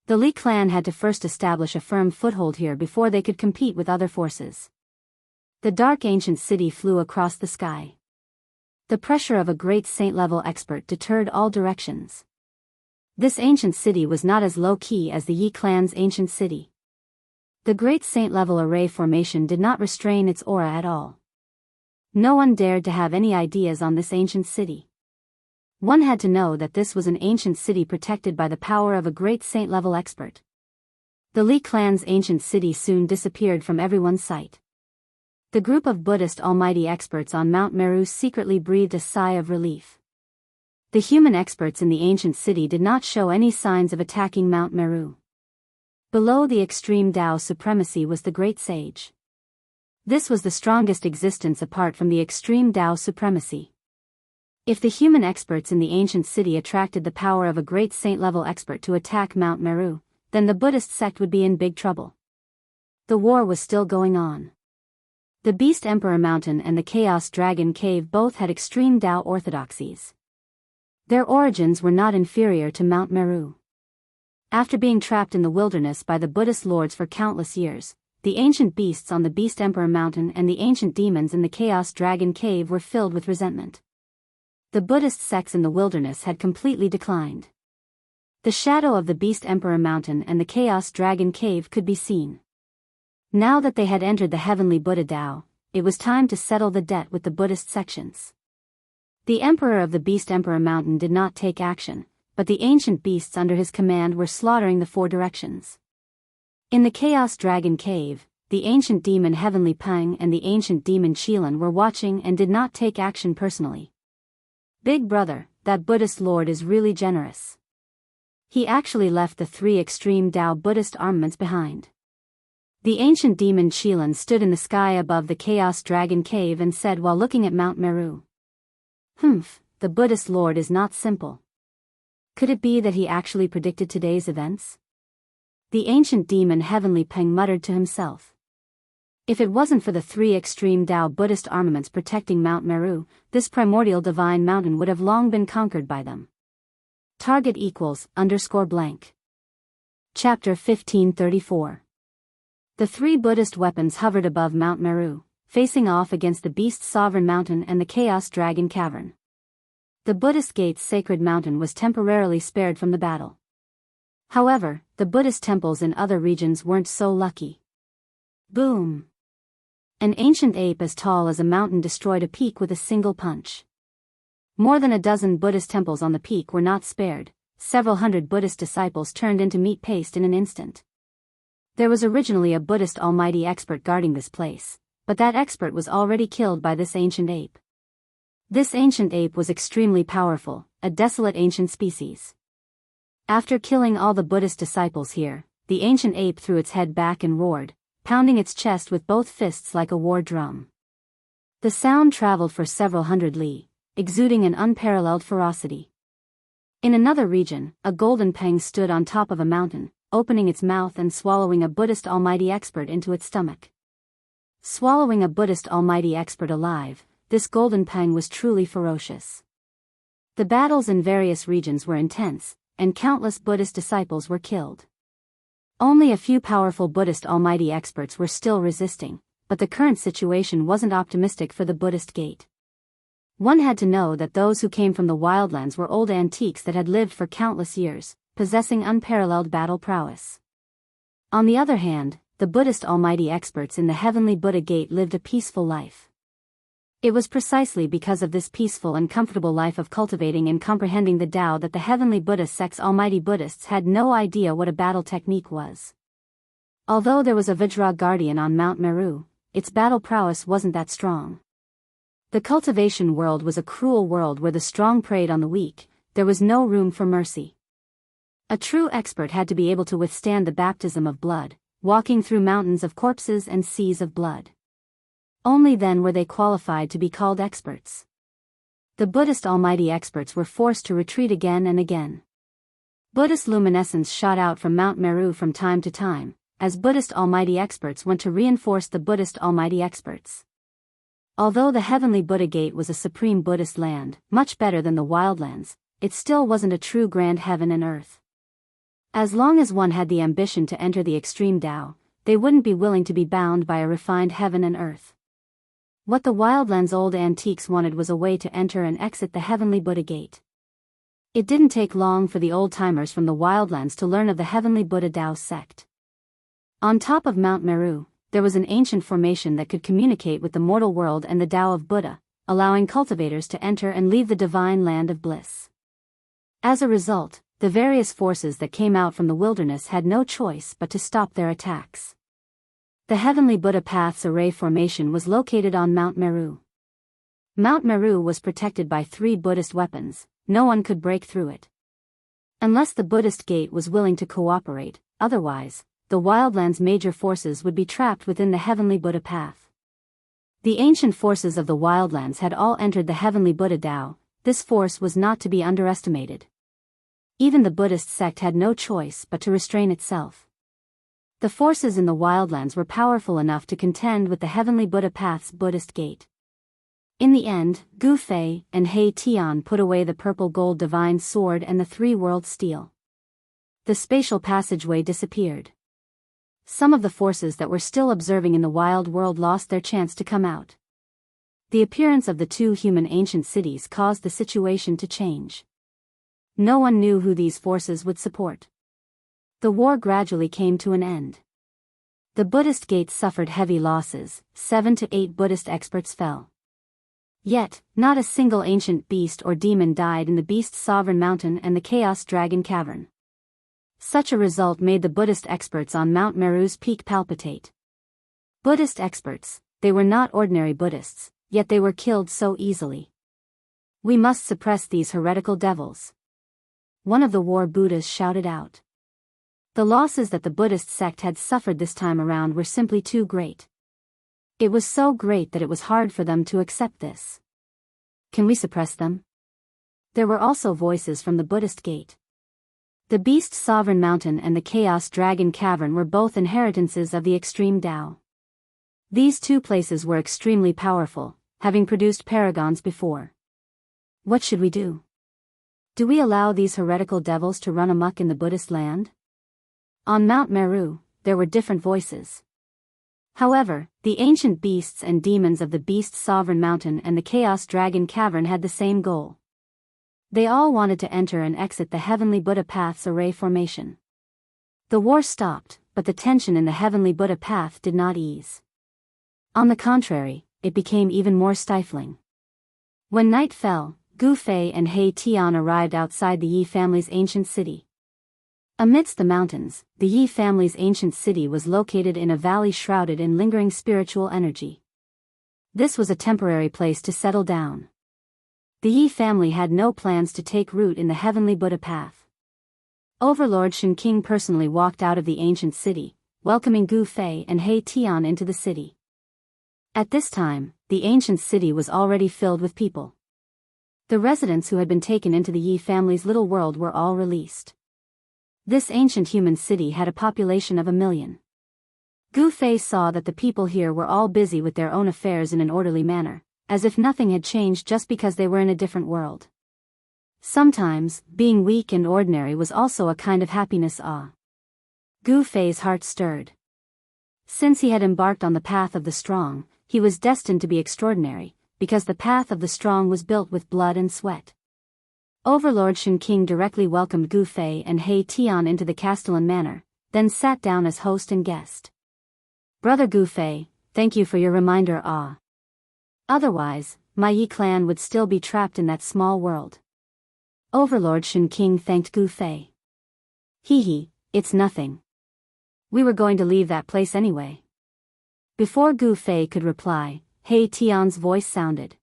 The Li clan had to first establish a firm foothold here before they could compete with other forces. The dark ancient city flew across the sky. The pressure of a great saint-level expert deterred all directions. This ancient city was not as low-key as the Yi clan's ancient city. The great saint-level array formation did not restrain its aura at all. No one dared to have any ideas on this ancient city. One had to know that this was an ancient city protected by the power of a great saint-level expert. The Li clan's ancient city soon disappeared from everyone's sight. The group of Buddhist almighty experts on Mount Meru secretly breathed a sigh of relief. The human experts in the ancient city did not show any signs of attacking Mount Meru. Below the Extreme Dao supremacy was the Great Sage. This was the strongest existence apart from the Extreme Dao supremacy. If the human experts in the ancient city attracted the power of a great saint-level expert to attack Mount Meru, then the Buddhist sect would be in big trouble. The war was still going on. The Beast Emperor Mountain and the Chaos Dragon Cave both had extreme Dao orthodoxies. Their origins were not inferior to Mount Meru. After being trapped in the wilderness by the Buddhist lords for countless years, the ancient beasts on the Beast Emperor Mountain and the ancient demons in the Chaos Dragon Cave were filled with resentment. The Buddhist sects in the wilderness had completely declined. The shadow of the Beast Emperor Mountain and the Chaos Dragon Cave could be seen. Now that they had entered the Heavenly Buddha Dao, it was time to settle the debt with the Buddhist sections. The Emperor of the Beast Emperor Mountain did not take action, but the ancient beasts under his command were slaughtering the 4 directions. In the Chaos Dragon Cave, the ancient demon Heavenly Pang and the ancient demon Qilan were watching and did not take action personally. Big brother, that Buddhist lord is really generous. He actually left the 3 extreme Dao Buddhist armaments behind. The ancient demon Qilan stood in the sky above the Chaos Dragon Cave and said while looking at Mount Meru. The Buddhist lord is not simple. Could it be that he actually predicted today's events? The ancient demon Heavenly Peng muttered to himself. If it wasn't for the 3 extreme Dao Buddhist armaments protecting Mount Meru, this primordial divine mountain would have long been conquered by them. Target =_blank. Chapter 1534. The 3 Buddhist weapons hovered above Mount Meru, facing off against the Beast Sovereign Mountain and the Chaos Dragon Cavern. The Buddhist Gate's sacred mountain was temporarily spared from the battle. However, the Buddhist temples in other regions weren't so lucky. Boom! An ancient ape as tall as a mountain destroyed a peak with a single punch. More than a dozen Buddhist temples on the peak were not spared. Several hundred Buddhist disciples turned into meat paste in an instant. There was originally a Buddhist almighty expert guarding this place, but that expert was already killed by this ancient ape. This ancient ape was extremely powerful, a desolate ancient species. After killing all the Buddhist disciples here, the ancient ape threw its head back and roared, pounding its chest with both fists like a war drum. The sound traveled for several hundred li, exuding an unparalleled ferocity. In another region, a golden peng stood on top of a mountain, opening its mouth and swallowing a Buddhist almighty expert into its stomach. Swallowing a Buddhist almighty expert alive, this golden peng was truly ferocious. The battles in various regions were intense, and countless Buddhist disciples were killed. Only a few powerful Buddhist almighty experts were still resisting, but the current situation wasn't optimistic for the Buddhist gate. One had to know that those who came from the wildlands were old antiques that had lived for countless years, possessing unparalleled battle prowess. On the other hand, the Buddhist almighty experts in the heavenly Buddha gate lived a peaceful life. It was precisely because of this peaceful and comfortable life of cultivating and comprehending the Tao that the heavenly Buddha sect's almighty Buddhists had no idea what a battle technique was. Although there was a Vajra guardian on Mount Meru, its battle prowess wasn't that strong. The cultivation world was a cruel world where the strong preyed on the weak. There was no room for mercy. A true expert had to be able to withstand the baptism of blood, walking through mountains of corpses and seas of blood. Only then were they qualified to be called experts. The Buddhist almighty experts were forced to retreat again and again. Buddhist luminescence shot out from Mount Meru from time to time, as Buddhist almighty experts went to reinforce the Buddhist almighty experts. Although the heavenly Buddha gate was a supreme Buddhist land, much better than the wildlands, it still wasn't a true grand heaven and earth. As long as one had the ambition to enter the extreme Tao, they wouldn't be willing to be bound by a refined heaven and earth. What the wildlands' old antiques wanted was a way to enter and exit the heavenly Buddha gate. It didn't take long for the old-timers from the wildlands to learn of the heavenly Buddha Tao sect. On top of Mount Meru, there was an ancient formation that could communicate with the mortal world and the Tao of Buddha, allowing cultivators to enter and leave the divine land of bliss. As a result, the various forces that came out from the wilderness had no choice but to stop their attacks. The heavenly Buddha Path's array formation was located on Mount Meru. Mount Meru was protected by 3 Buddhist weapons. No one could break through it. Unless the Buddhist gate was willing to cooperate, otherwise, the wildlands' major forces would be trapped within the heavenly Buddha Path. The ancient forces of the wildlands had all entered the heavenly Buddha Tao. This force was not to be underestimated. Even the Buddhist sect had no choice but to restrain itself. The forces in the wildlands were powerful enough to contend with the heavenly Buddha Path's Buddhist gate. In the end, Gu Fei and He Tian put away the purple gold divine sword and the 3-world steel. The spatial passageway disappeared. Some of the forces that were still observing in the wild world lost their chance to come out. The appearance of the 2 human ancient cities caused the situation to change. No one knew who these forces would support. The war gradually came to an end. The Buddhist gate suffered heavy losses. 7 to 8 Buddhist experts fell. Yet, not a single ancient beast or demon died in the Beast's Sovereign Mountain and the Chaos Dragon Cavern. Such a result made the Buddhist experts on Mount Meru's peak palpitate. Buddhist experts, they were not ordinary Buddhists, yet they were killed so easily. We must suppress these heretical devils. One of the war Buddhas shouted out. The losses that the Buddhist sect had suffered this time around were simply too great. It was so great that it was hard for them to accept this. Can we suppress them? There were also voices from the Buddhist gate. The Beast's Sovereign Mountain and the Chaos Dragon Cavern were both inheritances of the extreme Tao. These 2 places were extremely powerful, having produced paragons before. What should we do? Do we allow these heretical devils to run amok in the Buddhist land? On Mount Meru, there were different voices. However, the ancient beasts and demons of the Beast's Sovereign Mountain and the Chaos Dragon Cavern had the same goal. They all wanted to enter and exit the heavenly Buddha Path's array formation. The war stopped, but the tension in the heavenly Buddha Path did not ease. On the contrary, it became even more stifling. When night fell, Gu Fei and He Tian arrived outside the Yi family's ancient city. Amidst the mountains, the Yi family's ancient city was located in a valley shrouded in lingering spiritual energy. This was a temporary place to settle down. The Yi family had no plans to take root in the heavenly Buddha Path. Overlord Shen King personally walked out of the ancient city, welcoming Gu Fei and He Tian into the city. At this time, the ancient city was already filled with people. The residents who had been taken into the Yi family's little world were all released. This ancient human city had a population of 1 million. Gu Fei saw that the people here were all busy with their own affairs in an orderly manner, as if nothing had changed just because they were in a different world. Sometimes, being weak and ordinary was also a kind of happiness. Gu Fei's heart stirred. Since he had embarked on the path of the strong, he was destined to be extraordinary, because the path of the strong was built with blood and sweat. Overlord Xianxia directly welcomed Gu Fei and He Tian into the Castellan manor, then sat down as host and guest. Brother Gu Fei, thank you for your reminder. Otherwise, my Yi clan would still be trapped in that small world. Overlord Xianxia thanked Gu Fei. Hee, it's nothing. We were going to leave that place anyway. Before Gu Fei could reply, He Tian's voice sounded.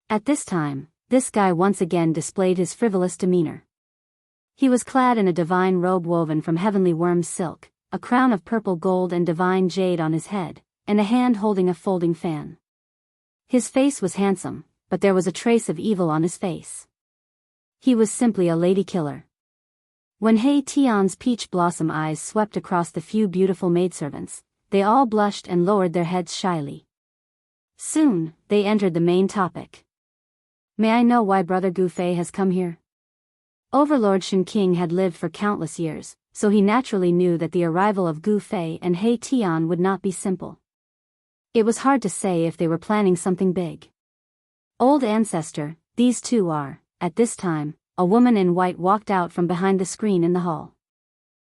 At this time, this guy once again displayed his frivolous demeanor. He was clad in a divine robe woven from heavenly worm silk, a crown of purple gold and divine jade on his head, and a hand holding a folding fan. His face was handsome, but there was a trace of evil on his face. He was simply a lady killer. When He Tian's peach blossom eyes swept across the few beautiful maidservants, they all blushed and lowered their heads shyly. Soon, they entered the main topic. May I know why Brother Gu Fei has come here? Overlord Xianxia had lived for countless years, so he naturally knew that the arrival of Gu Fei and He Tian would not be simple. It was hard to say if they were planning something big. Old ancestor, these two are, at this time, a woman in white walked out from behind the screen in the hall.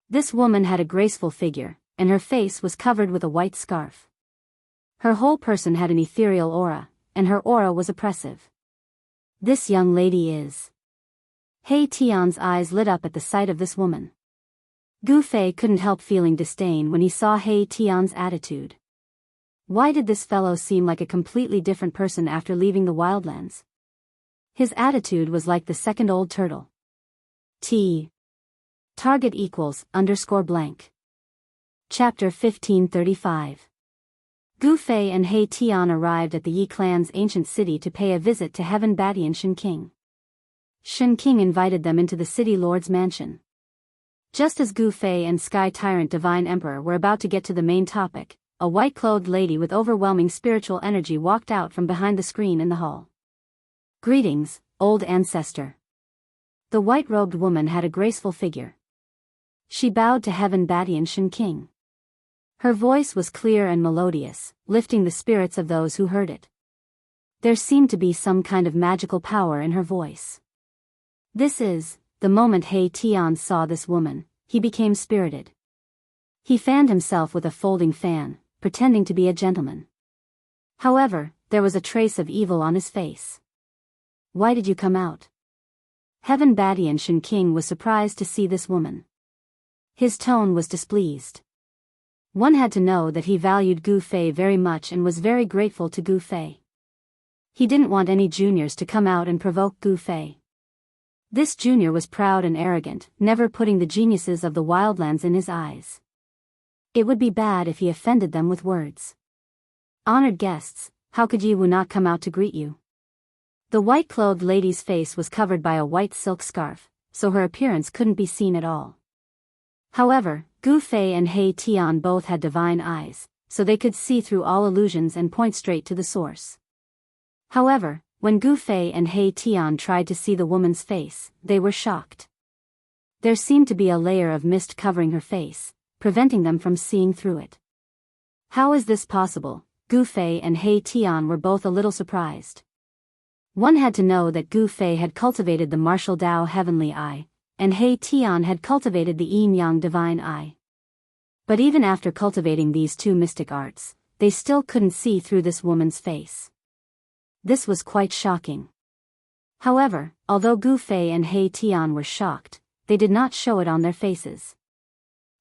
This woman had a graceful figure, and her face was covered with a white scarf. Her whole person had an ethereal aura, and her aura was oppressive. This young lady is... He Tian's eyes lit up at the sight of this woman. Gu Fei couldn't help feeling disdain when he saw He Tian's attitude. Why did this fellow seem like a completely different person after leaving the wildlands? His attitude was like the second old turtle. Target equals _blank. Chapter 1535. Gu Fei and He Tian arrived at the Yi clan's ancient city to pay a visit to Heaven Badian Xianxia. Xianxia invited them into the city lord's mansion. Just as Gu Fei and Sky Tyrant Divine Emperor were about to get to the main topic, a white-clothed lady with overwhelming spiritual energy walked out from behind the screen in the hall. Greetings, old ancestor. The white-robed woman had a graceful figure. She bowed to Heaven Badian Xianxia. Her voice was clear and melodious, lifting the spirits of those who heard it. There seemed to be some kind of magical power in her voice. The moment He Tian saw this woman, he became spirited. He fanned himself with a folding fan, pretending to be a gentleman. However, there was a trace of evil on his face. Why did you come out? Heaven Badian Xianxia was surprised to see this woman. His tone was displeased. One had to know that he valued Gu Fei very much and was very grateful to Gu Fei. He didn't want any juniors to come out and provoke Gu Fei. This junior was proud and arrogant, never putting the geniuses of the wildlands in his eyes. It would be bad if he offended them with words. Honored guests, how could Yi Wu not come out to greet you? The white-clothed lady's face was covered by a white silk scarf, so her appearance couldn't be seen at all. However, Gu Fei and He Tian both had divine eyes, so they could see through all illusions and point straight to the source. However, when Gu Fei and He Tian tried to see the woman's face, they were shocked. There seemed to be a layer of mist covering her face, preventing them from seeing through it. How is this possible? Gu Fei and He Tian were both a little surprised. One had to know that Gu Fei had cultivated the martial Dao Heavenly Eye, and He Tian had cultivated the Yin-Yang Divine Eye. But even after cultivating these two mystic arts, they still couldn't see through this woman's face. This was quite shocking. However, although Gu Fei and He Tian were shocked, they did not show it on their faces.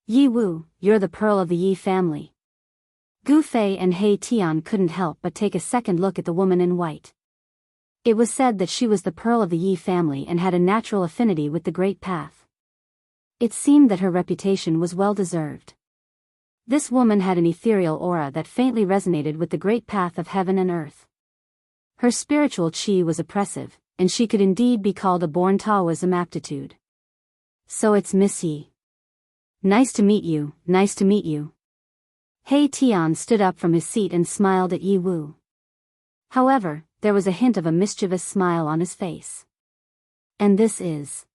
Yi Wu, you're the pearl of the Yi family. Gu Fei and He Tian couldn't help but take a second look at the woman in white. It was said that she was the pearl of the Yi family and had a natural affinity with the Great Path. It seemed that her reputation was well-deserved. This woman had an ethereal aura that faintly resonated with the Great Path of heaven and earth. Her spiritual chi was oppressive, and she could indeed be called a born Taoism aptitude. So it's Miss Yi. Nice to meet you, nice to meet you. He Tian stood up from his seat and smiled at Yi Wu. However, there was a hint of a mischievous smile on his face. And this is...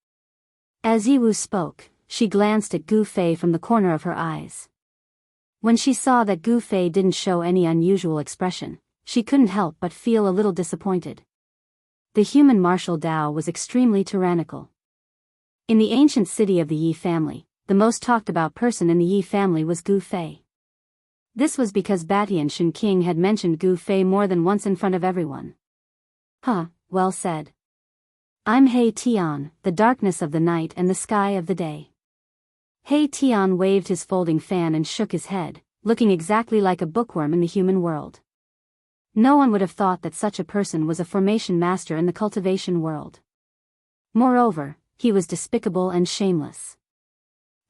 As Yi Wu spoke, she glanced at Gu Fei from the corner of her eyes. When she saw that Gu Fei didn't show any unusual expression, she couldn't help but feel a little disappointed. The human martial Dao was extremely tyrannical. In the ancient city of the Yi family, the most talked about person in the Yi family was Gu Fei. This was because Batian Shen King had mentioned Gu Fei more than once in front of everyone. Huh, well said. I'm He Tian, the darkness of the night and the sky of the day. He Tian waved his folding fan and shook his head, looking exactly like a bookworm in the human world. No one would have thought that such a person was a formation master in the cultivation world. Moreover, he was despicable and shameless.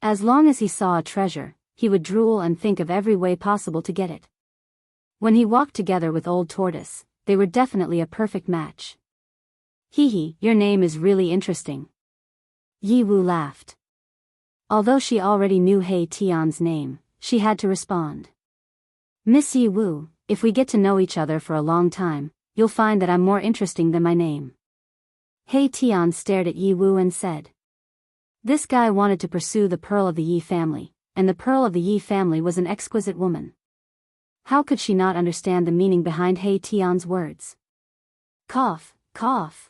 As long as he saw a treasure, he would drool and think of every way possible to get it. When he walked together with Old Tortoise, they were definitely a perfect match. Hee, your name is really interesting. Yi Wu laughed. Although she already knew He Tian's name, she had to respond. Miss Yi Wu, if we get to know each other for a long time, you'll find that I'm more interesting than my name. He Tian stared at Yi Wu and said. This guy wanted to pursue the pearl of the Yi family, and the pearl of the Yi family was an exquisite woman. How could she not understand the meaning behind He Tian's words? Cough, cough.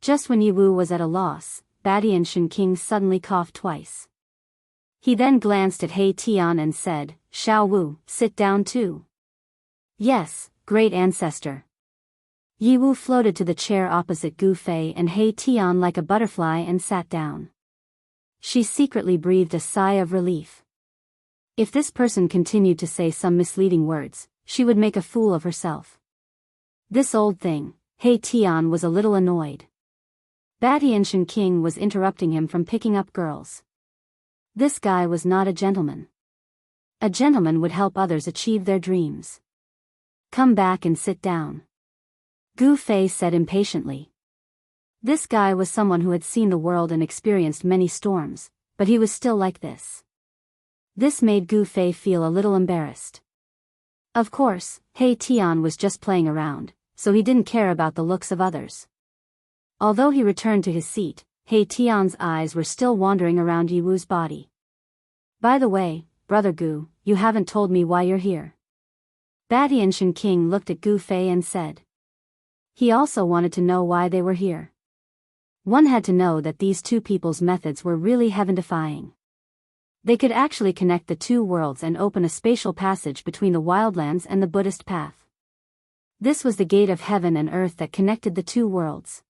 Just when Yi Wu was at a loss, Batian Shen King suddenly coughed twice. He then glanced at He Tian and said, Xiao Wu, sit down too. Yes, great ancestor. Yi Wu floated to the chair opposite Gu Fei and He Tian like a butterfly and sat down. She secretly breathed a sigh of relief. If this person continued to say some misleading words, she would make a fool of herself. This old thing, He Tian was a little annoyed. Batian Shen King was interrupting him from picking up girls. This guy was not a gentleman. A gentleman would help others achieve their dreams. Come back and sit down. Gu Fei said impatiently. This guy was someone who had seen the world and experienced many storms, but he was still like this. This made Gu Fei feel a little embarrassed. Of course, He Tian was just playing around, so he didn't care about the looks of others. Although he returned to his seat, He Tian's eyes were still wandering around Yi Wu's body. By the way, Brother Gu, you haven't told me why you're here. Batian Shen King looked at Gu Fei and said. He also wanted to know why they were here. One had to know that these two people's methods were really heaven-defying. They could actually connect the two worlds and open a spatial passage between the wildlands and the Buddhist path. This was the gate of heaven and earth that connected the two worlds.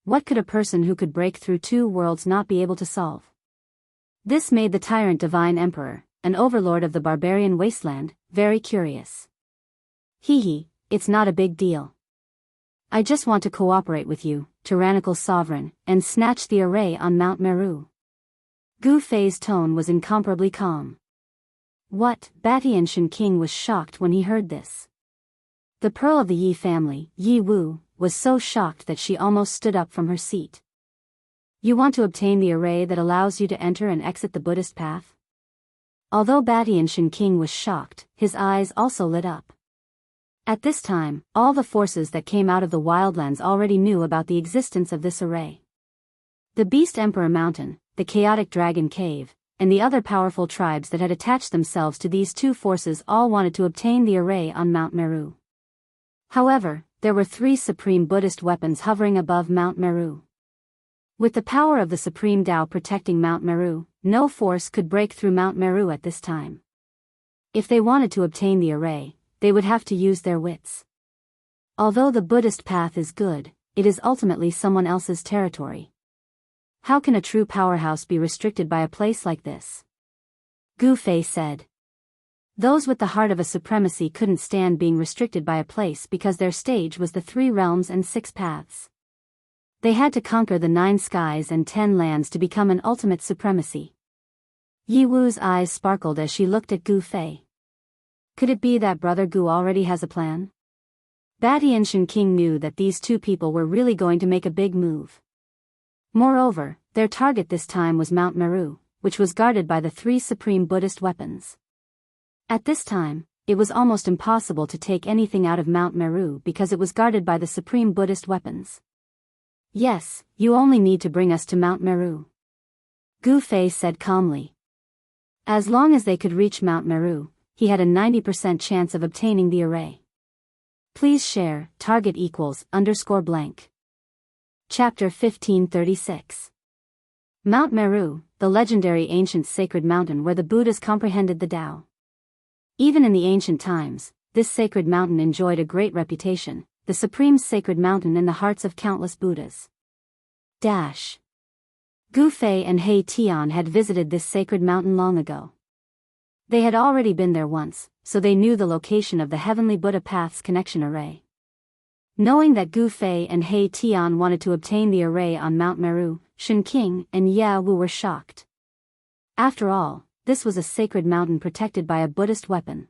What could a person who could break through two worlds not be able to solve? This made the tyrant divine emperor, an overlord of the barbarian wasteland, very curious. It's not a big deal. I just want to cooperate with you, tyrannical sovereign, and snatch the array on Mount Meru. Gu Fei's tone was incomparably calm. What? Batian Shen King was shocked when he heard this. The pearl of the Yi family, Yi Wu, was so shocked that she almost stood up from her seat. You want to obtain the array that allows you to enter and exit the Buddhist path? Although Batian Shen King was shocked, his eyes also lit up. At this time, all the forces that came out of the wildlands already knew about the existence of this array. The Beast Emperor Mountain, the Chaotic Dragon Cave, and the other powerful tribes that had attached themselves to these two forces all wanted to obtain the array on Mount Meru. However, there were 3 supreme Buddhist weapons hovering above Mount Meru. With the power of the Supreme Tao protecting Mount Meru, no force could break through Mount Meru at this time. If they wanted to obtain the array, they would have to use their wits. Although the Buddhist path is good, it is ultimately someone else's territory. How can a true powerhouse be restricted by a place like this? Gu Fei said. Those with the heart of a supremacy couldn't stand being restricted by a place because their stage was the 3 realms and 6 paths. They had to conquer the 9 skies and 10 lands to become an ultimate supremacy. Yi Wu's eyes sparkled as she looked at Gu Fei. Could it be that Brother Gu already has a plan? Batty and Shen King knew that these two people were really going to make a big move. Moreover, their target this time was Mount Meru, which was guarded by the 3 supreme Buddhist weapons. At this time, it was almost impossible to take anything out of Mount Meru because it was guarded by the supreme Buddhist weapons. Yes, you only need to bring us to Mount Meru, Gu Fei said calmly. As long as they could reach Mount Meru, he had a 90% chance of obtaining the array. Please share, target equals, _blank. Chapter 1536. Mount Meru, the legendary ancient sacred mountain where the Buddhas comprehended the Tao. Even in the ancient times, this sacred mountain enjoyed a great reputation, the supreme sacred mountain in the hearts of countless Buddhas. Gu Fei and He Tian had visited this sacred mountain long ago. They had already been there once, so they knew the location of the heavenly Buddha path's connection array. Knowing that Gu Fei and He Tian wanted to obtain the array on Mount Meru, Shen King and Ye Wu were shocked. After all, this was a sacred mountain protected by a Buddhist weapon.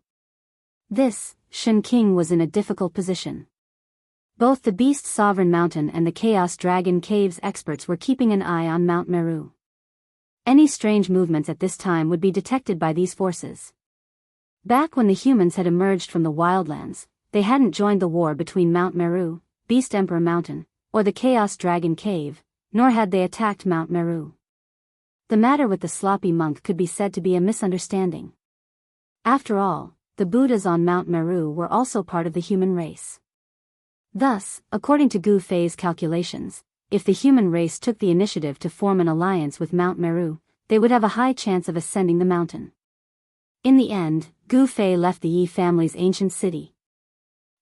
Shen King was in a difficult position. Both the Beast Sovereign Mountain and the Chaos Dragon Caves experts were keeping an eye on Mount Meru. Any strange movements at this time would be detected by these forces. Back when the humans had emerged from the wildlands, they hadn't joined the war between Mount Meru, Beast Emperor Mountain, or the Chaos Dragon Cave, nor had they attacked Mount Meru. The matter with the sloppy monk could be said to be a misunderstanding. After all, the Buddhas on Mount Meru were also part of the human race. Thus, according to Gu Fei's calculations, if the human race took the initiative to form an alliance with Mount Meru, they would have a high chance of ascending the mountain. In the end, Gu Fei left the Yi family's ancient city.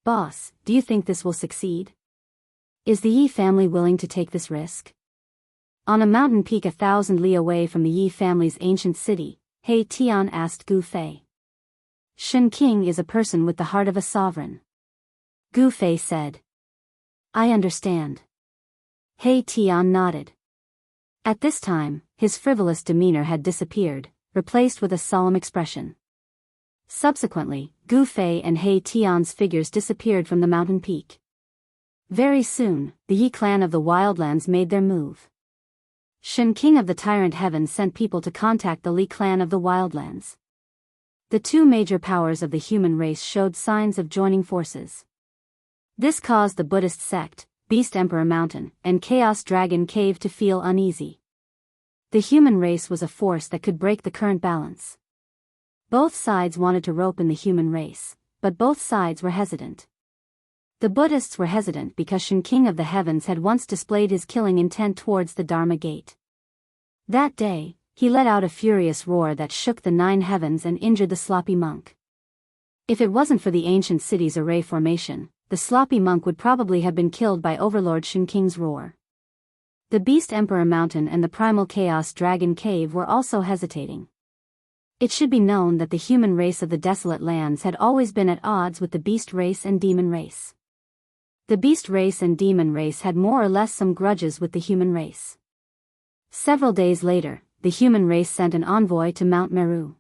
Boss, do you think this will succeed? Is the Yi family willing to take this risk? On a mountain peak 1,000 li away from the Yi family's ancient city, He Tian asked Gu Fei. Shen King is a person with the heart of a sovereign, Gu Fei said. I understand. He Tian nodded. At this time, his frivolous demeanor had disappeared, replaced with a solemn expression. Subsequently, Gu Fei and He Tian's figures disappeared from the mountain peak. Very soon, the Yi clan of the Wildlands made their move. Shen King of the Tyrant Heaven sent people to contact the Li clan of the Wildlands. The two major powers of the human race showed signs of joining forces. This caused the Buddhist sect, Beast Emperor Mountain, and Chaos Dragon Cave to feel uneasy. The human race was a force that could break the current balance. Both sides wanted to rope in the human race, but both sides were hesitant. The Buddhists were hesitant because Shen King of the Heavens had once displayed his killing intent towards the Dharma Gate. That day, he let out a furious roar that shook the 9 heavens and injured the sloppy monk. If it wasn't for the ancient city's array formation, the sloppy monk would probably have been killed by Overlord Shen King's roar. The Beast Emperor Mountain and the Primal Chaos Dragon Cave were also hesitating. It should be known that the human race of the desolate lands had always been at odds with the beast race and demon race. The beast race and demon race had more or less some grudges with the human race. Several days later, the human race sent an envoy to Mount Meru.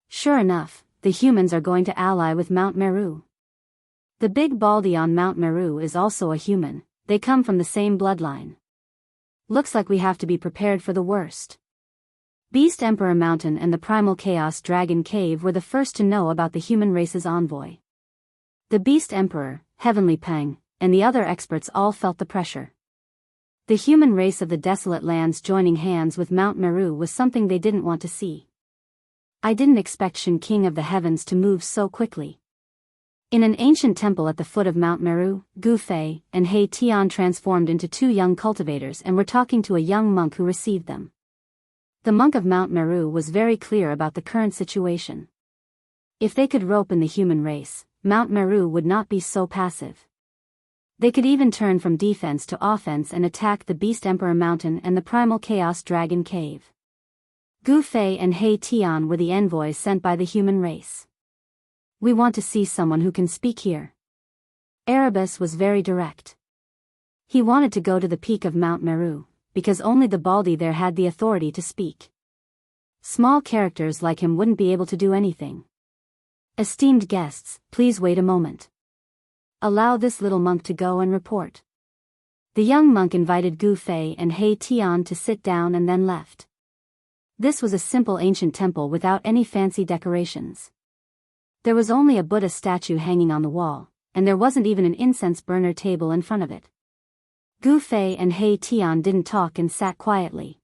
Sure enough, the humans are going to ally with Mount Meru. The big baldy on Mount Meru is also a human, they come from the same bloodline. Looks like we have to be prepared for the worst. Beast Emperor Mountain and the Primal Chaos Dragon Cave were the first to know about the human race's envoy. The Beast Emperor, Heavenly Peng, and the other experts all felt the pressure. The human race of the desolate lands joining hands with Mount Meru was something they didn't want to see. I didn't expect Shen King of the Heavens to move so quickly. In an ancient temple at the foot of Mount Meru, Gu Fei and He Tian transformed into 2 young cultivators and were talking to a young monk who received them. The monk of Mount Meru was very clear about the current situation. If they could rope in the human race, Mount Meru would not be so passive. They could even turn from defense to offense and attack the Beast Emperor Mountain and the Primal Chaos Dragon Cave. Gu Fei and He Tian were the envoys sent by the human race. We want to see someone who can speak here. Erebus was very direct. He wanted to go to the peak of Mount Meru, because only the baldy there had the authority to speak. Small characters like him wouldn't be able to do anything. Esteemed guests, please wait a moment. allow this little monk to go and report." The young monk invited Gu Fei and He Tian to sit down and then left. This was a simple ancient temple without any fancy decorations. There was only a Buddha statue hanging on the wall, and there wasn't even an incense burner table in front of it. Gu Fei and He Tian didn't talk and sat quietly.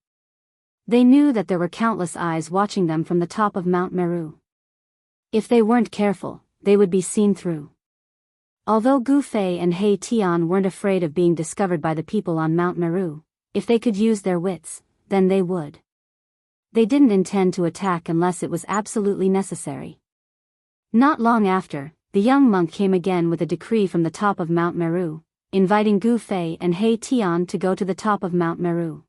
They knew that there were countless eyes watching them from the top of Mount Meru. If they weren't careful, they would be seen through. Although Gu Fei and He Tian weren't afraid of being discovered by the people on Mount Meru, if they could use their wits, then they would. They didn't intend to attack unless it was absolutely necessary. Not long after, the young monk came again with a decree from the top of Mount Meru, inviting Gu Fei and He Tian to go to the top of Mount Meru.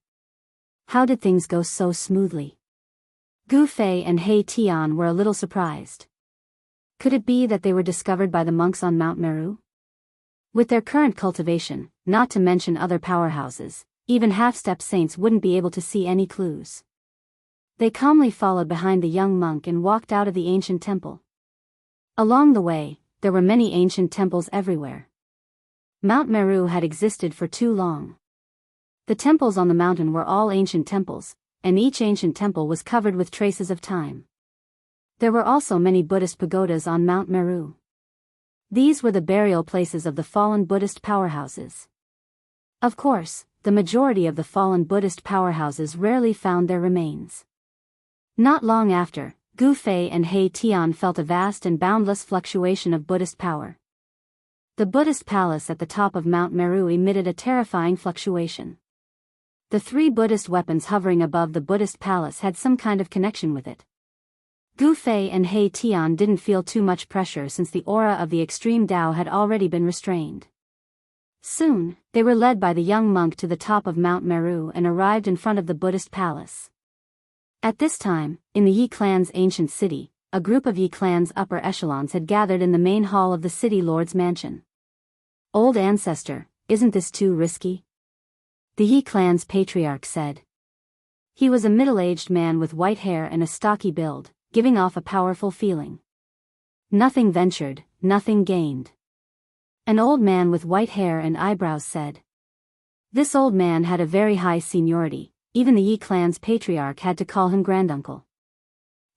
How did things go so smoothly? Gu Fei and He Tian were a little surprised. Could it be that they were discovered by the monks on Mount Meru? With their current cultivation, not to mention other powerhouses, even half-step saints wouldn't be able to see any clues. They calmly followed behind the young monk and walked out of the ancient temple. Along the way, there were many ancient temples everywhere. Mount Meru had existed for too long. The temples on the mountain were all ancient temples, and each ancient temple was covered with traces of time. There were also many Buddhist pagodas on Mount Meru. These were the burial places of the fallen Buddhist powerhouses. Of course, the majority of the fallen Buddhist powerhouses rarely found their remains. Not long after, Gu Fei and He Tian felt a vast and boundless fluctuation of Buddhist power. The Buddhist palace at the top of Mount Meru emitted a terrifying fluctuation. The 3 Buddhist weapons hovering above the Buddhist palace had some kind of connection with it. Gu Fei and He Tian didn't feel too much pressure since the aura of the extreme Tao had already been restrained. Soon, they were led by the young monk to the top of Mount Meru and arrived in front of the Buddhist palace. At this time, in the Yi clan's ancient city, a group of Yi clan's upper echelons had gathered in the main hall of the city lord's mansion. "Old ancestor, isn't this too risky?" the Yi clan's patriarch said. He was a middle-aged man with white hair and a stocky build, giving off a powerful feeling. "Nothing ventured, nothing gained," an old man with white hair and eyebrows said. This old man had a very high seniority. Even the Yi clan's patriarch had to call him granduncle.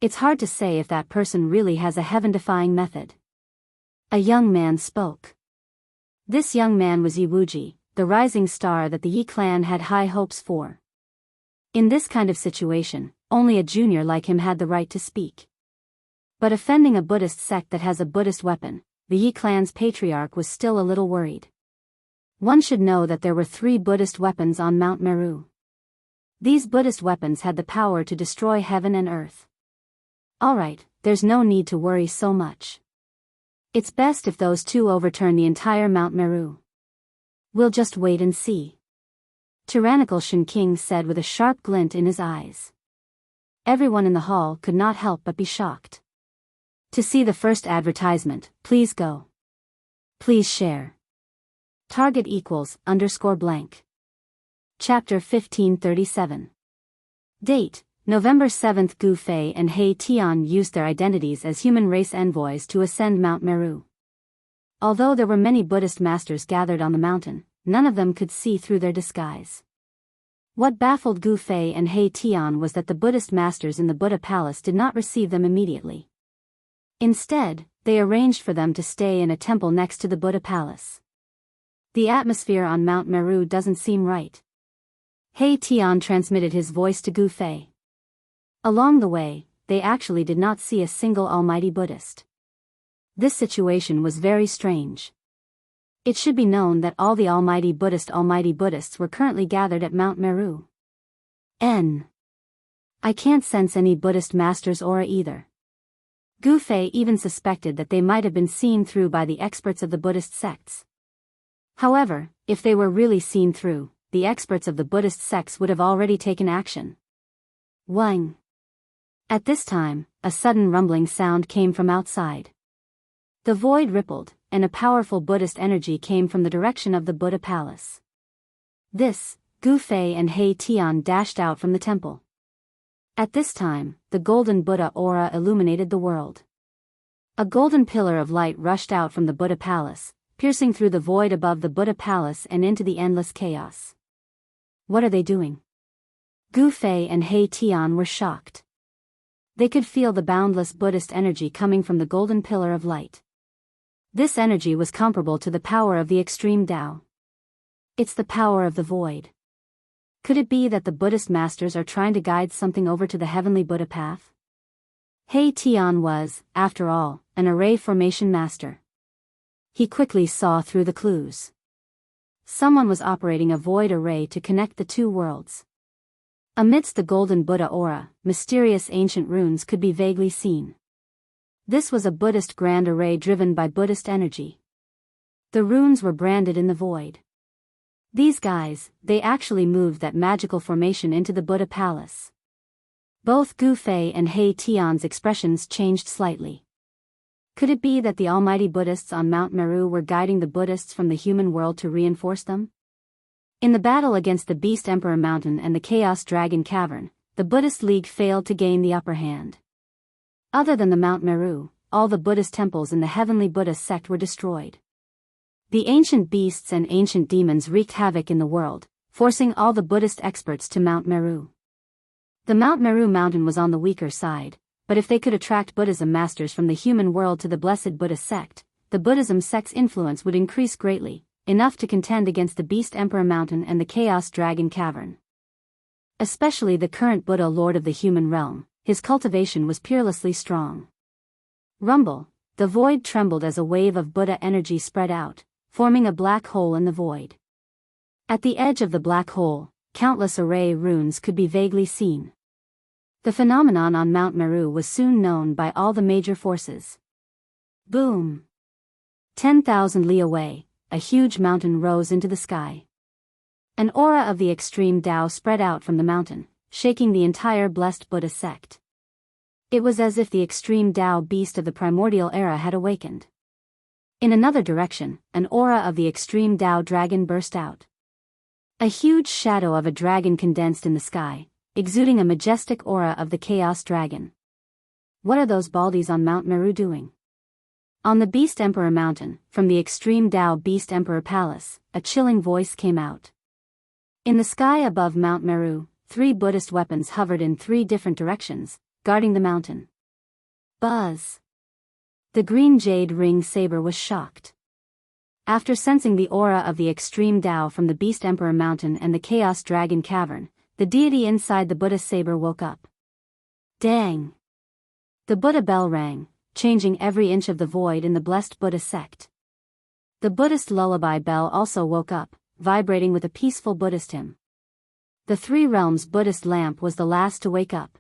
It's hard to say if that person really has a heaven-defying method. A young man spoke. This young man was Yi Wuji, the rising star that the Yi clan had high hopes for. In this kind of situation, only a junior like him had the right to speak. But offending a Buddhist sect that has a Buddhist weapon, the Yi clan's patriarch was still a little worried. One should know that there were 3 Buddhist weapons on Mount Meru. These Buddhist weapons had the power to destroy heaven and earth. Alright, there's no need to worry so much. It's best if those 2 overturn the entire Mount Meru. We'll just wait and see. Tyrannical Shen King said with a sharp glint in his eyes. Everyone in the hall could not help but be shocked. To see the first advertisement, please go. Please share. Target =_blank. Chapter 1537. Date: November 7. Gu Fei and He Tian used their identities as human race envoys to ascend Mount Meru. Although there were many Buddhist masters gathered on the mountain, none of them could see through their disguise. What baffled Gu Fei and He Tian was that the Buddhist masters in the Buddha palace did not receive them immediately. Instead, they arranged for them to stay in a temple next to the Buddha palace. The atmosphere on Mount Meru doesn't seem right. He Tian transmitted his voice to Gu Fei. Along the way, they actually did not see a single almighty Buddhist. This situation was very strange. It should be known that all the almighty Buddhists were currently gathered at Mount Meru. I can't sense any Buddhist master's aura either. Gu Fei even suspected that they might have been seen through by the experts of the Buddhist sects. However, if they were really seen through, the experts of the Buddhist sects would have already taken action. Wang. At this time, a sudden rumbling sound came from outside. The void rippled, and a powerful Buddhist energy came from the direction of the Buddha palace. This, Gu Fei and He Tian dashed out from the temple. At this time, the golden Buddha aura illuminated the world. A golden pillar of light rushed out from the Buddha palace, piercing through the void above the Buddha palace and into the endless chaos. What are they doing? Gu Fei and He Tian were shocked. They could feel the boundless Buddhist energy coming from the golden pillar of light. This energy was comparable to the power of the extreme Tao. It's the power of the void. Could it be that the Buddhist masters are trying to guide something over to the heavenly Buddha path? He Tian was, after all, an array formation master. He quickly saw through the clues. Someone was operating a void array to connect the two worlds. Amidst the golden Buddha aura, mysterious ancient runes could be vaguely seen. This was a Buddhist grand array driven by Buddhist energy. The runes were branded in the void. These guys, they actually moved that magical formation into the Buddha palace. Both Gu Fei and He Tian's expressions changed slightly. Could it be that the almighty Buddhists on Mount Meru were guiding the Buddhists from the human world to reinforce them? In the battle against the Beast Emperor Mountain and the Chaos Dragon Cavern, the Buddhist League failed to gain the upper hand. Other than the Mount Meru, all the Buddhist temples in the heavenly Buddha sect were destroyed. The ancient beasts and ancient demons wreaked havoc in the world, forcing all the Buddhist experts to Mount Meru. The Mount Meru mountain was on the weaker side, but if they could attract Buddhism masters from the human world to the blessed Buddha sect, the Buddhism sect's influence would increase greatly, enough to contend against the Beast Emperor Mountain and the Chaos Dragon Cavern. Especially the current Buddha Lord of the human realm, his cultivation was peerlessly strong. Rumble, the void trembled as a wave of Buddha energy spread out, forming a black hole in the void. At the edge of the black hole, countless array runes could be vaguely seen. The phenomenon on Mount Meru was soon known by all the major forces. Boom! 10,000 li away, a huge mountain rose into the sky. An aura of the extreme Tao spread out from the mountain, shaking the entire blessed Buddha sect. It was as if the extreme Tao beast of the primordial era had awakened. In another direction, an aura of the extreme Tao dragon burst out. A huge shadow of a dragon condensed in the sky, exuding a majestic aura of the Chaos Dragon. What are those baldies on Mount Meru doing? On the Beast Emperor Mountain, from the extreme Tao Beast Emperor Palace, a chilling voice came out. In the sky above Mount Meru, 3 Buddhist weapons hovered in 3 different directions, guarding the mountain. Buzz! The green jade ring saber was shocked. After sensing the aura of the extreme Tao from the Beast Emperor Mountain and the Chaos Dragon Cavern, the deity inside the Buddha saber woke up. Dang! The Buddha bell rang, changing every inch of the void in the blessed Buddha sect. The Buddhist lullaby bell also woke up, vibrating with a peaceful Buddhist hymn. The 3 realms Buddhist lamp was the last to wake up.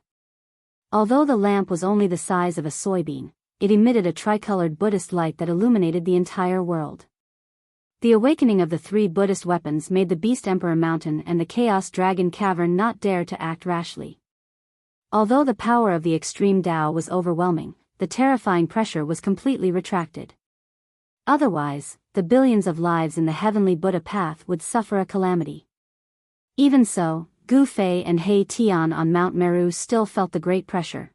Although the lamp was only the size of a soybean, it emitted a tricolored Buddhist light that illuminated the entire world. The awakening of the 3 Buddhist weapons made the Beast Emperor Mountain and the Chaos Dragon Cavern not dare to act rashly. Although the power of the extreme Tao was overwhelming, the terrifying pressure was completely retracted. Otherwise, the billions of lives in the heavenly Buddha path would suffer a calamity. Even so, Gu Fei and He Tian on Mount Meru still felt the great pressure.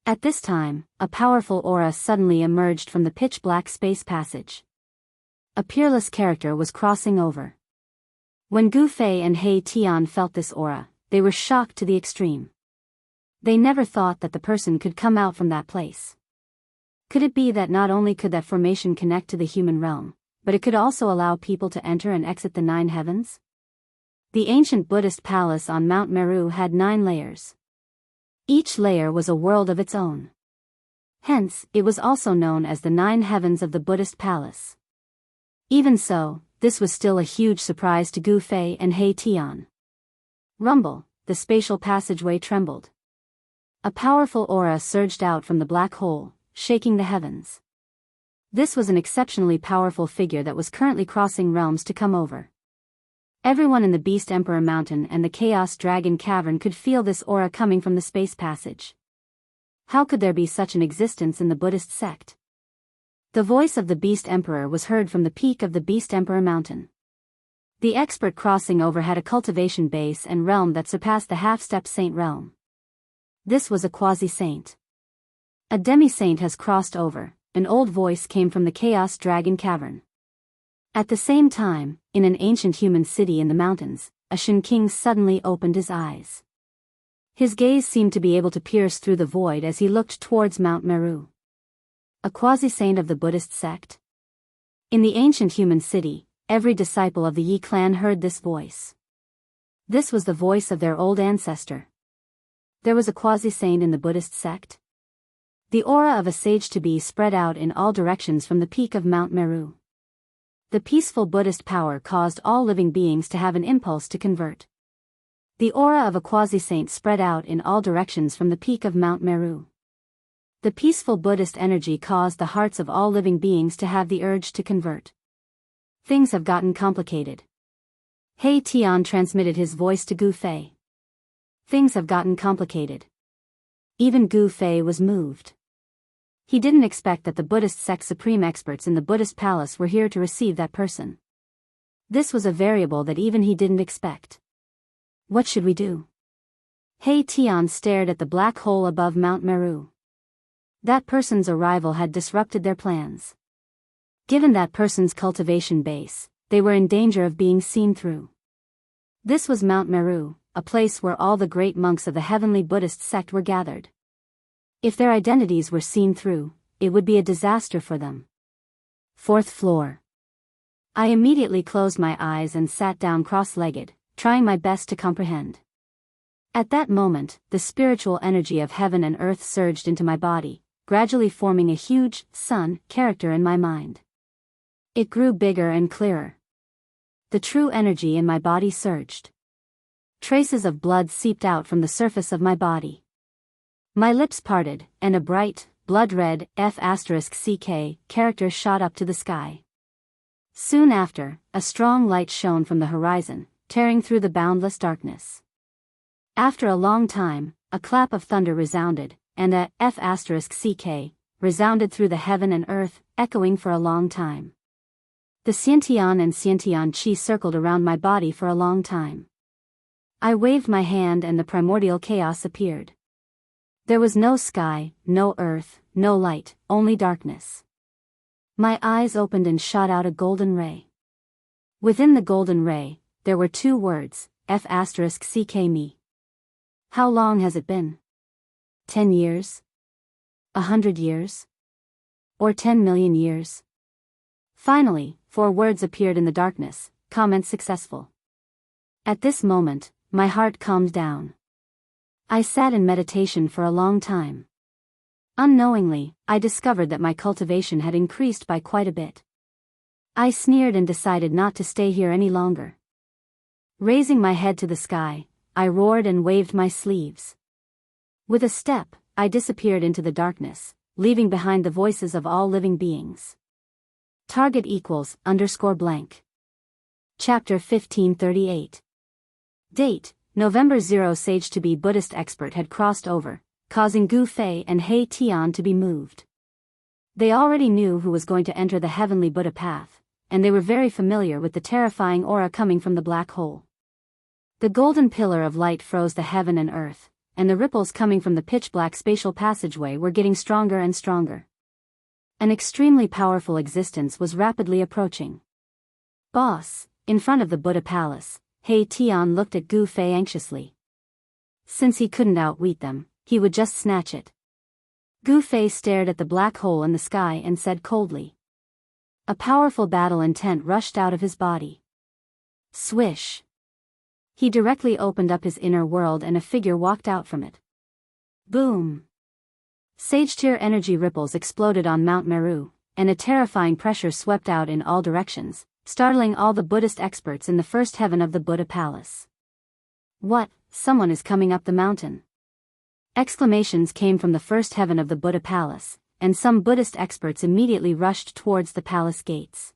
At this time, a powerful aura suddenly emerged from the pitch-black space passage. A peerless character was crossing over. When Gu Fei and He Tian felt this aura, they were shocked to the extreme. They never thought that the person could come out from that place. Could it be that not only could that formation connect to the human realm, but it could also allow people to enter and exit the 9 heavens? The ancient Buddhist palace on Mount Meru had 9 layers. Each layer was a world of its own. Hence, it was also known as the 9 heavens of the Buddhist palace. Even so, this was still a huge surprise to Gu Fei and He Tian. Rumble, the spatial passageway trembled. A powerful aura surged out from the black hole, shaking the heavens. This was an exceptionally powerful figure that was currently crossing realms to come over. Everyone in the Beast Emperor Mountain and the Chaos Dragon Cavern could feel this aura coming from the space passage. How could there be such an existence in the Buddhist sect? The voice of the Beast Emperor was heard from the peak of the Beast Emperor Mountain. The expert crossing over had a cultivation base and realm that surpassed the half-step saint realm. This was a quasi-saint. A demi-saint has crossed over, an old voice came from the Chaos Dragon Cavern. At the same time, in an ancient human city in the mountains, a Shen king suddenly opened his eyes. His gaze seemed to be able to pierce through the void as he looked towards Mount Meru. A quasi-saint of the Buddhist sect? In the ancient human city, every disciple of the Yi clan heard this voice. This was the voice of their old ancestor. There was a quasi-saint in the Buddhist sect? The aura of a sage-to-be spread out in all directions from the peak of Mount Meru. The peaceful Buddhist power caused all living beings to have an impulse to convert. The aura of a quasi-saint spread out in all directions from the peak of Mount Meru. The peaceful Buddhist energy caused the hearts of all living beings to have the urge to convert. Things have gotten complicated. He Tian transmitted his voice to Gu Fei. Things have gotten complicated. Even Gu Fei was moved. He didn't expect that the Buddhist sect supreme experts in the Buddhist palace were here to receive that person. This was a variable that even he didn't expect. What should we do? He Tian stared at the black hole above Mount Meru. That person's arrival had disrupted their plans. Given that person's cultivation base, they were in danger of being seen through. This was Mount Meru, a place where all the great monks of the heavenly Buddhist sect were gathered. If their identities were seen through, it would be a disaster for them. 4th floor. I immediately closed my eyes and sat down cross-legged, trying my best to comprehend. At that moment, the spiritual energy of heaven and earth surged into my body, gradually forming a huge sun character in my mind. It grew bigger and clearer. The true energy in my body surged. Traces of blood seeped out from the surface of my body. My lips parted, and a bright, blood-red F***CK character shot up to the sky. Soon after, a strong light shone from the horizon, tearing through the boundless darkness. After a long time, a clap of thunder resounded, and a F***CK resounded through the heaven and earth, echoing for a long time. The Xiantian and Xiantian Qi circled around my body for a long time. I waved my hand and the primordial chaos appeared. There was no sky, no earth, no light, only darkness. My eyes opened and shot out a golden ray. Within the golden ray, there were 2 words, F***CK me. How long has it been? 10 years? 100 years? Or 10 million years? Finally, 4 words appeared in the darkness, comment successful. At this moment, my heart calmed down. I sat in meditation for a long time. Unknowingly, I discovered that my cultivation had increased by quite a bit. I sneered and decided not to stay here any longer. Raising my head to the sky, I roared and waved my sleeves. With a step, I disappeared into the darkness, leaving behind the voices of all living beings. Target equals _blank. Chapter 1538. Date, November 0. Sage-to-be Buddhist expert had crossed over, causing Gu Fei and He Tian to be moved. They already knew who was going to enter the heavenly Buddha path, and they were very familiar with the terrifying aura coming from the black hole. The golden pillar of light froze the heaven and earth, and the ripples coming from the pitch-black spatial passageway were getting stronger and stronger. An extremely powerful existence was rapidly approaching. Boss, in front of the Buddha palace, He Tian looked at Gu Fei anxiously. Since he couldn't outwit them, he would just snatch it. Gu Fei stared at the black hole in the sky and said coldly. A powerful battle intent rushed out of his body. Swish. He directly opened up his inner world and a figure walked out from it. Boom. Sage-tier energy ripples exploded on Mount Meru, and a terrifying pressure swept out in all directions, startling all the Buddhist experts in the first heaven of the Buddha palace. What, someone is coming up the mountain. Exclamations came from the first heaven of the Buddha palace, and some Buddhist experts immediately rushed towards the palace gates.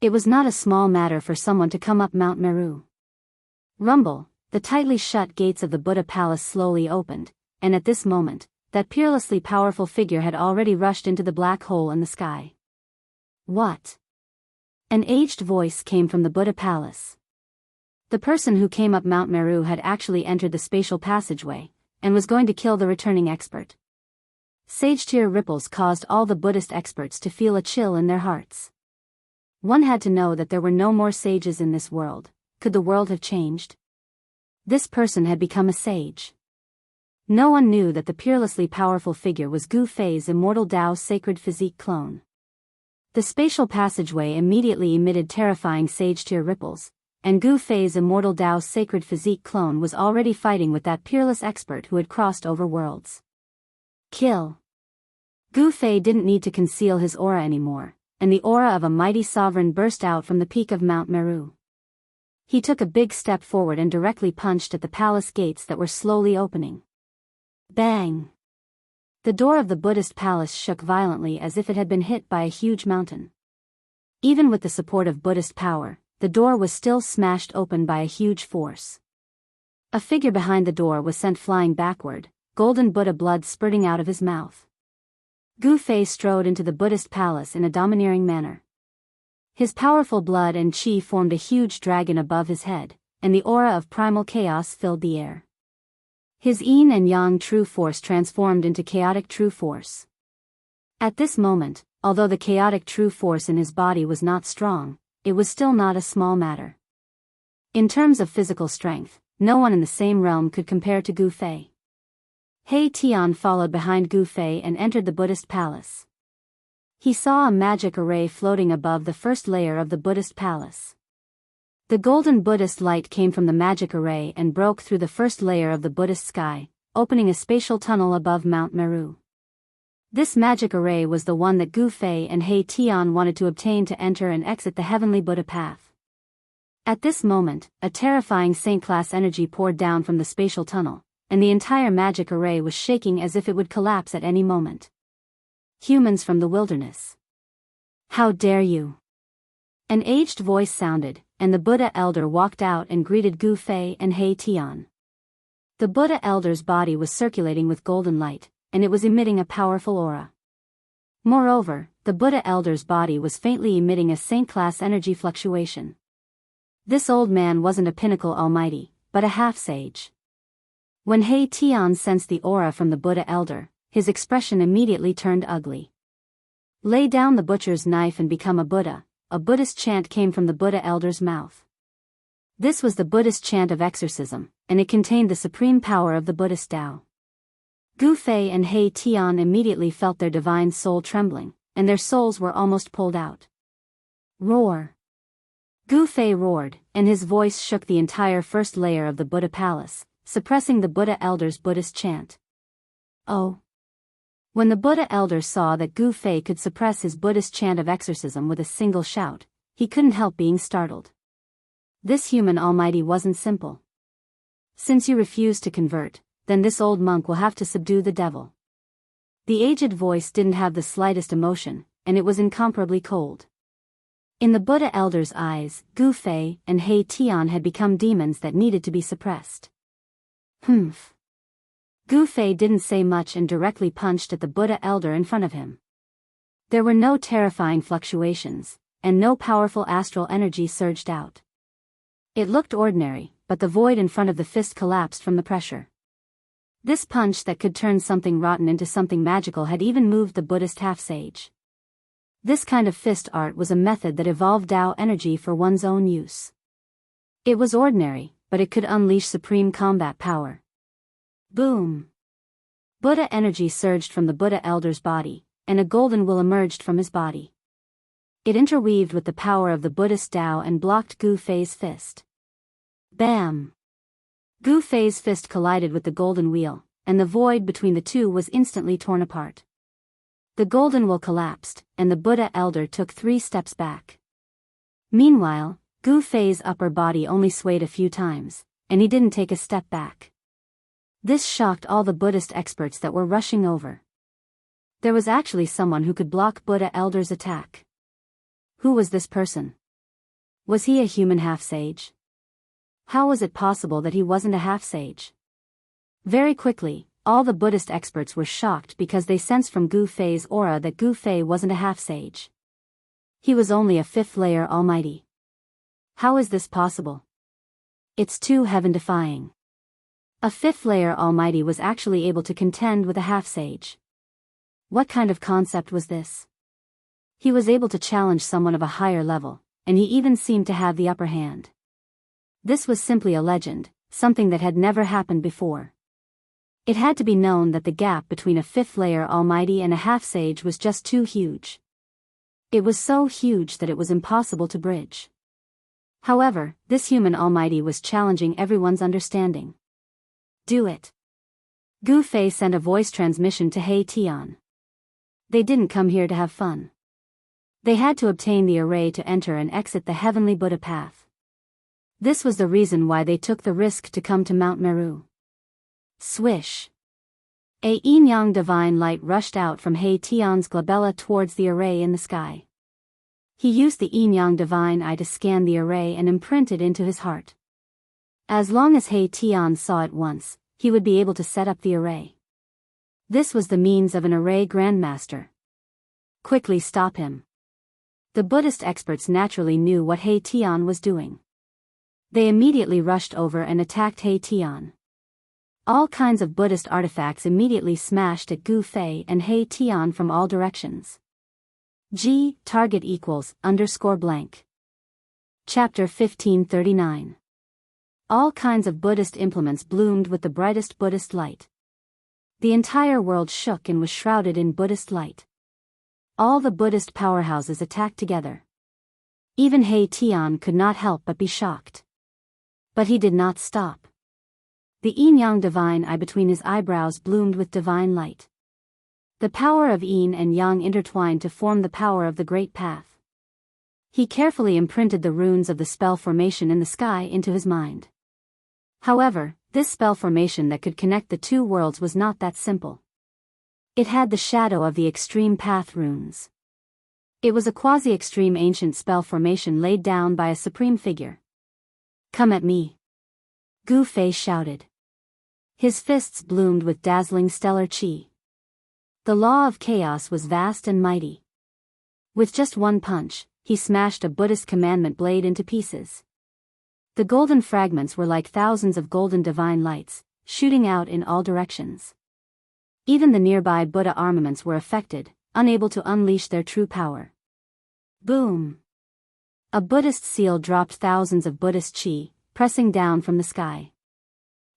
It was not a small matter for someone to come up Mount Meru. Rumble, the tightly shut gates of the Buddha palace slowly opened, and at this moment, that peerlessly powerful figure had already rushed into the black hole in the sky. What? An aged voice came from the Buddha palace. The person who came up Mount Meru had actually entered the spatial passageway, and was going to kill the returning expert. Sage-tier ripples caused all the Buddhist experts to feel a chill in their hearts. One had to know that there were no more sages in this world. Could the world have changed? This person had become a sage. No one knew that the peerlessly powerful figure was Gu Fei's immortal Dao sacred physique clone. The spatial passageway immediately emitted terrifying sage tear ripples, and Gu Fei's immortal Dao sacred physique clone was already fighting with that peerless expert who had crossed over worlds. Kill. Gu Fei didn't need to conceal his aura anymore, and the aura of a mighty sovereign burst out from the peak of Mount Meru. He took a big step forward and directly punched at the palace gates that were slowly opening. Bang! The door of the Buddhist palace shook violently as if it had been hit by a huge mountain. Even with the support of Buddhist power, the door was still smashed open by a huge force. A figure behind the door was sent flying backward, golden Buddha blood spurting out of his mouth. Gu Fei strode into the Buddhist palace in a domineering manner. His powerful blood and qi formed a huge dragon above his head, and the aura of primal chaos filled the air. His yin and yang true force transformed into chaotic true force. At this moment, although the chaotic true force in his body was not strong, it was still not a small matter. In terms of physical strength, no one in the same realm could compare to Gu Fei. He Tian followed behind Gu Fei and entered the Buddhist palace. He saw a magic array floating above the first layer of the Buddhist palace. The golden Buddhist light came from the magic array and broke through the first layer of the Buddhist sky, opening a spatial tunnel above Mount Meru. This magic array was the one that Gu Fei and He Tian wanted to obtain to enter and exit the heavenly Buddha path. At this moment, a terrifying saint-class energy poured down from the spatial tunnel, and the entire magic array was shaking as if it would collapse at any moment. Humans from the wilderness. How dare you? An aged voice sounded, and the Buddha elder walked out and greeted Gu Fei and He Tian. The Buddha elder's body was circulating with golden light, and it was emitting a powerful aura. Moreover, the Buddha elder's body was faintly emitting a saint-class energy fluctuation. This old man wasn't a pinnacle almighty, but a half-sage. When He Tian sensed the aura from the Buddha elder, his expression immediately turned ugly. Lay down the butcher's knife and become a Buddha. A Buddhist chant came from the Buddha elder's mouth. This was the Buddhist chant of exorcism, and it contained the supreme power of the Buddhist Tao. Gu Fei and He Tian immediately felt their divine soul trembling, and their souls were almost pulled out. Roar! Gu Fei roared, and his voice shook the entire first layer of the Buddha palace, suppressing the Buddha elder's Buddhist chant. Oh! When the Buddha elder saw that Gu Fei could suppress his Buddhist chant of exorcism with a single shout, he couldn't help being startled. This human almighty wasn't simple. Since you refuse to convert, then this old monk will have to subdue the devil. The aged voice didn't have the slightest emotion, and it was incomparably cold. In the Buddha elder's eyes, Gu Fei and He Tian had become demons that needed to be suppressed. Humph. Gu Fei didn't say much and directly punched at the Buddha elder in front of him. There were no terrifying fluctuations, and no powerful astral energy surged out. It looked ordinary, but the void in front of the fist collapsed from the pressure. This punch that could turn something rotten into something magical had even moved the Buddhist half-sage. This kind of fist art was a method that evolved Tao energy for one's own use. It was ordinary, but it could unleash supreme combat power. Boom! Buddha energy surged from the Buddha elder's body, and a golden will emerged from his body. It interweaved with the power of the Buddhist Tao and blocked Gu Fei's fist. Bam! Gu Fei's fist collided with the golden wheel, and the void between the two was instantly torn apart. The golden will collapsed, and the Buddha elder took 3 steps back. Meanwhile, Gu Fei's upper body only swayed a few times, and he didn't take a step back. This shocked all the Buddhist experts that were rushing over. There was actually someone who could block Buddha elder's attack. Who was this person? Was he a human half-sage? How was it possible that he wasn't a half-sage? Very quickly, all the Buddhist experts were shocked because they sensed from Gu Fei's aura that Gu Fei wasn't a half-sage. He was only a 5th layer almighty. How is this possible? It's too heaven-defying. A 5th layer almighty was actually able to contend with a half-sage. What kind of concept was this? He was able to challenge someone of a higher level, and he even seemed to have the upper hand. This was simply a legend, something that had never happened before. It had to be known that the gap between a fifth-layer almighty and a half-sage was just too huge. It was so huge that it was impossible to bridge. However, this human almighty was challenging everyone's understanding. Do it. Gu Fei sent a voice transmission to He Tian. They didn't come here to have fun. They had to obtain the array to enter and exit the heavenly Buddha path. This was the reason why they took the risk to come to Mount Meru. Swish. A yin-yang divine light rushed out from He Tian's glabella towards the array in the sky. He used the yin-yang divine eye to scan the array and imprint it into his heart. As long as He Tian saw it once, he would be able to set up the array. This was the means of an array grandmaster. Quickly stop him. The Buddhist experts naturally knew what He Tian was doing. They immediately rushed over and attacked He Tian. All kinds of Buddhist artifacts immediately smashed at Gu Fei and He Tian from all directions. Target equals _blank. Chapter 1539. All kinds of Buddhist implements bloomed with the brightest Buddhist light. The entire world shook and was shrouded in Buddhist light. All the Buddhist powerhouses attacked together. Even He Tian could not help but be shocked. But he did not stop. The yin-yang divine eye between his eyebrows bloomed with divine light. The power of yin and yang intertwined to form the power of the Great Path. He carefully imprinted the runes of the spell formation in the sky into his mind. However, this spell formation that could connect the two worlds was not that simple. It had the shadow of the extreme path runes. It was a quasi-extreme ancient spell formation laid down by a supreme figure. Come at me. Gu Fei shouted. His fists bloomed with dazzling stellar qi. The law of chaos was vast and mighty. With just one punch, he smashed a Buddhist commandment blade into pieces. The golden fragments were like thousands of golden divine lights, shooting out in all directions. Even the nearby Buddha armaments were affected, unable to unleash their true power. Boom! A Buddhist seal dropped thousands of Buddhist qi, pressing down from the sky.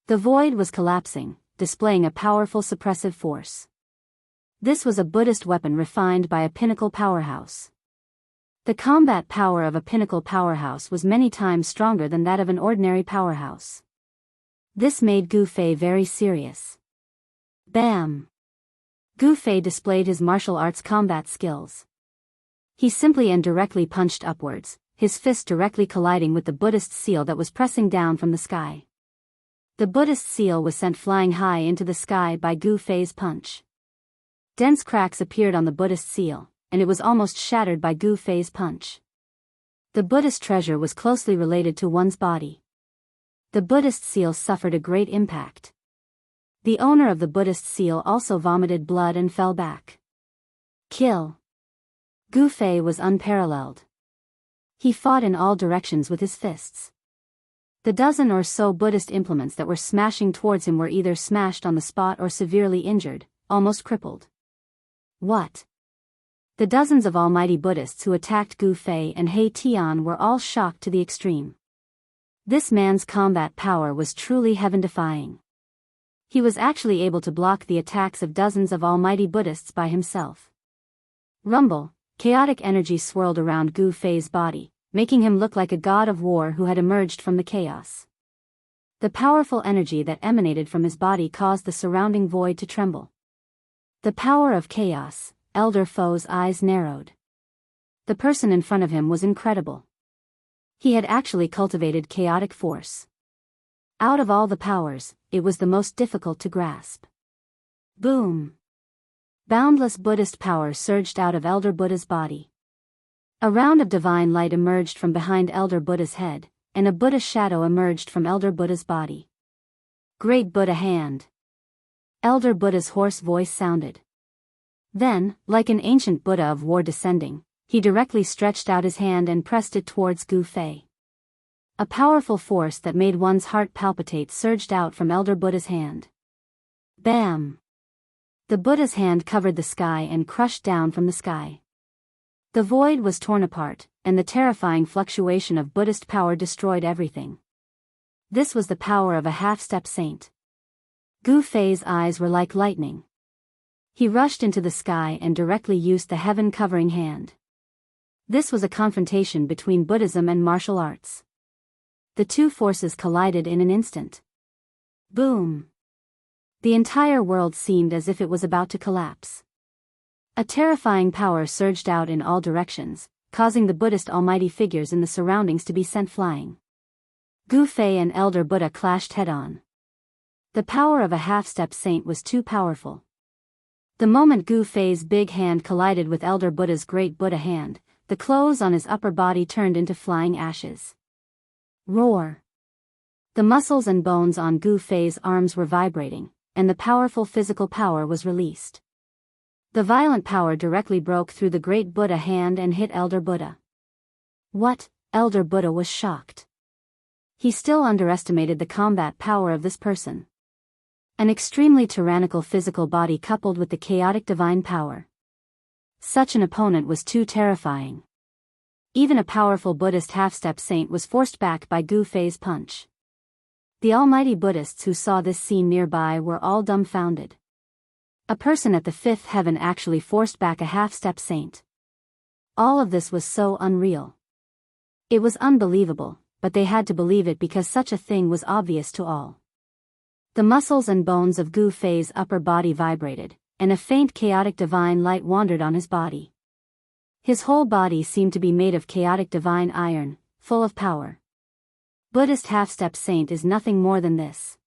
The void was collapsing, displaying a powerful suppressive force. This was a Buddhist weapon refined by a pinnacle powerhouse. The combat power of a pinnacle powerhouse was many times stronger than that of an ordinary powerhouse. This made Gu Fei very serious. Bam! Gu Fei displayed his martial arts combat skills. He simply and directly punched upwards, his fist directly colliding with the Buddhist seal that was pressing down from the sky. The Buddhist seal was sent flying high into the sky by Gu Fei's punch. Dense cracks appeared on the Buddhist seal, and it was almost shattered by Gu Fei's punch. The Buddhist treasure was closely related to one's body. The Buddhist seal suffered a great impact. The owner of the Buddhist seal also vomited blood and fell back. Kill. Gu Fei was unparalleled. He fought in all directions with his fists. The dozen or so Buddhist implements that were smashing towards him were either smashed on the spot or severely injured, almost crippled. What? The dozens of almighty Buddhists who attacked Gu Fei and He Tian were all shocked to the extreme. This man's combat power was truly heaven-defying. He was actually able to block the attacks of dozens of almighty Buddhists by himself. Rumble, chaotic energy swirled around Gu Fei's body, making him look like a god of war who had emerged from the chaos. The powerful energy that emanated from his body caused the surrounding void to tremble. The power of chaos. Elder Fo's eyes narrowed. The person in front of him was incredible. He had actually cultivated chaotic force. Out of all the powers, it was the most difficult to grasp. Boom! Boundless Buddhist power surged out of Elder Buddha's body. A round of divine light emerged from behind Elder Buddha's head, and a Buddha shadow emerged from Elder Buddha's body. Great Buddha hand! Elder Buddha's hoarse voice sounded. Then, like an ancient Buddha of war descending, he directly stretched out his hand and pressed it towards Gu Fei. A powerful force that made one's heart palpitate surged out from Elder Buddha's hand. Bam! The Buddha's hand covered the sky and crushed down from the sky. The void was torn apart, and the terrifying fluctuation of Buddhist power destroyed everything. This was the power of a half-step saint. Gu Fei's eyes were like lightning. He rushed into the sky and directly used the heaven-covering hand. This was a confrontation between Buddhism and martial arts. The two forces collided in an instant. Boom! The entire world seemed as if it was about to collapse. A terrifying power surged out in all directions, causing the Buddhist almighty figures in the surroundings to be sent flying. Gu Fei and Elder Buddha clashed head-on. The power of a half-step saint was too powerful. The moment Gu Fei's big hand collided with Elder Buddha's great Buddha hand, the clothes on his upper body turned into flying ashes. Roar! The muscles and bones on Gu Fei's arms were vibrating, and the powerful physical power was released. The violent power directly broke through the great Buddha hand and hit Elder Buddha. What? Elder Buddha was shocked. He still underestimated the combat power of this person. An extremely tyrannical physical body coupled with the chaotic divine power. Such an opponent was too terrifying. Even a powerful Buddhist half-step saint was forced back by Gu Fei's punch. The almighty Buddhists who saw this scene nearby were all dumbfounded. A person at the fifth heaven actually forced back a half-step saint. All of this was so unreal. It was unbelievable, but they had to believe it because such a thing was obvious to all. The muscles and bones of Gu Fei's upper body vibrated, and a faint chaotic divine light wandered on his body. His whole body seemed to be made of chaotic divine iron, full of power. Buddhist half-step saint is nothing more than this.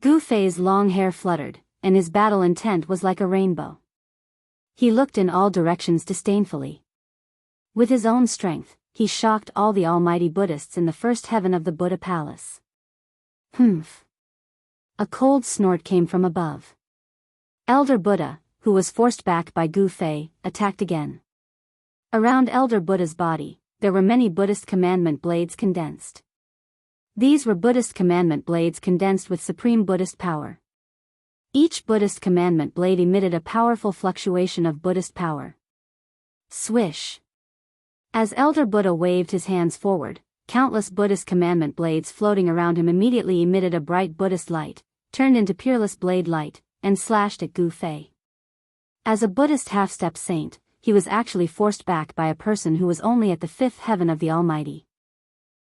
Gu Fei's long hair fluttered, and his battle intent was like a rainbow. He looked in all directions disdainfully. With his own strength, he shocked all the almighty Buddhists in the first heaven of the Buddha palace. Humph! A cold snort came from above. Elder Buddha, who was forced back by Gu Fei, attacked again. Around Elder Buddha's body, there were many Buddhist commandment blades condensed. These were Buddhist commandment blades condensed with supreme Buddhist power. Each Buddhist commandment blade emitted a powerful fluctuation of Buddhist power. Swish! As Elder Buddha waved his hands forward, countless Buddhist commandment blades floating around him immediately emitted a bright Buddhist light, turned into peerless blade light, and slashed at Gu Fei. As a Buddhist half-step saint, he was actually forced back by a person who was only at the fifth heaven of the Almighty.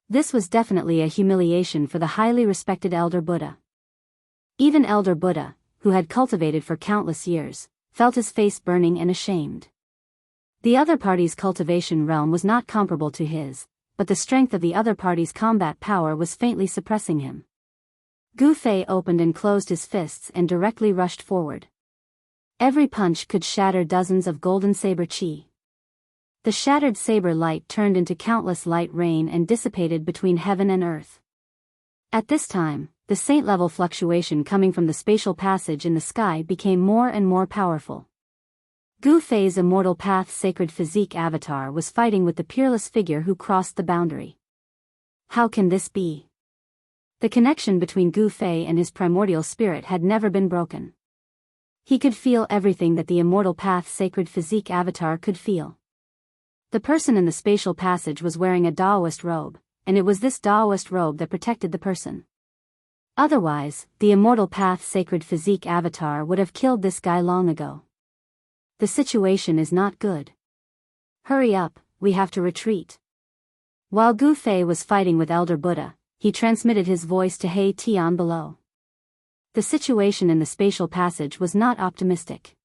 This was definitely a humiliation for the highly respected Elder Buddha. Even Elder Buddha, who had cultivated for countless years, felt his face burning and ashamed. The other party's cultivation realm was not comparable to his, but the strength of the other party's combat power was faintly suppressing him. Gu Fei opened and closed his fists and directly rushed forward. Every punch could shatter dozens of golden saber chi. The shattered saber light turned into countless light rain and dissipated between heaven and earth. At this time, the saint-level fluctuation coming from the spatial passage in the sky became more and more powerful. Gu Fei's immortal path sacred physique avatar was fighting with the peerless figure who crossed the boundary. How can this be? The connection between Gu Fei and his primordial spirit had never been broken. He could feel everything that the immortal path sacred physique avatar could feel. The person in the spatial passage was wearing a Daoist robe, and it was this Daoist robe that protected the person. Otherwise, the immortal path sacred physique avatar would have killed this guy long ago. The situation is not good. Hurry up, we have to retreat. While Gu Fei was fighting with Elder Buddha, he transmitted his voice to He Tian below. The situation in the spatial passage was not optimistic.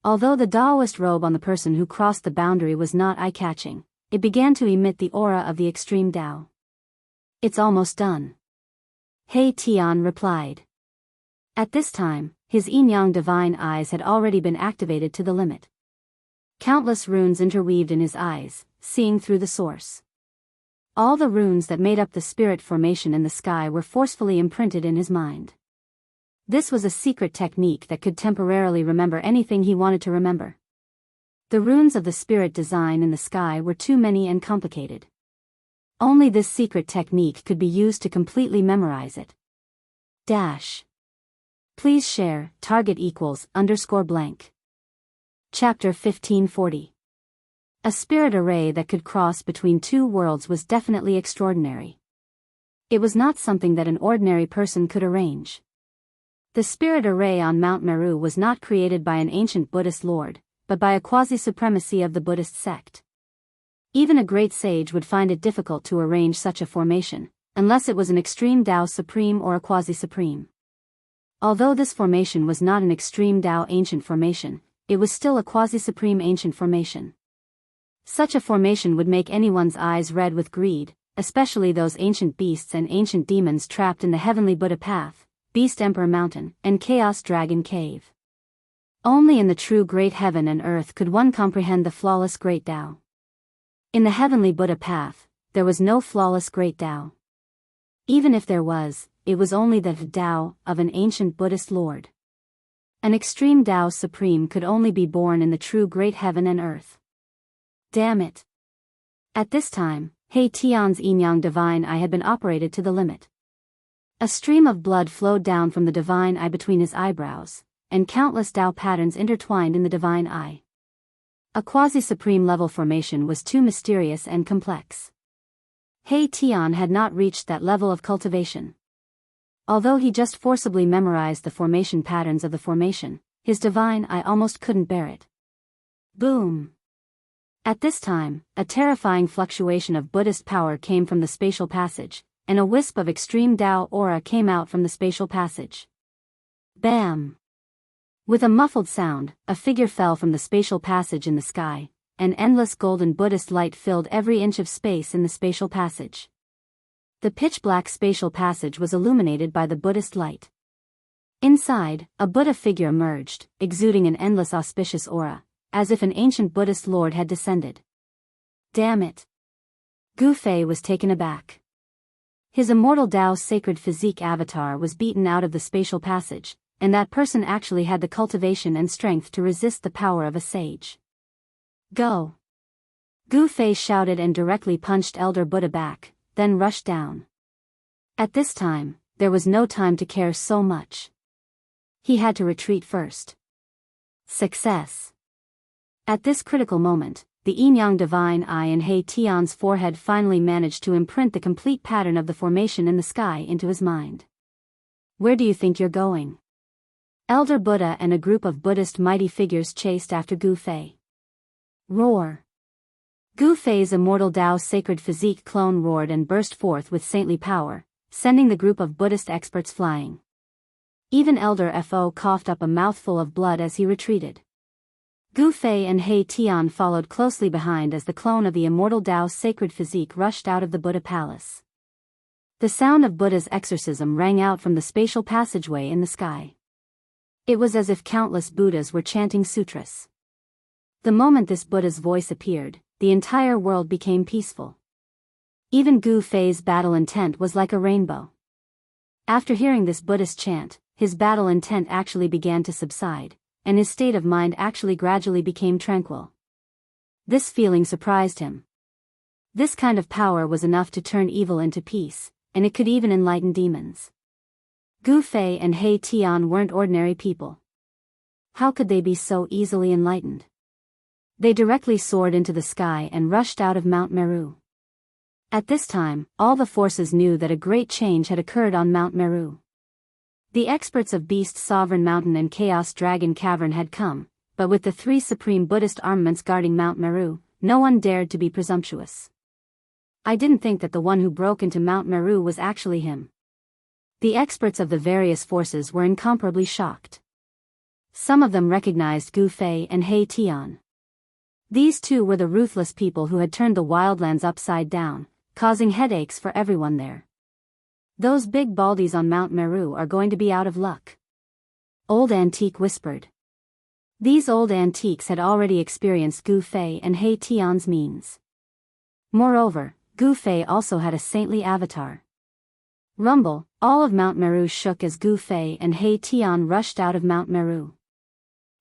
Although the Daoist robe on the person who crossed the boundary was not eye-catching, it began to emit the aura of the extreme Dao. It's almost done. He Tian replied. At this time, his yin-yang divine eyes had already been activated to the limit. Countless runes interweaved in his eyes, seeing through the source. All the runes that made up the spirit formation in the sky were forcefully imprinted in his mind. This was a secret technique that could temporarily remember anything he wanted to remember. The runes of the spirit design in the sky were too many and complicated. Only this secret technique could be used to completely memorize it. Dash. Please share, target =_. Chapter 1540. A spirit array that could cross between two worlds was definitely extraordinary. It was not something that an ordinary person could arrange. The spirit array on Mount Meru was not created by an ancient Buddhist lord, but by a quasi-supremacy of the Buddhist sect. Even a great sage would find it difficult to arrange such a formation, unless it was an extreme Tao supreme or a quasi-supreme. Although this formation was not an extreme Tao ancient formation, it was still a quasi-supreme ancient formation. Such a formation would make anyone's eyes red with greed, especially those ancient beasts and ancient demons trapped in the heavenly Buddha path, Beast Emperor Mountain, and Chaos Dragon Cave. Only in the true great heaven and earth could one comprehend the flawless great Tao. In the heavenly Buddha path, there was no flawless great Tao. Even if there was, it was only the Tao of an ancient Buddhist lord. An extreme Tao supreme could only be born in the true great heaven and earth. Damn it. At this time, He Tian's yin-yang divine eye had been operated to the limit. A stream of blood flowed down from the divine eye between his eyebrows, and countless Tao patterns intertwined in the divine eye. A quasi-supreme level formation was too mysterious and complex. He Tian had not reached that level of cultivation. Although he just forcibly memorized the formation patterns of the formation, his divine eye almost couldn't bear it. Boom! At this time, a terrifying fluctuation of Buddhist power came from the spatial passage, and a wisp of extreme Tao aura came out from the spatial passage. Bam! With a muffled sound, a figure fell from the spatial passage in the sky, and endless golden Buddhist light filled every inch of space in the spatial passage. The pitch-black spatial passage was illuminated by the Buddhist light. Inside, a Buddha figure emerged, exuding an endless auspicious aura, as if an ancient Buddhist lord had descended. Damn it! Gu Fei was taken aback. His immortal Tao sacred physique avatar was beaten out of the spatial passage, and that person actually had the cultivation and strength to resist the power of a sage. Go! Gu Fei shouted and directly punched Elder Buddha back, then rushed down. At this time, there was no time to care so much. He had to retreat first. Success! At this critical moment, the yin-yang divine eye in He Tian's forehead finally managed to imprint the complete pattern of the formation in the sky into his mind. Where do you think you're going? Elder Buddha and a group of Buddhist mighty figures chased after Gu Fei. Roar! Gu Fei's immortal Tao sacred physique clone roared and burst forth with saintly power, sending the group of Buddhist experts flying. Even Elder Fo coughed up a mouthful of blood as he retreated. Gu Fei and He Tian followed closely behind as the clone of the immortal Tao sacred physique rushed out of the Buddha palace. The sound of Buddha's exorcism rang out from the spatial passageway in the sky. It was as if countless Buddhas were chanting sutras. The moment this Buddha's voice appeared, the entire world became peaceful. Even Gu Fei's battle intent was like a rainbow. After hearing this Buddhist chant, his battle intent actually began to subside, and his state of mind actually gradually became tranquil. This feeling surprised him. This kind of power was enough to turn evil into peace, and it could even enlighten demons. Gu Fei and He Tian weren't ordinary people. How could they be so easily enlightened? They directly soared into the sky and rushed out of Mount Meru. At this time, all the forces knew that a great change had occurred on Mount Meru. The experts of Beast Sovereign Mountain and Chaos Dragon Cavern had come, but with the three supreme Buddhist armaments guarding Mount Meru, no one dared to be presumptuous. I didn't think that the one who broke into Mount Meru was actually him. The experts of the various forces were incomparably shocked. Some of them recognized Gu Fei and He Tian. These two were the ruthless people who had turned the wildlands upside down, causing headaches for everyone there. Those big baldies on Mount Meru are going to be out of luck. Old Antique whispered. These old antiques had already experienced Gu Fei and He Tian's means. Moreover, Gu Fei also had a saintly avatar. Rumble, all of Mount Meru shook as Gu Fei and He Tian rushed out of Mount Meru.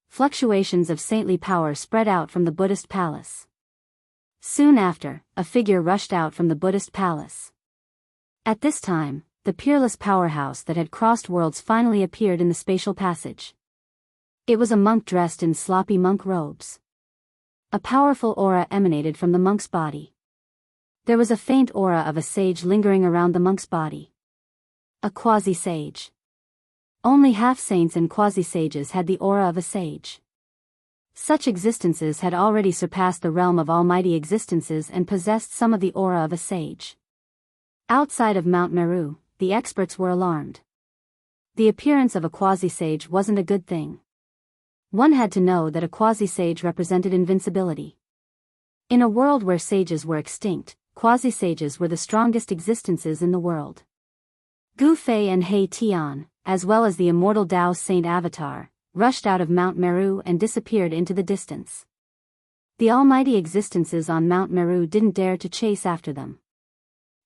Fluctuations of saintly power spread out from the Buddhist palace. Soon after, a figure rushed out from the Buddhist palace. At this time, the peerless powerhouse that had crossed worlds finally appeared in the spatial passage. It was a monk dressed in sloppy monk robes. A powerful aura emanated from the monk's body. There was a faint aura of a sage lingering around the monk's body. A quasi-sage. Only half-saints and quasi-sages had the aura of a sage. Such existences had already surpassed the realm of almighty existences and possessed some of the aura of a sage. Outside of Mount Meru, the experts were alarmed. The appearance of a quasi-sage wasn't a good thing. One had to know that a quasi-sage represented invincibility. In a world where sages were extinct, quasi-sages were the strongest existences in the world. Gu Fei and He Tian, as well as the immortal Daoist Saint Avatar, rushed out of Mount Meru and disappeared into the distance. The almighty existences on Mount Meru didn't dare to chase after them.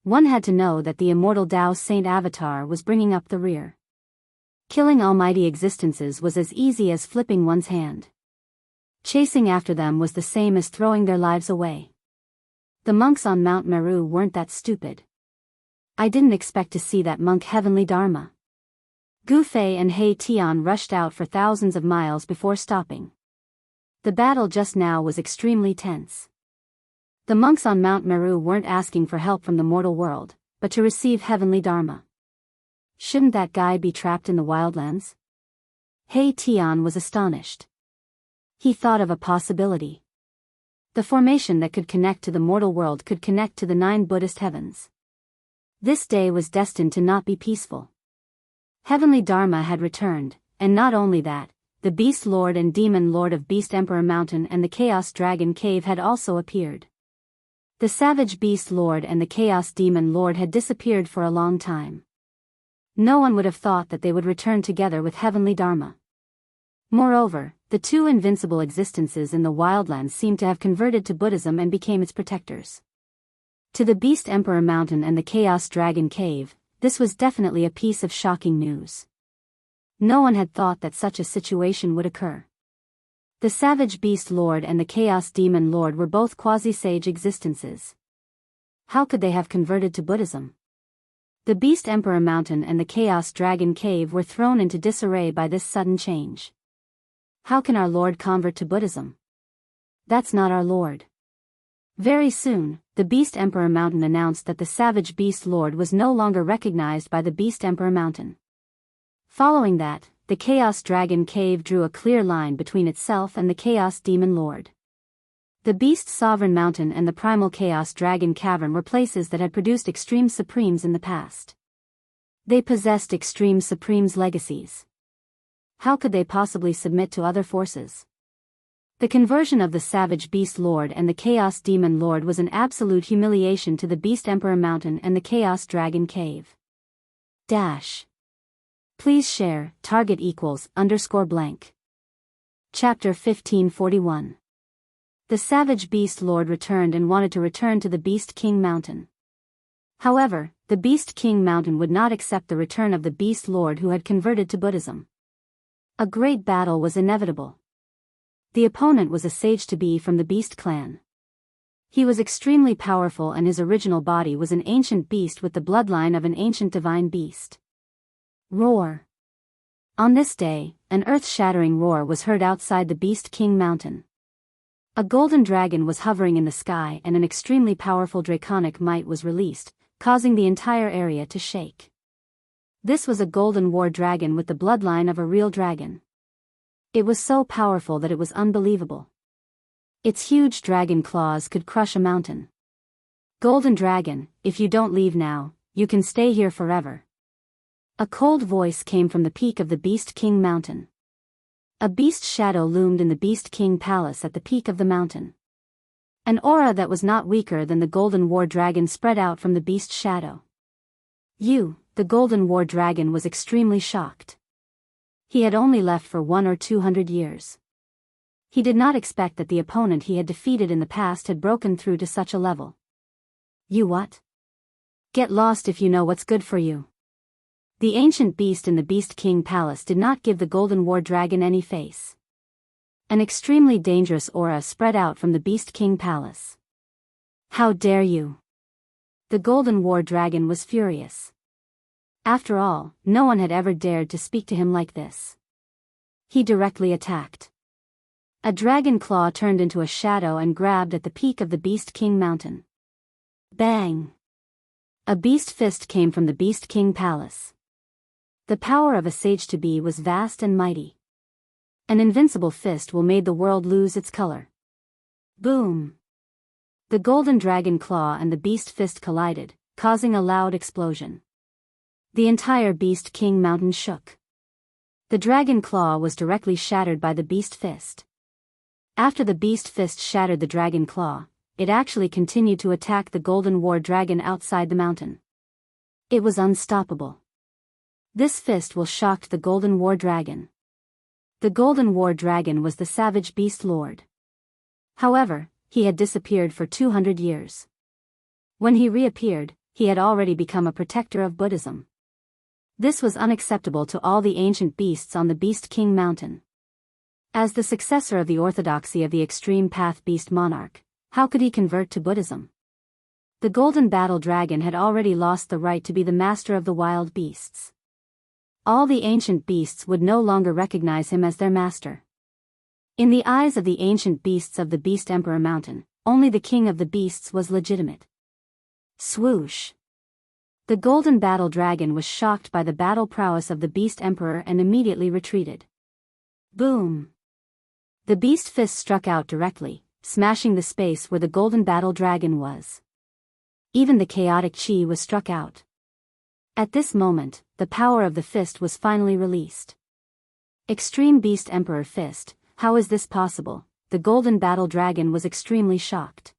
One had to know that the immortal Daoist Saint Avatar was bringing up the rear. Killing almighty existences was as easy as flipping one's hand. Chasing after them was the same as throwing their lives away. The monks on Mount Meru weren't that stupid. I didn't expect to see that monk Heavenly Dharma. Gu Fei and He Tian rushed out for thousands of miles before stopping. The battle just now was extremely tense. The monks on Mount Meru weren't asking for help from the mortal world, but to receive Heavenly Dharma. Shouldn't that guy be trapped in the wildlands? He Tian was astonished. He thought of a possibility. The formation that could connect to the mortal world could connect to the 9 Buddhist heavens. This day was destined to not be peaceful. Heavenly Dharma had returned, and not only that, the Beast Lord and Demon Lord of Beast Emperor Mountain and the Chaos Dragon Cave had also appeared. The Savage Beast Lord and the Chaos Demon Lord had disappeared for a long time. No one would have thought that they would return together with Heavenly Dharma. Moreover, the 2 invincible existences in the wildlands seemed to have converted to Buddhism and became its protectors. To the Beast Emperor Mountain and the Chaos Dragon Cave, this was definitely a piece of shocking news. No one had thought that such a situation would occur. The Savage Beast Lord and the Chaos Demon Lord were both quasi-sage existences. How could they have converted to Buddhism? The Beast Emperor Mountain and the Chaos Dragon Cave were thrown into disarray by this sudden change. How can our Lord convert to Buddhism? That's not our Lord. Very soon, the Beast Emperor Mountain announced that the Savage Beast Lord was no longer recognized by the Beast Emperor Mountain. Following that, the Chaos Dragon Cave drew a clear line between itself and the Chaos Demon Lord. The Beast Sovereign Mountain and the Primal Chaos Dragon Cavern were places that had produced Extreme Supremes in the past. They possessed Extreme Supremes' legacies. How could they possibly submit to other forces? The conversion of the Savage Beast Lord and the Chaos Demon Lord was an absolute humiliation to the Beast Emperor Mountain and the Chaos Dragon Cave. Please share, target =_blank. Chapter 1541. The Savage Beast Lord returned and wanted to return to the Beast King Mountain. However, the Beast King Mountain would not accept the return of the Beast Lord who had converted to Buddhism. A great battle was inevitable. The opponent was a sage-to-be from the Beast clan. He was extremely powerful and his original body was an ancient beast with the bloodline of an ancient divine beast. Roar. On this day, an earth-shattering roar was heard outside the Beast King Mountain. A golden dragon was hovering in the sky and an extremely powerful draconic might was released, causing the entire area to shake. This was a golden war dragon with the bloodline of a real dragon. It was so powerful that it was unbelievable. Its huge dragon claws could crush a mountain. Golden dragon, if you don't leave now, you can stay here forever. A cold voice came from the peak of the Beast King Mountain. A beast shadow loomed in the Beast King Palace at the peak of the mountain. An aura that was not weaker than the golden war dragon spread out from the beast shadow. The golden war dragon was extremely shocked. He had only left for 100 or 200 years. He did not expect that the opponent he had defeated in the past had broken through to such a level. You what? Get lost if you know what's good for you. The ancient beast in the Beast King Palace did not give the golden war dragon any face. An extremely dangerous aura spread out from the Beast King Palace. How dare you? The golden war dragon was furious. After all, no one had ever dared to speak to him like this. He directly attacked. A dragon claw turned into a shadow and grabbed at the peak of the Beast King mountain. Bang! A beast fist came from the Beast King palace. The power of a sage-to-be was vast and mighty. An invincible fist will made the world lose its color. Boom! The golden dragon claw and the beast fist collided, causing a loud explosion. The entire Beast King mountain shook. The dragon claw was directly shattered by the beast fist. After the beast fist shattered the dragon claw, it actually continued to attack the golden war dragon outside the mountain. It was unstoppable. This fist will shocked the golden war dragon. The golden war dragon was the savage beast lord. However, he had disappeared for 200 years. When he reappeared, he had already become a protector of Buddhism. This was unacceptable to all the ancient beasts on the Beast King mountain. As the successor of the orthodoxy of the extreme path beast monarch, how could he convert to Buddhism? The golden battle dragon had already lost the right to be the master of the wild beasts. All the ancient beasts would no longer recognize him as their master. In the eyes of the ancient beasts of the Beast Emperor Mountain, only the king of the beasts was legitimate. Swoosh! The golden battle dragon was shocked by the battle prowess of the Beast Emperor and immediately retreated. Boom! The beast fist struck out directly, smashing the space where the golden battle dragon was. Even the chaotic chi was struck out. At this moment, the power of the fist was finally released. Extreme Beast Emperor Fist, how is this possible? The golden battle dragon was extremely shocked.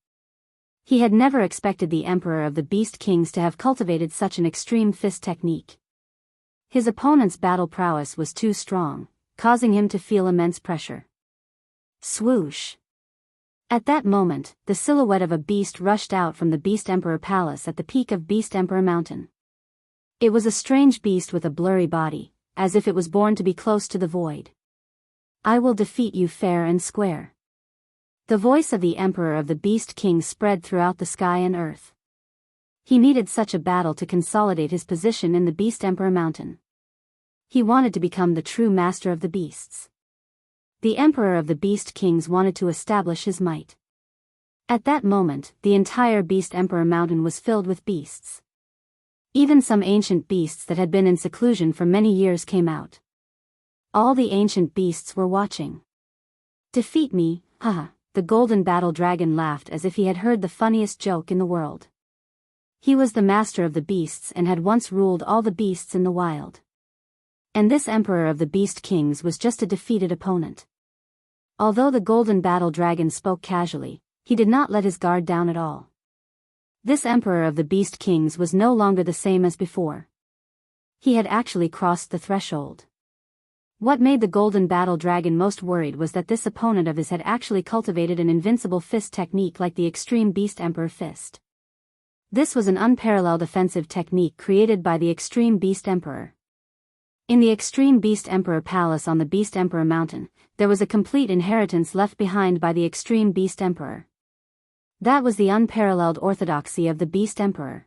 He had never expected the Emperor of the Beast Kings to have cultivated such an extreme fist technique. His opponent's battle prowess was too strong, causing him to feel immense pressure. Swoosh! At that moment, the silhouette of a beast rushed out from the Beast Emperor Palace at the peak of Beast Emperor Mountain. It was a strange beast with a blurry body, as if it was born to be close to the void. I will defeat you fair and square. The voice of the Emperor of the Beast King spread throughout the sky and earth. He needed such a battle to consolidate his position in the Beast Emperor Mountain. He wanted to become the true master of the beasts. The Emperor of the Beast Kings wanted to establish his might. At that moment, the entire Beast Emperor Mountain was filled with beasts. Even some ancient beasts that had been in seclusion for many years came out. All the ancient beasts were watching. Defeat me, haha, the golden battle dragon laughed as if he had heard the funniest joke in the world. He was the master of the beasts and had once ruled all the beasts in the wild. And this Emperor of the Beast Kings was just a defeated opponent. Although the golden battle dragon spoke casually, he did not let his guard down at all. This Emperor of the Beast Kings was no longer the same as before. He had actually crossed the threshold. What made the golden battle dragon most worried was that this opponent of his had actually cultivated an invincible fist technique like the extreme Beast Emperor Fist. This was an unparalleled offensive technique created by the extreme Beast Emperor. In the extreme Beast Emperor Palace on the Beast Emperor Mountain, there was a complete inheritance left behind by the extreme Beast Emperor. That was the unparalleled orthodoxy of the Beast Emperor.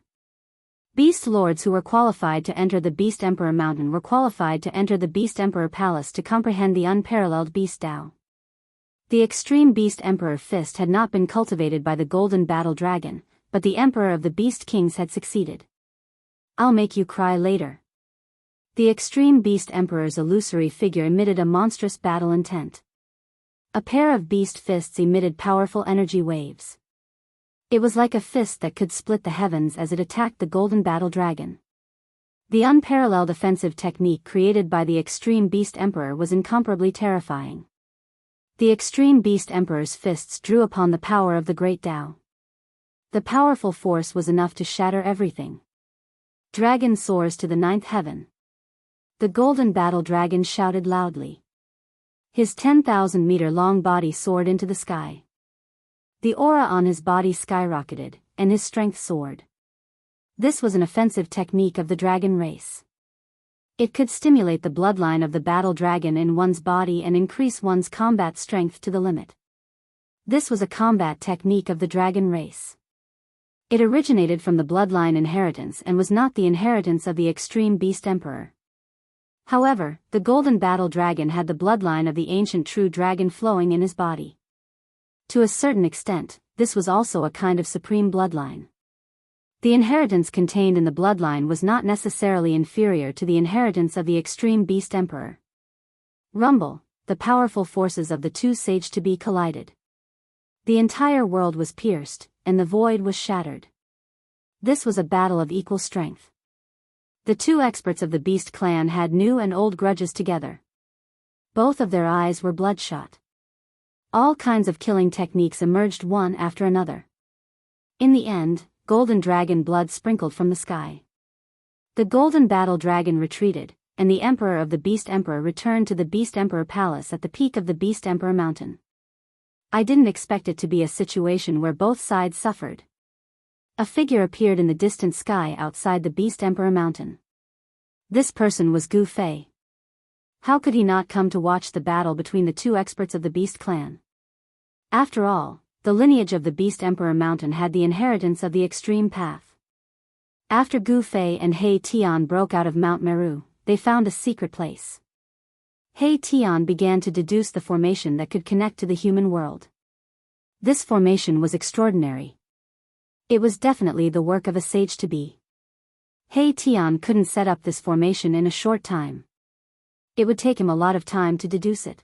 Beast lords who were qualified to enter the Beast Emperor Mountain were qualified to enter the Beast Emperor Palace to comprehend the unparalleled Beast Tao. The extreme Beast Emperor Fist had not been cultivated by the golden battle dragon, but the Emperor of the Beast Kings had succeeded. I'll make you cry later. The extreme Beast Emperor's illusory figure emitted a monstrous battle intent. A pair of beast fists emitted powerful energy waves. It was like a fist that could split the heavens as it attacked the golden battle dragon. The unparalleled offensive technique created by the extreme Beast Emperor was incomparably terrifying. The extreme Beast Emperor's fists drew upon the power of the great Tao. The powerful force was enough to shatter everything. Dragon soars to the ninth heaven. The golden battle dragon shouted loudly. His 10,000-meter-long body soared into the sky. The aura on his body skyrocketed, and his strength soared. This was an offensive technique of the dragon race. It could stimulate the bloodline of the battle dragon in one's body and increase one's combat strength to the limit. This was a combat technique of the dragon race. It originated from the bloodline inheritance and was not the inheritance of the extreme Beast Emperor. However, the golden battle dragon had the bloodline of the ancient true dragon flowing in his body. To a certain extent, this was also a kind of supreme bloodline. The inheritance contained in the bloodline was not necessarily inferior to the inheritance of the extreme beast emperor. Rumble, the powerful forces of the two sage-to-be collided. The entire world was pierced, and the void was shattered. This was a battle of equal strength. The two experts of the beast clan had new and old grudges together. Both of their eyes were bloodshot. All kinds of killing techniques emerged one after another. In the end, golden dragon blood sprinkled from the sky. The golden battle dragon retreated, and the emperor of the beast emperor returned to the beast emperor palace at the peak of the beast emperor mountain. I didn't expect it to be a situation where both sides suffered. A figure appeared in the distant sky outside the beast emperor mountain. This person was Gu Fei. How could he not come to watch the battle between the two experts of the beast clan? After all, the lineage of the beast emperor mountain had the inheritance of the extreme path. After Gu Fei and He Tian broke out of Mount Meru, they found a secret place. He Tian began to deduce the formation that could connect to the human world. This formation was extraordinary. It was definitely the work of a sage-to-be. He Tian couldn't set up this formation in a short time. It would take him a lot of time to deduce it.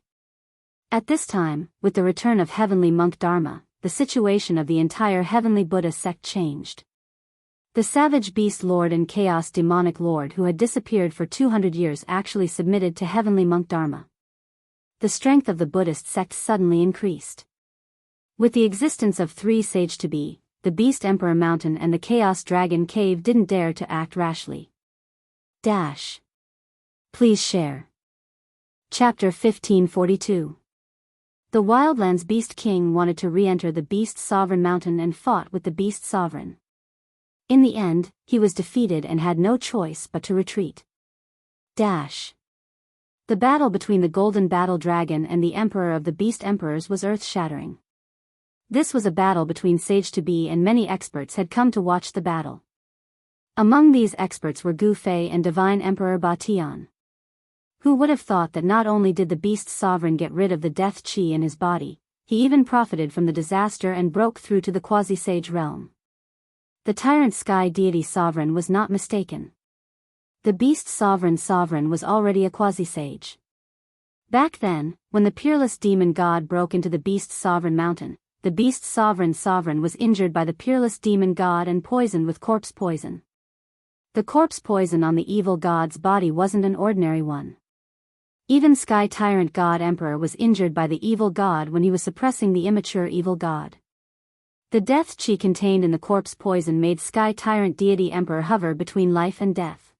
At this time, with the return of heavenly monk Dharma, the situation of the entire heavenly Buddha sect changed. The savage beast lord and chaos demonic lord who had disappeared for 200 years actually submitted to heavenly monk Dharma. The strength of the Buddhist sect suddenly increased. With the existence of three sage-to-be, the beast emperor mountain and the chaos dragon cave didn't dare to act rashly. Please share. Chapter 1542. The Wildlands Beast King wanted to re-enter the Beast Sovereign Mountain and fought with the Beast Sovereign. In the end, he was defeated and had no choice but to retreat. The battle between the Golden Battle Dragon and the Emperor of the Beast Emperors was earth-shattering. This was a battle between sage-to-be and many experts had come to watch the battle. Among these experts were Gu Fei and Divine Emperor Ba Tian. Who would have thought that not only did the Beast Sovereign get rid of the death chi in his body, he even profited from the disaster and broke through to the quasi-sage realm. The tyrant sky deity sovereign was not mistaken. The Beast Sovereign was already a quasi-sage. Back then, when the peerless demon god broke into the Beast Sovereign mountain, the Beast Sovereign was injured by the peerless demon god and poisoned with corpse poison. The corpse poison on the evil god's body wasn't an ordinary one. Even Sky Tyrant God Emperor was injured by the evil god when he was suppressing the immature evil god. The death chi contained in the corpse poison made Sky Tyrant Deity Emperor hover between life and death.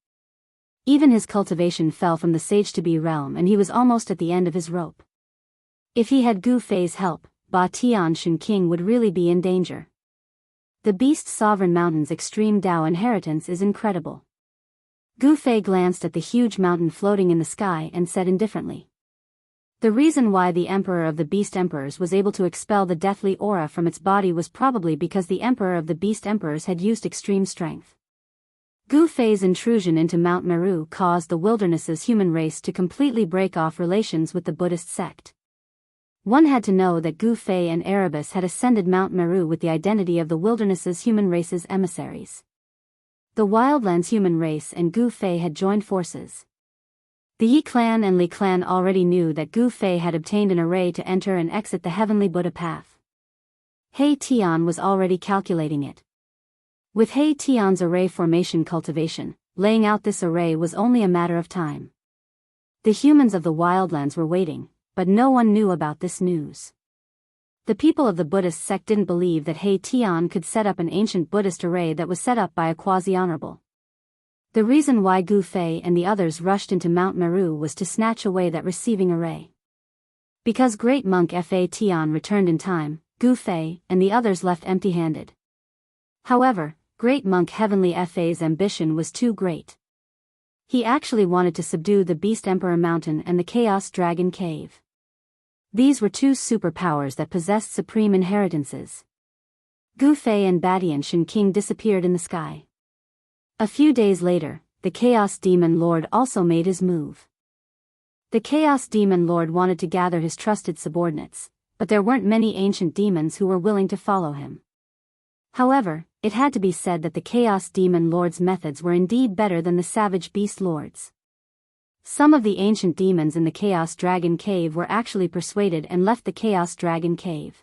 Even his cultivation fell from the sage-to-be realm and he was almost at the end of his rope. If he had Gu Fei's help, Ba Tian Shun King would really be in danger. The Beast Sovereign Mountain's extreme Dao inheritance is incredible. Gu Fei glanced at the huge mountain floating in the sky and said indifferently. The reason why the Emperor of the Beast Emperors was able to expel the deathly aura from its body was probably because the Emperor of the Beast Emperors had used extreme strength. Gu Fei's intrusion into Mount Meru caused the wilderness's human race to completely break off relations with the Buddhist sect. One had to know that Gu Fei and Erebus had ascended Mount Meru with the identity of the wilderness's human race's emissaries. The Wildlands human race and Gu Fei had joined forces. The Yi clan and Li clan already knew that Gu Fei had obtained an array to enter and exit the heavenly Buddha path. He Tian was already calculating it. With He Tian's array formation cultivation, laying out this array was only a matter of time. The humans of the Wildlands were waiting, but no one knew about this news. The people of the Buddhist sect didn't believe that He Tian could set up an ancient Buddhist array that was set up by a quasi-honorable. The reason why Gu Fei and the others rushed into Mount Meru was to snatch away that receiving array. Because Great Monk Fa Tian returned in time, Gu Fei and the others left empty-handed. However, Great Monk Heavenly Fa's ambition was too great. He actually wanted to subdue the Beast Emperor Mountain and the Chaos Dragon Cave. These were two superpowers that possessed supreme inheritances. Gu Fei and Badian Shen King disappeared in the sky. A few days later, the Chaos Demon Lord also made his move. The Chaos Demon Lord wanted to gather his trusted subordinates, but there weren't many ancient demons who were willing to follow him. However, it had to be said that the Chaos Demon Lord's methods were indeed better than the Savage Beast Lord's. Some of the ancient demons in the Chaos Dragon Cave were actually persuaded and left the Chaos Dragon Cave.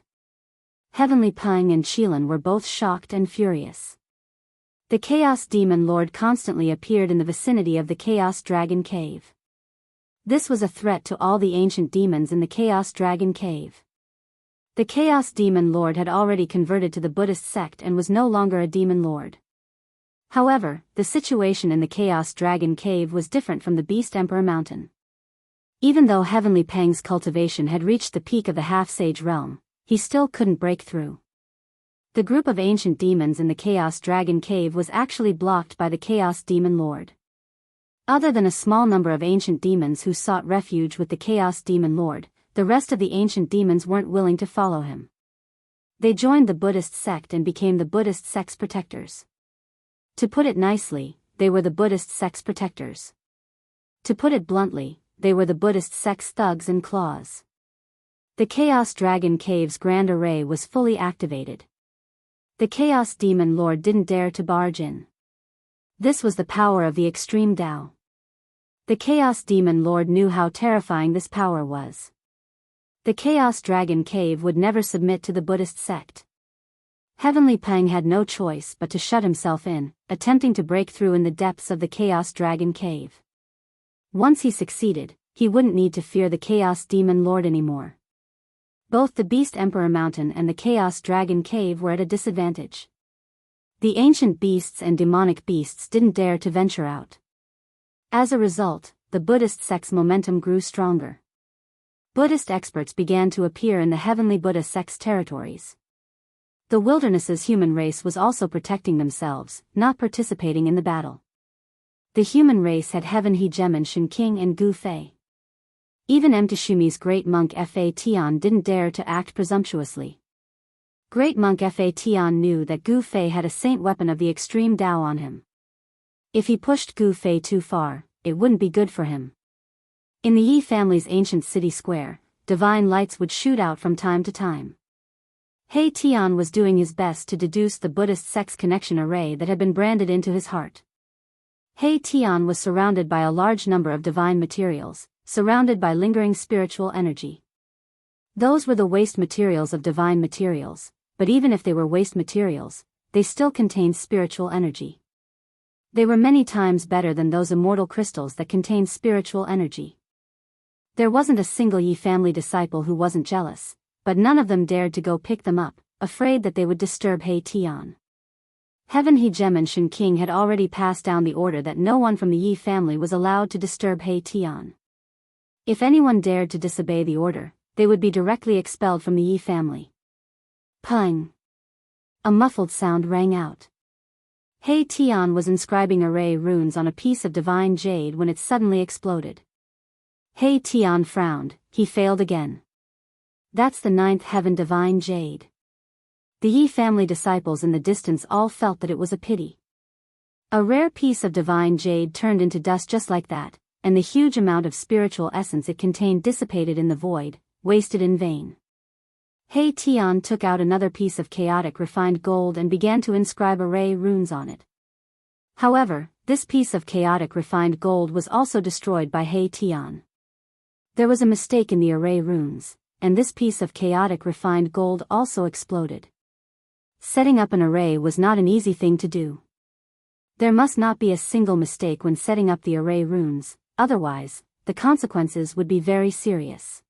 Heavenly Peng and Qilin were both shocked and furious. The Chaos Demon Lord constantly appeared in the vicinity of the Chaos Dragon Cave. This was a threat to all the ancient demons in the Chaos Dragon Cave. The Chaos Demon Lord had already converted to the Buddhist sect and was no longer a demon lord. However, the situation in the Chaos Dragon Cave was different from the Beast Emperor Mountain. Even though Heavenly Peng's cultivation had reached the peak of the half-sage realm, he still couldn't break through. The group of ancient demons in the Chaos Dragon Cave was actually blocked by the Chaos Demon Lord. Other than a small number of ancient demons who sought refuge with the Chaos Demon Lord, the rest of the ancient demons weren't willing to follow him. They joined the Buddhist sect and became the Buddhist sect's protectors. To put it nicely, they were the Buddhist sect's protectors. To put it bluntly, they were the Buddhist sect's thugs and claws. The Chaos Dragon Cave's Grand Array was fully activated. The Chaos Demon Lord didn't dare to barge in. This was the power of the extreme Tao. The Chaos Demon Lord knew how terrifying this power was. The Chaos Dragon Cave would never submit to the Buddhist sect. Heavenly Peng had no choice but to shut himself in, attempting to break through in the depths of the Chaos Dragon Cave. Once he succeeded, he wouldn't need to fear the Chaos Demon Lord anymore. Both the Beast Emperor Mountain and the Chaos Dragon Cave were at a disadvantage. The ancient beasts and demonic beasts didn't dare to venture out. As a result, the Buddhist sect's momentum grew stronger. Buddhist experts began to appear in the Heavenly Buddha sect's territories. The wilderness's human race was also protecting themselves, not participating in the battle. The human race had Heaven He Gemin Shen King and Gu Fei. Even Mtshumi's great monk Fa Tian didn't dare to act presumptuously. Great monk Fa Tian knew that Gu Fei had a saint weapon of the extreme Tao on him. If he pushed Gu Fei too far, it wouldn't be good for him. In the Yi family's ancient city square, divine lights would shoot out from time to time. He Tian was doing his best to deduce the Buddhist sect's connection array that had been branded into his heart. He Tian was surrounded by a large number of divine materials, surrounded by lingering spiritual energy. Those were the waste materials of divine materials, but even if they were waste materials, they still contained spiritual energy. They were many times better than those immortal crystals that contained spiritual energy. There wasn't a single Yi family disciple who wasn't jealous, but none of them dared to go pick them up, afraid that they would disturb He Tian. Heaven He Gemin Shen King had already passed down the order that no one from the Yi family was allowed to disturb He Tian. If anyone dared to disobey the order, they would be directly expelled from the Yi family. Peng! A muffled sound rang out. He Tian was inscribing array runes on a piece of divine jade when it suddenly exploded. He Tian frowned, he failed again. That's the 9th heaven divine jade. The Yi family disciples in the distance all felt that it was a pity. A rare piece of divine jade turned into dust just like that, and the huge amount of spiritual essence it contained dissipated in the void, wasted in vain. He Tian took out another piece of chaotic refined gold and began to inscribe array runes on it. However, this piece of chaotic refined gold was also destroyed by He Tian. There was a mistake in the array runes, and this piece of chaotic refined gold also exploded. Setting up an array was not an easy thing to do. There must not be a single mistake when setting up the array runes, otherwise, the consequences would be very serious.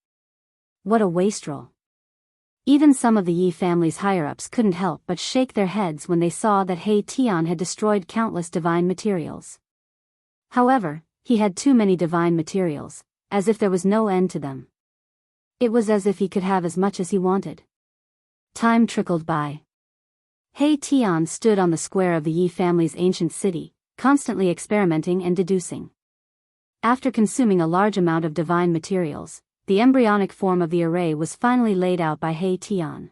What a wastrel. Even some of the Yi family's higher-ups couldn't help but shake their heads when they saw that He Tian had destroyed countless divine materials. However, he had too many divine materials, as if there was no end to them. It was as if he could have as much as he wanted. Time trickled by. He Tian stood on the square of the Yi family's ancient city, constantly experimenting and deducing. After consuming a large amount of divine materials, the embryonic form of the array was finally laid out by He Tian.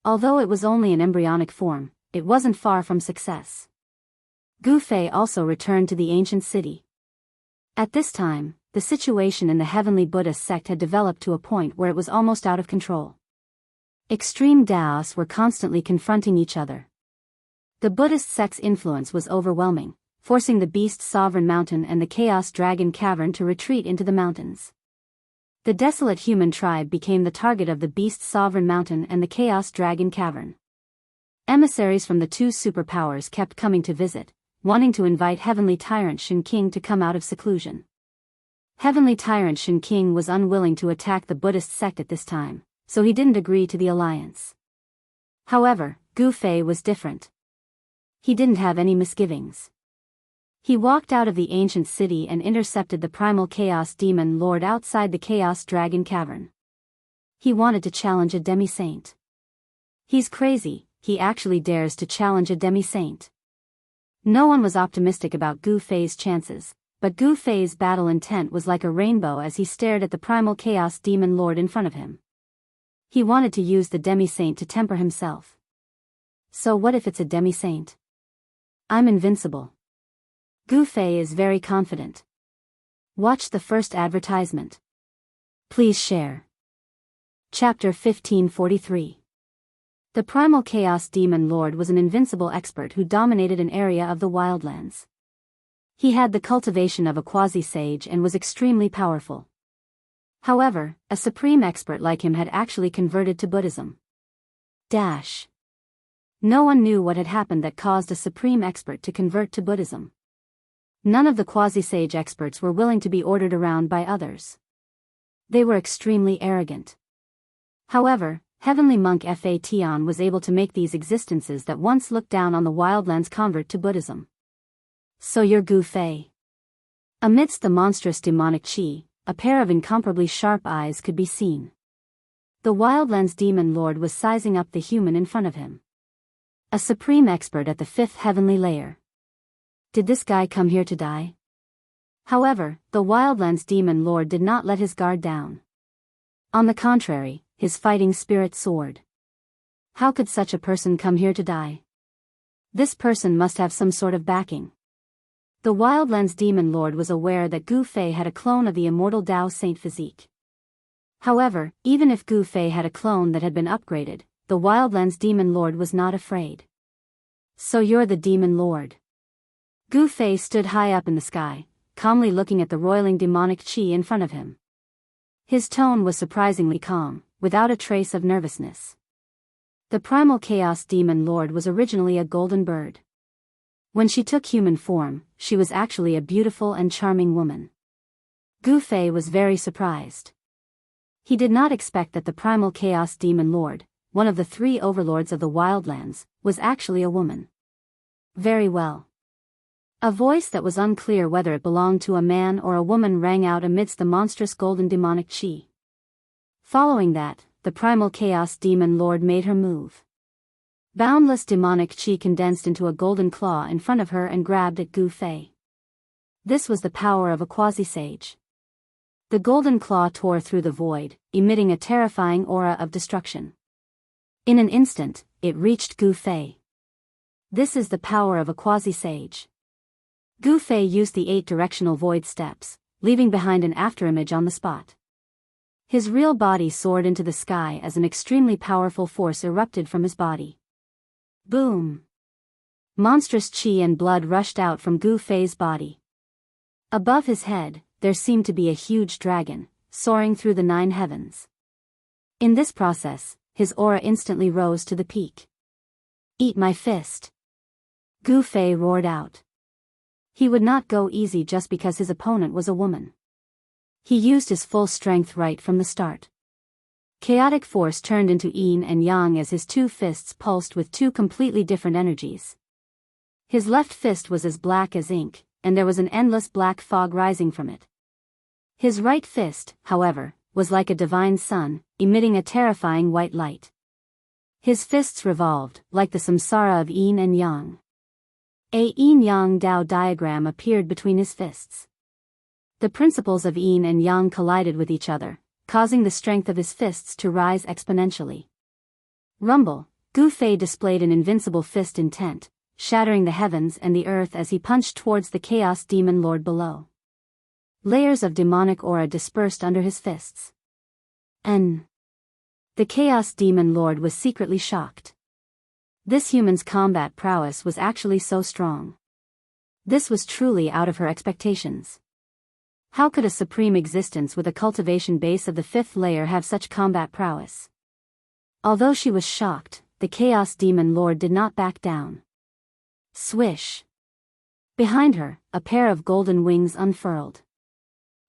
Although it was only an embryonic form, it wasn't far from success. Gu Fei also returned to the ancient city. At this time, the situation in the heavenly Buddhist sect had developed to a point where it was almost out of control. Extreme Daoists were constantly confronting each other. The Buddhist sect's influence was overwhelming, forcing the Beast Sovereign Mountain and the Chaos Dragon Cavern to retreat into the mountains. The desolate human tribe became the target of the Beast Sovereign Mountain and the Chaos Dragon Cavern. Emissaries from the two superpowers kept coming to visit, wanting to invite Heavenly Tyrant Shen King to come out of seclusion. Heavenly Tyrant Shen King was unwilling to attack the Buddhist sect at this time, so he didn't agree to the alliance. However, Gu Fei was different. He didn't have any misgivings. He walked out of the ancient city and intercepted the primal Chaos Demon Lord outside the Chaos Dragon Cavern. He wanted to challenge a demi-saint. He's crazy, he actually dares to challenge a demi-saint. No one was optimistic about Gu Fei's chances, but Gu Fei's battle intent was like a rainbow as he stared at the primal Chaos Demon Lord in front of him. He wanted to use the demi-saint to temper himself. So what if it's a demi-saint? I'm invincible. Gu Fei is very confident. Watch the first advertisement. Please share. Chapter 1543. The Primal Chaos Demon Lord was an invincible expert who dominated an area of the wildlands. He had the cultivation of a quasi-sage and was extremely powerful. However, a supreme expert like him had actually converted to Buddhism. No one knew what had happened that caused a supreme expert to convert to Buddhism. None of the quasi-sage experts were willing to be ordered around by others. They were extremely arrogant. However, Heavenly Monk Fa Tian was able to make these existences that once looked down on the wildlands convert to Buddhism. So you're Gu Fei. Amidst the monstrous demonic chi, a pair of incomparably sharp eyes could be seen. The wildlands demon lord was sizing up the human in front of him. A supreme expert at the fifth heavenly layer. Did this guy come here to die? However, the wildlands demon lord did not let his guard down. On the contrary, his fighting spirit soared. How could such a person come here to die? This person must have some sort of backing. The wildlands demon lord was aware that Gu Fei had a clone of the immortal Dao Saint physique. However, even if Gu Fei had a clone that had been upgraded, the wildlands demon lord was not afraid. So you're the demon lord. Gu Fei stood high up in the sky, calmly looking at the roiling demonic chi in front of him. His tone was surprisingly calm, without a trace of nervousness. The primal chaos demon lord was originally a golden bird. When she took human form, she was actually a beautiful and charming woman. Gu Fei was very surprised. He did not expect that the primal chaos demon lord, one of the three overlords of the wildlands, was actually a woman. Very well. A voice that was unclear whether it belonged to a man or a woman rang out amidst the monstrous golden demonic chi. Following that, the primal chaos demon lord made her move. Boundless demonic chi condensed into a golden claw in front of her and grabbed at Gu Fei. This was the power of a quasi-sage. The golden claw tore through the void, emitting a terrifying aura of destruction. In an instant, it reached Gu Fei. This is the power of a quasi-sage. Gu Fei used the 8 directional void steps, leaving behind an afterimage on the spot. His real body soared into the sky as an extremely powerful force erupted from his body. Boom! Monstrous chi and blood rushed out from Gu Fei's body. Above his head, there seemed to be a huge dragon, soaring through the 9 heavens. In this process, his aura instantly rose to the peak. Eat my fist! Gu Fei roared out. He would not go easy just because his opponent was a woman. He used his full strength right from the start. Chaotic force turned into yin and yang as his 2 fists pulsed with 2 completely different energies. His left fist was as black as ink, and there was an endless black fog rising from it. His right fist, however, was like a divine sun, emitting a terrifying white light. His fists revolved, like the samsara of yin and yang. A yin-yang Dao diagram appeared between his fists. The principles of yin and yang collided with each other, causing the strength of his fists to rise exponentially. Rumble, Gu Fei displayed an invincible fist intent, shattering the heavens and the earth as he punched towards the chaos demon lord below. Layers of demonic aura dispersed under his fists. The Chaos Demon Lord was secretly shocked. This human's combat prowess was actually so strong. This was truly out of her expectations. How could a supreme existence with a cultivation base of the 5th layer have such combat prowess? Although she was shocked, the Chaos Demon Lord did not back down. Swish! Behind her, a pair of golden wings unfurled.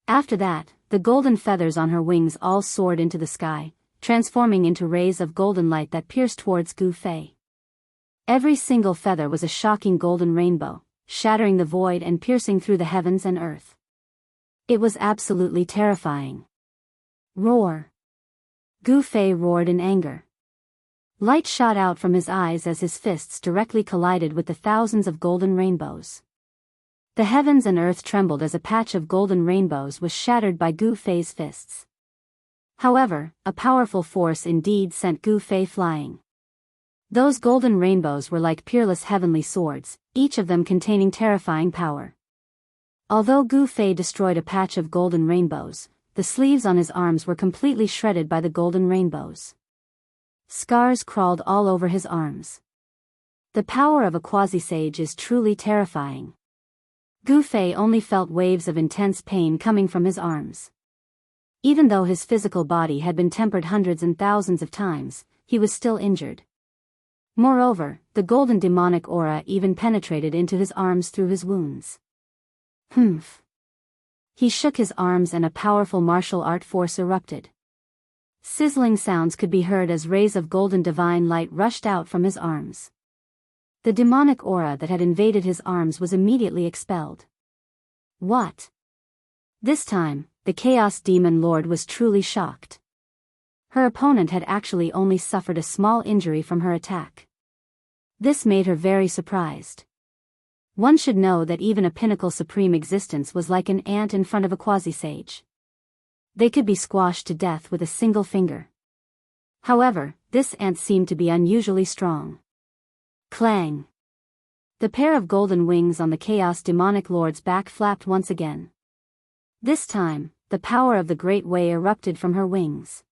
After that, the golden feathers on her wings all soared into the sky, transforming into rays of golden light that pierced towards Gu Fei. Every single feather was a shocking golden rainbow, shattering the void and piercing through the heavens and earth. It was absolutely terrifying. Roar! Gu Fei roared in anger. Light shot out from his eyes as his fists directly collided with the thousands of golden rainbows. The heavens and earth trembled as a patch of golden rainbows was shattered by Gu Fei's fists. However, a powerful force indeed sent Gu Fei flying. Those golden rainbows were like peerless heavenly swords, each of them containing terrifying power. Although Gu Fei destroyed a patch of golden rainbows, the sleeves on his arms were completely shredded by the golden rainbows. Scars crawled all over his arms. The power of a quasi-sage is truly terrifying. Gu Fei only felt waves of intense pain coming from his arms. Even though his physical body had been tempered hundreds and thousands of times, he was still injured. Moreover, the golden demonic aura even penetrated into his arms through his wounds. Humph! He shook his arms and a powerful martial art force erupted. Sizzling sounds could be heard as rays of golden divine light rushed out from his arms. The demonic aura that had invaded his arms was immediately expelled. What? This time, the Chaos Demon Lord was truly shocked. Her opponent had actually only suffered a small injury from her attack. This made her very surprised. One should know that even a pinnacle supreme existence was like an ant in front of a quasi-sage. They could be squashed to death with a single finger. However, this ant seemed to be unusually strong. Clang! The pair of golden wings on the Chaos Demonic Lord's back flapped once again. This time, the power of the Great Way erupted from her wings.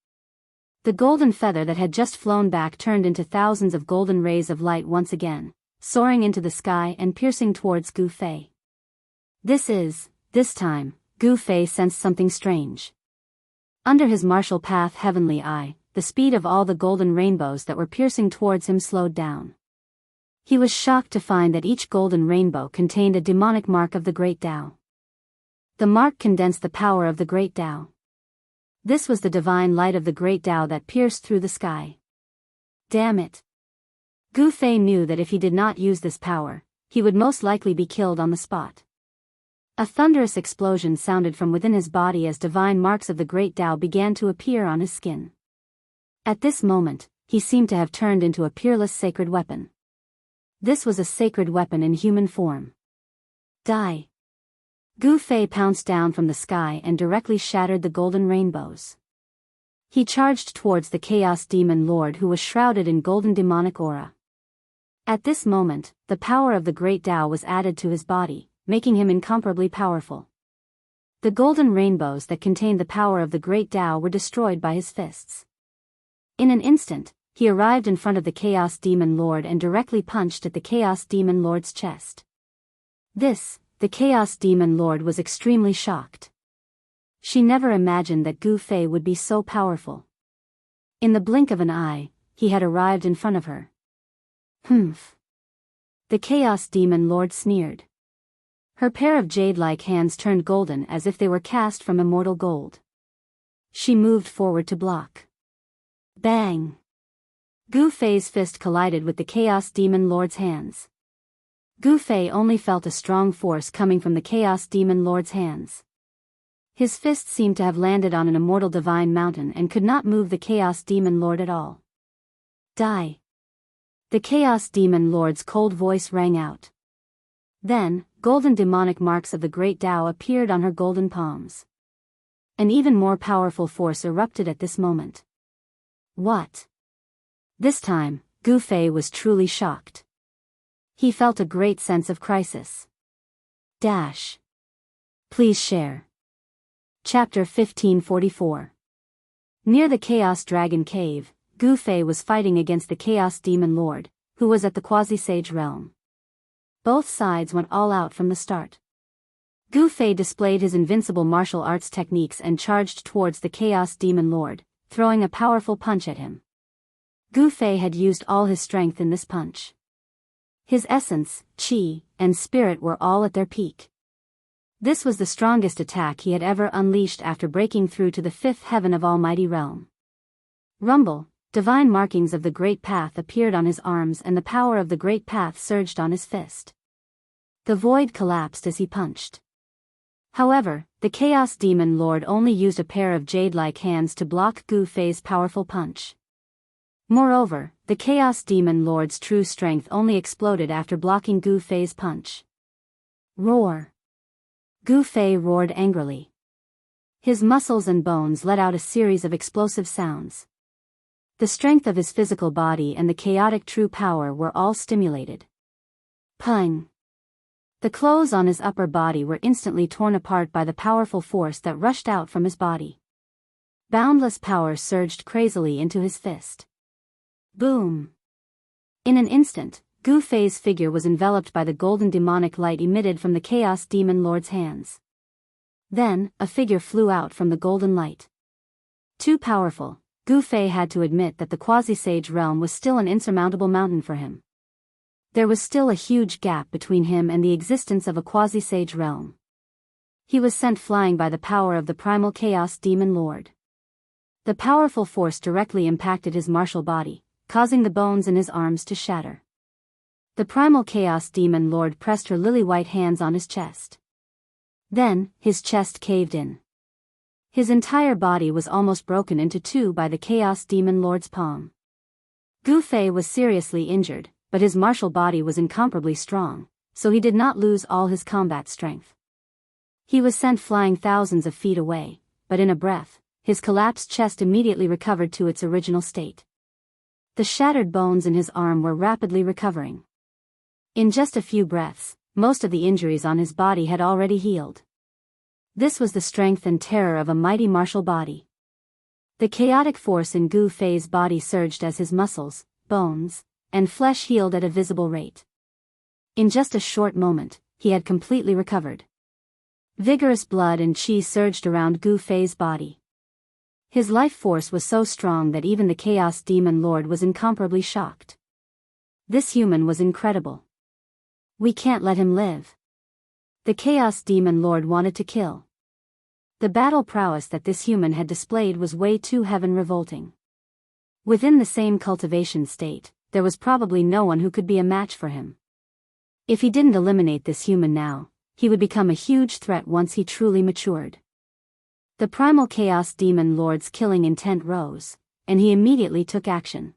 The golden feather that had just flown back turned into thousands of golden rays of light once again, soaring into the sky and piercing towards Gu Fei. This time, Gu Fei sensed something strange. Under his martial path heavenly eye, the speed of all the golden rainbows that were piercing towards him slowed down. He was shocked to find that each golden rainbow contained a demonic mark of the Great Tao. The mark condensed the power of the Great Tao. This was the divine light of the Great Tao that pierced through the sky. Damn it! Gu Fei knew that if he did not use this power, he would most likely be killed on the spot. A thunderous explosion sounded from within his body as divine marks of the Great Tao began to appear on his skin. At this moment, he seemed to have turned into a peerless sacred weapon. This was a sacred weapon in human form. Die! Gu Fei pounced down from the sky and directly shattered the golden rainbows. He charged towards the Chaos Demon Lord who was shrouded in golden demonic aura. At this moment, the power of the Great Tao was added to his body, making him incomparably powerful. The golden rainbows that contained the power of the Great Tao were destroyed by his fists. In an instant, he arrived in front of the Chaos Demon Lord and directly punched at the Chaos Demon Lord's chest. The Chaos Demon Lord was extremely shocked. She never imagined that Gu Fei would be so powerful. In the blink of an eye, he had arrived in front of her. Humph! The Chaos Demon Lord sneered. Her pair of jade-like hands turned golden as if they were cast from immortal gold. She moved forward to block. Bang! Gu Fei's fist collided with the Chaos Demon Lord's hands. Gu Fei only felt a strong force coming from the Chaos Demon Lord's hands. His fist seemed to have landed on an immortal divine mountain and could not move the Chaos Demon Lord at all. Die! The Chaos Demon Lord's cold voice rang out. Then, golden demonic marks of the Great Tao appeared on her golden palms. An even more powerful force erupted at this moment. What? This time, Gu Fei was truly shocked. He felt a great sense of crisis. Dash. Please share. Chapter 1544. Near the Chaos Dragon Cave, Gu Fei was fighting against the Chaos Demon Lord, who was at the Quasi-Sage realm. Both sides went all out from the start. Gu Fei displayed his invincible martial arts techniques and charged towards the Chaos Demon Lord, throwing a powerful punch at him. Gu Fei had used all his strength in this punch. His essence, qi, and spirit were all at their peak. This was the strongest attack he had ever unleashed after breaking through to the fifth heaven of Almighty Realm. Rumble, divine markings of the Great Path appeared on his arms and the power of the Great Path surged on his fist. The void collapsed as he punched. However, the Chaos Demon Lord only used a pair of jade-like hands to block Gu Fei's powerful punch. Moreover, the Chaos Demon Lord's true strength only exploded after blocking Gu Fei's punch. Roar! Gu Fei roared angrily. His muscles and bones let out a series of explosive sounds. The strength of his physical body and the chaotic true power were all stimulated. Pung! The clothes on his upper body were instantly torn apart by the powerful force that rushed out from his body. Boundless power surged crazily into his fist. Boom! In an instant, Gu Fei's figure was enveloped by the golden demonic light emitted from the Chaos Demon Lord's hands. Then, a figure flew out from the golden light. Too powerful, Gu Fei had to admit that the Quasi-Sage realm was still an insurmountable mountain for him. There was still a huge gap between him and the existence of a Quasi-Sage realm. He was sent flying by the power of the primal Chaos Demon Lord. The powerful force directly impacted his martial body, causing the bones in his arms to shatter. The primal Chaos Demon Lord pressed her lily-white hands on his chest. Then, his chest caved in. His entire body was almost broken into two by the Chaos Demon Lord's palm. Gu Fei was seriously injured, but his martial body was incomparably strong, so he did not lose all his combat strength. He was sent flying thousands of feet away, but in a breath, his collapsed chest immediately recovered to its original state. The shattered bones in his arm were rapidly recovering. In just a few breaths, most of the injuries on his body had already healed. This was the strength and terror of a mighty martial body. The chaotic force in Gu Fei's body surged as his muscles, bones, and flesh healed at a visible rate. In just a short moment, he had completely recovered. Vigorous blood and qi surged around Gu Fei's body. His life force was so strong that even the Chaos Demon Lord was incomparably shocked. This human was incredible. We can't let him live. The Chaos Demon Lord wanted to kill. The battle prowess that this human had displayed was way too heaven-revolting. Within the same cultivation state, there was probably no one who could be a match for him. If he didn't eliminate this human now, he would become a huge threat once he truly matured. The primal Chaos Demon Lord's killing intent rose, and he immediately took action.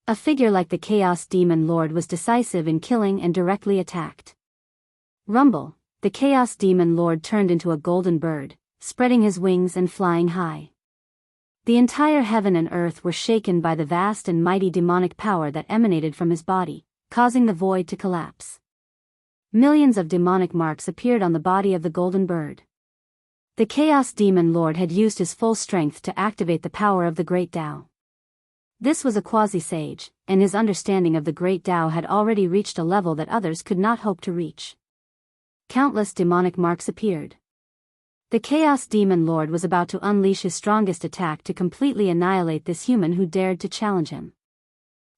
A figure like the Chaos Demon Lord was decisive in killing and directly attacked. Rumble, the Chaos Demon Lord turned into a golden bird, spreading his wings and flying high. The entire heaven and earth were shaken by the vast and mighty demonic power that emanated from his body, causing the void to collapse. Millions of demonic marks appeared on the body of the golden bird. The Chaos Demon Lord had used his full strength to activate the power of the Great Tao. This was a quasi-sage, and his understanding of the Great Tao had already reached a level that others could not hope to reach. Countless demonic marks appeared. The Chaos Demon Lord was about to unleash his strongest attack to completely annihilate this human who dared to challenge him.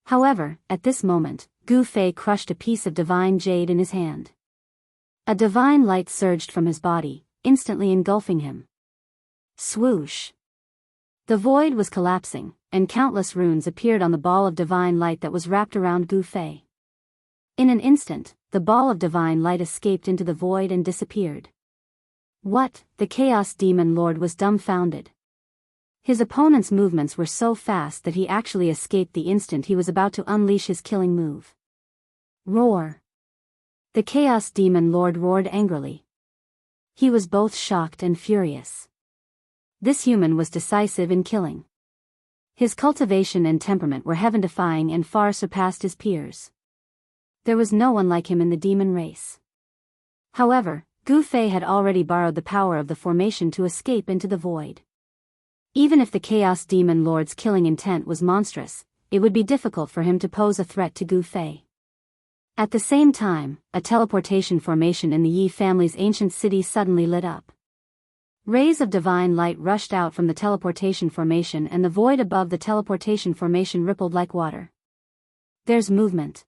However, at this moment, Gu Fei crushed a piece of divine jade in his hand. A divine light surged from his body, instantly engulfing him. Swoosh! The void was collapsing, and countless runes appeared on the ball of divine light that was wrapped around Gu Fei. In an instant, the ball of divine light escaped into the void and disappeared. What? The Chaos Demon Lord was dumbfounded. His opponent's movements were so fast that he actually escaped the instant he was about to unleash his killing move. Roar! The Chaos Demon Lord roared angrily. He was both shocked and furious. This human was decisive in killing. His cultivation and temperament were heaven-defying and far surpassed his peers. There was no one like him in the demon race. However, Gu Fei had already borrowed the power of the formation to escape into the void. Even if the Chaos Demon Lord's killing intent was monstrous, it would be difficult for him to pose a threat to Gu Fei. At the same time, a teleportation formation in the Yi family's ancient city suddenly lit up. Rays of divine light rushed out from the teleportation formation, and the void above the teleportation formation rippled like water. There's movement.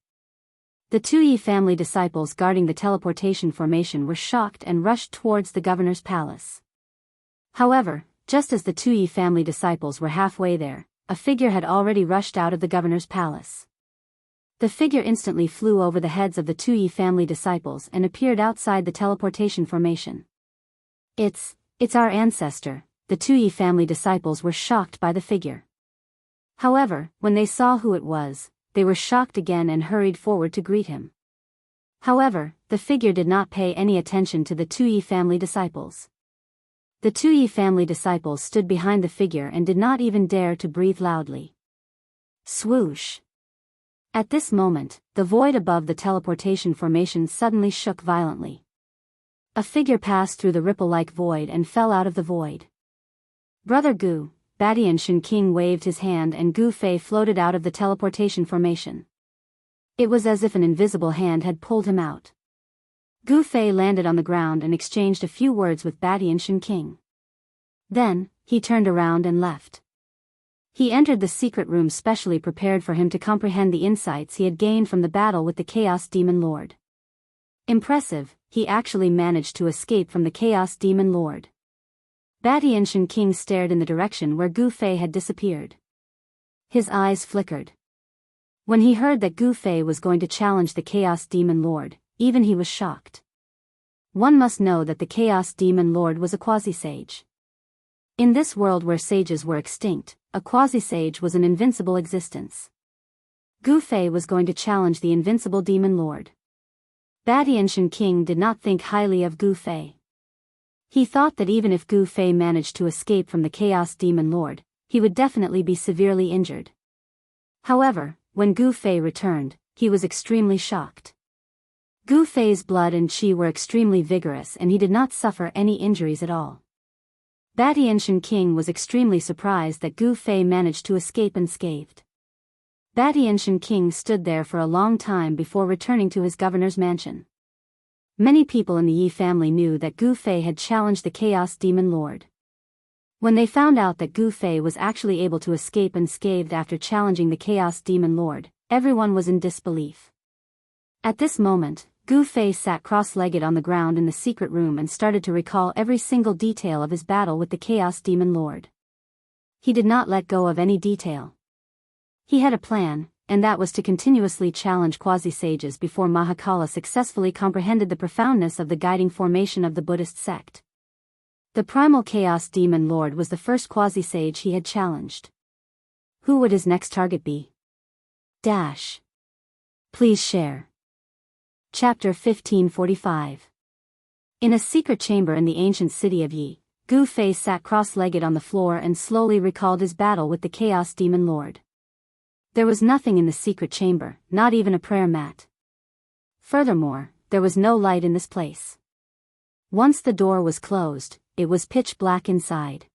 The two Yi family disciples guarding the teleportation formation were shocked and rushed towards the governor's palace. However, just as the two Yi family disciples were halfway there, a figure had already rushed out of the governor's palace. The figure instantly flew over the heads of the two Yi family disciples and appeared outside the teleportation formation. It's our ancestor. The two Yi family disciples were shocked by the figure. However, when they saw who it was, they were shocked again and hurried forward to greet him. However, the figure did not pay any attention to the two Yi family disciples. The two Yi family disciples stood behind the figure and did not even dare to breathe loudly. Swoosh! At this moment, the void above the teleportation formation suddenly shook violently. A figure passed through the ripple-like void and fell out of the void. Brother Gu, Badian Shen King waved his hand and Gu Fei floated out of the teleportation formation. It was as if an invisible hand had pulled him out. Gu Fei landed on the ground and exchanged a few words with Badian Shen King. Then, he turned around and left. He entered the secret room specially prepared for him to comprehend the insights he had gained from the battle with the Chaos Demon Lord. Impressive, he actually managed to escape from the Chaos Demon Lord. Badian Shen King stared in the direction where Gu Fei had disappeared. His eyes flickered. When he heard that Gu Fei was going to challenge the Chaos Demon Lord, even he was shocked. One must know that the Chaos Demon Lord was a quasi-sage. In this world where sages were extinct, a quasi-sage was an invincible existence. Gu Fei was going to challenge the invincible Demon Lord. Badian Shen King did not think highly of Gu Fei. He thought that even if Gu Fei managed to escape from the Chaos Demon Lord, he would definitely be severely injured. However, when Gu Fei returned, he was extremely shocked. Gu Fei's blood and qi were extremely vigorous and he did not suffer any injuries at all. Badian Shen King was extremely surprised that Gu Fei managed to escape unscathed. Badian Shen King stood there for a long time before returning to his governor's mansion. Many people in the Yi family knew that Gu Fei had challenged the Chaos Demon Lord. When they found out that Gu Fei was actually able to escape unscathed after challenging the Chaos Demon Lord, everyone was in disbelief. At this moment, Gu Fei sat cross-legged on the ground in the secret room and started to recall every single detail of his battle with the Chaos Demon Lord. He did not let go of any detail. He had a plan, and that was to continuously challenge quasi-sages before Mahakala successfully comprehended the profoundness of the guiding formation of the Buddhist sect. The primal Chaos Demon Lord was the first quasi-sage he had challenged. Who would his next target be? Please share. Chapter 1545. In a secret chamber in the ancient city of Yi, Gu Fei sat cross-legged on the floor and slowly recalled his battle with the Chaos Demon Lord. There was nothing in the secret chamber, not even a prayer mat. Furthermore, there was no light in this place. Once the door was closed, it was pitch black inside.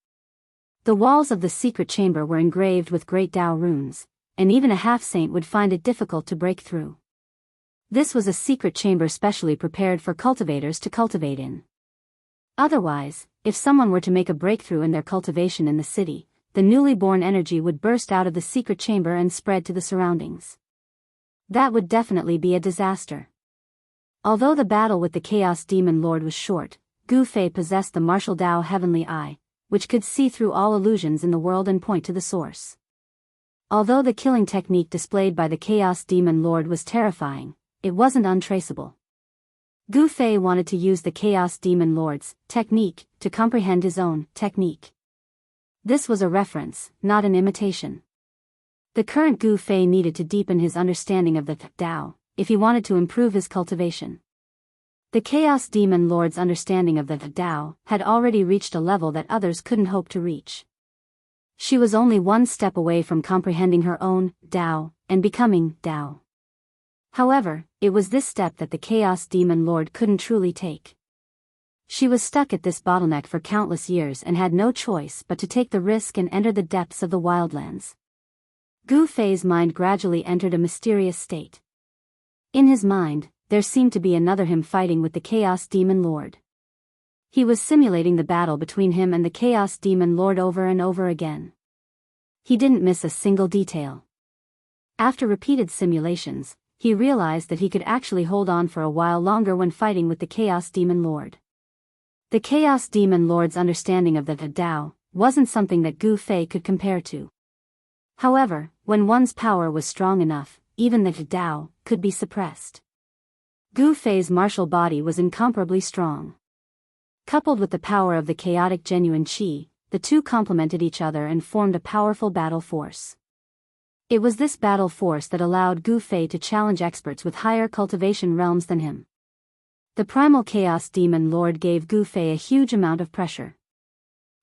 The walls of the secret chamber were engraved with great Tao runes, and even a half-saint would find it difficult to break through. This was a secret chamber specially prepared for cultivators to cultivate in. Otherwise, if someone were to make a breakthrough in their cultivation in the city, the newly born energy would burst out of the secret chamber and spread to the surroundings. That would definitely be a disaster. Although the battle with the Chaos Demon Lord was short, Gu Fei possessed the martial Tao Heavenly Eye, which could see through all illusions in the world and point to the source. Although the killing technique displayed by the Chaos Demon Lord was terrifying, it wasn't untraceable. Gu Fei wanted to use the Chaos Demon Lord's technique to comprehend his own technique. This was a reference, not an imitation. The current Gu Fei needed to deepen his understanding of the Tao, if he wanted to improve his cultivation. The Chaos Demon Lord's understanding of the Tao had already reached a level that others couldn't hope to reach. She was only one step away from comprehending her own Tao and becoming Tao. However, it was this step that the Chaos Demon Lord couldn't truly take. She was stuck at this bottleneck for countless years and had no choice but to take the risk and enter the depths of the wildlands. Gu Fei's mind gradually entered a mysterious state. In his mind, there seemed to be another him fighting with the Chaos Demon Lord. He was simulating the battle between him and the Chaos Demon Lord over and over again. He didn't miss a single detail. After repeated simulations, he realized that he could actually hold on for a while longer when fighting with the Chaos Demon Lord. The Chaos Demon Lord's understanding of the Dao wasn't something that Gu Fei could compare to. However, when one's power was strong enough, even the Dao could be suppressed. Gu Fei's martial body was incomparably strong. Coupled with the power of the chaotic genuine qi, the two complemented each other and formed a powerful battle force. It was this battle force that allowed Gu Fei to challenge experts with higher cultivation realms than him. The primal Chaos Demon Lord gave Gu Fei a huge amount of pressure.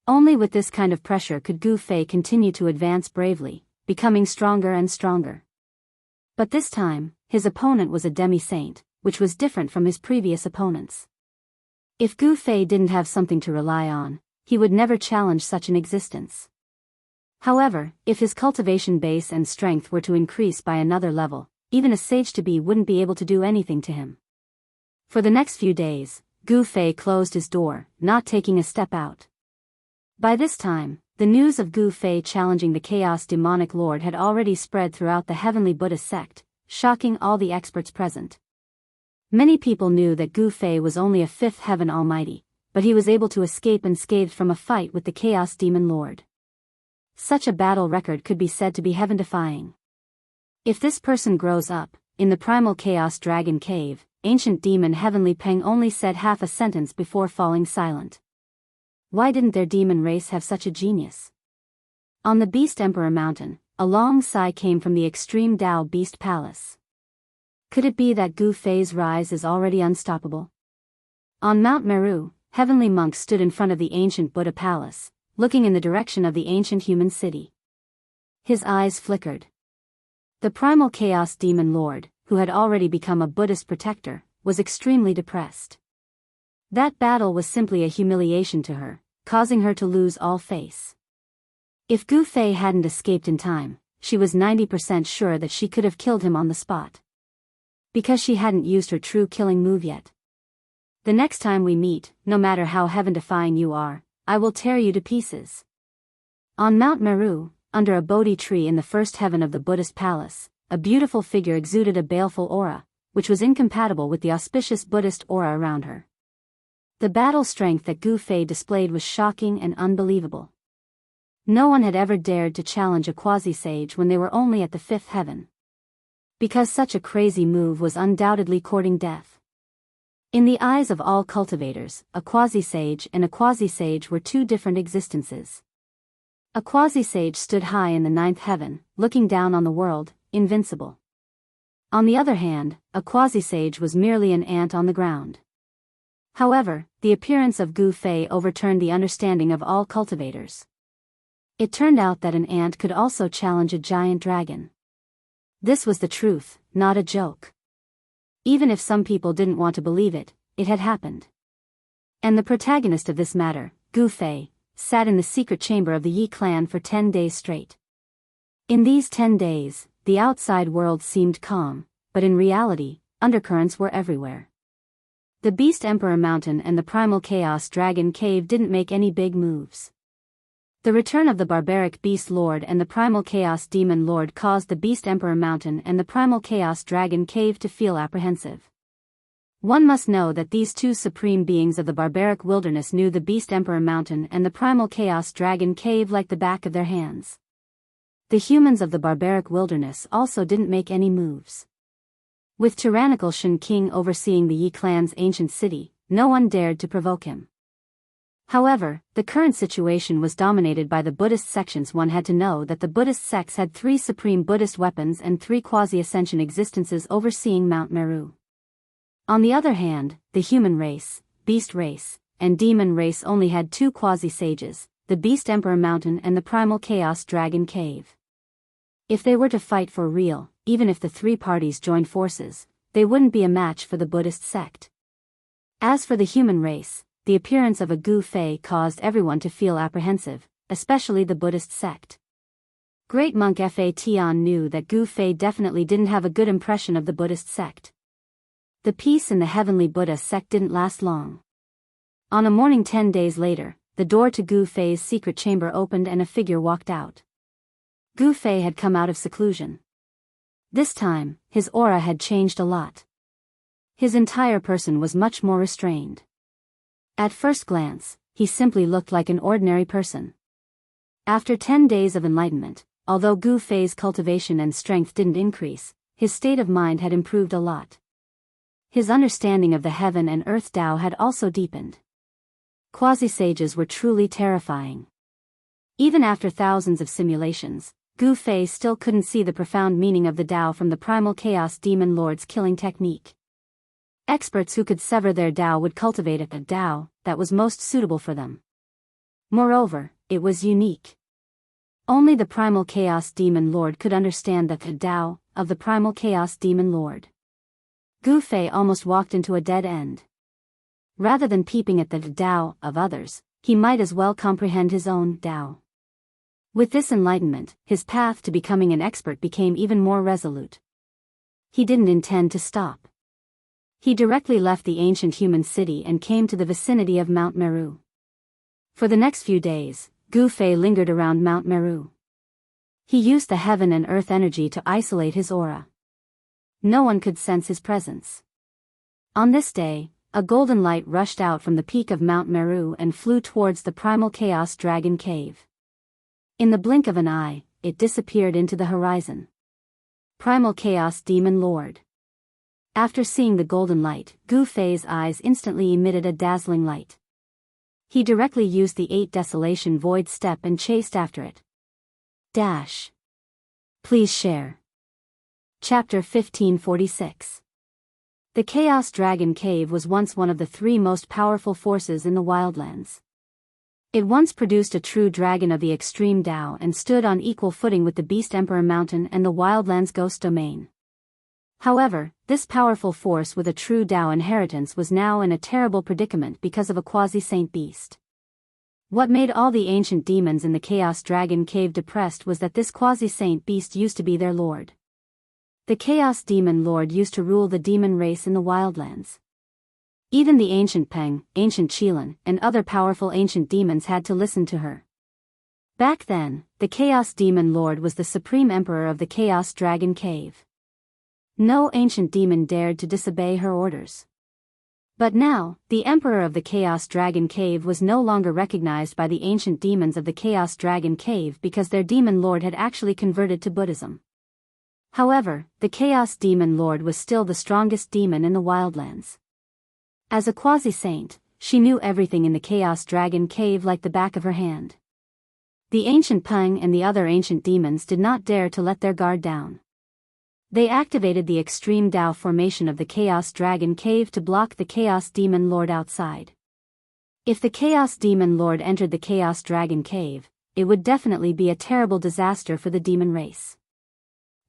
Only with this kind of pressure could Gu Fei continue to advance bravely, becoming stronger and stronger. But this time, his opponent was a demi-saint, which was different from his previous opponents. If Gu Fei didn't have something to rely on, he would never challenge such an existence. However, if his cultivation base and strength were to increase by another level, even a sage-to-be wouldn't be able to do anything to him. For the next few days, Gu Fei closed his door, not taking a step out. By this time, the news of Gu Fei challenging the Chaos Demonic Lord had already spread throughout the heavenly Buddhist sect, shocking all the experts present. Many people knew that Gu Fei was only a fifth heaven almighty, but he was able to escape unscathed from a fight with the Chaos Demon Lord. Such a battle record could be said to be heaven-defying. If this person grows up, in the primal Chaos Dragon Cave, ancient demon Heavenly Peng only said half a sentence before falling silent. Why didn't their demon race have such a genius? On the Beast Emperor Mountain, a long sigh came from the extreme Dao Beast Palace. Could it be that Gu Fei's rise is already unstoppable? On Mount Meru, heavenly monks stood in front of the ancient Buddha palace, looking in the direction of the ancient human city. His eyes flickered. The primal Chaos Demon Lord, who had already become a Buddhist protector, was extremely depressed. That battle was simply a humiliation to her, causing her to lose all face. If Gu Fei hadn't escaped in time, she was 90% sure that she could have killed him on the spot. Because she hadn't used her true killing move yet. The next time we meet, no matter how heaven-defying you are, I will tear you to pieces. On Mount Meru, under a Bodhi tree in the first heaven of the Buddhist palace, a beautiful figure exuded a baleful aura, which was incompatible with the auspicious Buddhist aura around her. The battle strength that Gu Fei displayed was shocking and unbelievable. No one had ever dared to challenge a quasi-sage when they were only at the fifth heaven. Because such a crazy move was undoubtedly courting death. In the eyes of all cultivators, a quasi-sage and a quasi-sage were two different existences. A quasi-sage stood high in the ninth heaven, looking down on the world, invincible. On the other hand, a quasi-sage was merely an ant on the ground. However, the appearance of Gu Fei overturned the understanding of all cultivators. It turned out that an ant could also challenge a giant dragon. This was the truth, not a joke. Even if some people didn't want to believe it, it had happened. And the protagonist of this matter, Gu Fei, sat in the secret chamber of the Yi clan for 10 days straight. In these 10 days, the outside world seemed calm, but in reality, undercurrents were everywhere. The Beast Emperor Mountain and the Primal Chaos Dragon Cave didn't make any big moves. The return of the barbaric Beast Lord and the Primal Chaos Demon Lord caused the Beast Emperor Mountain and the Primal Chaos Dragon Cave to feel apprehensive. One must know that these two supreme beings of the barbaric wilderness knew the Beast Emperor Mountain and the Primal Chaos Dragon Cave like the back of their hands. The humans of the barbaric wilderness also didn't make any moves. With tyrannical Shen King overseeing the Yi clan's ancient city, no one dared to provoke him. However, the current situation was dominated by the Buddhist sections. One had to know that the Buddhist sects had 3 supreme Buddhist weapons and 3 quasi-ascension existences overseeing Mount Meru. On the other hand, the human race, beast race, and demon race only had 2 quasi-sages, the Beast Emperor Mountain and the Primal Chaos Dragon Cave. If they were to fight for real, even if the 3 parties joined forces, they wouldn't be a match for the Buddhist sect. As for the human race, the appearance of a Gu Fei caused everyone to feel apprehensive, especially the Buddhist sect. Great monk Fa Tian knew that Gu Fei definitely didn't have a good impression of the Buddhist sect. The peace in the heavenly Buddha sect didn't last long. On a morning 10 days later, the door to Gu Fei's secret chamber opened and a figure walked out. Gu Fei had come out of seclusion. This time, his aura had changed a lot. His entire person was much more restrained. At first glance, he simply looked like an ordinary person. After 10 days of enlightenment, although Gu Fei's cultivation and strength didn't increase, his state of mind had improved a lot. His understanding of the heaven and earth Tao had also deepened. Quasi-sages were truly terrifying. Even after thousands of simulations, Gu Fei still couldn't see the profound meaning of the Tao from the primal chaos demon lord's killing technique. Experts who could sever their Tao would cultivate a Tao that was most suitable for them. Moreover, it was unique. Only the primal chaos demon lord could understand the Tao of the primal chaos demon lord. Gu Fei almost walked into a dead end. Rather than peeping at the Tao of others, he might as well comprehend his own Tao. With this enlightenment, his path to becoming an expert became even more resolute. He didn't intend to stop. He directly left the ancient human city and came to the vicinity of Mount Meru. For the next few days, Gu Fei lingered around Mount Meru. He used the heaven and earth energy to isolate his aura. No one could sense his presence. On this day, a golden light rushed out from the peak of Mount Meru and flew towards the primal chaos dragon cave. In the blink of an eye, it disappeared into the horizon. Primal chaos demon lord. After seeing the golden light, Gu Fei's eyes instantly emitted a dazzling light. He directly used the 8 Desolation Void step and chased after it. Dash. Please share. Chapter 1546. The Chaos Dragon Cave was once one of the 3 most powerful forces in the wildlands. It once produced a true dragon of the extreme Tao and stood on equal footing with the Beast Emperor Mountain and the wildlands Ghost Domain. However, this powerful force with a true Tao inheritance was now in a terrible predicament because of a quasi-saint beast. What made all the ancient demons in the Chaos Dragon Cave depressed was that this quasi-saint beast used to be their lord. The Chaos Demon Lord used to rule the demon race in the wildlands. Even the ancient Peng, ancient Qilin, and other powerful ancient demons had to listen to her. Back then, the Chaos Demon Lord was the supreme emperor of the Chaos Dragon Cave. No ancient demon dared to disobey her orders. But now, the emperor of the Chaos Dragon Cave was no longer recognized by the ancient demons of the Chaos Dragon Cave because their demon lord had actually converted to Buddhism. However, the Chaos Demon Lord was still the strongest demon in the wildlands. As a quasi-saint, she knew everything in the Chaos Dragon Cave like the back of her hand. The ancient Peng and the other ancient demons did not dare to let their guard down. They activated the extreme Tao formation of the Chaos Dragon Cave to block the Chaos Demon Lord outside. If the Chaos Demon Lord entered the Chaos Dragon Cave, it would definitely be a terrible disaster for the demon race.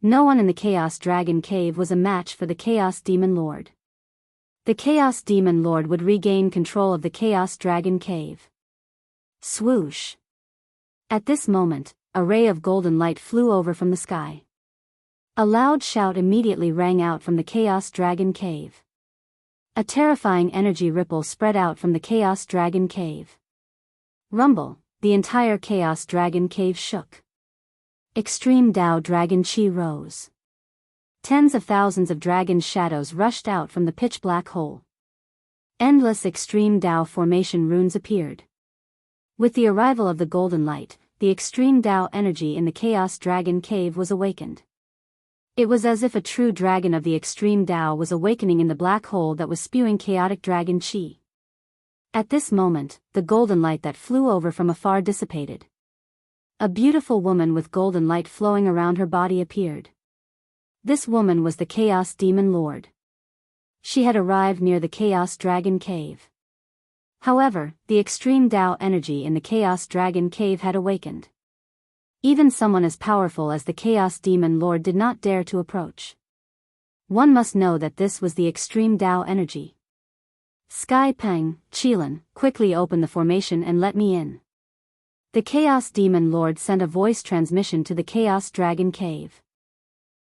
No one in the Chaos Dragon Cave was a match for the Chaos Demon Lord. The Chaos Demon Lord would regain control of the Chaos Dragon Cave. Swoosh! At this moment, a ray of golden light flew over from the sky. A loud shout immediately rang out from the Chaos Dragon Cave. A terrifying energy ripple spread out from the Chaos Dragon Cave. Rumble, the entire Chaos Dragon Cave shook. Extreme Tao Dragon Qi rose. Tens of thousands of dragon shadows rushed out from the pitch-black hole. Endless extreme Tao formation runes appeared. With the arrival of the golden light, the extreme Tao energy in the Chaos Dragon Cave was awakened. It was as if a true dragon of the extreme Tao was awakening in the black hole that was spewing chaotic dragon Qi. At this moment, the golden light that flew over from afar dissipated. A beautiful woman with golden light flowing around her body appeared. This woman was the Chaos Demon Lord. She had arrived near the Chaos Dragon Cave. However, the extreme Tao energy in the Chaos Dragon Cave had awakened. Even someone as powerful as the Chaos Demon Lord did not dare to approach. One must know that this was the extreme Tao energy. Sky Peng, Qilin, quickly open the formation and let me in. The Chaos Demon Lord sent a voice transmission to the Chaos Dragon Cave.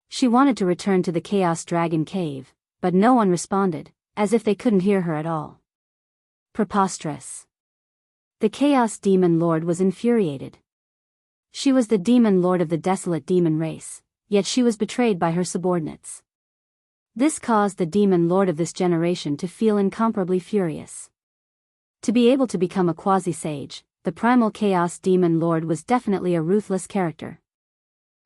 She wanted to return to the Chaos Dragon Cave, but no one responded, as if they couldn't hear her at all. Preposterous. The Chaos Demon Lord was infuriated. She was the Demon Lord of the desolate demon race, yet she was betrayed by her subordinates. This caused the Demon Lord of this generation to feel incomparably furious. To be able to become a quasi-sage, the primal Chaos Demon Lord was definitely a ruthless character.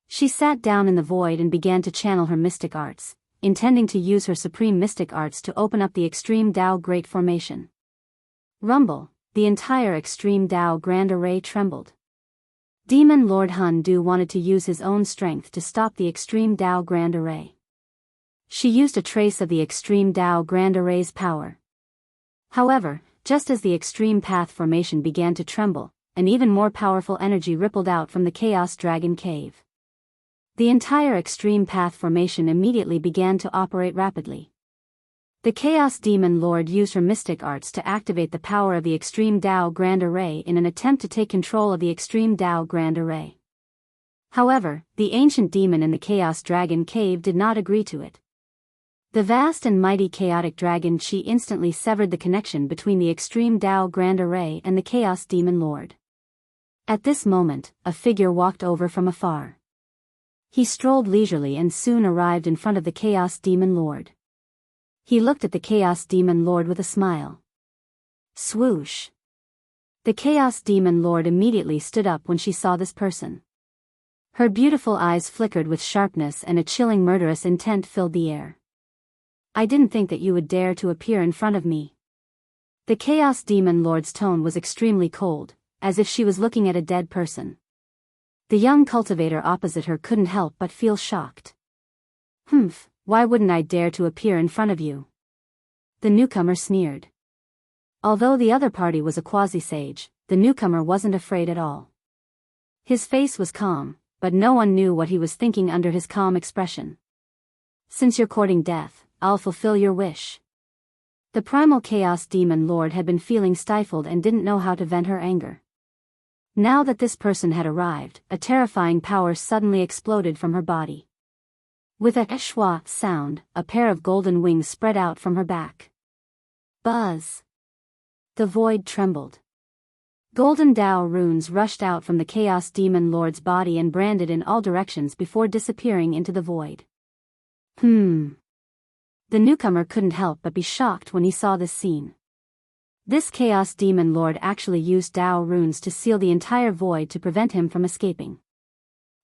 She sat down in the void and began to channel her mystic arts, intending to use her supreme mystic arts to open up the Extreme Dao Great Formation. Rumble, the entire Extreme Dao Grand Array trembled. Demon Lord Hun Du wanted to use his own strength to stop the Extreme Dao Grand Array. She used a trace of the Extreme Dao Grand Array's power. However, just as the Extreme Path Formation began to tremble, an even more powerful energy rippled out from the Chaos Dragon Cave. The entire Extreme Path Formation immediately began to operate rapidly. The Chaos Demon Lord used her mystic arts to activate the power of the Extreme Dao Grand Array in an attempt to take control of the Extreme Dao Grand Array. However, the ancient demon in the Chaos Dragon Cave did not agree to it. The vast and mighty chaotic dragon Qi instantly severed the connection between the Extreme Dao Grand Array and the Chaos Demon Lord. At this moment, a figure walked over from afar. He strolled leisurely and soon arrived in front of the Chaos Demon Lord. He looked at the Chaos Demon Lord with a smile. Swoosh! The Chaos Demon Lord immediately stood up when she saw this person. Her beautiful eyes flickered with sharpness and a chilling murderous intent filled the air. I didn't think that you would dare to appear in front of me. The Chaos Demon Lord's tone was extremely cold, as if she was looking at a dead person. The young cultivator opposite her couldn't help but feel shocked. Humph, why wouldn't I dare to appear in front of you? The newcomer sneered. Although the other party was a quasi-sage, the newcomer wasn't afraid at all. His face was calm, but no one knew what he was thinking under his calm expression. Since you're courting death, I'll fulfill your wish. The primal Chaos Demon Lord had been feeling stifled and didn't know how to vent her anger. Now that this person had arrived, a terrifying power suddenly exploded from her body. With a schwa sound, a pair of golden wings spread out from her back. Buzz! The void trembled. Golden Dao runes rushed out from the Chaos Demon Lord's body and branded in all directions before disappearing into the void. The newcomer couldn't help but be shocked when he saw this scene. This Chaos Demon Lord actually used Dao runes to seal the entire void to prevent him from escaping.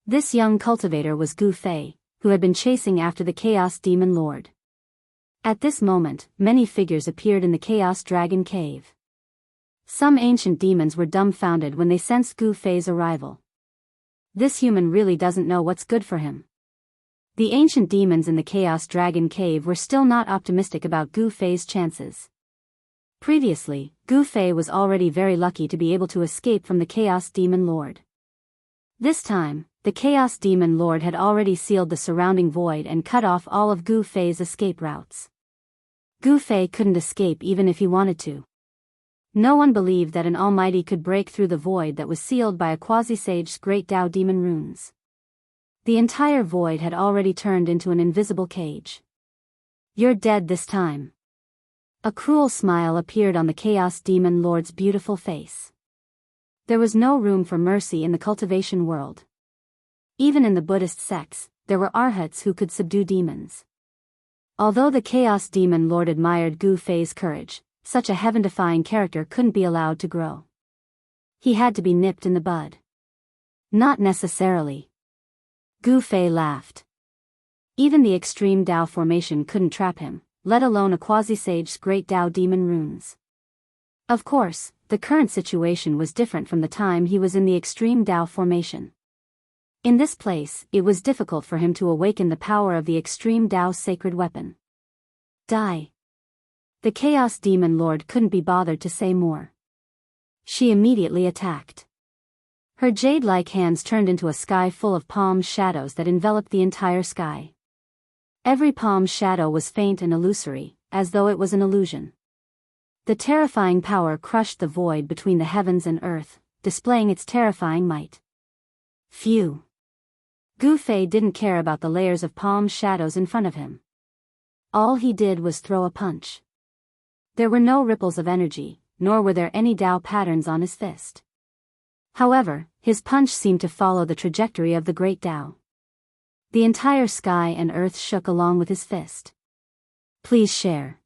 This young cultivator was Gu Fei, who had been chasing after the Chaos Demon Lord. At this moment, many figures appeared in the Chaos Dragon Cave. Some ancient demons were dumbfounded when they sensed Gu Fei's arrival. This human really doesn't know what's good for him. The ancient demons in the Chaos Dragon Cave were still not optimistic about Gu Fei's chances. Previously, Gu Fei was already very lucky to be able to escape from the Chaos Demon Lord. This time, the Chaos Demon Lord had already sealed the surrounding void and cut off all of Gu Fei's escape routes. Gu Fei couldn't escape even if he wanted to. No one believed that an almighty could break through the void that was sealed by a quasi-sage's great Dao demon runes. The entire void had already turned into an invisible cage. You're dead this time. A cruel smile appeared on the Chaos Demon Lord's beautiful face. There was no room for mercy in the cultivation world. Even in the Buddhist sects, there were arhats who could subdue demons. Although the Chaos Demon Lord admired Gu Fei's courage, such a heaven-defying character couldn't be allowed to grow. He had to be nipped in the bud. Not necessarily. Gu Fei laughed. Even the Extreme Dao Formation couldn't trap him, let alone a quasi-sage's great Dao demon runes. Of course, the current situation was different from the time he was in the Extreme Dao Formation. In this place, it was difficult for him to awaken the power of the Extreme Dao's sacred weapon. Die. The Chaos Demon Lord couldn't be bothered to say more. She immediately attacked. Her jade-like hands turned into a sky full of palm shadows that enveloped the entire sky. Every palm shadow was faint and illusory, as though it was an illusion. The terrifying power crushed the void between the heavens and earth, displaying its terrifying might. Phew. Gu Fei didn't care about the layers of palm shadows in front of him. All he did was throw a punch. There were no ripples of energy, nor were there any Dao patterns on his fist. However, his punch seemed to follow the trajectory of the great Dao. The entire sky and earth shook along with his fist. Please share.